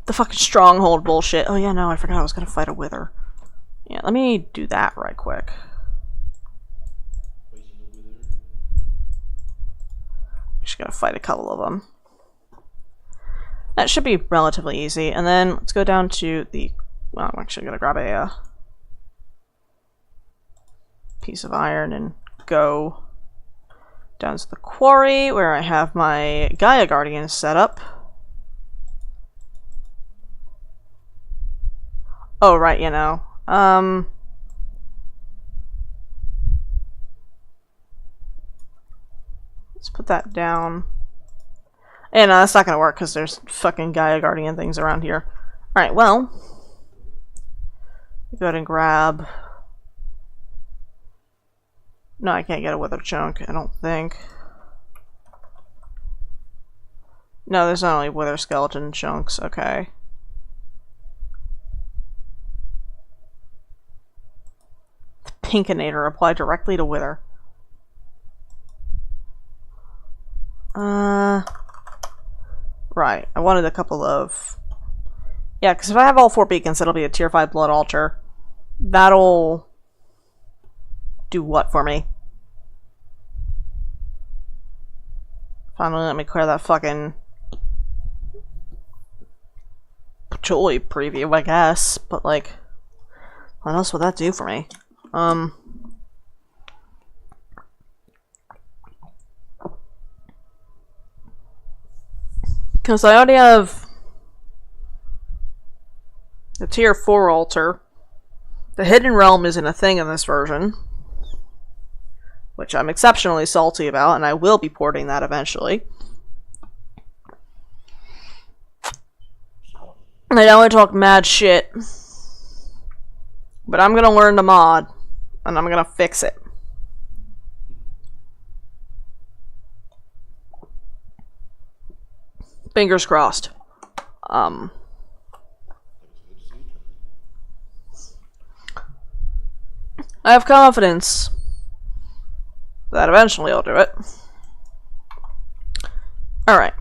the fucking stronghold bullshit. Oh yeah, no, I forgot I was gonna fight a wither. Yeah, let me do that right quick. I'm just gonna fight a couple of them. That should be relatively easy. And then let's go down to the... Well, I'm actually gonna grab a piece of iron and go down to the quarry where I have my Gaia Guardian set up. Oh, right, you know. Let's put that down. Yeah, no, that's not gonna work because there's fucking Gaia Guardian things around here. Alright, well. Go ahead and grab No, I can't get a wither chunk, I don't think. No, there's not only wither skeleton chunks, okay. Pinkinator, apply directly to wither. Right, I wanted a couple of... Yeah, because if I have all 4 beacons, it'll be a tier 5 blood altar. That'll... do what for me? Finally let me clear that fucking... Patchouli preview, I guess. But, like... what else would that do for me? Because I already have... a tier 4 altar. The Hidden Realm isn't a thing in this version. Which I'm exceptionally salty about, and I will be porting that eventually. I know I talk mad shit. But I'm gonna learn the mod. And I'm gonna fix it. Fingers crossed. I have confidence that eventually I'll do it. Alright.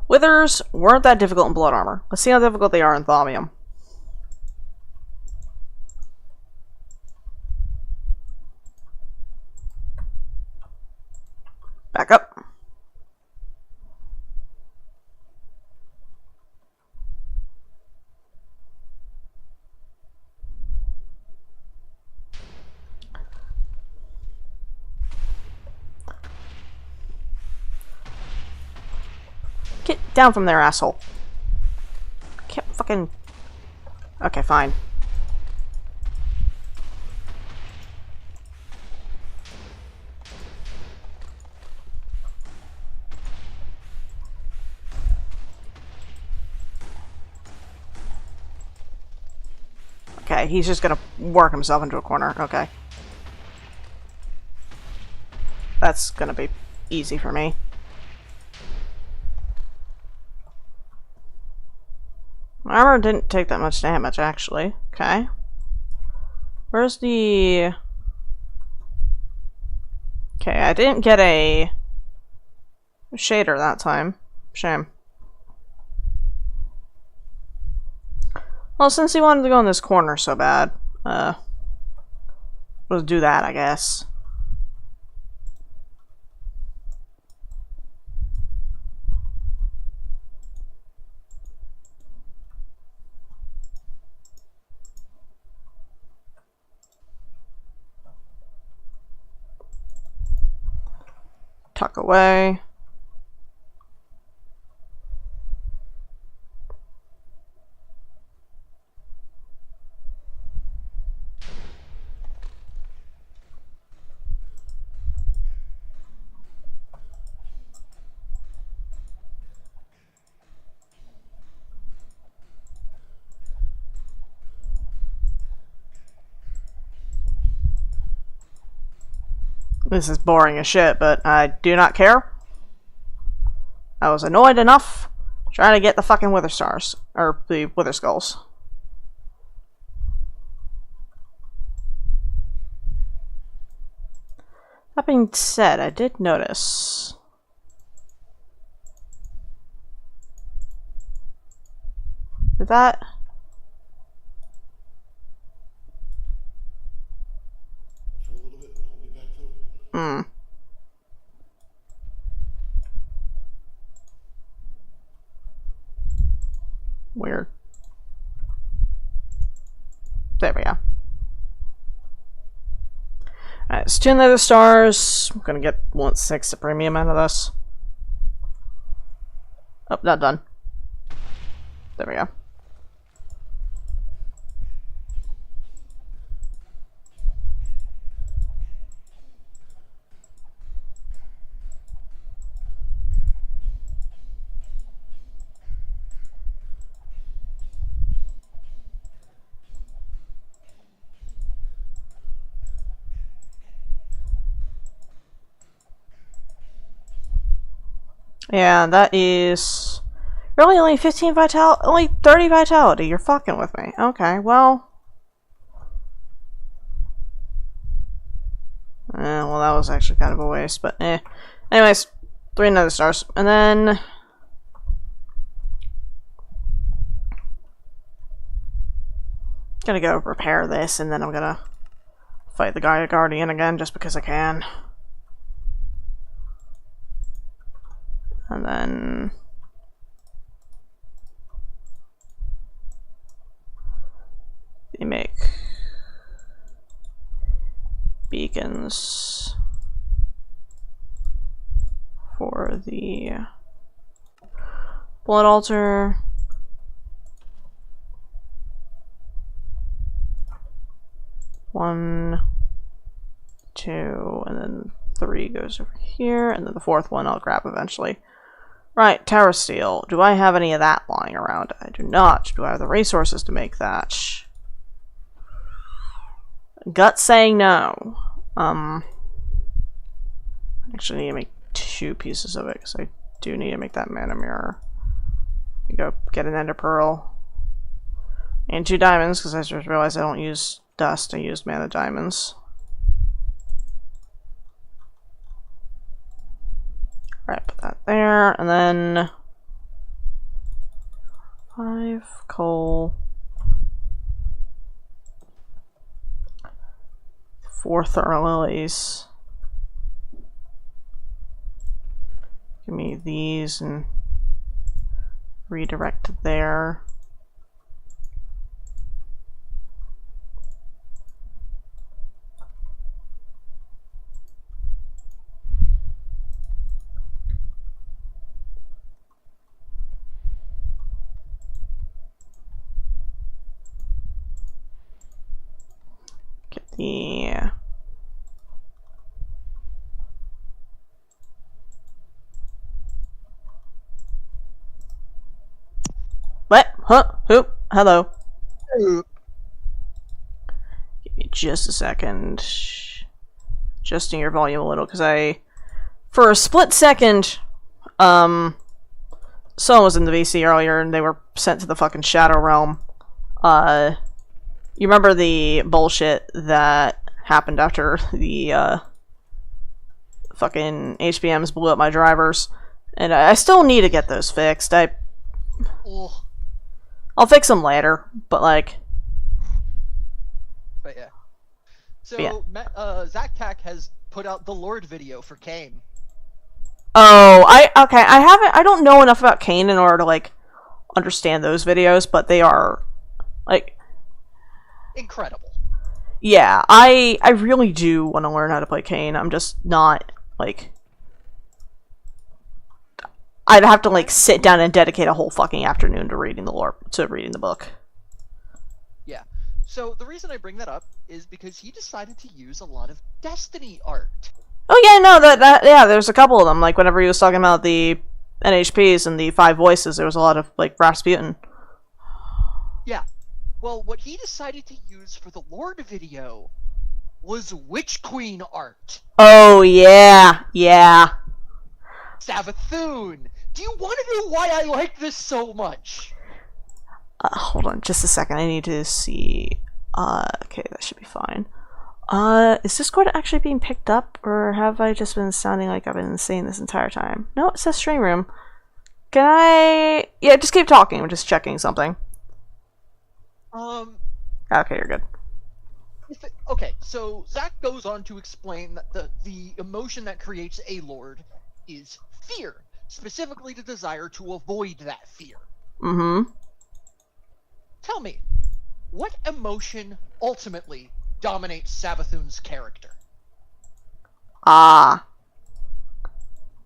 Withers weren't that difficult in Blood Armor. Let's see how difficult they are in Thaumium. Back up. Get down from there, asshole. Can't fucking... Okay, fine. Okay, he's just gonna work himself into a corner. Okay. That's gonna be easy for me. My armor didn't take that much damage, actually. Okay. Where's the... Okay, I didn't get a shader that time. Shame. Well, since he wanted to go in this corner so bad, we'll do that, I guess. Tuck away. This is boring as shit, but I do not care. I was annoyed enough trying to get the fucking Wither Stars. Or the Wither Skulls. That being said, I did notice... Did that... Hmm. Weird. There we go. Alright, it's 2 Nether Stars. I'm gonna get 1/6 of premium out of this. Oh, not done. There we go. Yeah, that is really only 15 vitality, only 30 vitality. You're fucking with me. Okay, well. Well, that was actually kind of a waste, but eh. Anyways, 3 nether stars. And then... Gonna go repair this, and then I'm gonna fight the Guardian again, just because I can. And then... They make... beacons... for the... blood altar. One, 2, and then 3 goes over here, and then the 4th one I'll grab eventually. Right, tower steel. Do I have any of that lying around? I do not. Do I have the resources to make that? Gut saying no. Actually need to make 2 pieces of it, because I do need to make that mana mirror. Go get an ender pearl. And 2 diamonds, because I just realized I don't use dust, I used mana diamonds. Alright, put that there, and then 5 coal, 4 thermal lilies. Give me these and redirect there. Get the what? Huh? Who? Hello. Give me just a second. Adjusting your volume a little, because for a split second, someone was in the VC earlier, and they were sent to the fucking Shadow Realm. You remember the bullshit that happened after the, fucking HPMs blew up my drivers? And I still need to get those fixed. I'll fix them later, but like... But yeah. So, yeah. Zach Tack has put out the Lord video for Kane. Oh, I don't know enough about Kane in order to, like, understand those videos, but they are, like... incredible. Yeah, I really do want to learn how to play Kane. I'm just not, like... I'd have to, like, sit down and dedicate a whole fucking afternoon to reading the lore, to reading the book. Yeah. So, the reason I bring that up is because he decided to use a lot of Destiny art. Oh yeah, no, yeah, there's a couple of them. Like, whenever he was talking about the NHPs and the 5 voices, there was a lot of, like, Rasputin. Yeah. Well, what he decided to use for the Lord video was Witch Queen art. Oh, yeah, yeah. Savathun! Do you want to know why I like this so much? Hold on just a second, I need to see... okay, that should be fine. Is Discord actually being picked up, or have I just been sounding like I've been insane this entire time? No, it says stream room. Can I... Yeah, just keep talking, I'm just checking something. Okay, you're good. Okay, so Zach goes on to explain that the emotion that creates a lord is fear, specifically the desire to avoid that fear. Mm-hmm. Tell me, what emotion ultimately dominates Savathun's character?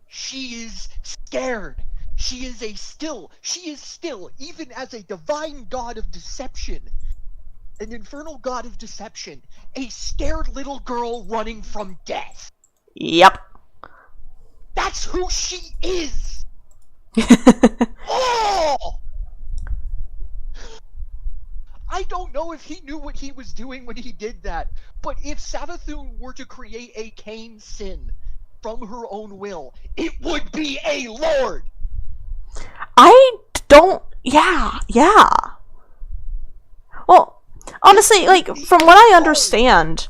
She is scared. She is still, even as a divine god of deception, an infernal god of deception, a scared little girl running from death. Yep. That's who she is! Oh! I don't know if he knew what he was doing when he did that, but if Savathun were to create a Cain sin, from her own will, it would be a lord. I don't. Yeah. Well, honestly, like from what I understand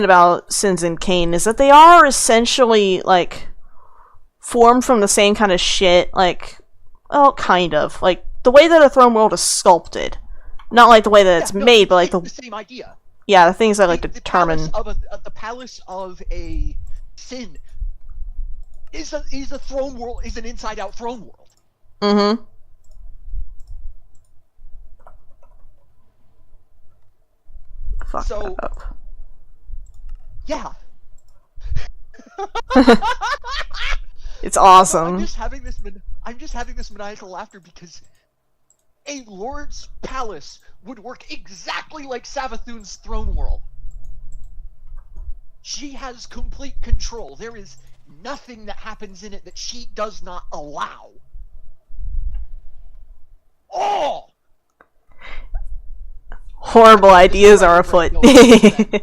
about Citizen Kane is that they are essentially like formed from the same kind of shit. Like, well, kind of like the way that a throne world is sculpted, not like the way that it's made, but like the same idea. Yeah, the things that like determine the palace of a sin is a throne world, is an inside out throne world. Mm-hmm. Fuck so that up. Yeah. It's awesome. I'm just having this maniacal laughter because a lord's palace would work exactly like Savathun's throne world. She has complete control. There is nothing that happens in it that she does not allow. Oh! Horrible ideas are afoot. Can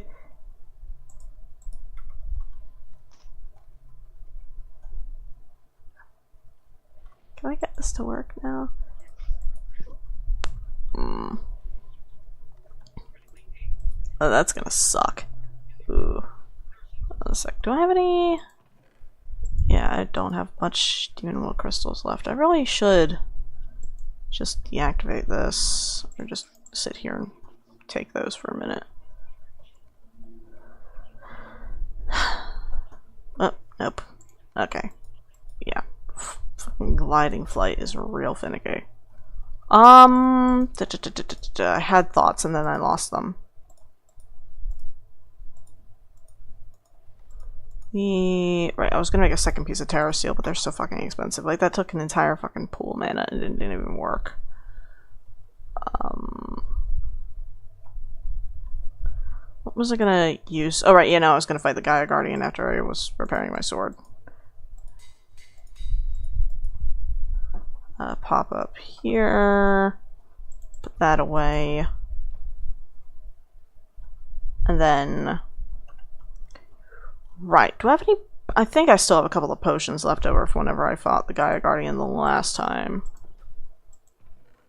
I get this to work now? Oh, that's gonna suck. Ooh. Hold on a sec. Do I have any? Yeah, I don't have much demon will crystals left. I really should just deactivate this, or just sit here and take those for a minute. Oh, nope. Okay. Yeah. Fucking gliding flight is real finicky. I had thoughts and then I lost them. Right, I was gonna make a second piece of Terra Steel, but they're so fucking expensive. Like, that took an entire fucking pool mana and it didn't even work. What was I gonna use? Oh, right, yeah, no, I was gonna fight the Gaia Guardian after I was repairing my sword. Pop up here. Put that away. And then... Right, do I have any... I think I still have a couple of potions left over from whenever I fought the Gaia Guardian the last time.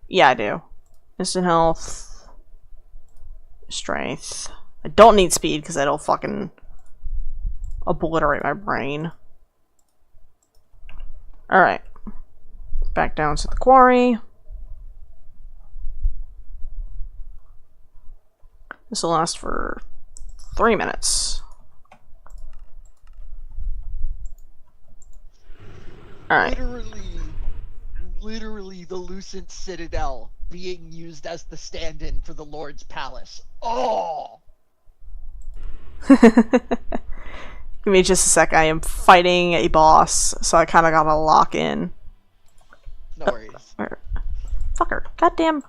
Yeah, I do. Instant health. Strength. I don't need speed because that'll fucking obliterate my brain. Alright. Back down to the quarry. This will last for 3 minutes. Alright. Literally the Lucent Citadel being used as the stand-in for the Lord's Palace. Oh! Give me just a sec, I am fighting a boss, so I kinda gotta lock in. No worries. Fucker. Goddamn.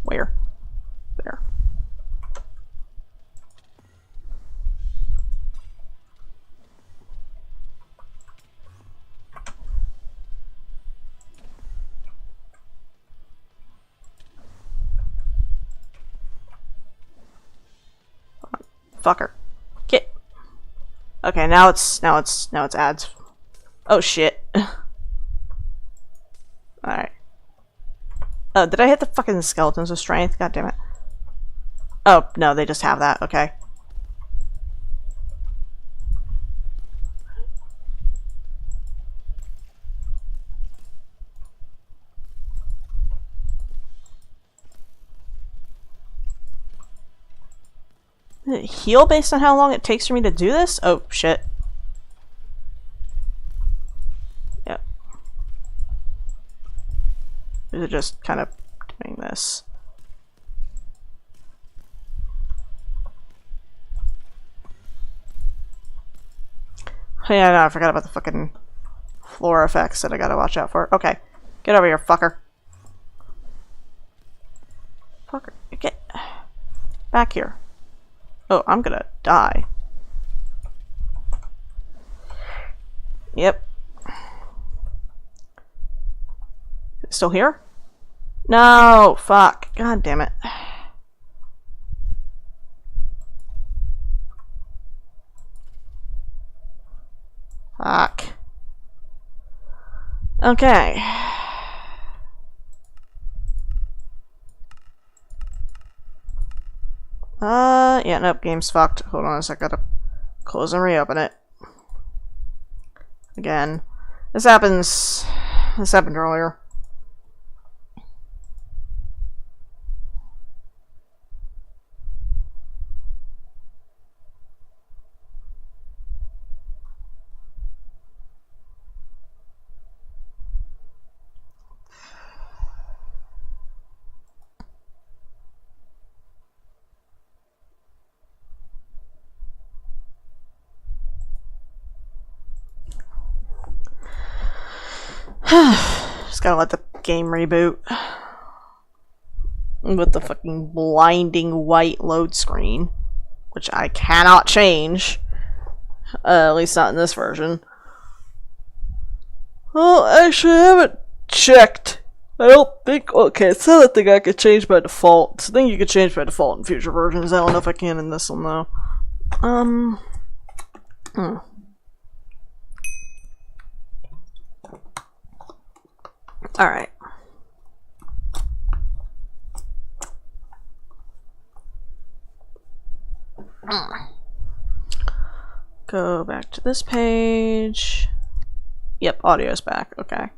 Where? There. Fucker. Get. Okay, now it's ads. Oh shit. Alright. Oh, did I hit the fucking skeletons with strength? God damn it. Oh, no, they just have that. Okay. Did it heal based on how long it takes for me to do this? Oh, shit. Yep. Is it just kind of doing this? Yeah, no, I forgot about the fucking floor effects that I gotta watch out for. Okay. Get over here, fucker. Fucker. Get back here. Oh, I'm gonna die. Yep. Still here? No! Fuck. God damn it. Fuck. Okay. Yeah, nope, game's fucked. Hold on a sec, gotta close and reopen it. Again. This happened earlier. Just gotta let the game reboot. With the fucking blinding white load screen. Which I cannot change. At least not in this version. Well, actually, I haven't checked. I don't think... Okay, it's not a thing I could change by default. It's a thing you could change by default in future versions. I don't know if I can in this one, though. Alright. Go back to this page. Yep, audio's back. Okay.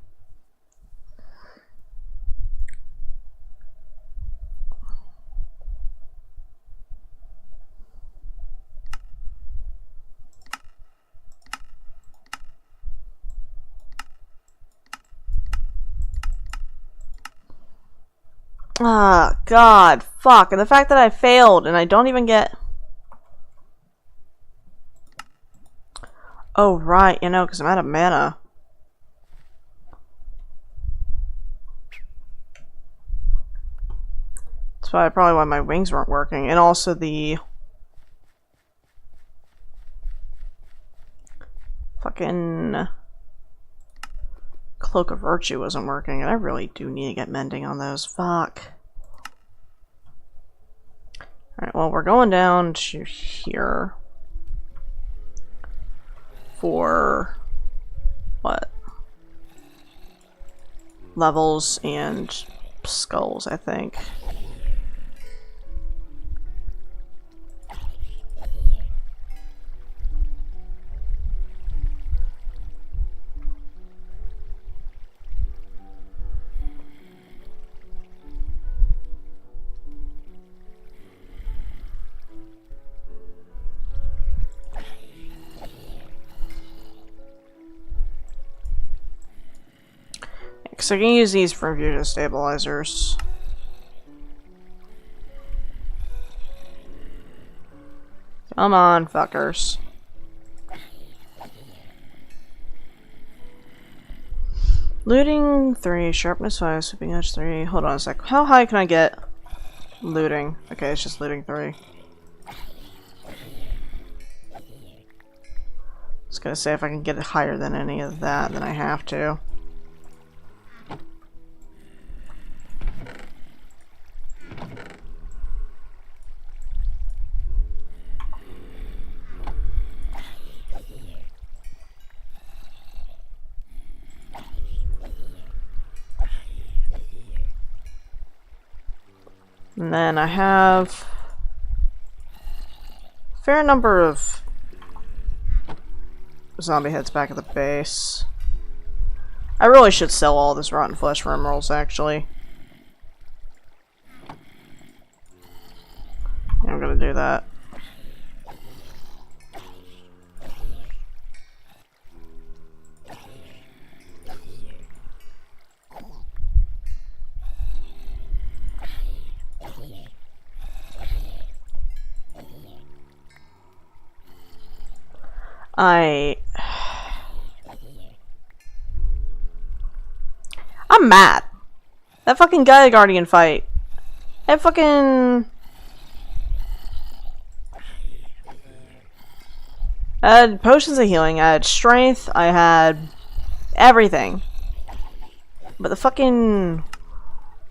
Ah, God, fuck. And the fact that I failed and I don't even get... Oh, right, you know, because I'm out of mana. That's probably why my wings weren't working. And also the... fucking... Cloak of Virtue wasn't working, and I really do need to get mending on those. Fuck. Alright, well, we're going down to here. For... what? Levels and skulls, I think. So I can use these for fusion stabilizers. Come on, fuckers. Looting 3, sharpness 5, sweeping edge 3. Hold on a sec. How high can I get looting? Okay, it's just looting 3. Just gonna say if I can get it higher than any of that, then I have to. And then I have a fair number of zombie heads back at the base. I really should sell all this rotten flesh for emeralds, actually. Yeah, I'm gonna do that. I'm mad. That fucking Gaia Guardian fight. That fucking... I had potions of healing, I had strength, I had everything. But the fucking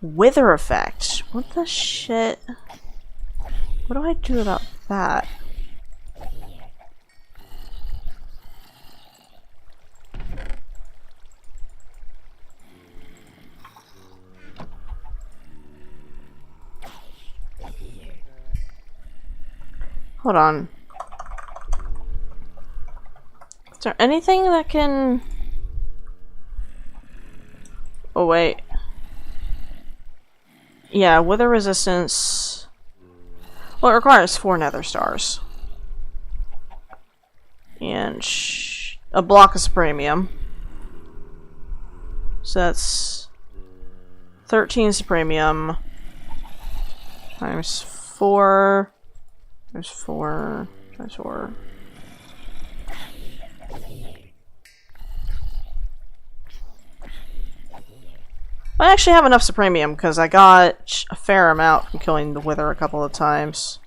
wither effect. What the shit? What do I do about that? Hold on. Is there anything that can... Oh, wait. Yeah, wither resistance... Well, it requires 4 nether stars. And a block of supremium. So that's 13 supremium times 4 times 4 times 4. I actually have enough supremium because I got a fair amount from killing the wither a couple of times.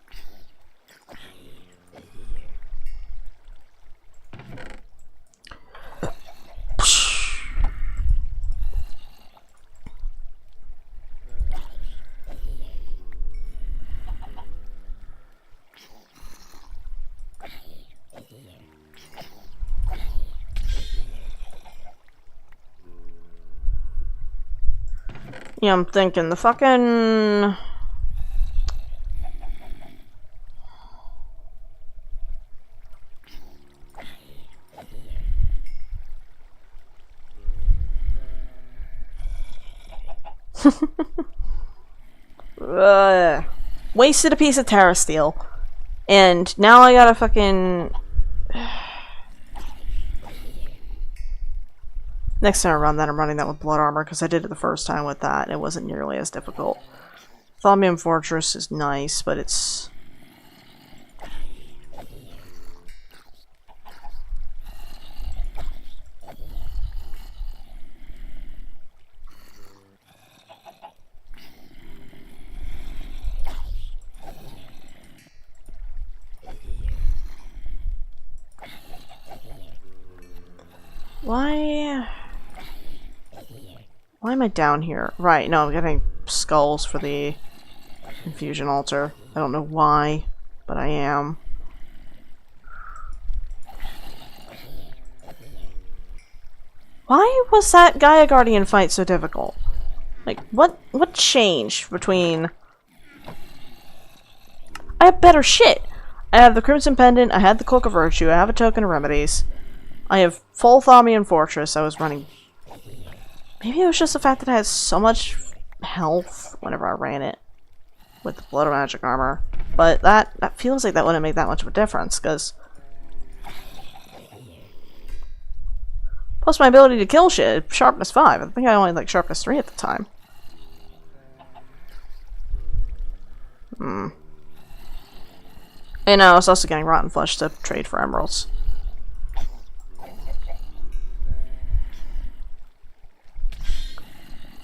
Yeah, I'm thinking the fucking... wasted a piece of Terra Steel. And now I gotta fucking... Next time I run that, I'm running that with blood armor, because I did it the first time with that, and it wasn't nearly as difficult. Thaumium Fortress is nice, but it's... Why am I down here? Right, no, I'm getting skulls for the infusion altar. I don't know why, but I am. Why was that Gaia Guardian fight so difficult? Like, what changed between... I have better shit! I have the Crimson Pendant, I had the Cloak of Virtue, I have a Token of Remedies. I have full Thaumian Fortress, I was running... Maybe it was just the fact that I had so much health whenever I ran it with the Blood of Magic armor. But that feels like that wouldn't make that much of a difference, because... Plus my ability to kill shit, sharpness 5. I think I only like sharpness 3 at the time. And I was also getting Rotten Flesh to trade for emeralds.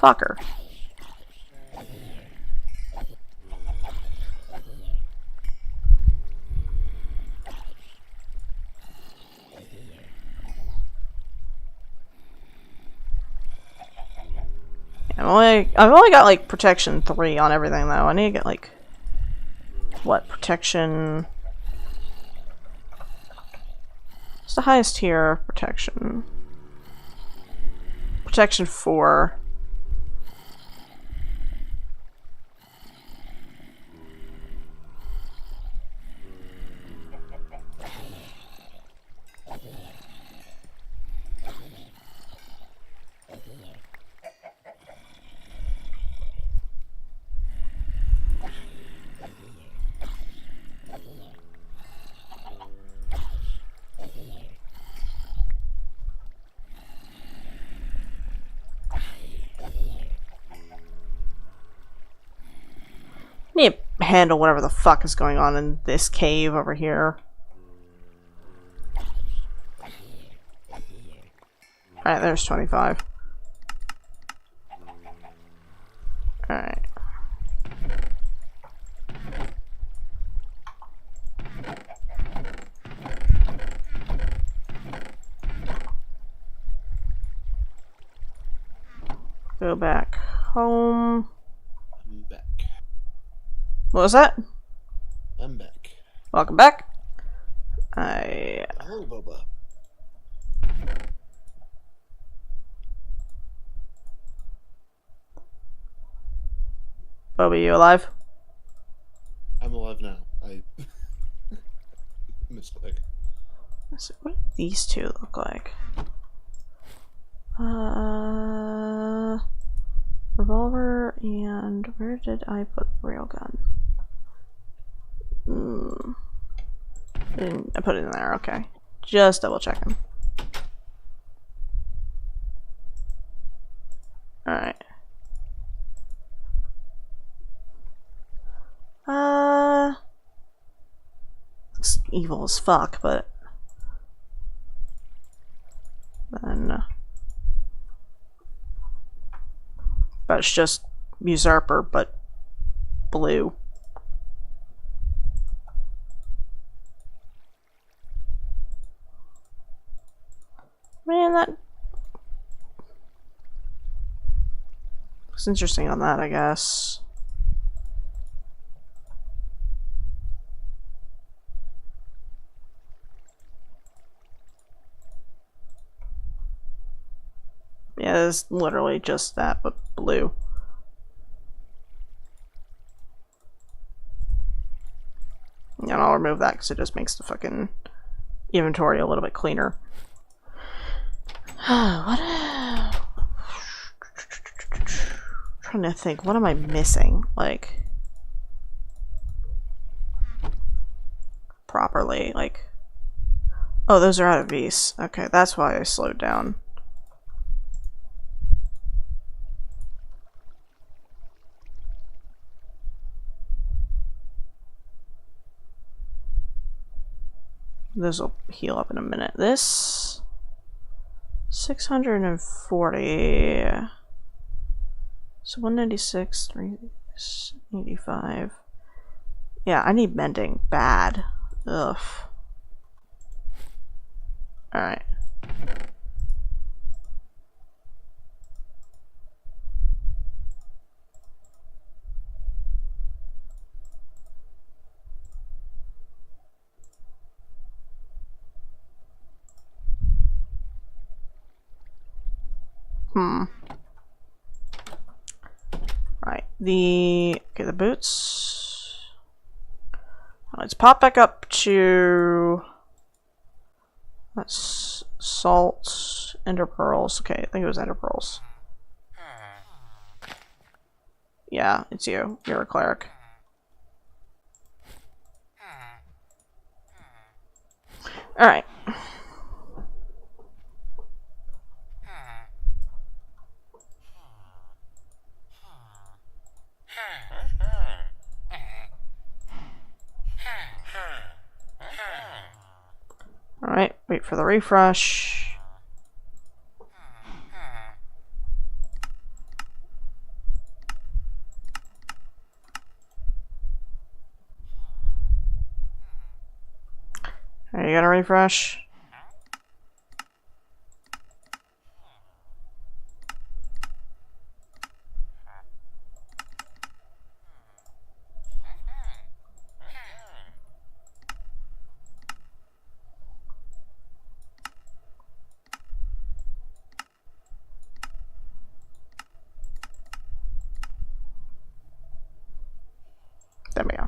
Fucker. I've only got like protection 3 on everything though. I need to get like what protection? What's the highest tier of protection? Protection 4. Need to handle whatever the fuck is going on in this cave over here. Alright, there's 25. Alright. Go back home. I'm back. What was that? I'm back. Welcome back. Hello, Boba. Bobby, you alive? I'm alive now. I misclick. So what do these two look like? Revolver, and where did I put the railgun? I put it in there, okay. Just double checking. Alright. Looks evil as fuck, but then but it's just usurper, but blue. Man, that looks interesting on that, I guess. Yeah, it's literally just that, but blue. And I'll remove that because it just makes the fucking inventory a little bit cleaner. What? Trying to think, what am I missing? Like, properly, like. Oh, those are out of V's. Okay, that's why I slowed down. Those will heal up in a minute. This 640. So 196, 385. Yeah, I need mending bad. Ugh. Alright. Right. The boots. Let's pop back up to that's salt, ender pearls. Okay, I think it was ender pearls. Yeah, it's you. You're a cleric. Alright. Alright, wait for the refresh. Alright, you gotta refresh. There we go.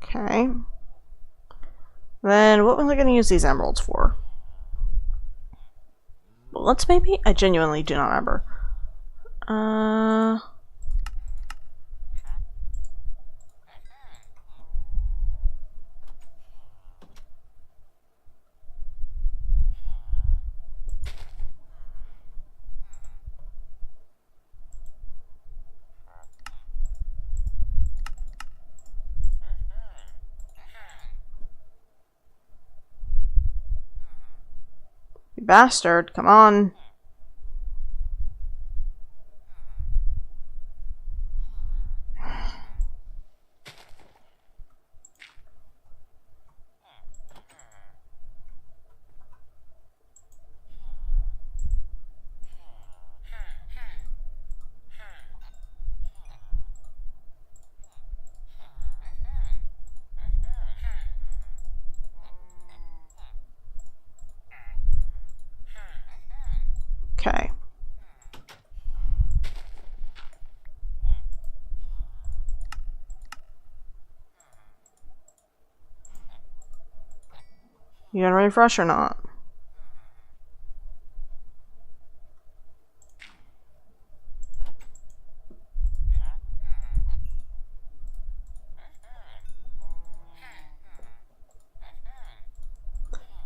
Okay. Then what was I going to use these emeralds for? Bullets, maybe? I genuinely do not remember. bastard, come on. Okay. You gonna refresh or not?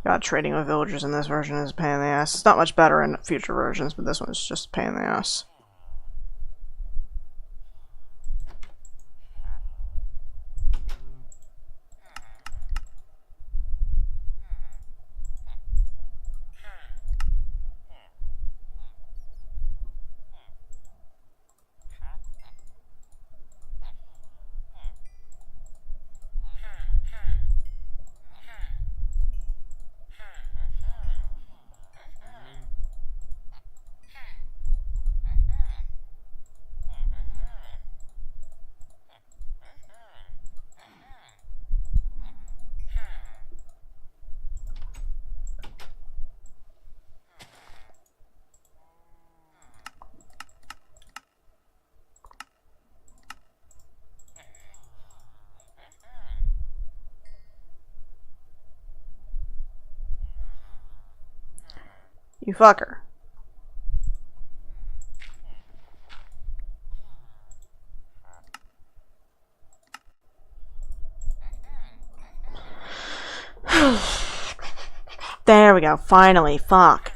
God, trading with villagers in this version is a pain in the ass. It's not much better in future versions, but this one's just a pain in the ass. You fucker. There we go, finally, fuck.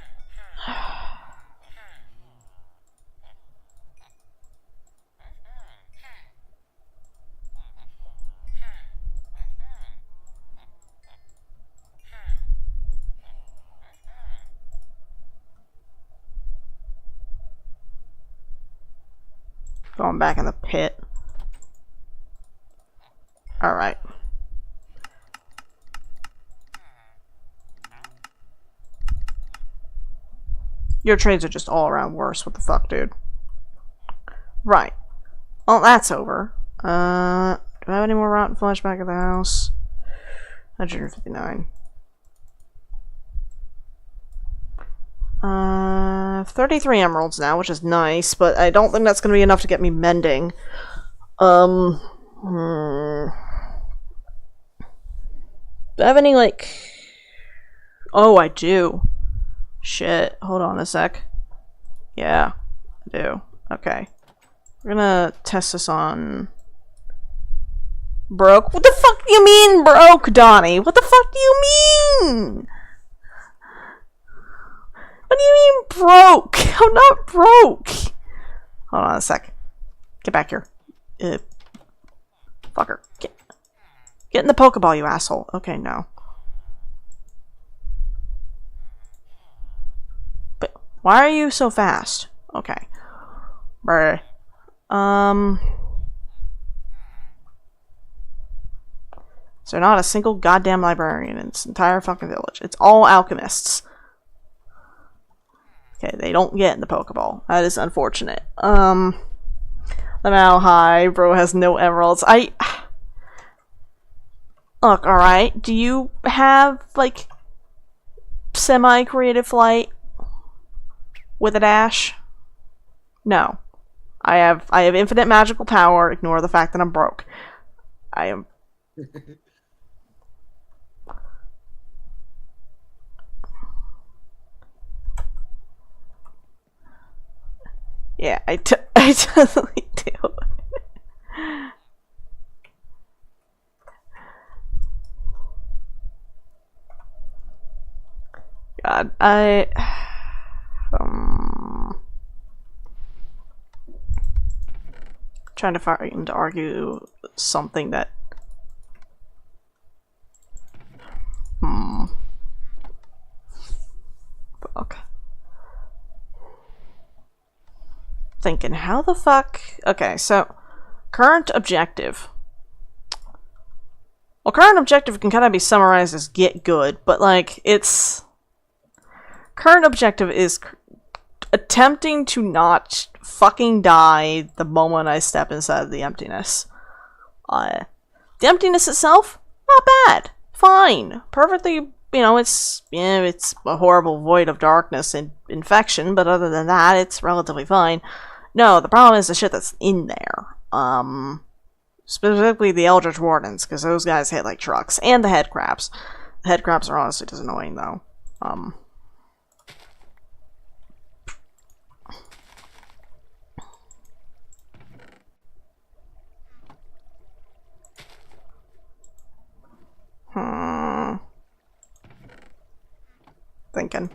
Going back in the pit. Alright. Your trades are just all around worse. What the fuck, dude? Right. Well, that's over. Do I have any more rotten flesh back at the house? 159. 33 emeralds now, which is nice, but I don't think that's going to be enough to get me mending. Do I have any, like... Oh, I do. Shit. Hold on a sec. Yeah, I do. Okay. We're gonna test this on... Broke? What the fuck do you mean, broke, Donnie? What the fuck do you mean? What do you mean, broke? I'm not broke. Hold on a sec. Get back here. Fucker. Get in the Pokeball, you asshole. Okay, no. But why are you so fast? Okay. Brr. Is there not a single goddamn librarian in this entire fucking village? It's all alchemists. Okay, they don't get in the Pokeball. That is unfortunate. Let me know, hi, bro has no emeralds. Look, alright, do you have, like, semi-creative flight with a dash? No. I have infinite magical power, ignore the fact that I'm broke. I am... Yeah, I totally do. God, trying to find to argue something that thinking, how the fuck... Okay, so, current objective. Well, current objective can kind of be summarized as get good, but, like, it's... Current objective is attempting to not fucking die the moment I step inside the emptiness. The emptiness itself, not bad. Fine. Perfectly, you know, it's a horrible void of darkness and infection, but other than that, it's relatively fine. No, the problem is the shit that's in there. Specifically the Eldritch Wardens, because those guys hit like trucks. And the head crabs. The head crabs are honestly just annoying, though. Thinking.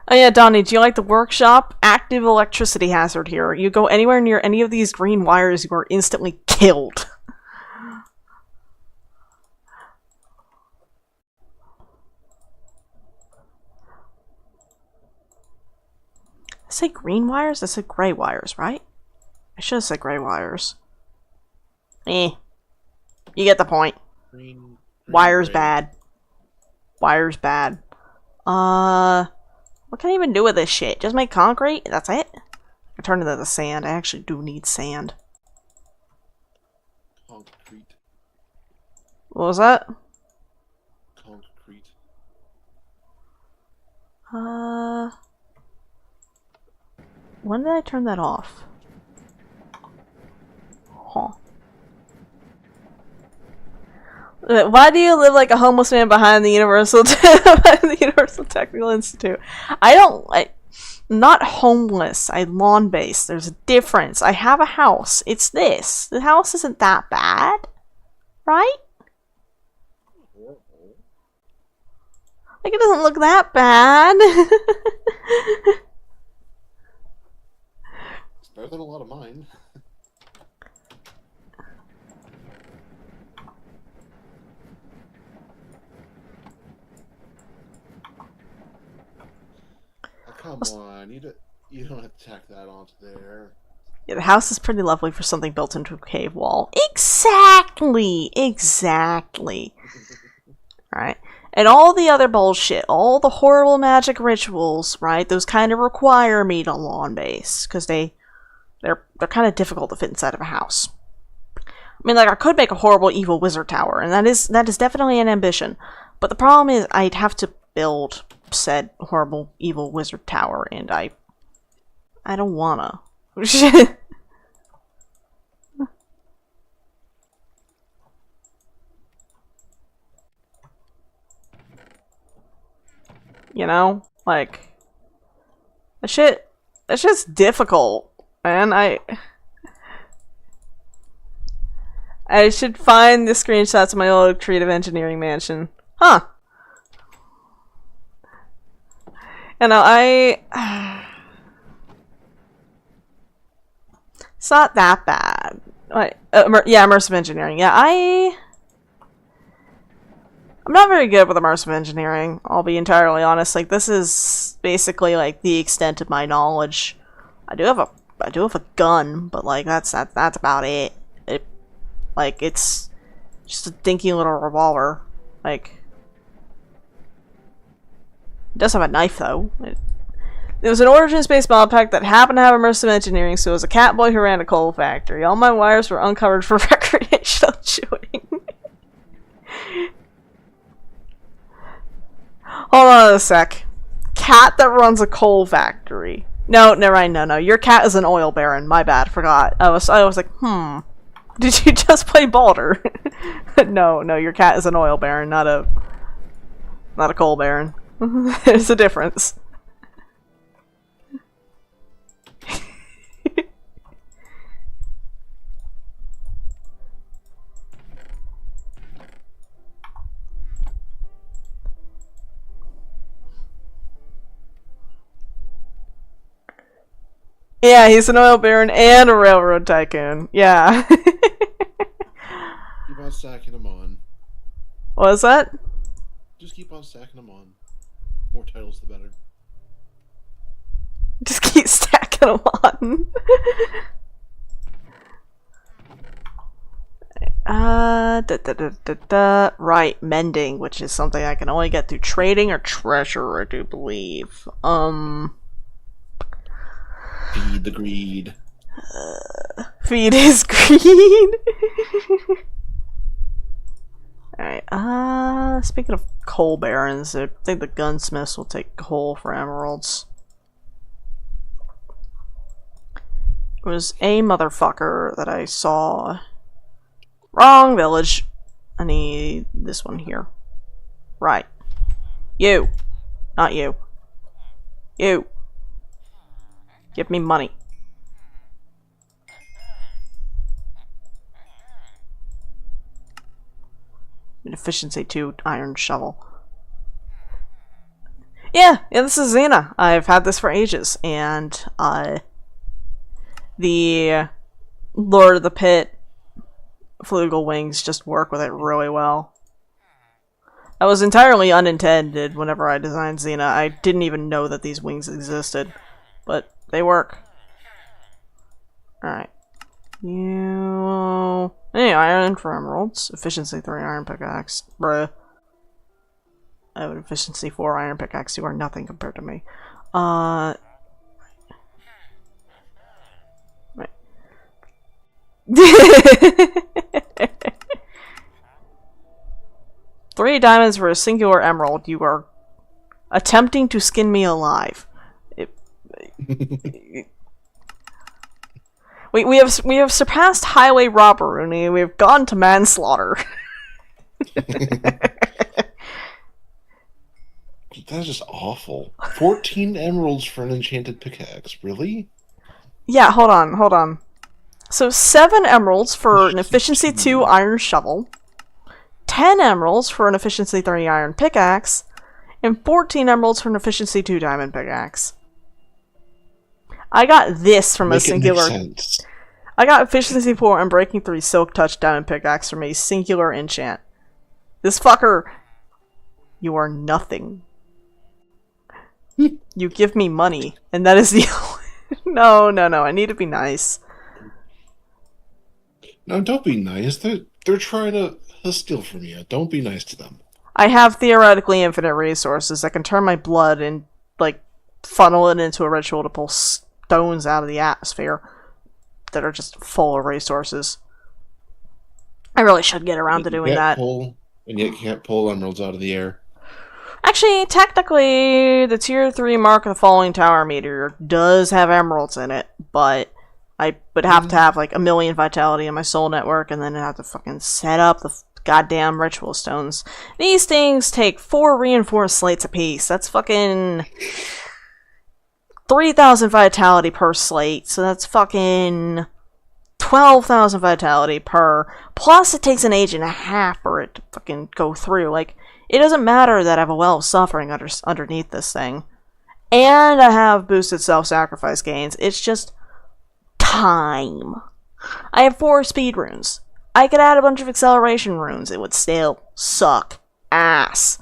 Oh yeah, Donnie, do you like the workshop? Active electricity hazard here. You go anywhere near any of these green wires, you are instantly killed. I say green wires? I said gray wires, right? I should have said gray wires. You get the point. Green Wires gray. bad. Wires bad. What can I even do with this shit? Just make concrete? That's it? I turn it into sand. I actually do need sand. Concrete. What was that? Concrete. When did I turn that off? Huh. Why do you live like a homeless man behind the Universal Technical Institute? I'm not homeless. I'm lawn-based. There's a difference. I have a house. It's this. The house isn't that bad, right? Like, it doesn't look that bad. It's better than a lot of mine. Come on, you don't have to tack that onto there. Yeah, the house is pretty lovely for something built into a cave wall. Exactly! Exactly. Right? And all the other bullshit, all the horrible magic rituals, right? Those kind of require me to lawn base, because they're kind of difficult to fit inside of a house. I mean, like, I could make a horrible evil wizard tower, and that is definitely an ambition. But the problem is, I'd have to build said horrible evil wizard tower, and I don't wanna. You know, like, that shit's difficult, man. I should find the screenshots of my old creative engineering mansion. Huh. You know, it's not that bad. Yeah, immersive engineering. Yeah, I'm not very good with immersive engineering, I'll be entirely honest. Like, this is basically, like, the extent of my knowledge. I do have a gun, but, like, that's about it. It's just a dinky little revolver. Like, it does have a knife, though. There was an Origins-based Modpack that happened to have immersive engineering, so it was a cat boy who ran a coal factory. All my wires were uncovered for recreational chewing. Hold on a sec. Cat that runs a coal factory. No, never mind, no. Your cat is an oil baron. My bad, forgot. I was like, did you just play Baldur? No, your cat is an oil baron, not a coal baron. There's a difference. Yeah, he's an oil baron and a railroad tycoon. Yeah. Keep on stacking them on. What was that? Just keep on stacking them on. More titles, the better. Just keep stacking them on. Right, mending, which is something I can only get through trading or treasure, I do believe. Feed the greed. Feed his greed. Alright, speaking of coal barons, I think the gunsmiths will take coal for emeralds. It was a motherfucker that I saw. Wrong village. I need this one here. Right. You. Not you. You. Give me money. An efficiency 2 iron shovel. Yeah, this is Xena. I've had this for ages, and the Lord of the Pit Flugel wings just work with it really well. That was entirely unintended whenever I designed Xena. I didn't even know that these wings existed, but they work. Alright. You... Hey, iron for emeralds. Efficiency 3 iron pickaxe. Bruh. I have an efficiency 4 iron pickaxe. You are nothing compared to me. Right. 3 diamonds for a singular emerald. You are attempting to skin me alive. We have surpassed highway robbery. We have gone to manslaughter. That's just awful. 14 emeralds for an enchanted pickaxe. Really? Yeah, hold on. So 7 emeralds for an efficiency 2 iron shovel, 10 emeralds for an efficiency 3 iron pickaxe, and 14 emeralds for an efficiency 2 diamond pickaxe. I got this from a singular... I got efficiency 4 and breaking 3 silk touch diamond pickaxe from a singular enchant. This fucker... You are nothing. You give me money, and that is the... No, I need to be nice. No, don't be nice. They're trying to steal from you. Don't be nice to them. I have theoretically infinite resources. I can turn my blood and, like, funnel it into a ritual to pull stones out of the atmosphere that are just full of resources. I really should get around to doing that. And yet you can't pull emeralds out of the air. Actually, technically, the Tier 3 Mark of the Falling Tower meteor does have emeralds in it, but I would have to have, like, 1,000,000 vitality in my soul network, and then I'd have to fucking set up the goddamn ritual stones. These things take 4 reinforced slates apiece. That's fucking 3,000 vitality per slate, so that's fucking 12,000 vitality per. Plus, it takes an age and a half for it to fucking go through. Like, it doesn't matter that I have a well of suffering underneath this thing. And I have boosted self-sacrifice gains. It's just time. I have 4 speed runes. I could add a bunch of acceleration runes. It would still suck ass.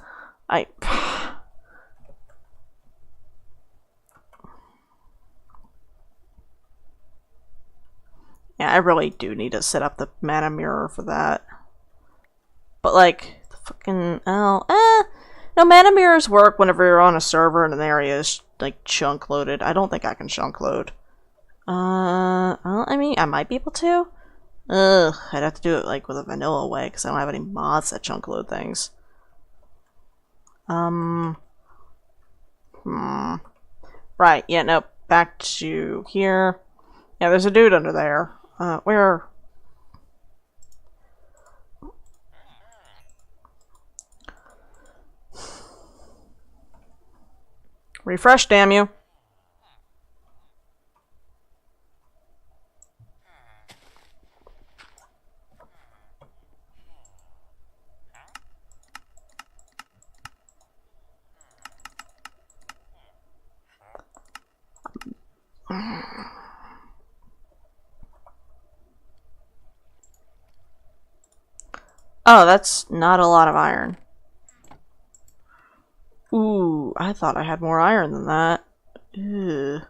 Yeah, I really do need to set up the mana mirror for that. But, like, the fucking... No, mana mirrors work whenever you're on a server and an area is, like, chunk loaded. I don't think I can chunk load. Well, I mean, I might be able to. Ugh, I'd have to do it, like, with a vanilla way, because I don't have any mods that chunk load things. Right, yeah, no, back to here. Yeah, there's a dude under there. Where? Refresh, damn you. Oh, that's not a lot of iron. Ooh, I thought I had more iron than that. Ew.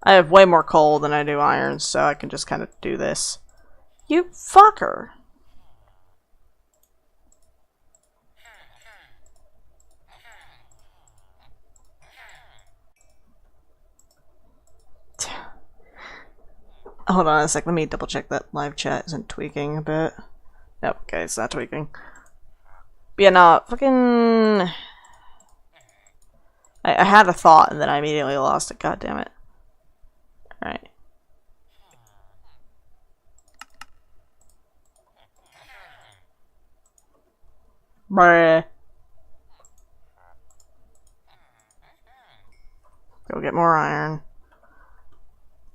I have way more coal than I do iron, so I can just kind of do this. You fucker! Hold on a sec, let me double check that live chat isn't tweaking a bit. Nope, okay, it's not tweaking. But yeah, no, fucking... I had a thought and then I immediately lost it, god damn it. Alright. Bruh. Go get more iron.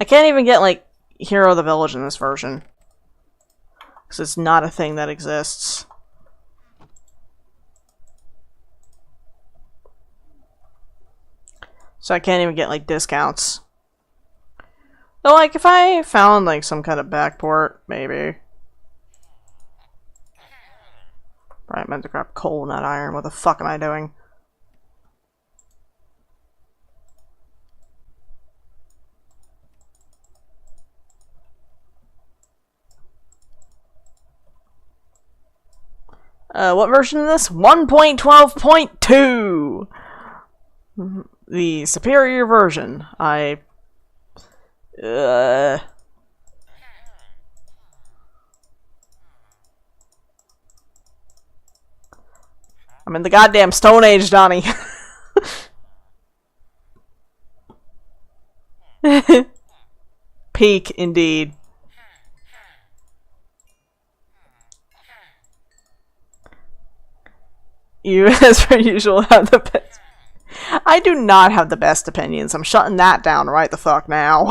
I can't even get, like, Hero of the Village in this version. Because it's not a thing that exists. So I can't even get, like, discounts. So, like, if I found, like, some kind of backport, maybe. Right, I meant to grab coal, not iron. What the fuck am I doing? What version is this? 1.12.2! The superior version. I'm in the goddamn Stone Age, Donnie. Peak, indeed. You, as per usual, have the best. I do not have the best opinions. I'm shutting that down right the fuck now.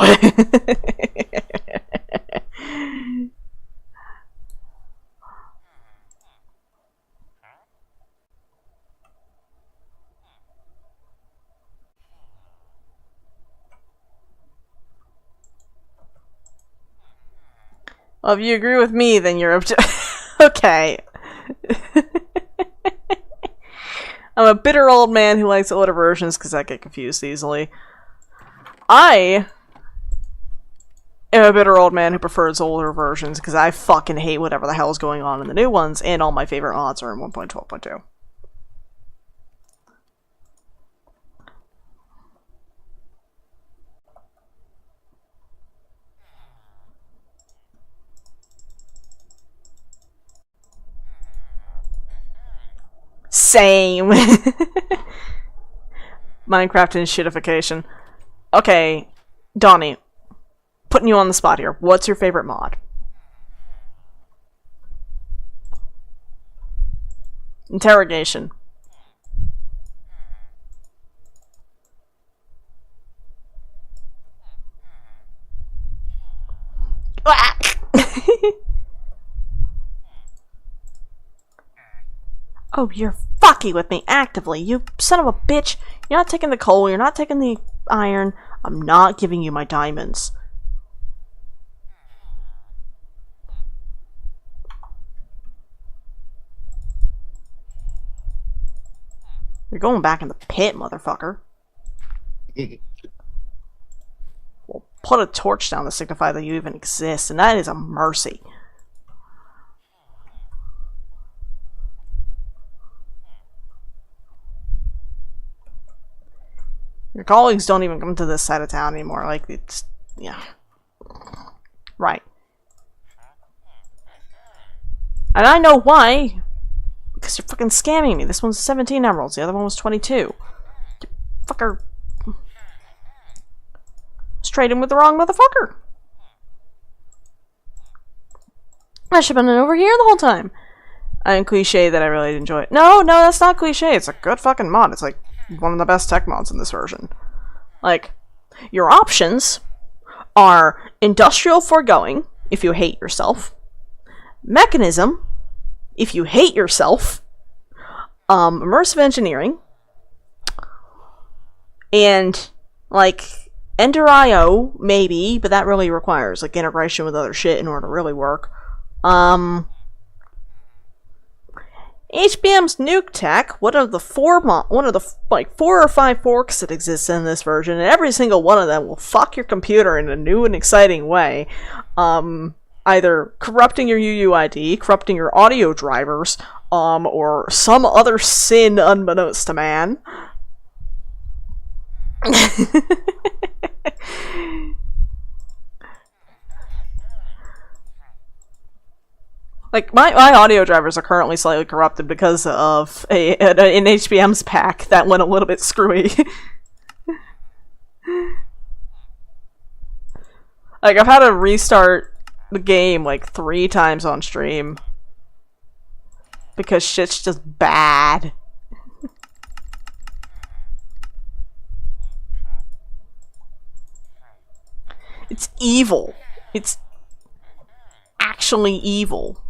Well, if you agree with me, then you're okay. I'm a bitter old man who likes older versions because I get confused easily. I am a bitter old man who prefers older versions because I fucking hate whatever the hell is going on in the new ones, and all my favorite mods are in 1.12.2. Same. Minecraft and shitification. Okay, Donnie, putting you on the spot here. What's your favorite mod? Interrogation. Oh, you're fucking with me actively, you son of a bitch. You're not taking the coal, you're not taking the iron. I'm not giving you my diamonds. You're going back in the pit, motherfucker. Well, put a torch down to signify that you even exist, and that is a mercy. Your colleagues don't even come to this side of town anymore. Like, it's... yeah. Right. And I know why. Because you're fucking scamming me. This one's 17 emeralds. The other one was 22. You fucker. I was trading with the wrong motherfucker. I should have been over here the whole time. I'm cliche that I really enjoy it. No, that's not cliche. It's a good fucking mod. It's like one of the best tech mods in this version. Like, your options are industrial foregoing, if you hate yourself, mechanism, if you hate yourself, immersive engineering, and, like, Ender IO, maybe, but that really requires, like, integration with other shit in order to really work. HBM's nuke tech, one of the four or five forks that exist in this version, and every single one of them will fuck your computer in a new and exciting way. Either corrupting your UUID, corrupting your audio drivers, or some other sin unbeknownst to man. Like, my audio drivers are currently slightly corrupted because of an HBM's pack that went a little bit screwy. Like, I've had to restart the game like 3 times on stream. Because shit's just bad. It's evil. It's actually evil.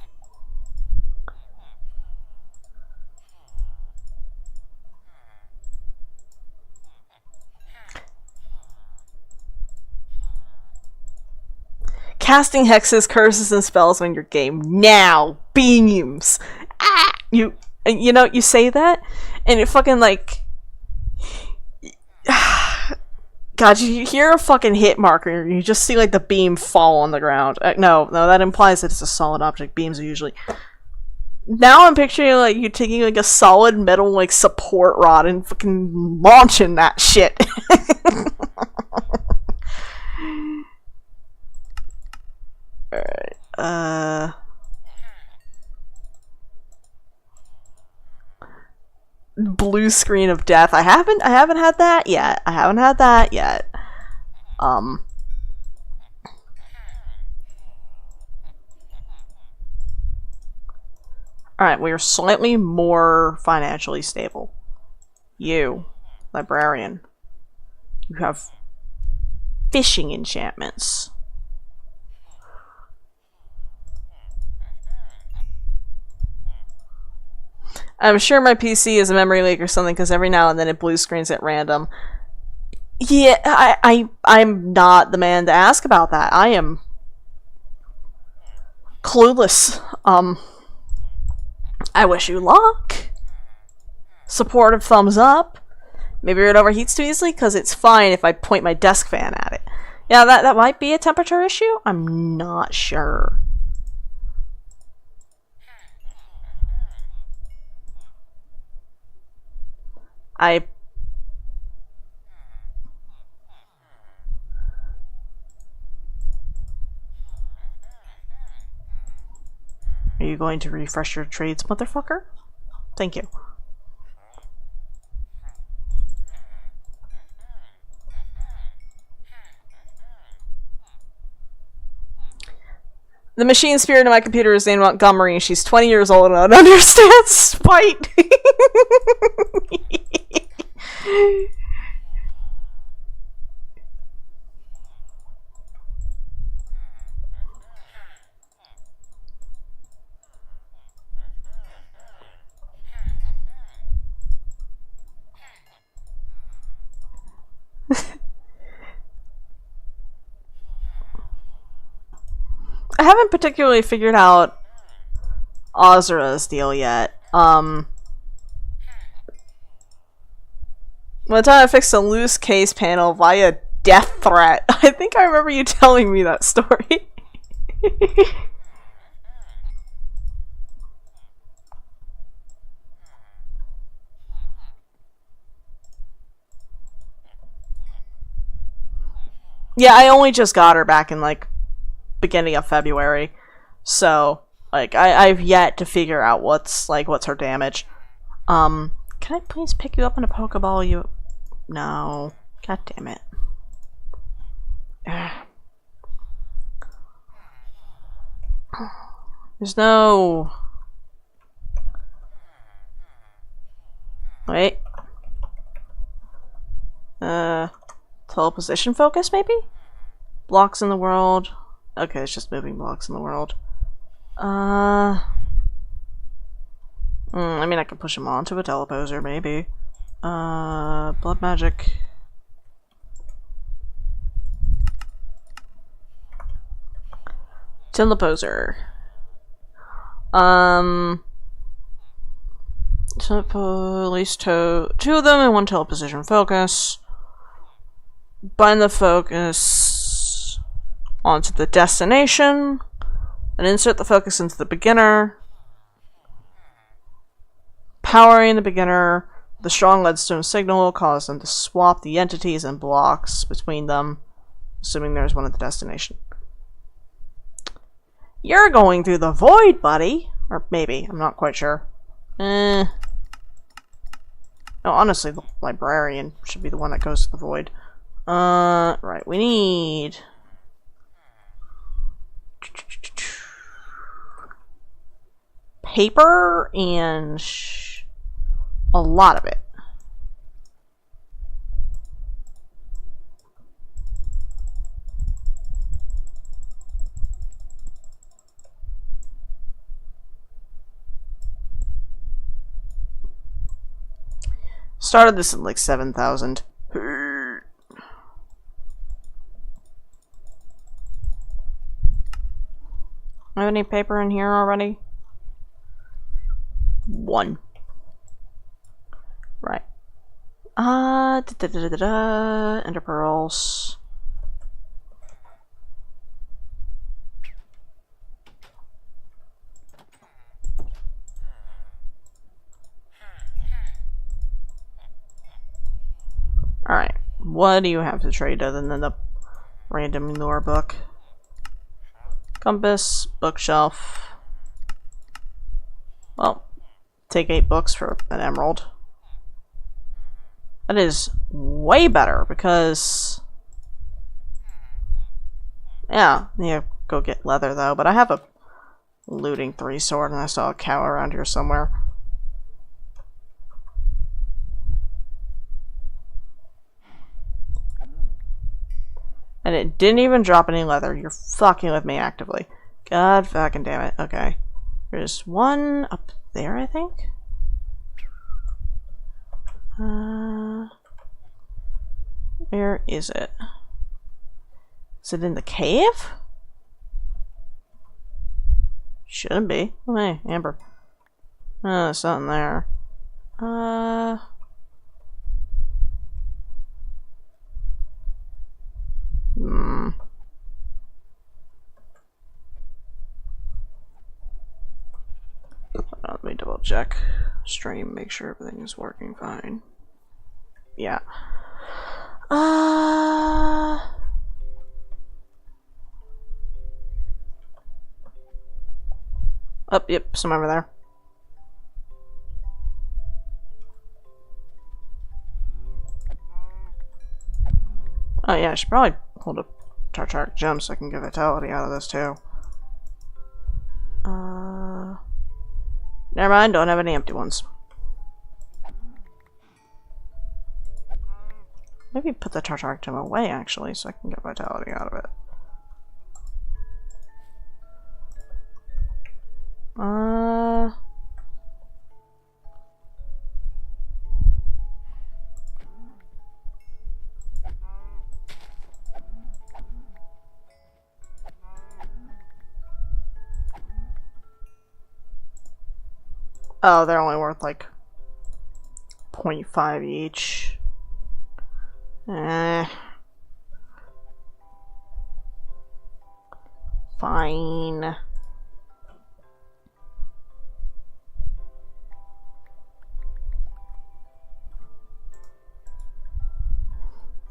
Casting hexes, curses, and spells on your game now. Beams. Ah! You know, you say that, and it fucking like... God, you hear a fucking hit marker, and you just see like the beam fall on the ground. No, that implies that it's a solid object. Beams are usually... Now I'm picturing like you taking like a solid metal like support rod and fucking launching that shit. Alright, blue screen of death. I haven't had that yet. Alright, we are slightly more financially stable. You, librarian. You have fishing enchantments. I'm sure my PC is a memory leak or something, because every now and then it blue screens at random. Yeah, I'm not the man to ask about that. I am clueless. I wish you luck. Supportive thumbs up. Maybe it overheats too easily, because it's fine if I point my desk fan at it. Yeah, that might be a temperature issue? I'm not sure. Are you going to refresh your trades, motherfucker? Thank you. The machine spirit in my computer is named Montgomery. She's 20 years old and understands spite. I haven't particularly figured out Ozra's deal yet. By the time I fixed a loose case panel via death threat. I think I remember you telling me that story. Yeah, I only just got her back in, like, beginning of February. So, like, I've yet to figure out what's her damage. Can I please pick you up in a Pokeball? You... No. God damn it. There's no... Wait. Teleposition focus, maybe? Blocks in the world. Okay, it's just moving blocks in the world. I mean, I could push him onto a teleposer, maybe. Blood magic. Teleposer. So put at least two of them in one teleposition focus. Bind the focus onto the destination. And insert the focus into the beginner. Powering the beginner. The strong leadstone signal will cause them to swap the entities and blocks between them, assuming there's one at the destination. You're going through the void, buddy! Or maybe, I'm not quite sure. No, honestly, the librarian should be the one that goes to the void. Right, we need... paper and... a lot of it. Started this at like 7,000. I have any paper in here already? 1. Right. Ender pearls. Alright. What do you have to trade other than the random lore book? Compass, bookshelf. Well, take 8 books for an emerald. That is way better because... yeah, go get leather though, but I have a looting 3 sword and I saw a cow around here somewhere. And it didn't even drop any leather. You're fucking with me actively. God fucking damn it. Okay. There's one up there, I think. Where is it? Is it in the cave? Shouldn't be. Oh, hey, Amber. Oh, there's something there. Let me double check stream, make sure everything is working fine. Yeah. Oh, yep, some over there. Oh yeah, I should probably hold a Tartaric gem so I can get vitality out of this too. Never mind, don't have any empty ones. Maybe put the Tartaric gem away actually so I can get vitality out of it. Oh, they're only worth like 0.5 each. Fine.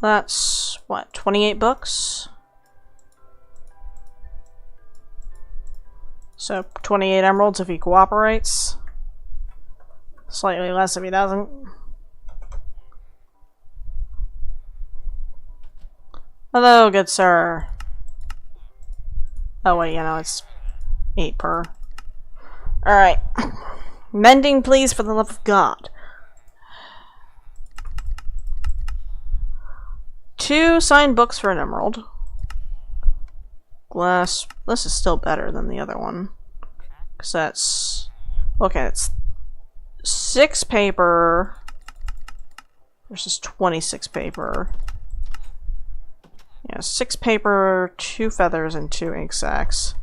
That's what, 28 books? So 28 emeralds if he cooperates. Slightly less if he doesn't. Hello, good sir. Oh wait, it's 8 per. Alright. Mending, please, for the love of God. 2 signed books for an emerald. Glass. This is still better than the other one. Because that's... okay, it's 6 paper versus 26 paper. Yeah, 6 paper, 2 feathers, and 2 ink sacs.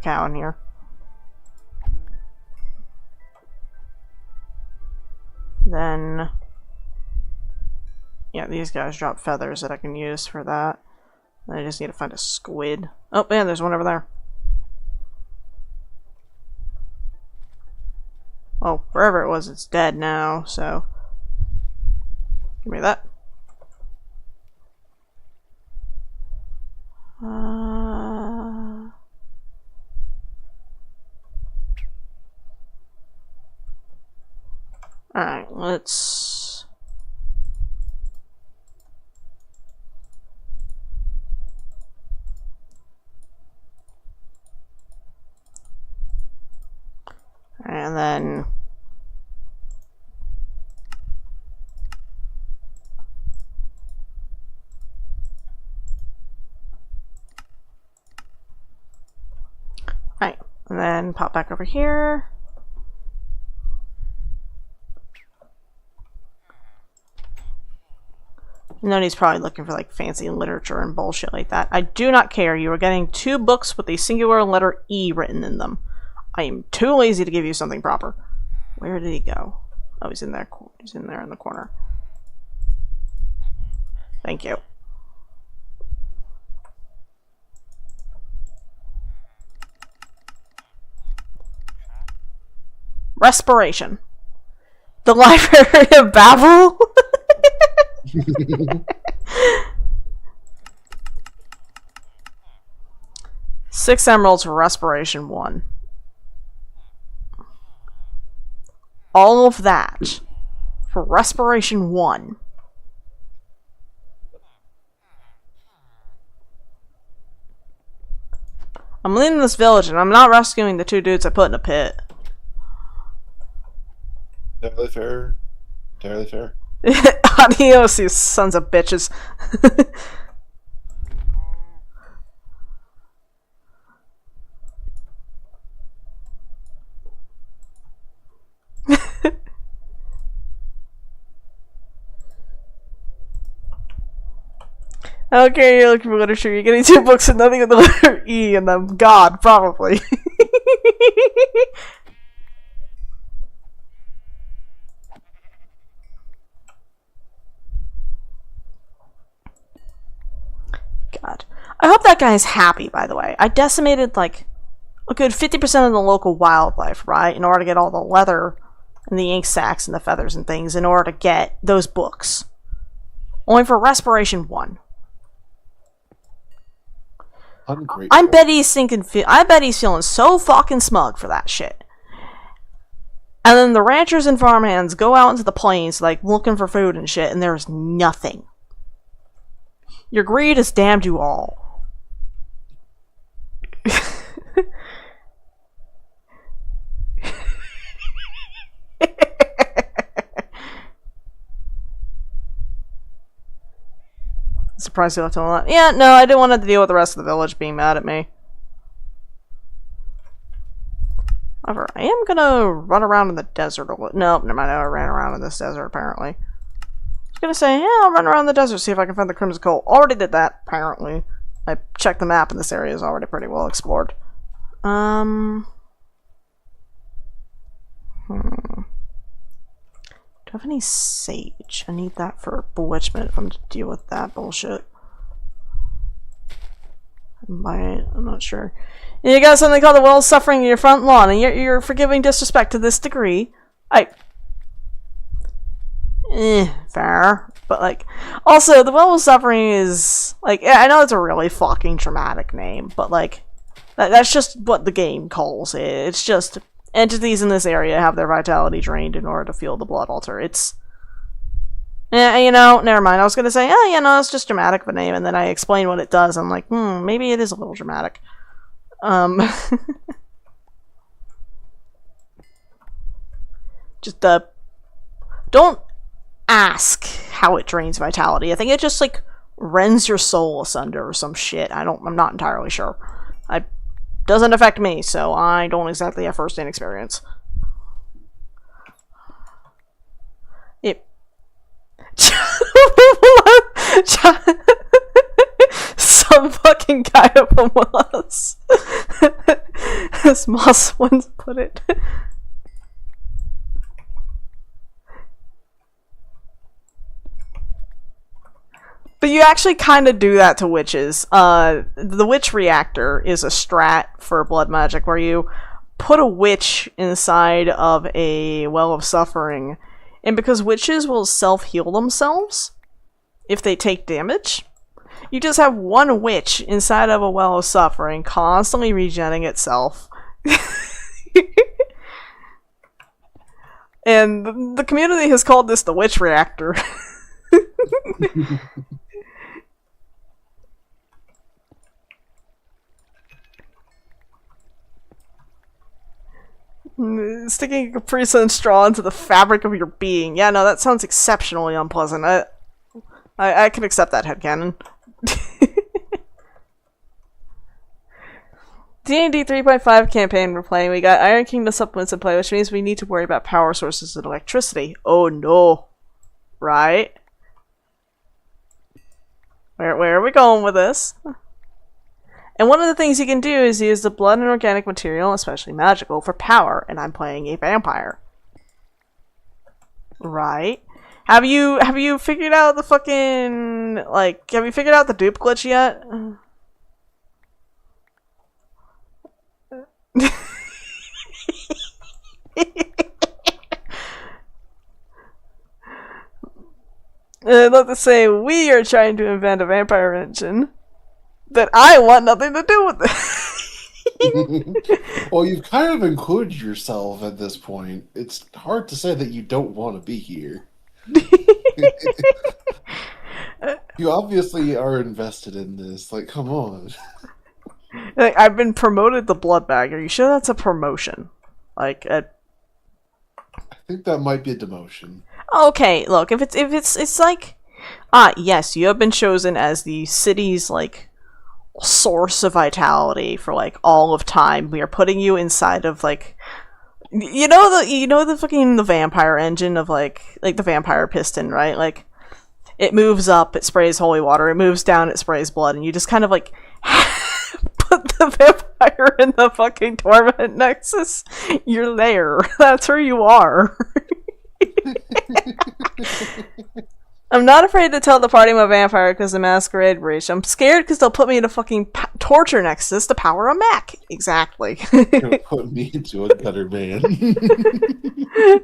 cow in here. Then, yeah, these guys drop feathers that I can use for that. Then I just need to find a squid. Oh, man, there's one over there. Well, wherever it was, it's dead now, so... Give me that. Alright, let's... And then... Alright, and then pop back over here. And then he's probably looking for like fancy literature and bullshit like that. I do not care. You are getting 2 books with the singular letter E written in them. I am too lazy to give you something proper. Where did he go? Oh, he's in there. He's in there in the corner. Thank you. Respiration. The Library of Babel? 6 emeralds for respiration 1. All of that for respiration 1. I'm leaving this village and I'm not rescuing the 2 dudes I put in a pit. Entirely fair. Entirely fair. Adios, you sons of bitches. Okay, you're looking for literature. You're getting 2 books and nothing with the letter E in them. God, probably. God. I hope that guy is happy, by the way. I decimated, like, a good 50% of the local wildlife, right? In order to get all the leather and the ink sacs and the feathers and things in order to get those books. Only for respiration 1. I bet he's thinking. I bet he's feeling so fucking smug for that shit. And then the ranchers and farmhands go out into the plains, like looking for food and shit, and there's nothing. Your greed has damned you all. Surprised you left him alone. Yeah, no, I didn't want to deal with the rest of the village being mad at me. However, I am gonna run around in the desert a little. Nope, never mind. I ran around in this desert, apparently. I was gonna say, yeah, I'll run around the desert, see if I can find the Crimson Coal. Already did that, apparently. I checked the map, and this area is already pretty well explored. Do I have any sage? I need that for bewitchment if I'm to deal with that bullshit. I'm not sure. You got something called the Well of Suffering in your front lawn, and you're forgiving disrespect to this degree. Fair. But, like, also, the Well of Suffering is, like, I know it's a really fucking traumatic name, but, like, that's just what the game calls it. It's just entities in this area have their vitality drained in order to fuel the blood altar. It's... Yeah, you know, never mind. I was gonna say, oh, you know, it's just dramatic of a name, and then I explain what it does. I'm like, maybe it is a little dramatic. Just, don't ask how it drains vitality. I think it just, like, rends your soul asunder or some shit. I'm not entirely sure. Doesn't affect me, so I don't exactly have first-hand experience. Some fucking guy up on us. as Moss once put it. But you actually kind of do that to witches. The witch reactor is a strat for blood magic where you put a witch inside of a well of suffering, and because witches will self-heal themselves if they take damage, you just have one witch inside of a well of suffering constantly regenerating itself. And the community has called this the witch reactor. Sticking a Capri Sun straw into the fabric of your being. Yeah, no, that sounds exceptionally unpleasant. I can accept that headcanon. D&D 3.5 campaign we're playing. We got Iron Kingdom supplements in play, which means we need to worry about power sources and electricity. Oh no. Right? Where are we going with this? And one of the things you can do is use the blood and organic material, especially magical, for power, and I'm playing a vampire. Right? Have you figured out the fucking, like, have you figured out the dupe glitch yet? I'd love to say we are trying to invent a vampire engine, but I want nothing to do with it. Well, you've kind of included yourself at this point. It's hard to say that you don't want to be here. You obviously are invested in this. Like, come on. Like, I've been promoted the blood bag. Are you sure that's a promotion? Like, I think that might be a demotion. Okay, look, if it's like, yes, you have been chosen as the city's, like, source of vitality for, like, all of time. We are putting you inside of, like, you know the fucking the vampire engine of, like the vampire piston, right? Like, it moves up, it sprays holy water, it moves down, it sprays blood, and you just kind of, like, put the vampire in the fucking torment nexus. You're there. That's where you are. I'm not afraid to tell the party I'm a vampire because the masquerade breach. I'm scared because they'll put me in a fucking torture nexus to power a mech. Exactly. You're gonna put me into a gutter man.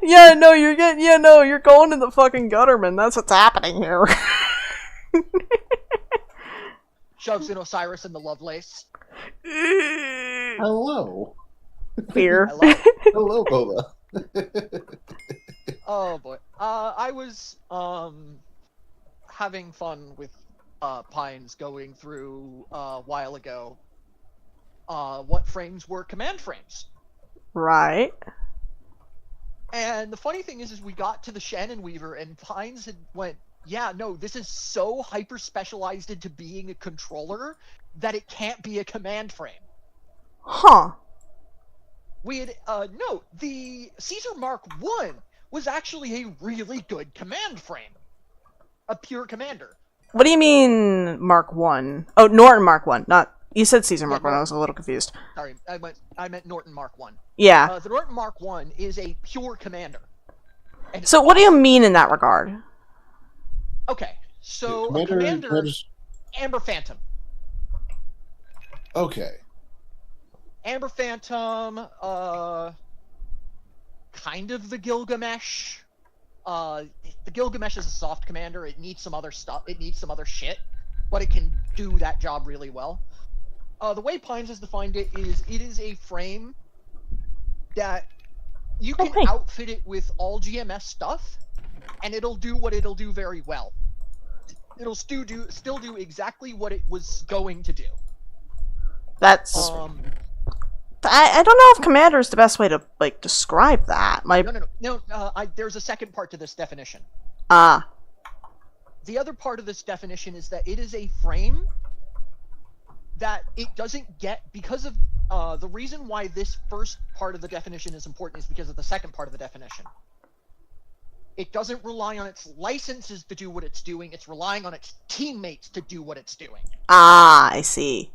Yeah, no, you're going in the fucking gutterman. That's what's happening here. Shoves in Osiris and the Lovelace. Hello. Fear. Hello, Boba. Oh boy. I was having fun with Pines going through a while ago what frames were command frames. Right. And the funny thing is we got to the Shannon Weaver and Pines had went, yeah, no, this is so hyper specialized into being a controller that it can't be a command frame. Huh. We had no, the Caesar Mark I was actually a really good command frame. A pure commander. What do you mean Mark 1? Oh, Norton Mark 1. Not you said Caesar Mark 1. I was a little confused. Sorry, I meant Norton Mark 1. Yeah. The Norton Mark 1 is a pure commander. So what do you mean in that regard? Okay. So a commander Amber Phantom. Okay. Amber Phantom, kind of the Gilgamesh. The Gilgamesh is a soft commander. It needs some other stuff. It needs some other shit, but it can do that job really well. The way Pines has defined it is a frame that you can outfit it with all GMS stuff, and it'll do what it'll do very well. It'll still do exactly what it was going to do. That's I don't know if commander is the best way to, like, describe that. No. There's a second part to this definition. The other part of this definition is that it is a frame that it doesn't get because of the reason why this first part of the definition is important is because of the second part of the definition. It doesn't rely on its licenses to do what it's doing. It's relying on its teammates to do what it's doing. I see.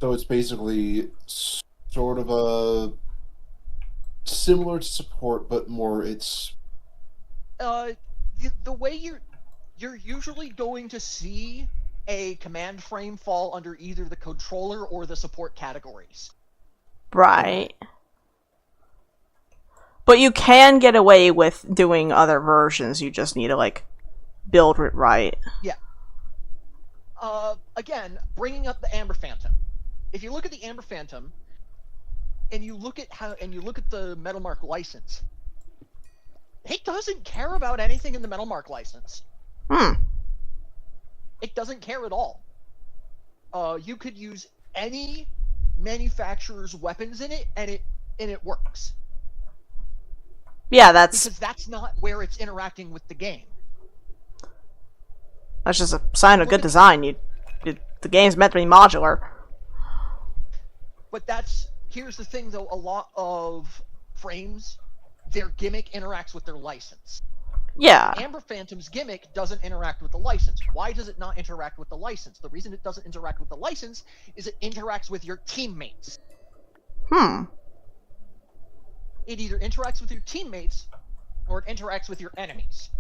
So it's basically sort of a similar to support, but more it's The way you're usually going to see a command frame fall under either the controller or the support categories. Right. But you can get away with doing other versions. You just need to, like, build it right. Yeah. Again, bringing up the Amber Phantom. If you look at the Amber Phantom, and you look at the Metal Mark license, it doesn't care about anything in the Metal Mark license. It doesn't care at all. You could use any manufacturer's weapons in it, and it works. Yeah, that's because that's not where it's interacting with the game. That's just a sign of good design. The game's meant to be modular. But here's the thing though, a lot of frames, their gimmick interacts with their license. Yeah. Amber Phantom's gimmick doesn't interact with the license. Why does it not interact with the license? The reason it doesn't interact with the license is it interacts with your teammates. It either interacts with your teammates or it interacts with your enemies.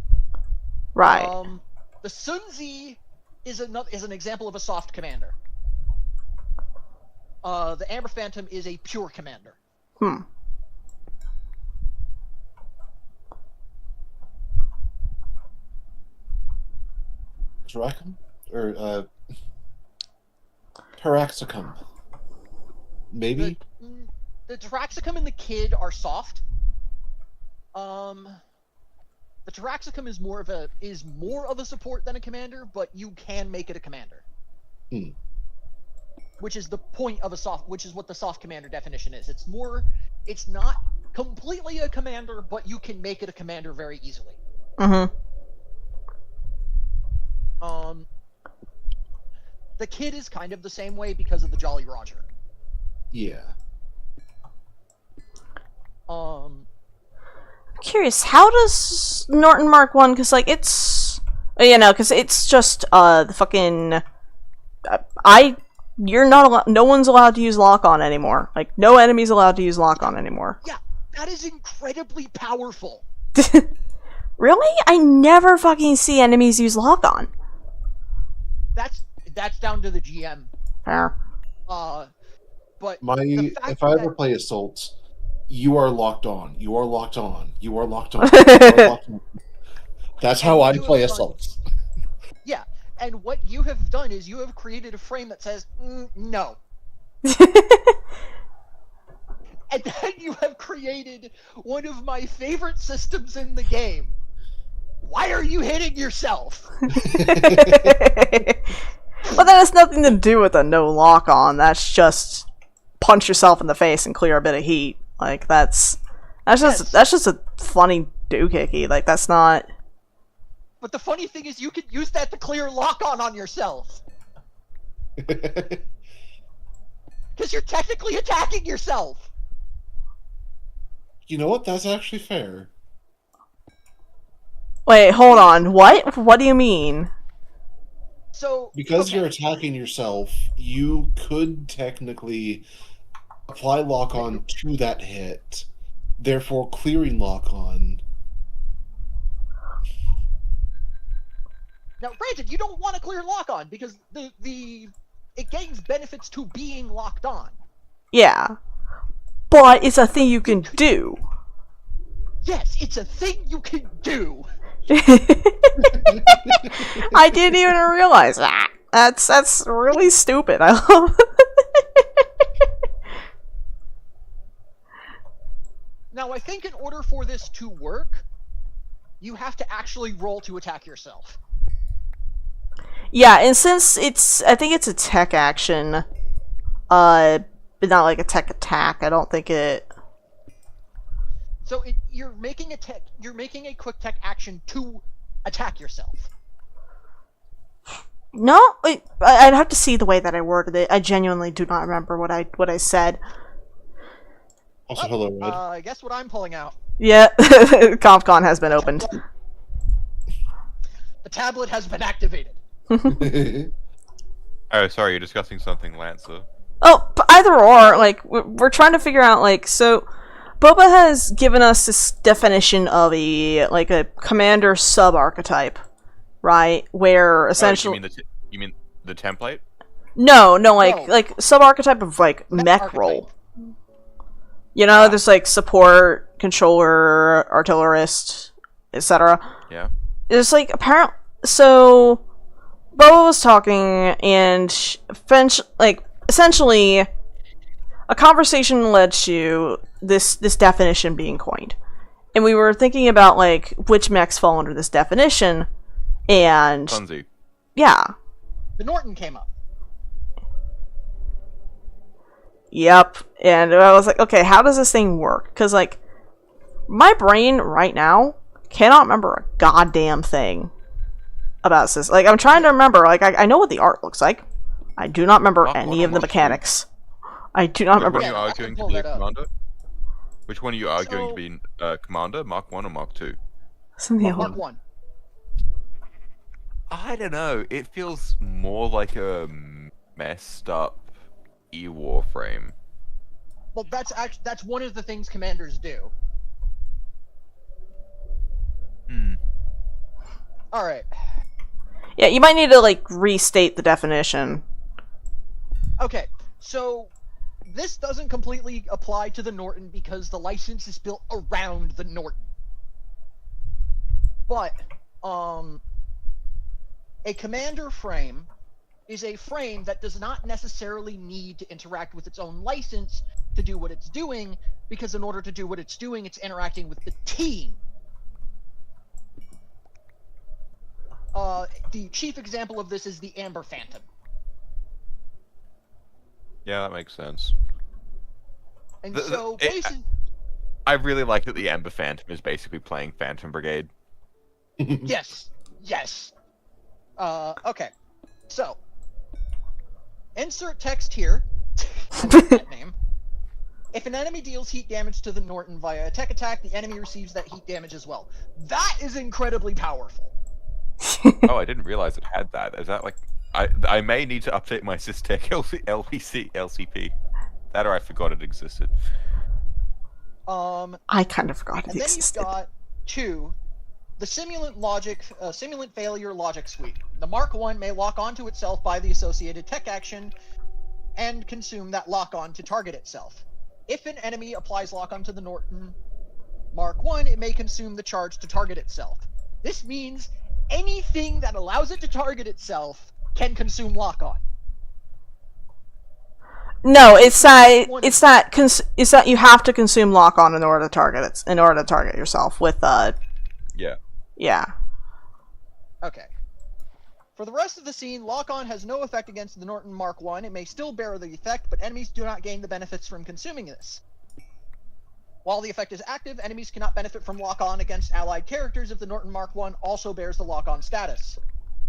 Right. The Sunzi is an example of a soft commander. The Amber Phantom is a pure commander. Dracum? Or, Paraxicum. Maybe? The Taraxacum and the Kid are soft. The Taraxacum is more of a support than a commander, but you can make it a commander. Which is the point of which is what the soft commander definition is. It's not completely a commander, but you can make it a commander very easily. The Kid is kind of the same way because of the Jolly Roger. Yeah. I'm curious, how does Norton Mark 1, because, like, it's, because it's just, the fucking, no one's allowed to use lock-on anymore. Like, no enemy's allowed to use lock-on anymore. Yeah, that is incredibly powerful. Really? I never fucking see enemies use lock-on. That's down to the GM. Fair. But if I ever play Assaults, you are locked on. You are locked on. You are locked on. You are locked on. That's how I play Assaults. Yeah, and what you have done is you have created a frame that says, no. And then you have created one of my favorite systems in the game. Why are you hitting yourself? Well, that has nothing to do with a no lock-on. That's just punch yourself in the face and clear a bit of heat. Like, that's just a funny doohickey. Like, that's not... But the funny thing is you could use that to clear lock-on yourself. Because you're technically attacking yourself. You know what? That's actually fair. Wait, hold on. What? What do you mean? So because you're attacking yourself, you could technically apply lock-on to that hit, therefore clearing lock-on. Now, granted, you don't want to clear lock-on because it gains benefits to being locked on. Yeah, but it's a thing you can do. Yes, it's a thing you can do. I didn't even realize that. That's really stupid. I love Now, I think in order for this to work, you have to actually roll to attack yourself. Yeah, and since I think it's a tech action, but not like a tech attack. I don't think it. So you're making a quick tech action to attack yourself. No, I'd have to see the way that I worded it. I genuinely do not remember what I said. Also, hello, Red. Guess what I'm pulling out? Yeah, ConfCon has been opened. The tablet has been activated. Oh, sorry, you're discussing something, Lancer. Oh, but either or, like, we're trying to figure out, like, so Boba has given us this definition of a commander sub-archetype, right? Where essentially... you mean the template? No, like sub-archetype of, like, mech role. You know, there's, like, support, controller, artillerist, etc. Yeah. It's, like, apparently... So, Boba was talking, and essentially, a conversation led to this definition being coined. And we were thinking about, like, which mechs fall under this definition, and... Funzy. Yeah. The Norton came up. Yep. And I was like, okay, how does this thing work? Because, like, my brain right now cannot remember a goddamn thing about this. Like, I'm trying to remember. Like, I know what the art looks like. I do not remember any of the mechanics. I do not remember. Which one are you arguing to be a commander? Which one are you arguing to be commander? Mark 1 or Mark 2? Mark 1. I don't know. It feels more like a messed up E-Warframe. Well, that's one of the things commanders do. Alright. Yeah, you might need to, like, restate the definition. Okay, so this doesn't completely apply to the Norton because the license is built around the Norton. But, a commander frame is a frame that does not necessarily need to interact with its own license to do what it's doing, because in order to do what it's doing, it's interacting with the team. The chief example of this is the Amber Phantom. Yeah, that makes sense. And so, basically... I really like that the Amber Phantom is basically playing Phantom Brigade. Yes. Okay. So, insert text here. That name. If an enemy deals heat damage to the Norton via a tech attack, the enemy receives that heat damage as well. That is incredibly powerful. Oh, I didn't realize it had that. Is that like... I may need to update my SysTech LCP. That or I forgot it existed. I kind of forgot it existed. And then you've got 2, the simulant failure logic suite. The Mark 1 may lock onto itself by the associated tech action and consume that lock-on to target itself. If an enemy applies lock-on to the Norton Mark 1, it may consume the charge to target itself. This means anything that allows it to target itself can consume lock-on. No, it's that you have to consume lock-on in order to target yourself with Yeah. Okay. For the rest of the scene, lock-on has no effect against the Norton Mark 1. It may still bear the effect, but enemies do not gain the benefits from consuming this. While the effect is active, enemies cannot benefit from lock-on against allied characters if the Norton Mark 1 also bears the lock-on status.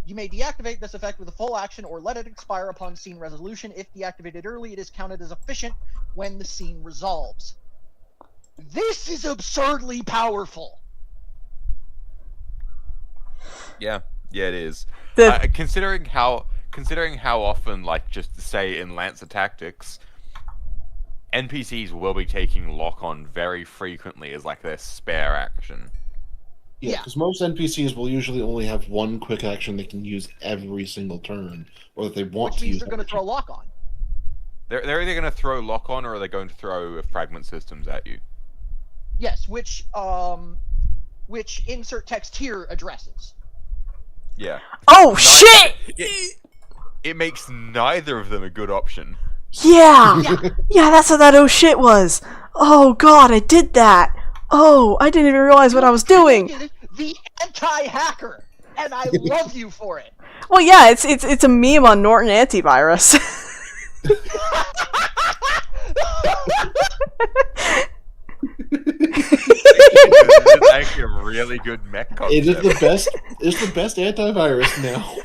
You may deactivate this effect with a full action or let it expire upon scene resolution. If deactivated early, it is counted as efficient when the scene resolves. This is absurdly powerful! Yeah, it is. Considering how often, like, just say in Lancer Tactics, NPCs will be taking lock-on very frequently as, like, their spare action. Yeah, because most NPCs will usually only have one quick action they can use every single turn, or that they want to use. Which means they're going to throw lock-on. They're either going to throw lock-on, or are they going to throw fragment systems at you? Yes, which insert text here addresses. Yeah. Oh, shit! It makes neither of them a good option. Yeah! Yeah, that's what that oh shit was! Oh god, I did that! Oh, I didn't even realize what I was doing! The anti-hacker! And I love you for it! Well, yeah, it's a meme on Norton Antivirus. It's actually a really good mech concept. It is the best. It's the best antivirus now.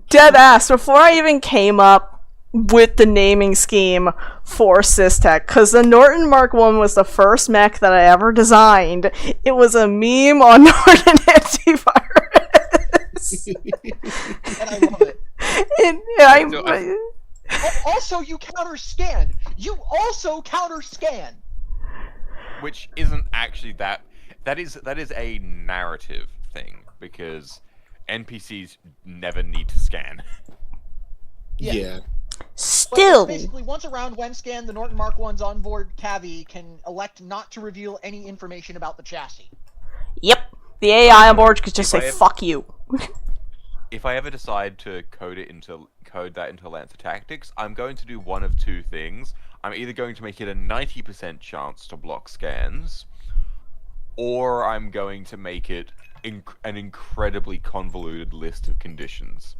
Dead ass. Before I even came up with the naming scheme for SysTech, because the Norton Mark 1 was the first mech that I ever designed. It was a meme on Norton Antivirus. And I love it. Also, you counter scan. You also counter scan. Which isn't actually that. That is a narrative thing because NPCs never need to scan. Yeah. But Still, basically, once around when scan, the Norton Mark 1's onboard cavi can elect not to reveal any information about the chassis. yep. The AI on board could just say "fuck you." If I ever decide to code that into Lancer Tactics, I'm going to do one of two things. I'm either going to make it a 90% chance to block scans, or I'm going to make it an incredibly convoluted list of conditions.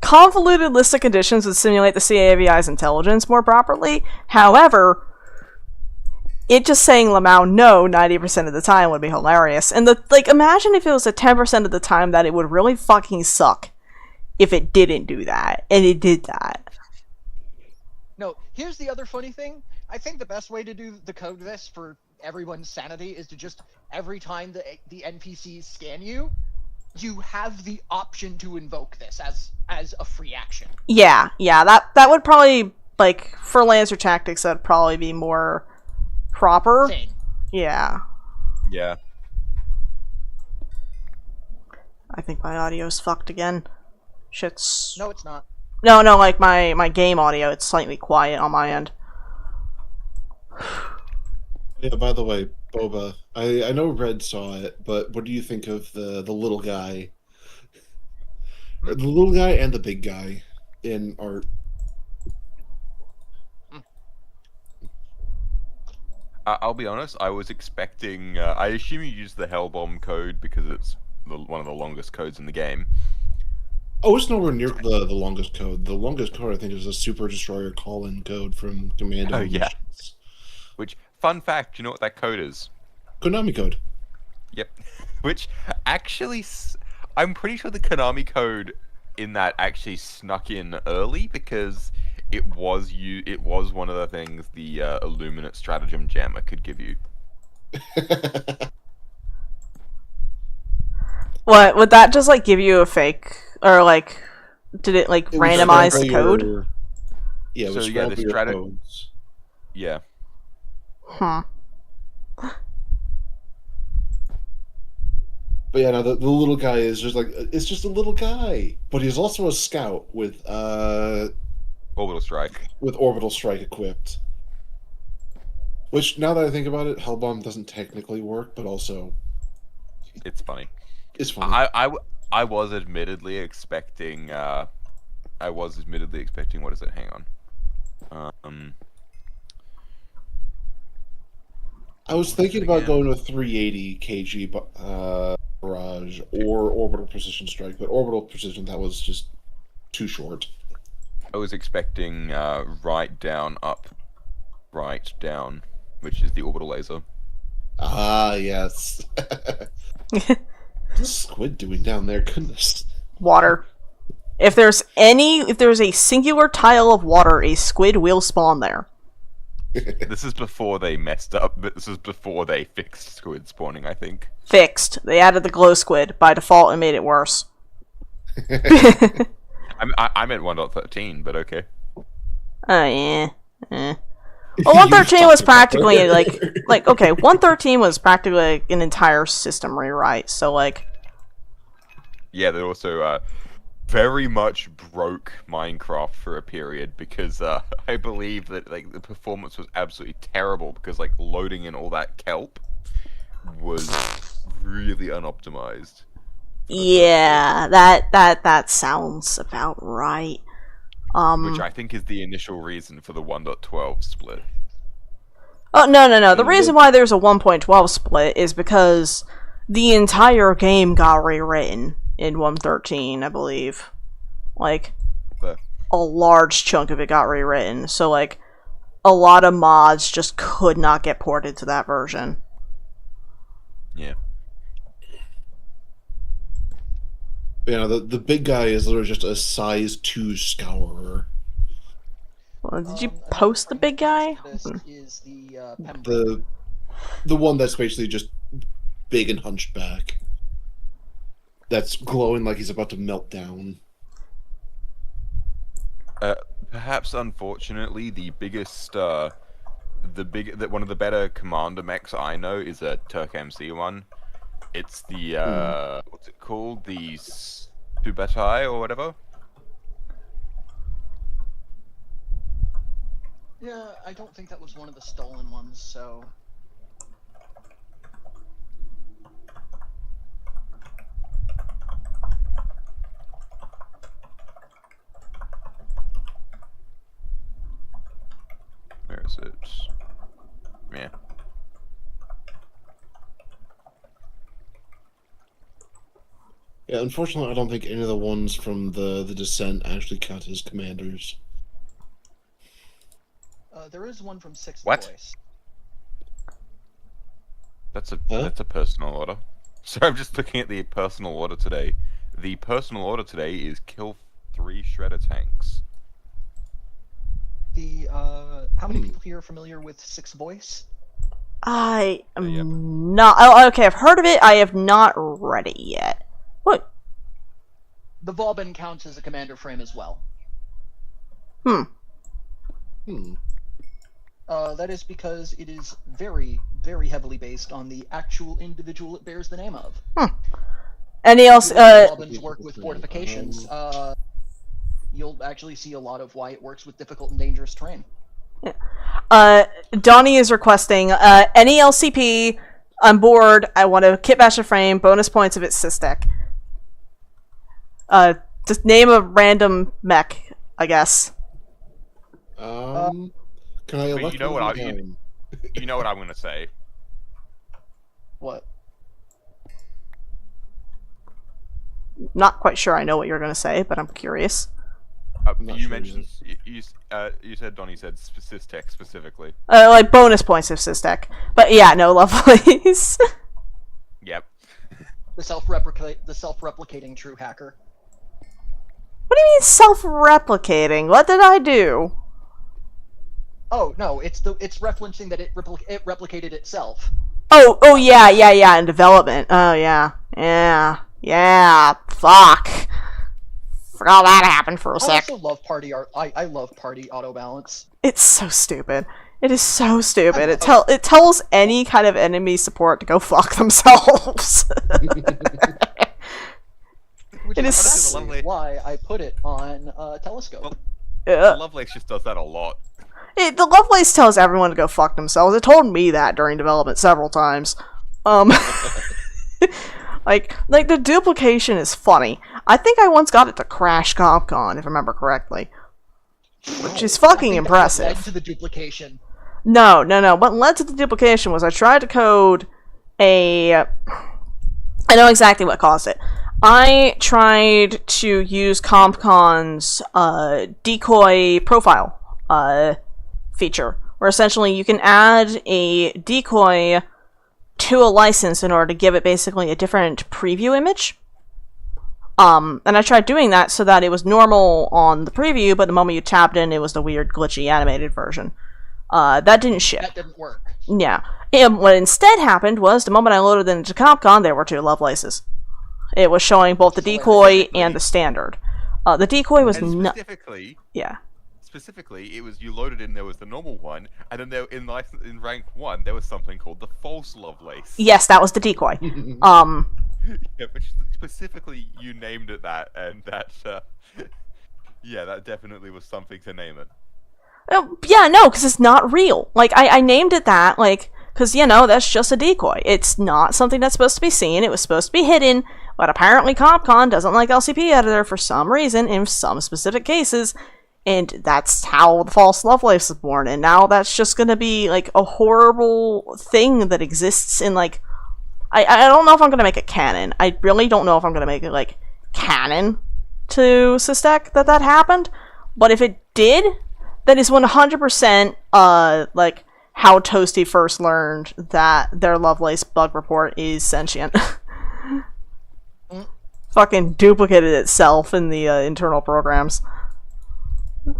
Convoluted list of conditions would simulate the CAVI's intelligence more properly. However, it just saying Lamau no 90% of the time would be hilarious. And imagine if it was a 10% of the time that it would really fucking suck if it didn't do that. And it did that. No, here's the other funny thing. I think the best way to code this for everyone's sanity is to just, every time the NPCs scan you, you have the option to invoke this as a free action. Yeah, that would probably, for Lancer Tactics, that'd probably be more proper. Same. Yeah. Yeah. I think my audio's fucked again. Shit's... No, it's not. No, my game audio, it's slightly quiet on my end. Yeah, by the way, Boba, I know Red saw it, but what do you think of the little guy? The little guy and the big guy in art. I'll be honest, I was expecting... I assume you used the Hellbomb code because it's one of the longest codes in the game. Oh, it's nowhere near the longest code. The longest code, I think, is a Super Destroyer call-in code from Commando. Oh, yeah. Missions. Which, fun fact, do you know what that code is? Konami code. Yep. Which, actually, I'm pretty sure the Konami code in that actually snuck in early because it was one of the things the Illuminate Stratagem Jammer could give you. What, would that just, give you a fake... Or, did it, randomize the code? Yeah, it was so, yeah, the codes. Yeah. Huh. But yeah, no, the little guy is just it's just a little guy. But he's also a scout with Orbital Strike. With Orbital Strike equipped. Which, now that I think about it, Hellbomb doesn't technically work, but also... It's funny. It's funny. I was admittedly expecting... what is it? Hang on. I was thinking about going with 380 kg barrage or Orbital Precision Strike, but Orbital Precision, that was just too short. I was expecting right down, up, right down, which is the orbital laser. Ah, yes. What's Squid doing down there? Goodness. Water. If there's a singular tile of water, a squid will spawn there. This is before they messed up, but this is before they fixed squid spawning, I think. Fixed. They added the glow squid by default and made it worse. I meant 1.13, but okay. Oh, yeah. Well, 113 was practically, okay, 113 was practically an entire system rewrite, so, Yeah, they also, very much broke Minecraft for a period, because, I believe that, the performance was absolutely terrible, because, loading in all that kelp was really unoptimized. Yeah, that sounds about right. Which I think is the initial reason for the 1.12 split. Oh, no. The reason why there's a 1.12 split is because the entire game got rewritten in 1.13, I believe. A large chunk of it got rewritten. So, a lot of mods just could not get ported to that version. Yeah. Yeah, the big guy is literally just a size 2 scourer. Well, did you post the big guy? This is the The one that's basically just big and hunched back. That's glowing like he's about to melt down. Perhaps unfortunately, the biggest, one of the better commander mechs I know is a Turk MC one. It's the what's it called? The Subatai or whatever. Yeah, I don't think that was one of the stolen ones, so... Where is it? Yeah. Yeah, unfortunately, I don't think any of the ones from the Descent actually count as commanders. There is one from Sixth What? Voice. That's a personal order. So I'm just looking at the personal order today. The personal order today is kill 3 shredder tanks. The, how many people here are familiar with Sixth Voice? I am not. Oh, okay, I've heard of it. I have not read it yet. What? The Vauban counts as a commander frame as well. That is because it is very, very heavily based on the actual individual it bears the name of. Any else? Vauban's work with fortifications. You'll actually see a lot of why it works with difficult and dangerous terrain. Donnie is requesting any LCP on board. I want a kit bash a frame. Bonus points if it's Systech. Just name a random mech, I guess. Can I elect you know what one? You know what I'm gonna say. What? Not quite sure I know what you're going to say, but I'm curious. You mentioned you said Donnie said Systech specifically. Like bonus points of Systech. But yeah, no lovelies. Yep. The self-replicating true hacker. What do you mean self-replicating? What did I do? Oh no, it's referencing that it replicated itself. Oh yeah, in development. Oh yeah. Fuck. Forgot that happened for a sec. I also love party art. I love party auto balance. It's so stupid. It is so stupid. It tells any kind of enemy support to go fuck themselves. Which It is is honestly why I put it on Telescope. Well, Lovelace just does that a lot. The Lovelace tells everyone to go fuck themselves. It told me that during development several times. Like the duplication is funny. I think I once got it to crash CompCon, if I remember correctly. Which is fucking impressive. That led to the duplication. No. What led to the duplication was I tried to code I know exactly what caused it. I tried to use CompCon's decoy profile feature, where essentially you can add a decoy to a license in order to give it basically a different preview image. And I tried doing that so that it was normal on the preview, but the moment you tapped in, it was the weird, glitchy, animated version. That didn't ship. That didn't work. Yeah. And what instead happened was, the moment I loaded it into CompCon, there were 2 Lovelaces. It was showing both the decoy and the standard. The decoy was not... Specifically, it was you loaded in, there was the normal one, and then there in rank 1 there was something called the false Lovelace. Yes, that was the decoy. Yeah, but specifically you named it that, and that yeah, that definitely was something to name it. Yeah, no, because it's not real. Like, I named it that, like, because, that's just a decoy. It's not something that's supposed to be seen. It was supposed to be hidden, but apparently CompCon doesn't like LCP Editor for some reason, in some specific cases, and that's how the false Lovelace was born, and now that's just gonna be, like, a horrible thing that exists in, like... I don't know if I'm gonna make it canon. I really don't know if I'm gonna make it, like, canon to Systech that happened, but if it did, that is 100%, like, how Toasty first learned that their Lovelace bug report is sentient. Fucking duplicated itself in the internal programs.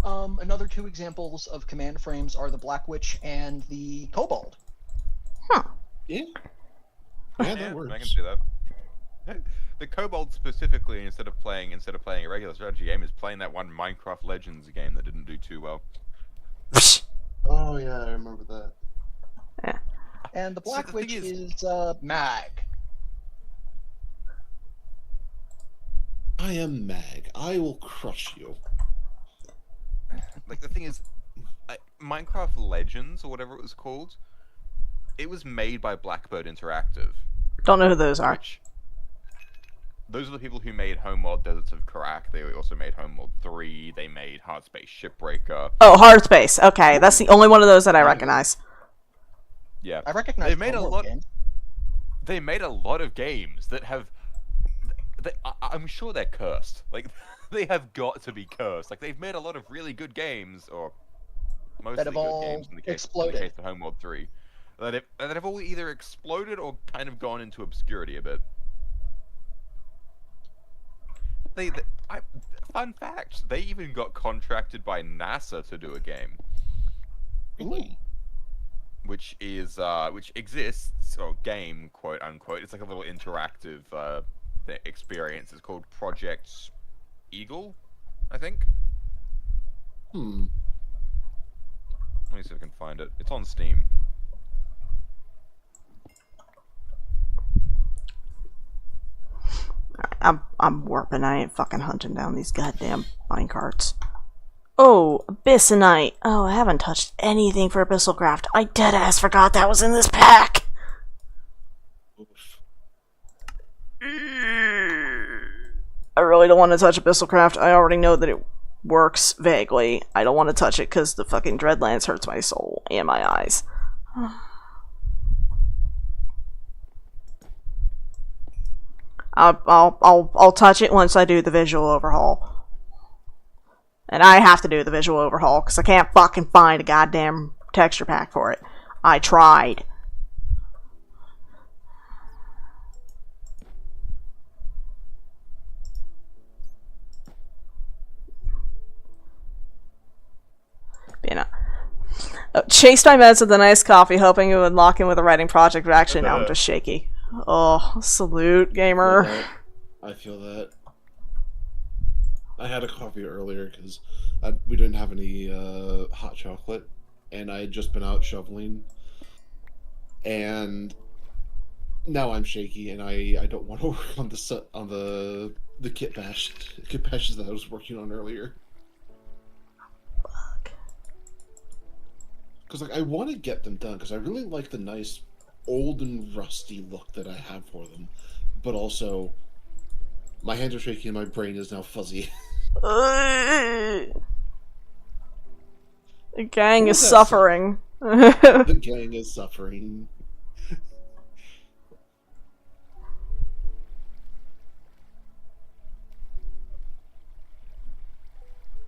Another 2 examples of command frames are the Black Witch and the Kobold. Huh. Yeah, that works. I can see that. The kobold specifically, instead of playing a regular strategy game, is playing that one Minecraft Legends game that didn't do too well. Oh yeah, I remember that. Yeah. And the Black the Witch thing is- is Mag. I am Mag. I will crush you. Like, the thing is, Minecraft Legends, or whatever it was called, it was made by Blackbird Interactive. Don't know who those are. Which, those are the people who made Homeworld Deserts of Karak. They also made Homeworld 3. They made Hardspace Shipbreaker. Oh, Hardspace. Okay, that's the only one of those that I recognize. Yeah, I recognize they made a Homeworld lot. games. They made a lot of games that have. I'm sure they're cursed. Like, they have got to be cursed. Like, they've made a lot of really good games, or mostly have good all games in the case exploded. of Homeworld 3. That have all either exploded or kind of gone into obscurity a bit. Fun fact, they even got contracted by NASA to do a game. Really? Which exists, or game, quote unquote. It's like a little interactive experience. It's called Project Eagle, I think. Hmm. Let me see if I can find it. It's on Steam. I'm warping. I ain't fucking hunting down these goddamn minecarts. Oh, Abyssonite. Oh, I haven't touched anything for Abyssalcraft. I deadass forgot that was in this pack. Oof. I really don't want to touch Abyssalcraft. I already know that it works vaguely. I don't want to touch it because the fucking Dreadlands hurts my soul and my eyes. I'll touch it once I do the visual overhaul. And I have to do the visual overhaul because I can't fucking find a goddamn texture pack for it. I tried. You know. Chased my meds with a nice coffee, hoping it would lock in with a writing project, but actually now I'm just shaky. Oh, salute, gamer. I feel that. I had a coffee earlier because we didn't have any hot chocolate, and I had just been out shoveling, and now I'm shaky, and I don't want to work on the kit bashes that I was working on earlier. Fuck. Because like I want to get them done because I really like the nice old and rusty look that I have for them, but also my hands are shaky and my brain is now fuzzy. The gang What is was that suffering. The gang is suffering.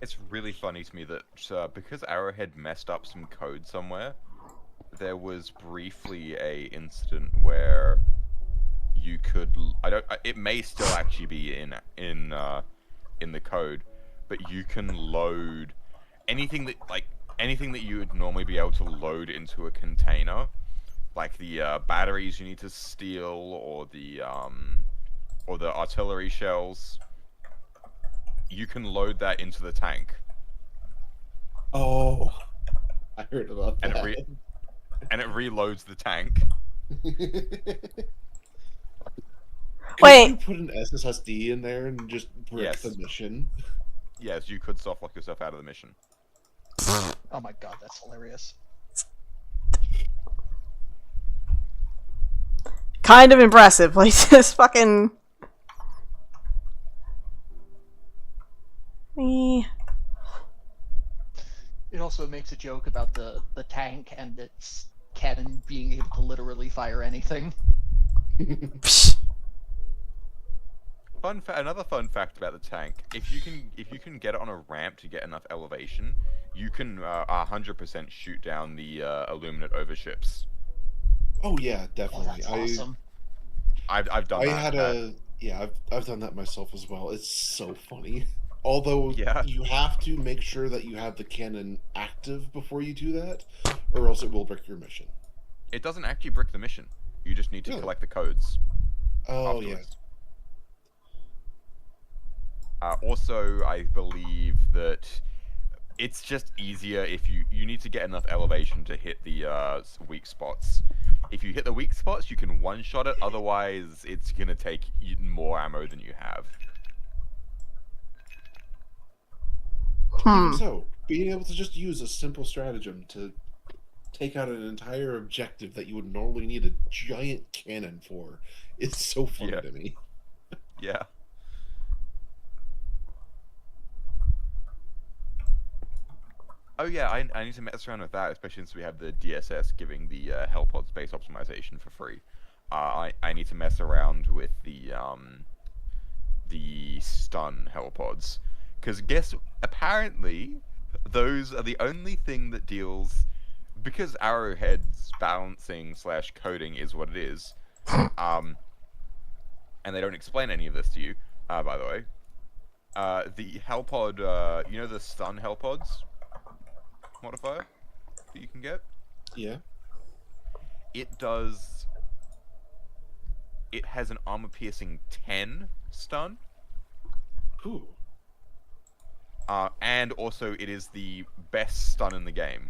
It's really funny to me that because Arrowhead messed up some code somewhere, there was briefly a incident where you could. It may still actually be in the code, but you can load anything that you would normally be able to load into a container, like the batteries you need to steal, or the artillery shells. You can load that into the tank. Oh, I heard about that. And it reloads the tank. Wait. Could you put an SSD in there and just brick Yes. the mission? Yes, you could soft lock yourself out of the mission. Oh my god, that's hilarious. Kind of impressive. Like, just fucking... Me. It also makes a joke about the tank and its cannon being able to literally fire anything. Psh. Another fun fact about the tank: if you can get it on a ramp to get enough elevation, you can 100% shoot down the Illuminate overships. Oh yeah, Oh, definitely. that's awesome. I've done I that. had I've done that myself as well. It's so funny. Although Yeah. you have to make sure that you have the cannon active before you do that, or else it will break your mission. It doesn't actually brick the mission. You just need to Really? collect the codes. Oh afterwards. Also, I believe that it's just easier if you need to get enough elevation to hit the weak spots. If you hit the weak spots, you can one-shot it. Otherwise, it's gonna take more ammo than you have. Even so, being able to just use a simple stratagem to take out an entire objective that you would normally need a giant cannon for, it's so funny to me. Yeah. Oh yeah, I need to mess around with that, especially since we have the DSS giving the Hellpod space optimization for free. I need to mess around with the stun Hellpods, because apparently those are the only thing that deals, because Arrowhead's balancing / coding is what it is, and they don't explain any of this to you, by the way. The Hellpod, you know the stun Hellpods modifier that you can get? Yeah. It has an armor piercing 10 stun. Ooh. And also it is the best stun in the game.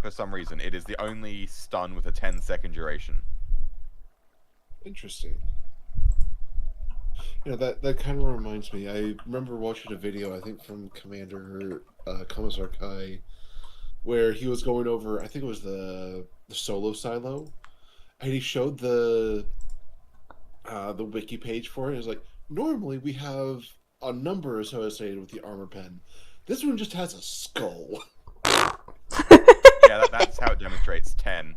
For some reason, it is the only stun with a 10-second duration. Interesting. You know, that kind of reminds me. I remember watching a video, I think from Commander Commissar Kai, where he was going over, I think it was the solo silo, and he showed the wiki page for it. It's like, normally we have a number associated with the armor pen. This one just has a skull. Yeah, that's how it demonstrates 10.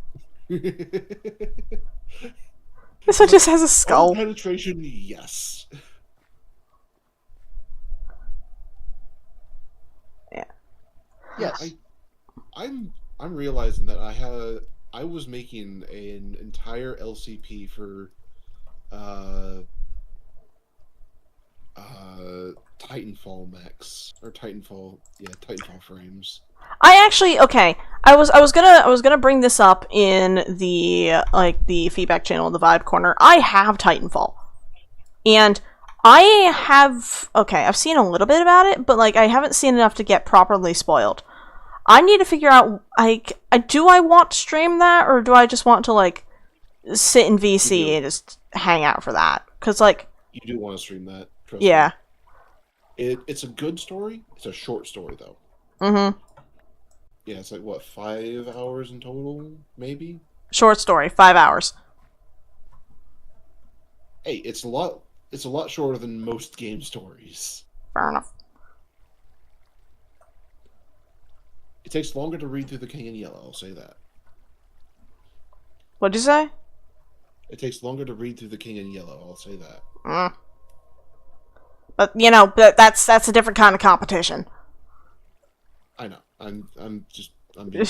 This one just has a skull. Penetration, yes. Yeah. Yes. I'm realizing that I was making an entire LCP for Titanfall mechs, or Titanfall frames. I actually, okay. I was gonna bring this up in the feedback channel, the Vibe Corner. I have Titanfall, and I've seen a little bit about it, but I haven't seen enough to get properly spoiled. I need to figure out, do I want to stream that, or do I just want to sit in VC and just hang out for that? Because you do want to stream that. Trust yeah. Me. It's a good story. It's a short story though. Mm-hmm. Yeah, it's what, 5 hours in total, maybe? Short story, 5 hours. Hey, it's a lot shorter than most game stories. Fair enough. It takes longer to read through The King in Yellow, I'll say that. What'd you say? It takes longer to read through The King in Yellow, I'll say that. But that's a different kind of competition. I know. I'm being...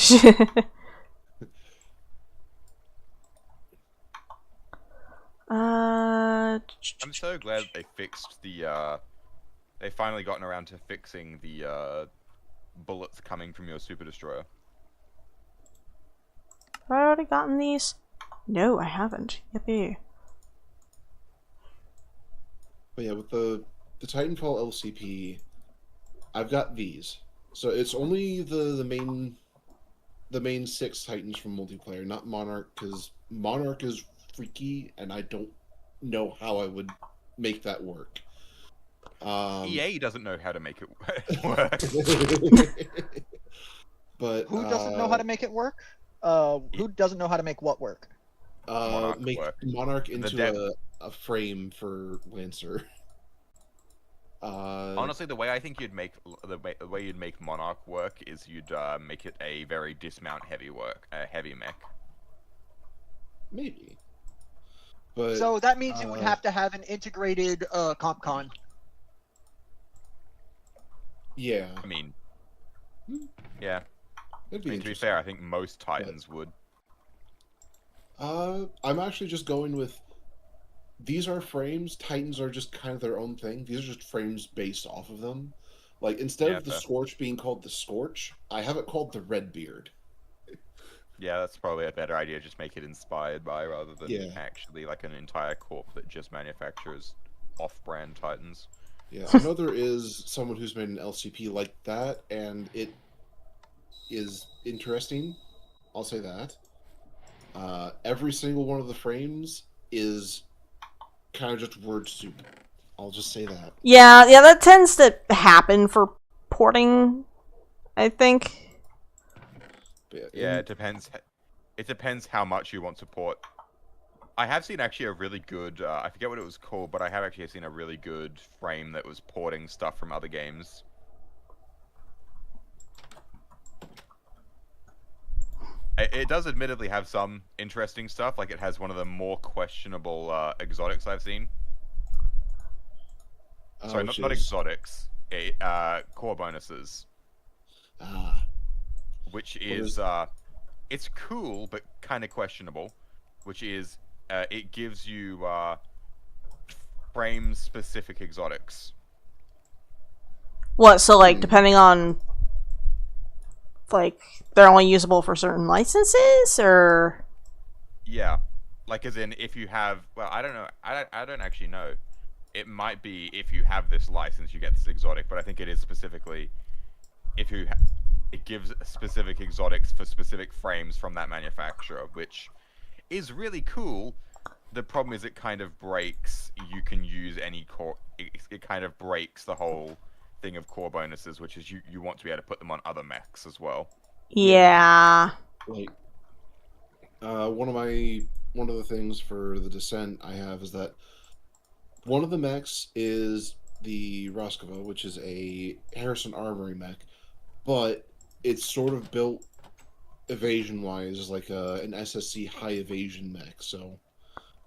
I'm so glad they fixed they finally gotten around to fixing the bullets coming from your Super Destroyer. Have I already gotten these? No, I haven't. Yippee. But yeah, with the Titanfall LCP, I've got these. So it's only the main 6 Titans from multiplayer, not Monarch, because Monarch is freaky, and I don't know how I would make that work. EA doesn't know how to make it work. But who doesn't know how to make it work? Who doesn't know how to make what work? Make Monarch into a frame for Lancer. Honestly, the way I think you'd make Monarch work is you'd make it a very dismount heavy mech. Maybe. But so that means it would have to have an integrated comp con. Yeah. I mean, yeah. To be fair, I think most Titans would. I'm actually just going with, these are frames. Titans are just kind of their own thing. These are just frames based off of them. Instead of the Scorch being called the Scorch, I have it called the Redbeard. Yeah, that's probably a better idea. Just make it inspired by rather than Yeah. actually like an entire corp that just manufactures off-brand Titans. Yeah, I know there is someone who's made an LCP like that, and it is interesting. I'll say that. Every single one of the frames is kind of just word soup. I'll just say that. Yeah, that tends to happen for porting, I think. But Yeah, it depends. It depends how much you want to port. I have seen actually a really good, I forget what it was called, but I have actually seen a really good frame that was porting stuff from other games. It does admittedly have some interesting stuff, like it has one of the more questionable exotics I've seen. Sorry, not exotics, core bonuses. Ah. Which is, it's cool, but kind of questionable. Which is, it gives you frame-specific exotics. What, so like, depending on, like, they're only usable for certain licenses, or? Yeah. Like, as in, if you have, well, I don't know, I don't actually know. It might be if you have this license, you get this exotic, but I think it is specifically, if you, it gives specific exotics for specific frames from that manufacturer, which is really cool. The problem is it kind of breaks, you can use any core, it kind of breaks the whole thing of core bonuses, which is you want to be able to put them on other mechs as well. Yeah. Like, one of the things for the Descent I have is that one of the mechs is the Roskova, which is a Harrison Armory mech, but it's sort of built evasion-wise as like an SSC high evasion mech, so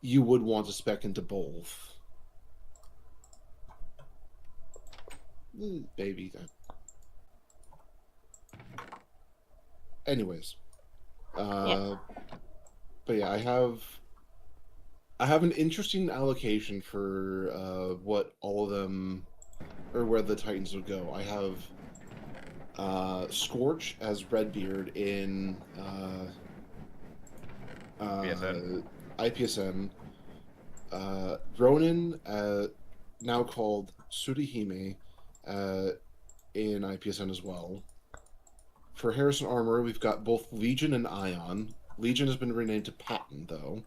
you would want to spec into both. Baby. Anyways. Yeah. But yeah, I have an interesting allocation for what all of them, or where the Titans would go. I have Scorch as Redbeard in IPSN. Ronin, now called Surihime, in IPSN as well. For Harrison Armor, we've got both Legion and Ion. Legion has been renamed to Patton, though.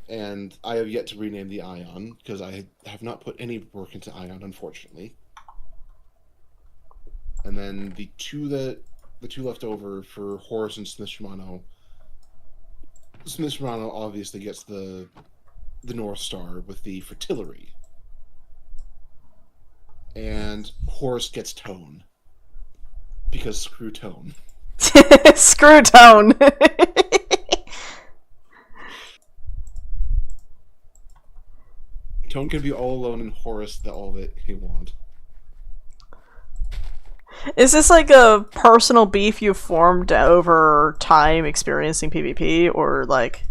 And I have yet to rename the Ion, because I have not put any work into Ion, unfortunately. And then the two left over for Horus and Smith Shimano. Smith Shimano obviously gets the North Star with the Fertillery. And Horus gets Tone. Because screw Tone. Screw Tone. Tone can be all alone and Horus all that he wants. Is this like a personal beef you formed over time experiencing PvP, or like?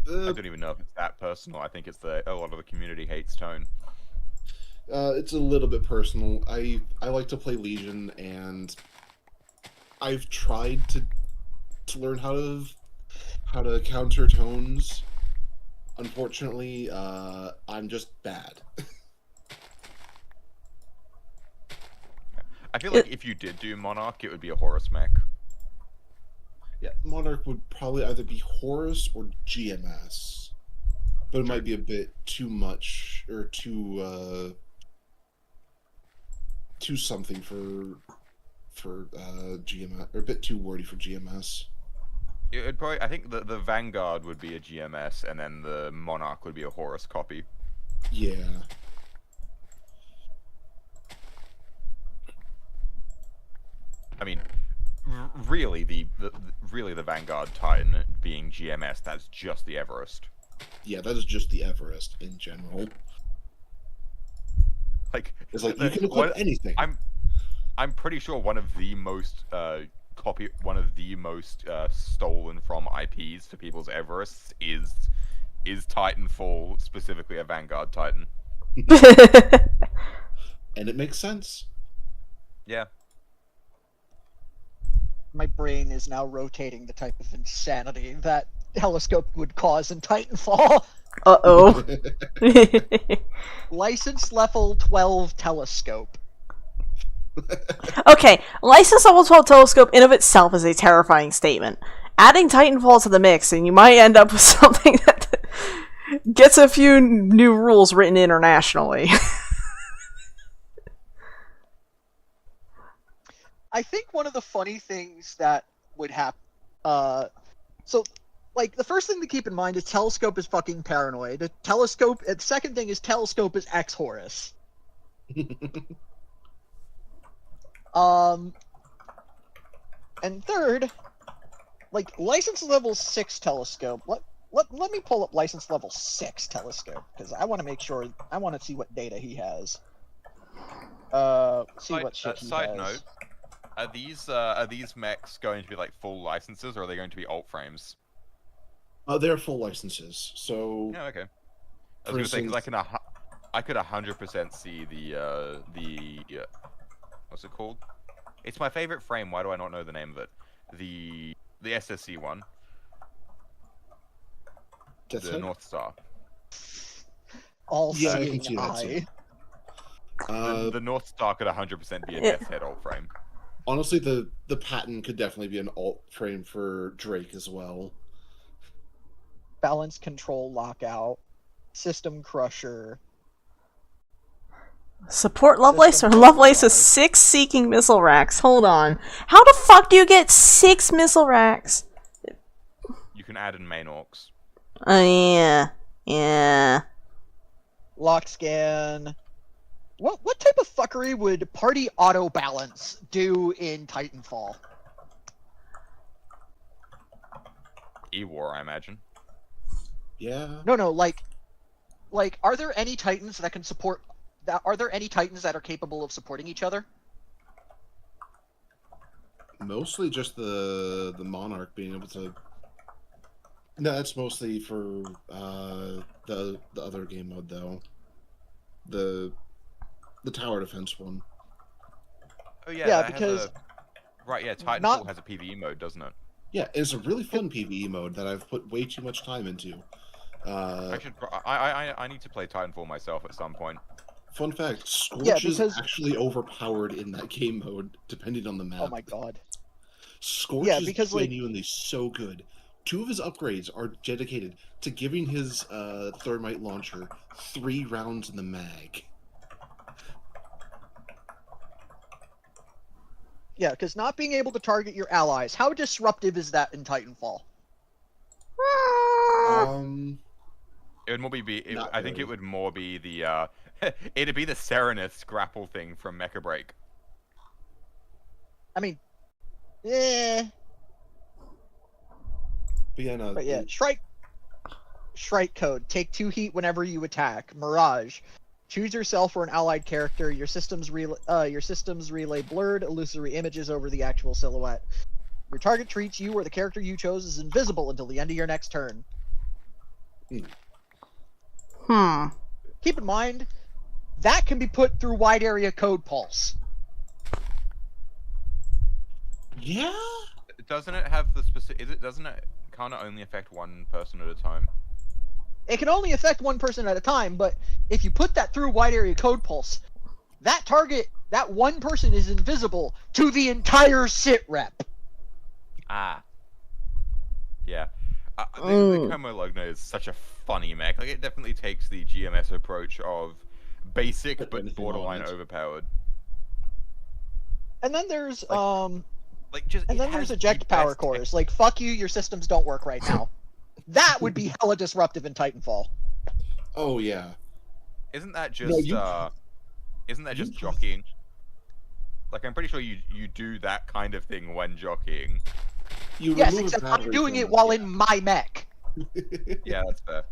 I don't even know if it's that personal. I think it's a lot of the community hates Tone. It's a little bit personal. I like to play Legion, and I've tried to learn how to counter Tones. Unfortunately, I'm just bad. I feel like if you did do Monarch, it would be a Horus mech. Yeah, Monarch would probably either be Horus or GMS, but it might be a bit too much or too something for GMS, or a bit too wordy for GMS. It would probably, I think the Vanguard would be a GMS, and then the Monarch would be a Horus copy. Yeah. I mean, really, the Vanguard Titan being GMS, that's just the Everest. Yeah, that is just the Everest in general. Like, it's like you can equip anything. I'm pretty sure one of the most stolen from IPs to people's Everests is Titanfall, specifically a Vanguard Titan. And it makes sense. Yeah. My brain is now rotating the type of insanity that telescope would cause in Titanfall. Uh-oh. License level 12 telescope. Okay, license level 12 telescope in of itself is a terrifying statement. Adding Titanfall to the mix, and you might end up with something that gets a few new rules written internationally. I think one of the funny things that would happen, so, like, the first thing to keep in mind is Telescope is fucking paranoid. The second thing is Telescope is ex-Horus. And third, like, license level 6 telescope. Let me pull up license level 6 telescope, because I want to make sure, I want to see what data he has. See what shit he side has. note, are these mechs going to be like full licenses, or are they going to be alt frames? They're full licenses. So Yeah, okay. I was For gonna say, because instance- I could 100% see the what's it called? It's my favorite frame. Why do I not know the name of it? The SSC one, Death the Head? North Star. All Yeah, I can seeing see that eye. too. The North Star could 100% be a Yeah. Death Head alt frame. Honestly, the pattern could definitely be an alt frame for Drake as well. Balance control lockout. System crusher. Support Lovelace or Lovelace with 6 seeking missile racks. Hold on. How the fuck do you get 6 missile racks? You can add in main orcs. Oh, yeah. Yeah. Lock scan. What type of fuckery would party auto balance do in Titanfall? E-War, I imagine. Yeah. No, like, are there any Titans that can support? Are there any Titans that are capable of supporting each other? Mostly just the Monarch being able to. No, that's mostly for the other game mode though. The tower defense one. Oh yeah, Yeah, that because has a... Right, yeah, Titanfall not- has a PvE mode, doesn't it? Yeah, it's a really fun PvE mode that I've put way too much time into. I need to play Titanfall myself at some point. Fun fact: Scorch Yeah, is because- actually overpowered in that game mode, depending on the map. Oh my god. Scorch Yeah, is because, like- genuinely so good. 2 of his upgrades are dedicated to giving his thermite launcher 3 rounds in the mag. Yeah, because not being able to target your allies, how disruptive is that in Titanfall? It would more be. Not I think very. it would more be the. It'd be the Serenith's grapple thing from Mecha Break. I mean, eh. But yeah, no. But yeah, Shrike code. Take 2 heat whenever you attack. Mirage. Choose yourself or an allied character. Your systems relay blurred, illusory images over the actual silhouette. Your target treats you or the character you chose as invisible until the end of your next turn. Keep in mind, that can be put through wide area code pulse. Yeah. Doesn't it have the specific? Doesn't it kind of only affect one person at a time? It can only affect one person at a time, but if you put that through wide area code pulse, that target, that one person is invisible to the entire sit rep. Ah. Yeah. The Como Lugna is such a funny mech. Like, it definitely takes the GMS approach of basic Put but anything borderline on it. overpowered. And then there's Like, just and it then there's has eject the power best cores. Like, fuck you, your systems don't work right now. That would be hella disruptive in Titanfall. Oh yeah. Isn't that just No, you- isn't that just you- jockeying? Like, I'm pretty sure you do that kind of thing when jockeying. You Yes, remove a except I'm battery doing from it while yeah. in my mech. Yeah, that's fair.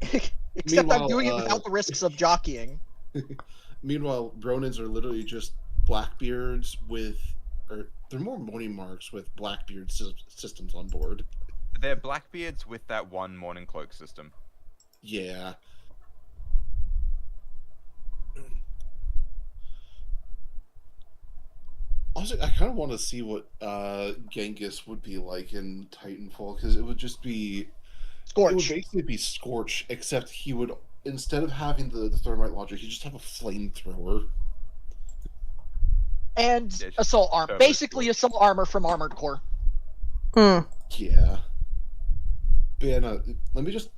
Except Meanwhile, I'm doing it without the risks of jockeying. Meanwhile, Ronins are literally just Blackbeards with, or they're more morning marks with Blackbeard systems on board. They're Blackbeards with that one morning cloak system. Yeah. Also, I kind of want to see what Genghis would be like in Titanfall, because it would just be... Scorch. It would basically be Scorch, except he would, instead of having the thermite launcher, he'd just have a flamethrower. And Yeah, assault armor. totally. Basically assault armor from Armored Core. Hmm. Yeah. But yeah, no, let me just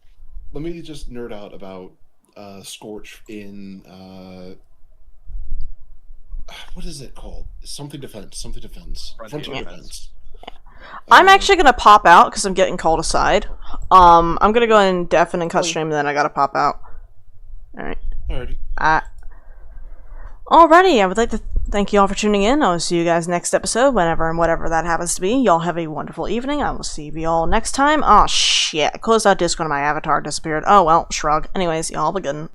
nerd out about Scorch in what is it called? Something Defense. Frontier Defense. I'm actually gonna pop out because I'm getting called aside. I'm gonna go in deafen and cut stream, and then I gotta pop out. Alright. Alrighty. Alrighty, I would like to thank you all for tuning in. I will see you guys next episode, whenever and whatever that happens to be. Y'all have a wonderful evening. I will see you all next time. Oh shit, I closed out Discord and my avatar disappeared. Oh well, shrug. Anyways, y'all have a good one.